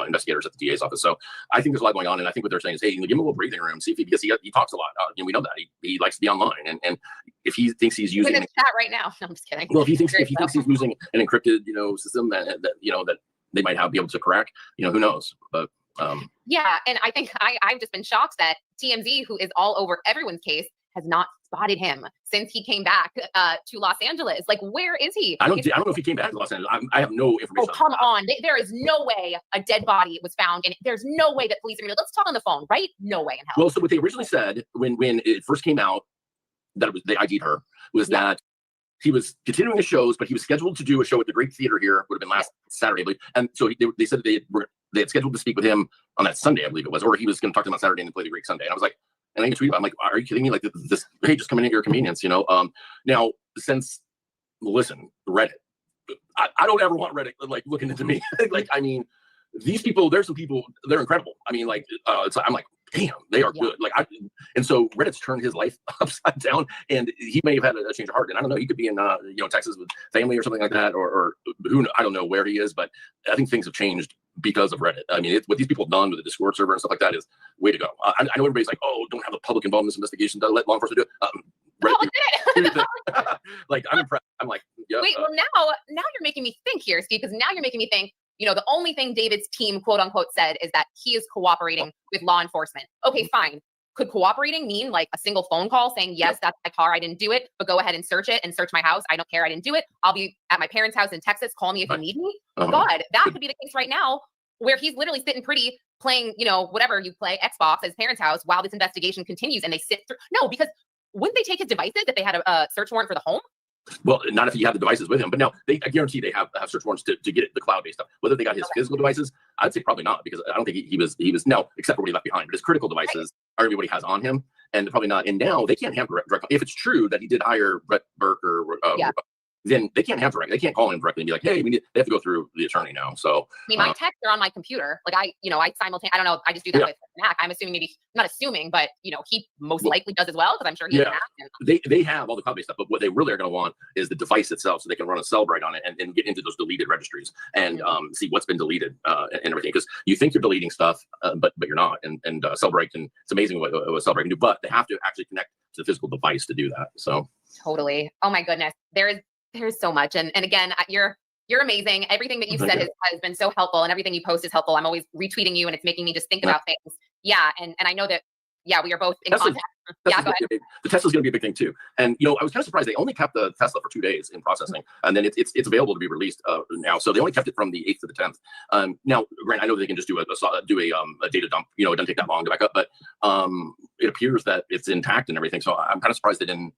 investigators at the DA's office. So I think there's a lot going on, and I think what they're saying is, hey, give him a little breathing room, see if because he talks a lot. We know that he likes to be online, and if he thinks he's using in the chat right now, no, I'm just kidding. well, if he thinks he's using an encrypted system that they might be able to crack, who knows? But yeah, and I think I've just been shocked that TMZ, who is all over everyone's case, has not spotted him since he came back to Los Angeles. Like, where is he? I don't know if he came back to Los Angeles. I have no information. Oh, come on. There is no way a dead body was found, and there's no way that police are going to, let's talk on the phone, right? No way in hell. Well, so what they originally said when it first came out that they ID'd her was that he was continuing his shows, but he was scheduled to do a show at the Greek Theater here. Would have been last Saturday, I believe. And so they said they had scheduled to speak with him on that Sunday, I believe it was, or he was going to talk to them on Saturday and then play the Greek Sunday. And I was like, and I tweeted about, I'm like, are you kidding me? Like this, hey, just come in at your convenience, Now, since listen, Reddit, I don't ever want Reddit like looking into me. Like, I mean, these people, there's some people, they're incredible. I mean, like, I'm like, damn, they are good. Like, and so Reddit's turned his life upside down, and he may have had a change of heart. And I don't know, he could be in, Texas with family or something like that, or who, I don't know where he is, but I think things have changed because of Reddit. I mean, what these people have done with the Discord server and stuff like that is way to go. I know everybody's like, oh, don't have the public involved in this investigation. Don't let law enforcement do it. Like, I'm impressed. I'm like, yeah. Wait, well, now you're making me think here, Steve, because now you're making me think, the only thing David's team, quote unquote, said is that he is cooperating with law enforcement. Okay, fine. Could cooperating mean like a single phone call saying, yes, that's my car, I didn't do it, but go ahead and search it and search my house. I don't care, I didn't do it. I'll be at my parents' house in Texas. Call me if you need me. God, that could be the case right now, where he's literally sitting pretty playing, whatever you play, Xbox at his parents' house while this investigation continues, and they sit through. No, because wouldn't they take his devices if they had a search warrant for the home? Well, not if you have the devices with him, but no, I guarantee they have search warrants to get the cloud-based stuff. Whether they got his physical devices, I'd say probably not, because I don't think he was no, except for what he left behind. But his critical devices are everybody has on him, and probably not. And now they can't have direct. If it's true that he did hire Brett Burke or then they can't have direct. They can't call him directly and be like, hey, they have to go through the attorney now. So I mean, my texts are on my computer. Like I simultaneously, I don't know, I just do that with Mac. I'm assuming not assuming, but he most likely does as well, because I'm sure he has an app. They have all the cloud-based stuff, but what they really are going to want is the device itself, so they can run a Cellbrite on it and get into those deleted registries and see what's been deleted and everything. Because you think you're deleting stuff, but you're not. And Cellbrite it's amazing what Cellbrite can do, but they have to actually connect to the physical device to do that. So totally. Oh my goodness, there's so much, and again, you're amazing. Everything that you've said has been so helpful, and everything you post is helpful. I'm always retweeting you, and it's making me just think about things. Yeah, and I know that. Yeah, we are both in contact. Yeah, go ahead. The Tesla's going to be a big thing too. And I was kind of surprised they only kept the Tesla for 2 days in processing, and then it's available to be released now. So they only kept it from the 8th to the 10th. Now, Grant, I know they can just do a data dump. It doesn't take that long to back up, but it appears that it's intact and everything. So I'm kind of surprised they didn't.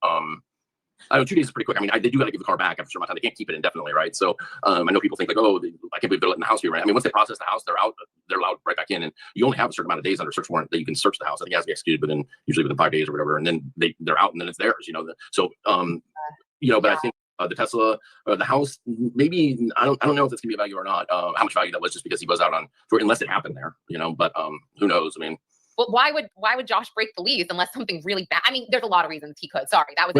I know 2 days is pretty quick. I mean, they do got to give the car back after a certain amount of time. They can't keep it indefinitely, right? So I know people think like, oh, I can't believe they're letting the house be right. I mean, once they process the house, they're out. They're allowed right back in, and you only have a certain amount of days under search warrant that you can search the house. I think it has to be executed usually within 5 days or whatever, and then they're out, and then it's theirs. So but I think the Tesla, the house, maybe I don't know if it's gonna be a value or not. How much value that was, just because he was out on tour, unless it happened there. But who knows? I mean. Well, why would Josh break the lease unless something really bad? I mean, there's a lot of reasons he could. Sorry, that was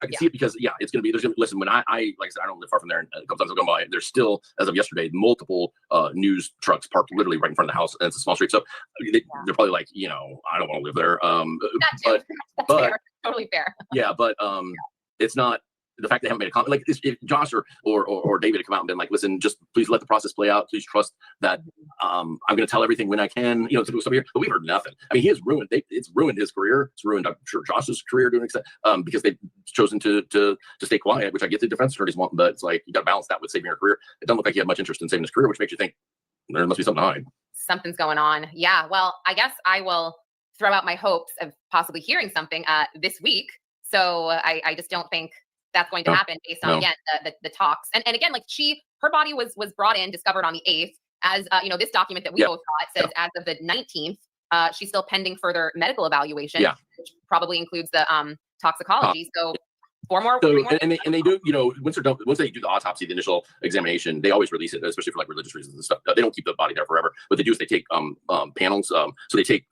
I can see it because it's going to be. Listen, when I like I said, I don't live far from there, and a couple times I've gone by. There's still, as of yesterday, multiple news trucks parked literally right in front of the house, and it's a small street. So they're probably like, I don't want to live there. That's fair. Totally fair. Yeah, but it's not. The fact they haven't made a comment, like if Josh or David had come out and been like, listen, just please let the process play out. Please trust that I'm going to tell everything when I can, to do stuff here. But we've heard nothing. I mean, he has ruined. It's ruined his career. It's ruined, I'm sure, Josh's career doing it because they've chosen to stay quiet, which I get the defense attorneys want, but it's like you got to balance that with saving your career. It doesn't look like he had much interest in saving his career, which makes you think there must be something to hide. Something's going on. Yeah. Well, I guess I will throw out my hopes of possibly hearing something this week. So I just don't think that's going to No. happen based on No. again the talks. And again, like her body was brought in, discovered on the 8th, as this document that we both got says as of the 19th, she's still pending further medical evaluation, which probably includes the toxicology. So 4 more. So, 3 more and they do, once they do the autopsy, the initial examination, they always release it, especially for like religious reasons and stuff. They don't keep the body there forever. What they do is they take panels. So they take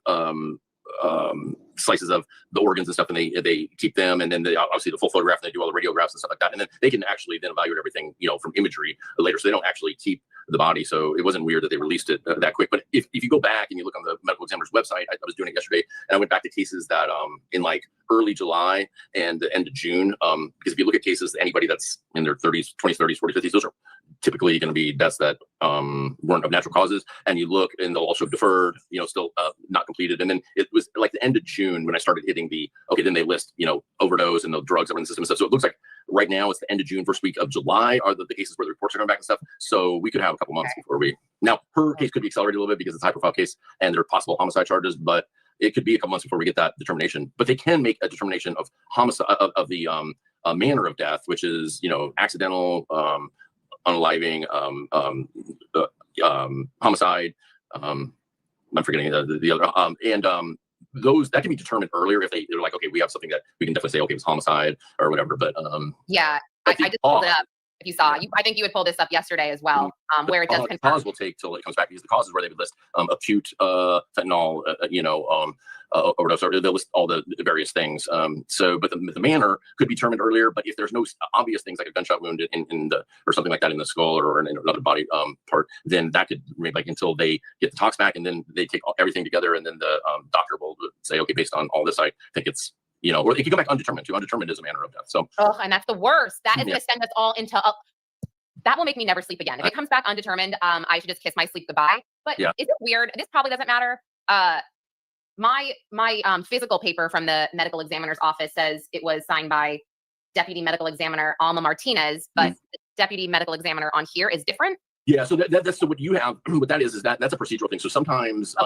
slices of the organs and stuff, and they keep them, and then they obviously the full photograph, and they do all the radiographs and stuff like that, and then they can actually then evaluate everything from imagery later. So they don't actually keep the body. So it wasn't weird that they released it that quick. But if you go back and you look on the medical examiner's website, I was doing it yesterday, and I went back to cases that in like early July and the end of June, because if you look at cases, anybody that's in their 30s, 20s, 30s, 40s, 50s, those are typically going to be deaths that weren't of natural causes. And you look, and they'll also deferred, still not completed. And then it was like the end of June when I started hitting then they list, overdose and the drugs that were in the system and stuff. So it looks like right now it's the end of June, first week of July are the cases where the reports are coming back and stuff. So we could have a couple months before now her case could be accelerated a little bit because it's a high profile case and there are possible homicide charges, but it could be a couple months before we get that determination. But they can make a determination of homicide of the manner of death, which is, accidental, unaliving, homicide. I'm forgetting the other, and those that can be determined earlier if they're like, okay, we have something that we can definitely say, okay, it's homicide or whatever. But yeah, I just pulled it up. If you saw, I think you would pull this up yesterday as well, where it does confirm. Cause will take till it comes back because the causes where they would list acute fentanyl, overdose, or they'll list all the various things. But the manner could be determined earlier. But if there's no obvious things like a gunshot wound in the or something like that in the skull or in another body part, then that could like until they get the tox back and then they take everything together and then the doctor will say, okay, based on all this, I think it's. Or it can go back undetermined too. Undetermined is a manner of death. So, and that's the worst. That is going to send us all into. That will make me never sleep again. If it comes back undetermined, I should just kiss my sleep goodbye. But is it weird? This probably doesn't matter. My physical paper from the medical examiner's office says it was signed by Deputy Medical Examiner Alma Martinez, but the Deputy Medical Examiner on here is different. Yeah, so that's so what you have. What that is that's a procedural thing. So sometimes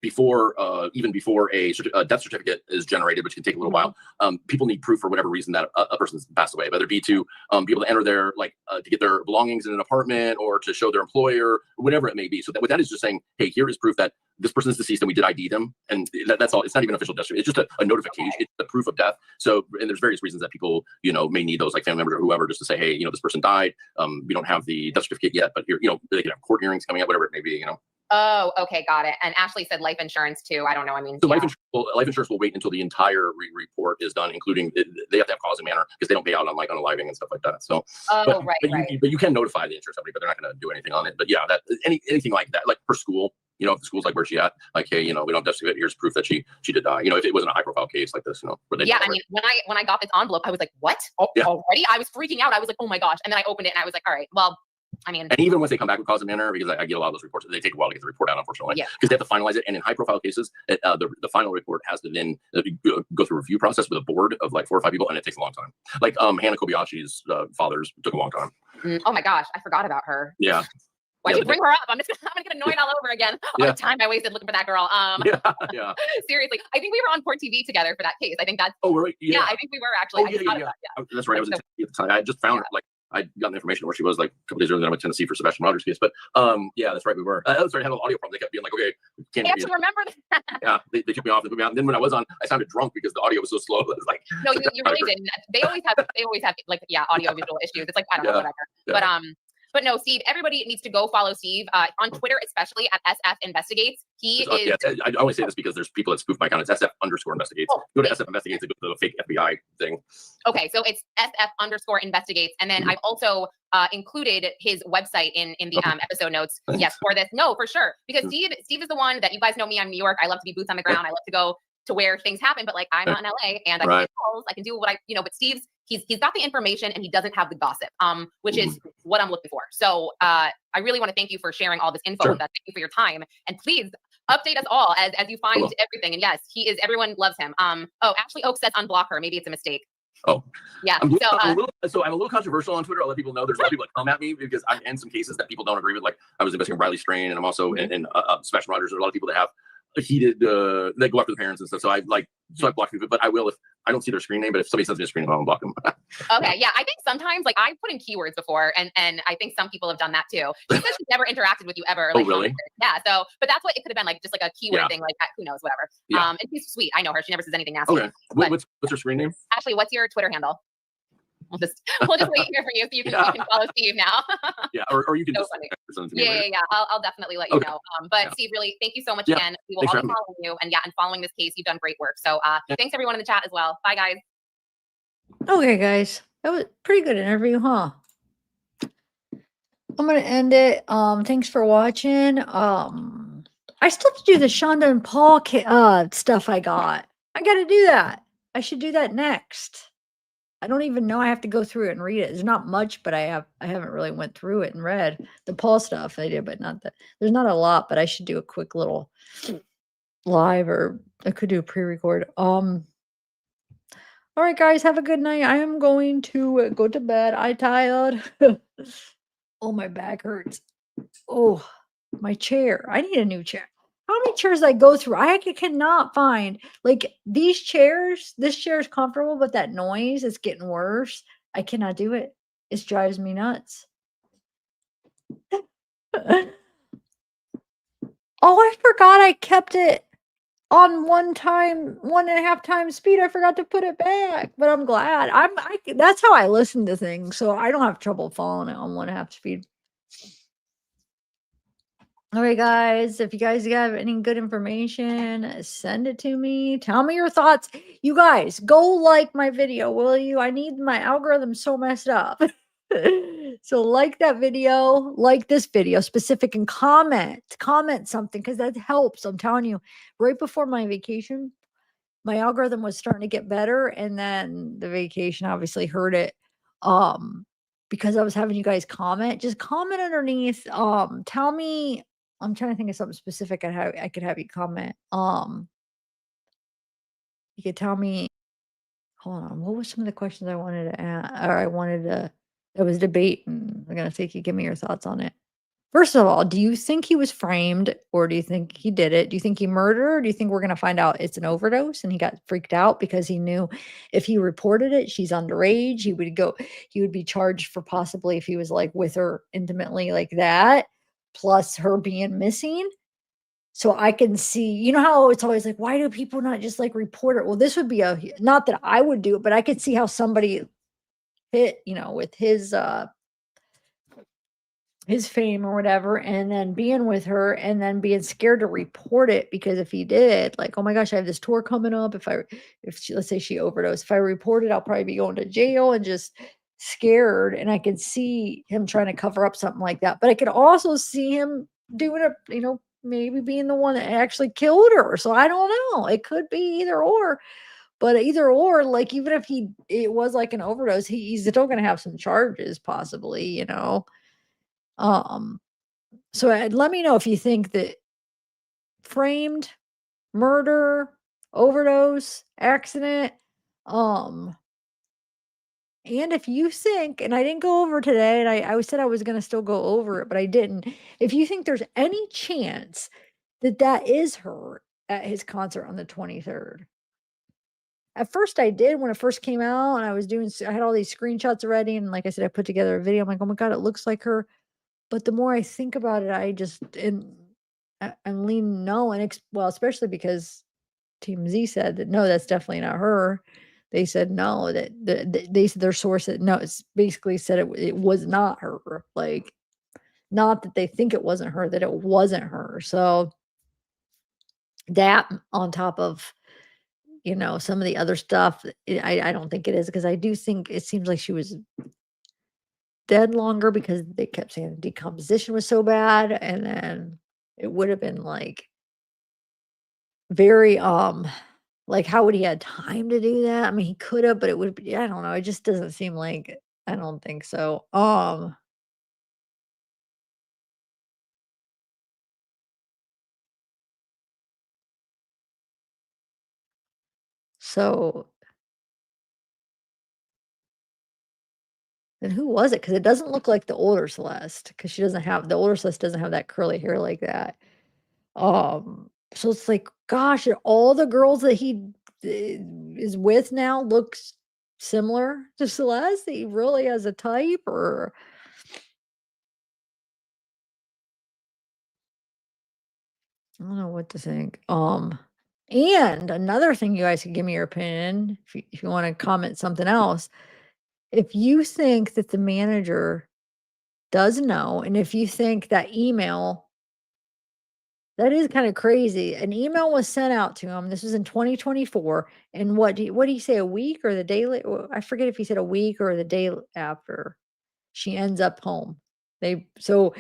before even before a death certificate is generated, which can take a little while, people need proof for whatever reason that a person's passed away, whether it be to be able to enter their to get their belongings in an apartment or to show their employer, whatever it may be. So what that is just saying, hey, here is proof that this person is deceased and we did ID them, and that's all. It's not even official death certificate. It's just a notification. It's the proof of death. So and there's various reasons that people may need those, like family members or whoever, just to say, hey, this person died. We don't have the death certificate yet, but here they can have court hearings coming up, whatever it may be. Oh, okay, got it. And Ashley said life insurance too. I don't know. I mean, so life insurance will wait until the entire report is done, including they have to have cause and manner because they don't pay out on like unaliving and stuff like that. So, but you can notify the insurance company, but they're not going to do anything on it. But yeah, that anything like that, like per school, if the school's like, where's she at? Like, hey, we don't have to. Here's proof that she did die. If it wasn't a high profile case like this, where they I mean, when I got this envelope, I was like, what? Already? I was freaking out. I was like, oh my gosh. And then I opened it and I was like, all right, well. I mean, and even once they come back with cause and manner, because I get a lot of those reports, they take a while to get the report out, unfortunately, because they have to finalize it. And in high profile cases, the final report has to then go through a review process with a board of like 4 or 5 people, and it takes a long time. Like Hannah Kobayashi's father's took a long time. Oh my gosh, I forgot about her. Yeah. Why'd you bring her up? I'm gonna get annoyed all over again. All the time I wasted looking for that girl. Yeah. Seriously, I think we were on Court TV together for that case. I think that's. Oh, right. Yeah. I think we were actually. That's right. I was in Tennessee at the time. I just found her. Like I got the information where she was like a couple days earlier than I went to Tennessee for Sebastian Rogers' case. But yeah, that's right. We were. That's right. I had an audio problem. They kept being like, okay, we can't. I actually remember that. Yeah, they took me off. They put me out. And then when I was on, I sounded drunk because the audio was so slow. It was like. No, you really didn't. They always have like audio visual issues. It's like I don't know whatever. Yeah. But no, Steve, everybody needs to go follow Steve on Twitter, especially at SF Investigates. He is. Yeah, I only say this because there's people that spoof my account. It's SF_Investigates. Go to SF Investigates and go to the fake FBI thing. Okay, so it's SF_Investigates. And then I've also included his website in the episode notes. Yes, for this. No, for sure. Because Steve is the one that you guys know me. I'm in New York. I love to be boots on the ground. I love to go to where things happen. But like I'm not in LA and I can get calls. I can do what but Steve's. He's got the information and he doesn't have the gossip, which is what I'm looking for. So I really want to thank you for sharing all this info with us. Thank you for your time. And please update us all as you find everything. And yes, everyone loves him. Ashley Oak says unblock her. Maybe it's a mistake. Oh, yeah. I'm a little controversial on Twitter. I'll let people know. There's a lot of people that come at me because I'm in some cases that people don't agree with. Like I was investigating Riley Strain and I'm also in Sebastian Rogers. There's a lot of people that have heated, they go after the parents and stuff. So I block people, but I will if I don't see their screen name. But if somebody sends me a screen name, I'll block them. Okay, yeah, I think sometimes like I put in keywords before, and I think some people have done that too. She says she's never interacted with you ever. Like, really? Yeah. So, but that's what it could have been, like just like a keyword thing, like who knows, whatever. Yeah. And she's sweet. I know her. She never says anything nasty. Okay. What's her screen name? Ashley, what's your Twitter handle? We'll just wait here for you so you can follow Steve now. Yeah, or you can So just funny. send it to me later. Yeah. I'll definitely let you know. But Steve, really, thank you so much again. We will Thanks all for be having me. following you, and following this case. You've done great work. So thanks everyone in the chat as well. Bye guys. Okay, guys, that was a pretty good interview, huh? I'm gonna end it. Thanks for watching. I still have to do the Shonda and Paul stuff I got. I got to do that. I should do that next. I don't even know. I have to go through it and read it. There's not much, but I haven't really went through it and read the Paul stuff. I did, but not that. There's not a lot, but I should do a quick little live, or I could do a pre-record. All right, guys, have a good night. I am going to go to bed. I'm tired. Oh, my back hurts. Oh, my chair. I need a new chair. How many chairs I go through? I cannot find, like, these chairs. This chair is comfortable, but that noise is getting worse. I cannot do it. It drives me nuts. Oh, I forgot I kept it on 1.5 times speed. I forgot to put it back, but I'm glad. That's how I listen to things, so I don't have trouble following it on 1.5 speed. All right, guys, if you guys have any good information, send it to me. Tell me your thoughts. You guys, go like my video, will you? I need my algorithm so messed up. So like that video, like this video specific, and comment something, because that helps. I'm telling you, right before my vacation, my algorithm was starting to get better, and then the vacation obviously hurt it. Because I was having you guys comment. Just comment underneath. Tell me. I'm trying to think of something specific I could have you comment. You could tell me. Hold on. What were some of the questions I wanted to ask, or I wanted to? That was debating. I'm gonna say, you give me your thoughts on it. First of all, do you think he was framed, or do you think he did it? Do you think he murdered, or do you think we're gonna find out it's an overdose and he got freaked out because he knew if he reported it, she's underage, he would be charged for, possibly, if he was like with her intimately like that, plus her being missing. So I can see, you know how it's always like, why do people not just like report it? Well, this would be not that I would do it, but I could see how somebody hit, with his fame or whatever, and then being with her, and then being scared to report it, because if he did, like, oh my gosh, I have this tour coming up. Let's say she overdosed, if I report it, I'll probably be going to jail, and just scared. And I could see him trying to cover up something like that. But I could also see him doing it, maybe being the one that actually killed her. So I don't know. It could be either or. But either or, like, even if it was like an overdose, he's still going to have some charges, possibly, So let me know if you think that framed, murder, overdose, accident, and if you think, and I didn't go over today, and I said I was going to still go over it, but I didn't. If you think there's any chance that is her at his concert on the 23rd. At first I did, when it first came out, and I had all these screenshots already, and like I said, I put together a video. I'm like, oh my God, it looks like her. But the more I think about it, I'm leaning no, and especially because Team Z said that no, that's definitely not her. They said no, that they said their source said no. It's basically said it was not her. Like, not that they think it wasn't her, that it wasn't her. So that, on top of some of the other stuff, I don't think it is, because I do think it seems like she was dead longer, because they kept saying the decomposition was so bad, and then it would have been like very like, how would he had time to do that? I mean, he could have, but it would be, I don't know, it just doesn't seem like, I don't think so. So then who was it? Because it doesn't look like the older Celeste, because the older Celeste doesn't have that curly hair like that. So it's like, gosh, are all the girls that he is with now looks similar to Celeste? He really has a type, or I don't know what to think. And another thing, you guys can give me your opinion if you want to comment something else. If you think that the manager does know, and if you think that email, that is kind of crazy. An email was sent out to him. This was in 2024. And what do you say, a week or the day? I forget if he said a week or the day after she ends up home. So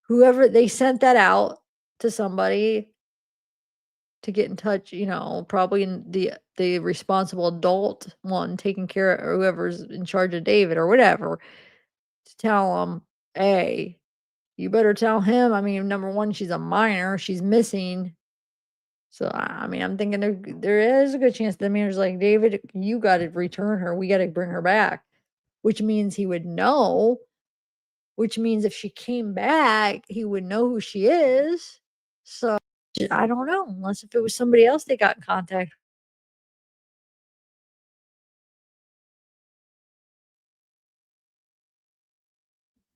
whoever they sent that out to somebody to get in touch, probably in the responsible adult one taking care of, or whoever's in charge of David or whatever, to tell him, hey, you better tell him. I mean, number one, she's a minor, she's missing. So I mean, I'm thinking there is a good chance the manager's like, David, you got to return her. We got to bring her back, which means he would know. Which means if she came back, he would know who she is. So I don't know, unless if it was somebody else they got in contact.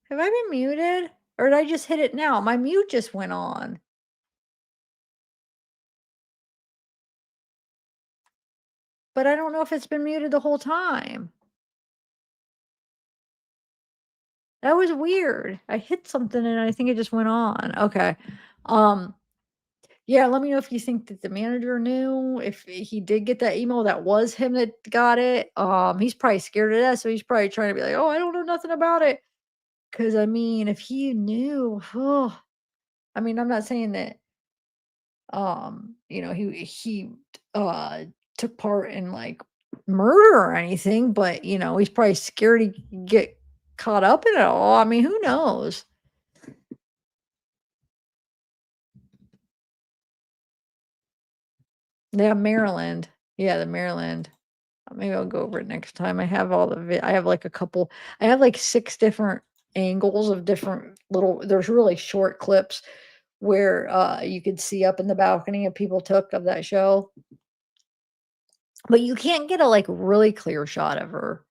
Have I been muted? Or did I just hit it now? My mute just went on. But I don't know if it's been muted the whole time. That was weird. I hit something and I think it just went on. Okay. Yeah, let me know if you think that the manager knew, if he did get that email, that was him that got it. He's probably scared of that, so he's probably trying to be like, oh, I don't know nothing about it. Because I mean, if he knew, I mean, I'm not saying that he took part in like murder or anything, but he's probably scared to get caught up in it all. I mean, who knows? Yeah, Maryland. Yeah, the Maryland. Maybe I'll go over it next time. I have all the I have like I have like 6 different angles of different there's really short clips where you could see up in the balcony of people took of that show. But you can't get a like really clear shot of her.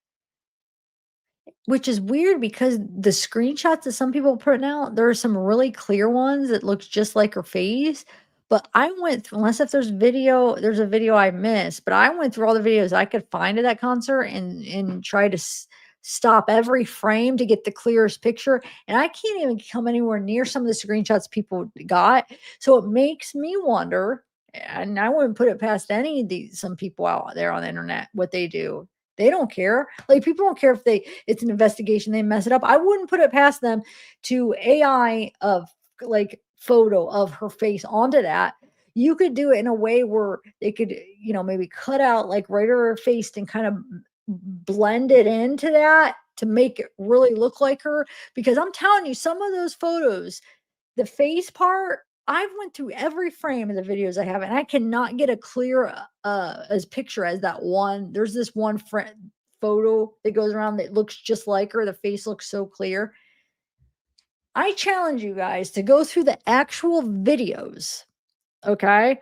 Which is weird because the screenshots that some people are putting out, there are some really clear ones that looks just like her face. But I went through, unless if there's a video I missed, but I went through all the videos I could find of that concert and try to stop every frame to get the clearest picture. And I can't even come anywhere near some of the screenshots people got. So it makes me wonder, and I wouldn't put it past any of some people out there on the internet, what they do. They don't care. Like, people don't care if it's an investigation, they mess it up. I wouldn't put it past them to AI of like photo of her face onto that. You could do it in a way where they could, maybe cut out like right of her face and kind of blend it into that to make it really look like her. Because I'm telling you, some of those photos, the face part, I've went through every frame of the videos I have, and I cannot get a clear as picture as that one. There's this one photo that goes around that looks just like her. The face looks so clear. I challenge you guys to go through the actual videos, okay,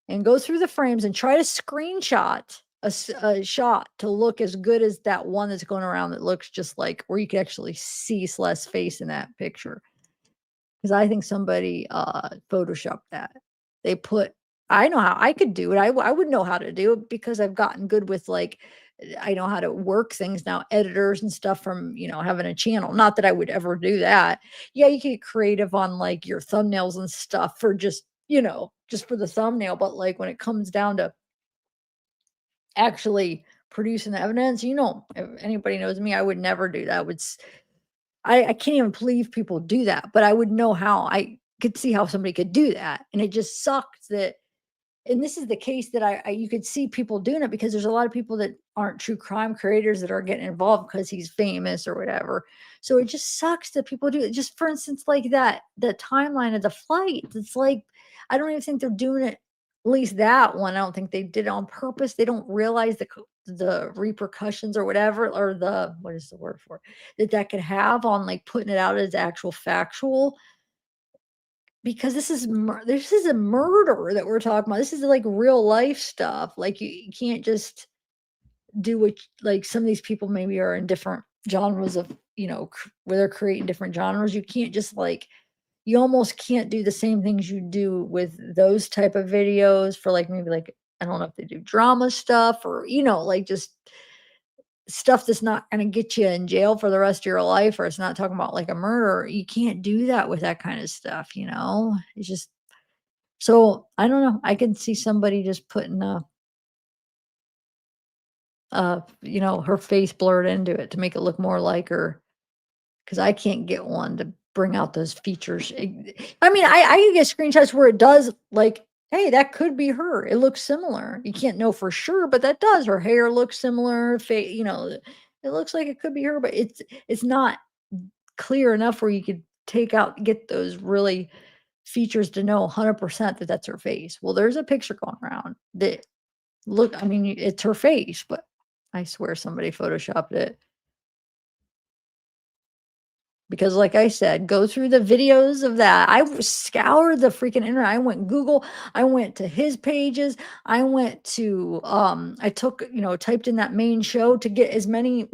and go through the frames and try to screenshot a shot to look as good as that one that's going around that looks just like, where you can actually see Celeste's face in that picture. Because I think somebody photoshopped that. I know how I could do it. I would know how to do it because I've gotten good with I know how to work things now, editors and stuff from, having a channel. Not that I would ever do that. Yeah, you can get creative on like your thumbnails and stuff for just for the thumbnail. But like when it comes down to actually producing the evidence, if anybody knows me, I would never do that. I can't even believe people do that, but I would know how. I could see how somebody could do that. And it just sucks that, and this is the case that you could see people doing it because there's a lot of people that aren't true crime creators that are getting involved because he's famous or whatever. So it just sucks that people do it. Just for instance, like the timeline of the flight. It's like, I don't even think they're doing it. At least that one, I don't think they did it on purpose. They don't realize the repercussions or whatever, or what is the word for it, that could have on like putting it out as actual factual. because this is a murder that we're talking about. This is like real life stuff. Like you can't just do what like some of these people maybe are in different genres of, where they're creating different genres. You can't just like you almost can't do the same things you do with those type of videos for like maybe like I don't know if they do drama stuff or like just stuff that's not going to get you in jail for the rest of your life, or it's not talking about like a murder. You can't do that with that kind of stuff. It's just so I don't know. I can see somebody just putting her face blurred into it to make it look more like her, because I can't get one to bring out those features. I mean, I can get screenshots where it does like, hey, that could be her. It looks similar. You can't know for sure, but that does. Her hair looks similar. It looks like it could be her, but it's not clear enough where you could get those really features to know 100% that that's her face. Well, there's a picture going around that I mean, it's her face, but I swear somebody photoshopped it. Because like I said, go through the videos of that. I scoured the freaking internet. I went Google. I went to his pages. I went to I took, typed in that main show to get as many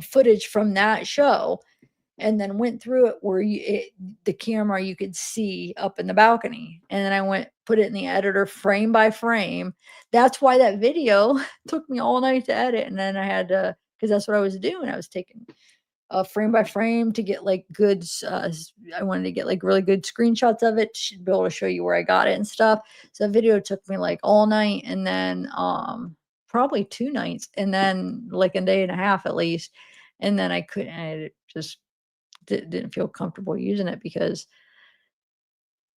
footage from that show, and then went through it where the camera you could see up in the balcony. And then I put it in the editor frame by frame. That's why that video took me all night to edit. And then I had to, because that's what I was doing. I was taking frame by frame to get like good I wanted to get like really good screenshots of it to be able to show you where I got it and stuff. So the video took me like all night, and then probably 2 nights, and then like a day and a half at least. And then I just didn't feel comfortable using it, because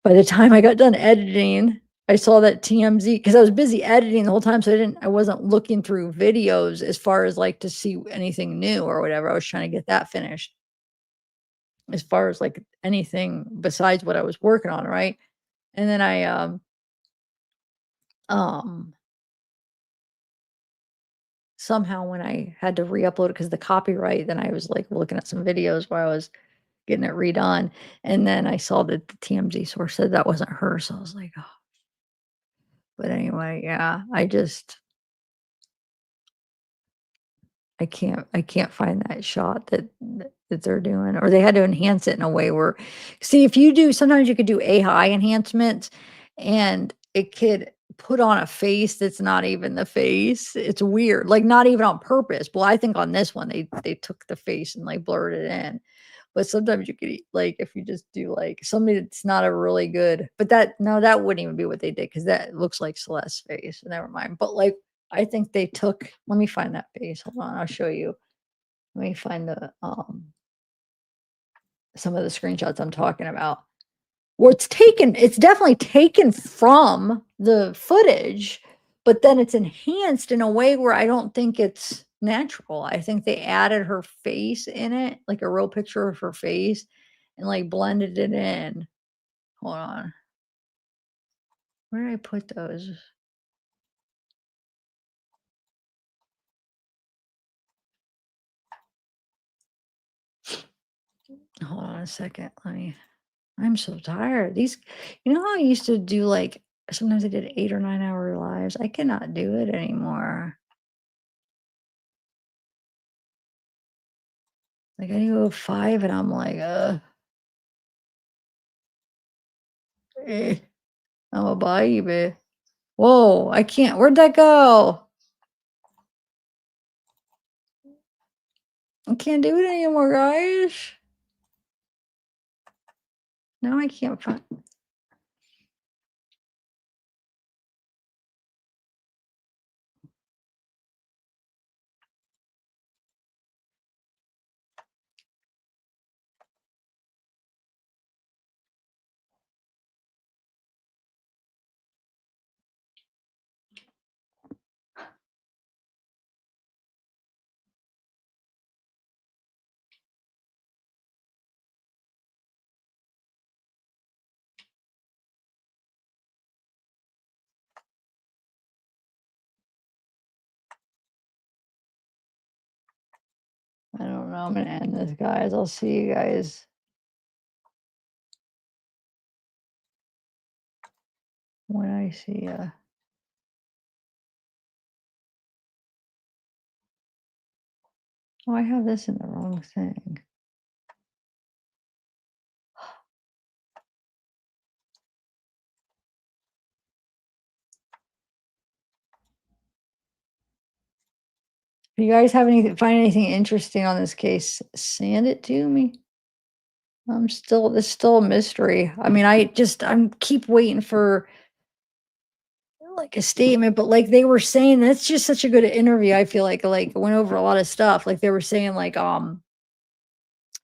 by the time I got done editing, I saw that TMZ, because I was busy editing the whole time, so I wasn't looking through videos as far as like to see anything new or whatever. I was trying to get that finished as far as like anything besides what I was working on, right? And then I somehow when I had to re-upload it because of the copyright, then I was like looking at some videos while I was getting it redone, and then I saw that the TMZ source said that wasn't her, so I was like, oh. But anyway, yeah, I can't find that shot that they're doing, or they had to enhance it in a way where, see, if you do, sometimes you could do AI enhancements and it could put on a face that's not even the face. It's weird, like not even on purpose. Well, I think on this one they took the face and like blurred it in. But sometimes you could like if you just do like somebody that's not a really good, but that wouldn't even be what they did, because that looks like Celeste's face. Never mind. But like I think they took, let me find that face. Hold on, I'll show you. Let me find the some of the screenshots I'm talking about. Where it's definitely taken from the footage, but then it's enhanced in a way where I don't think it's natural. I think they added her face in it, like a real picture of her face, and like blended it in. Hold on. Where did I put those? Hold on a second. I'm so tired. How I used to do like sometimes I did 8 or 9 hour lives. I cannot do it anymore. Like I do 5 and I'm like, I'm a baby. Whoa, I can't. Where'd that go? I can't do it anymore, guys. No, I can't find. I don't know. I'm gonna end this, guys. I'll see you guys when I see oh, I have this in the wrong thing. If you guys have find anything interesting on this case, send it to me. This is still a mystery. I mean, I'm keep waiting for like a statement, but like they were saying, that's just such a good interview. I feel like went over a lot of stuff. Like they were saying, like,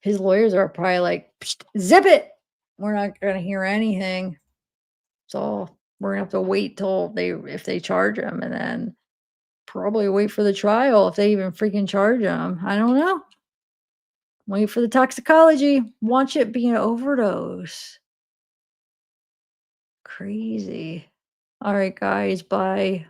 his lawyers are probably like, "Psst, zip it. We're not gonna hear anything. So we're gonna have to wait till if they charge him, and then probably wait for the trial if they even freaking charge him. I don't know. Wait for the toxicology. Watch it be an overdose. Crazy. All right, guys. Bye.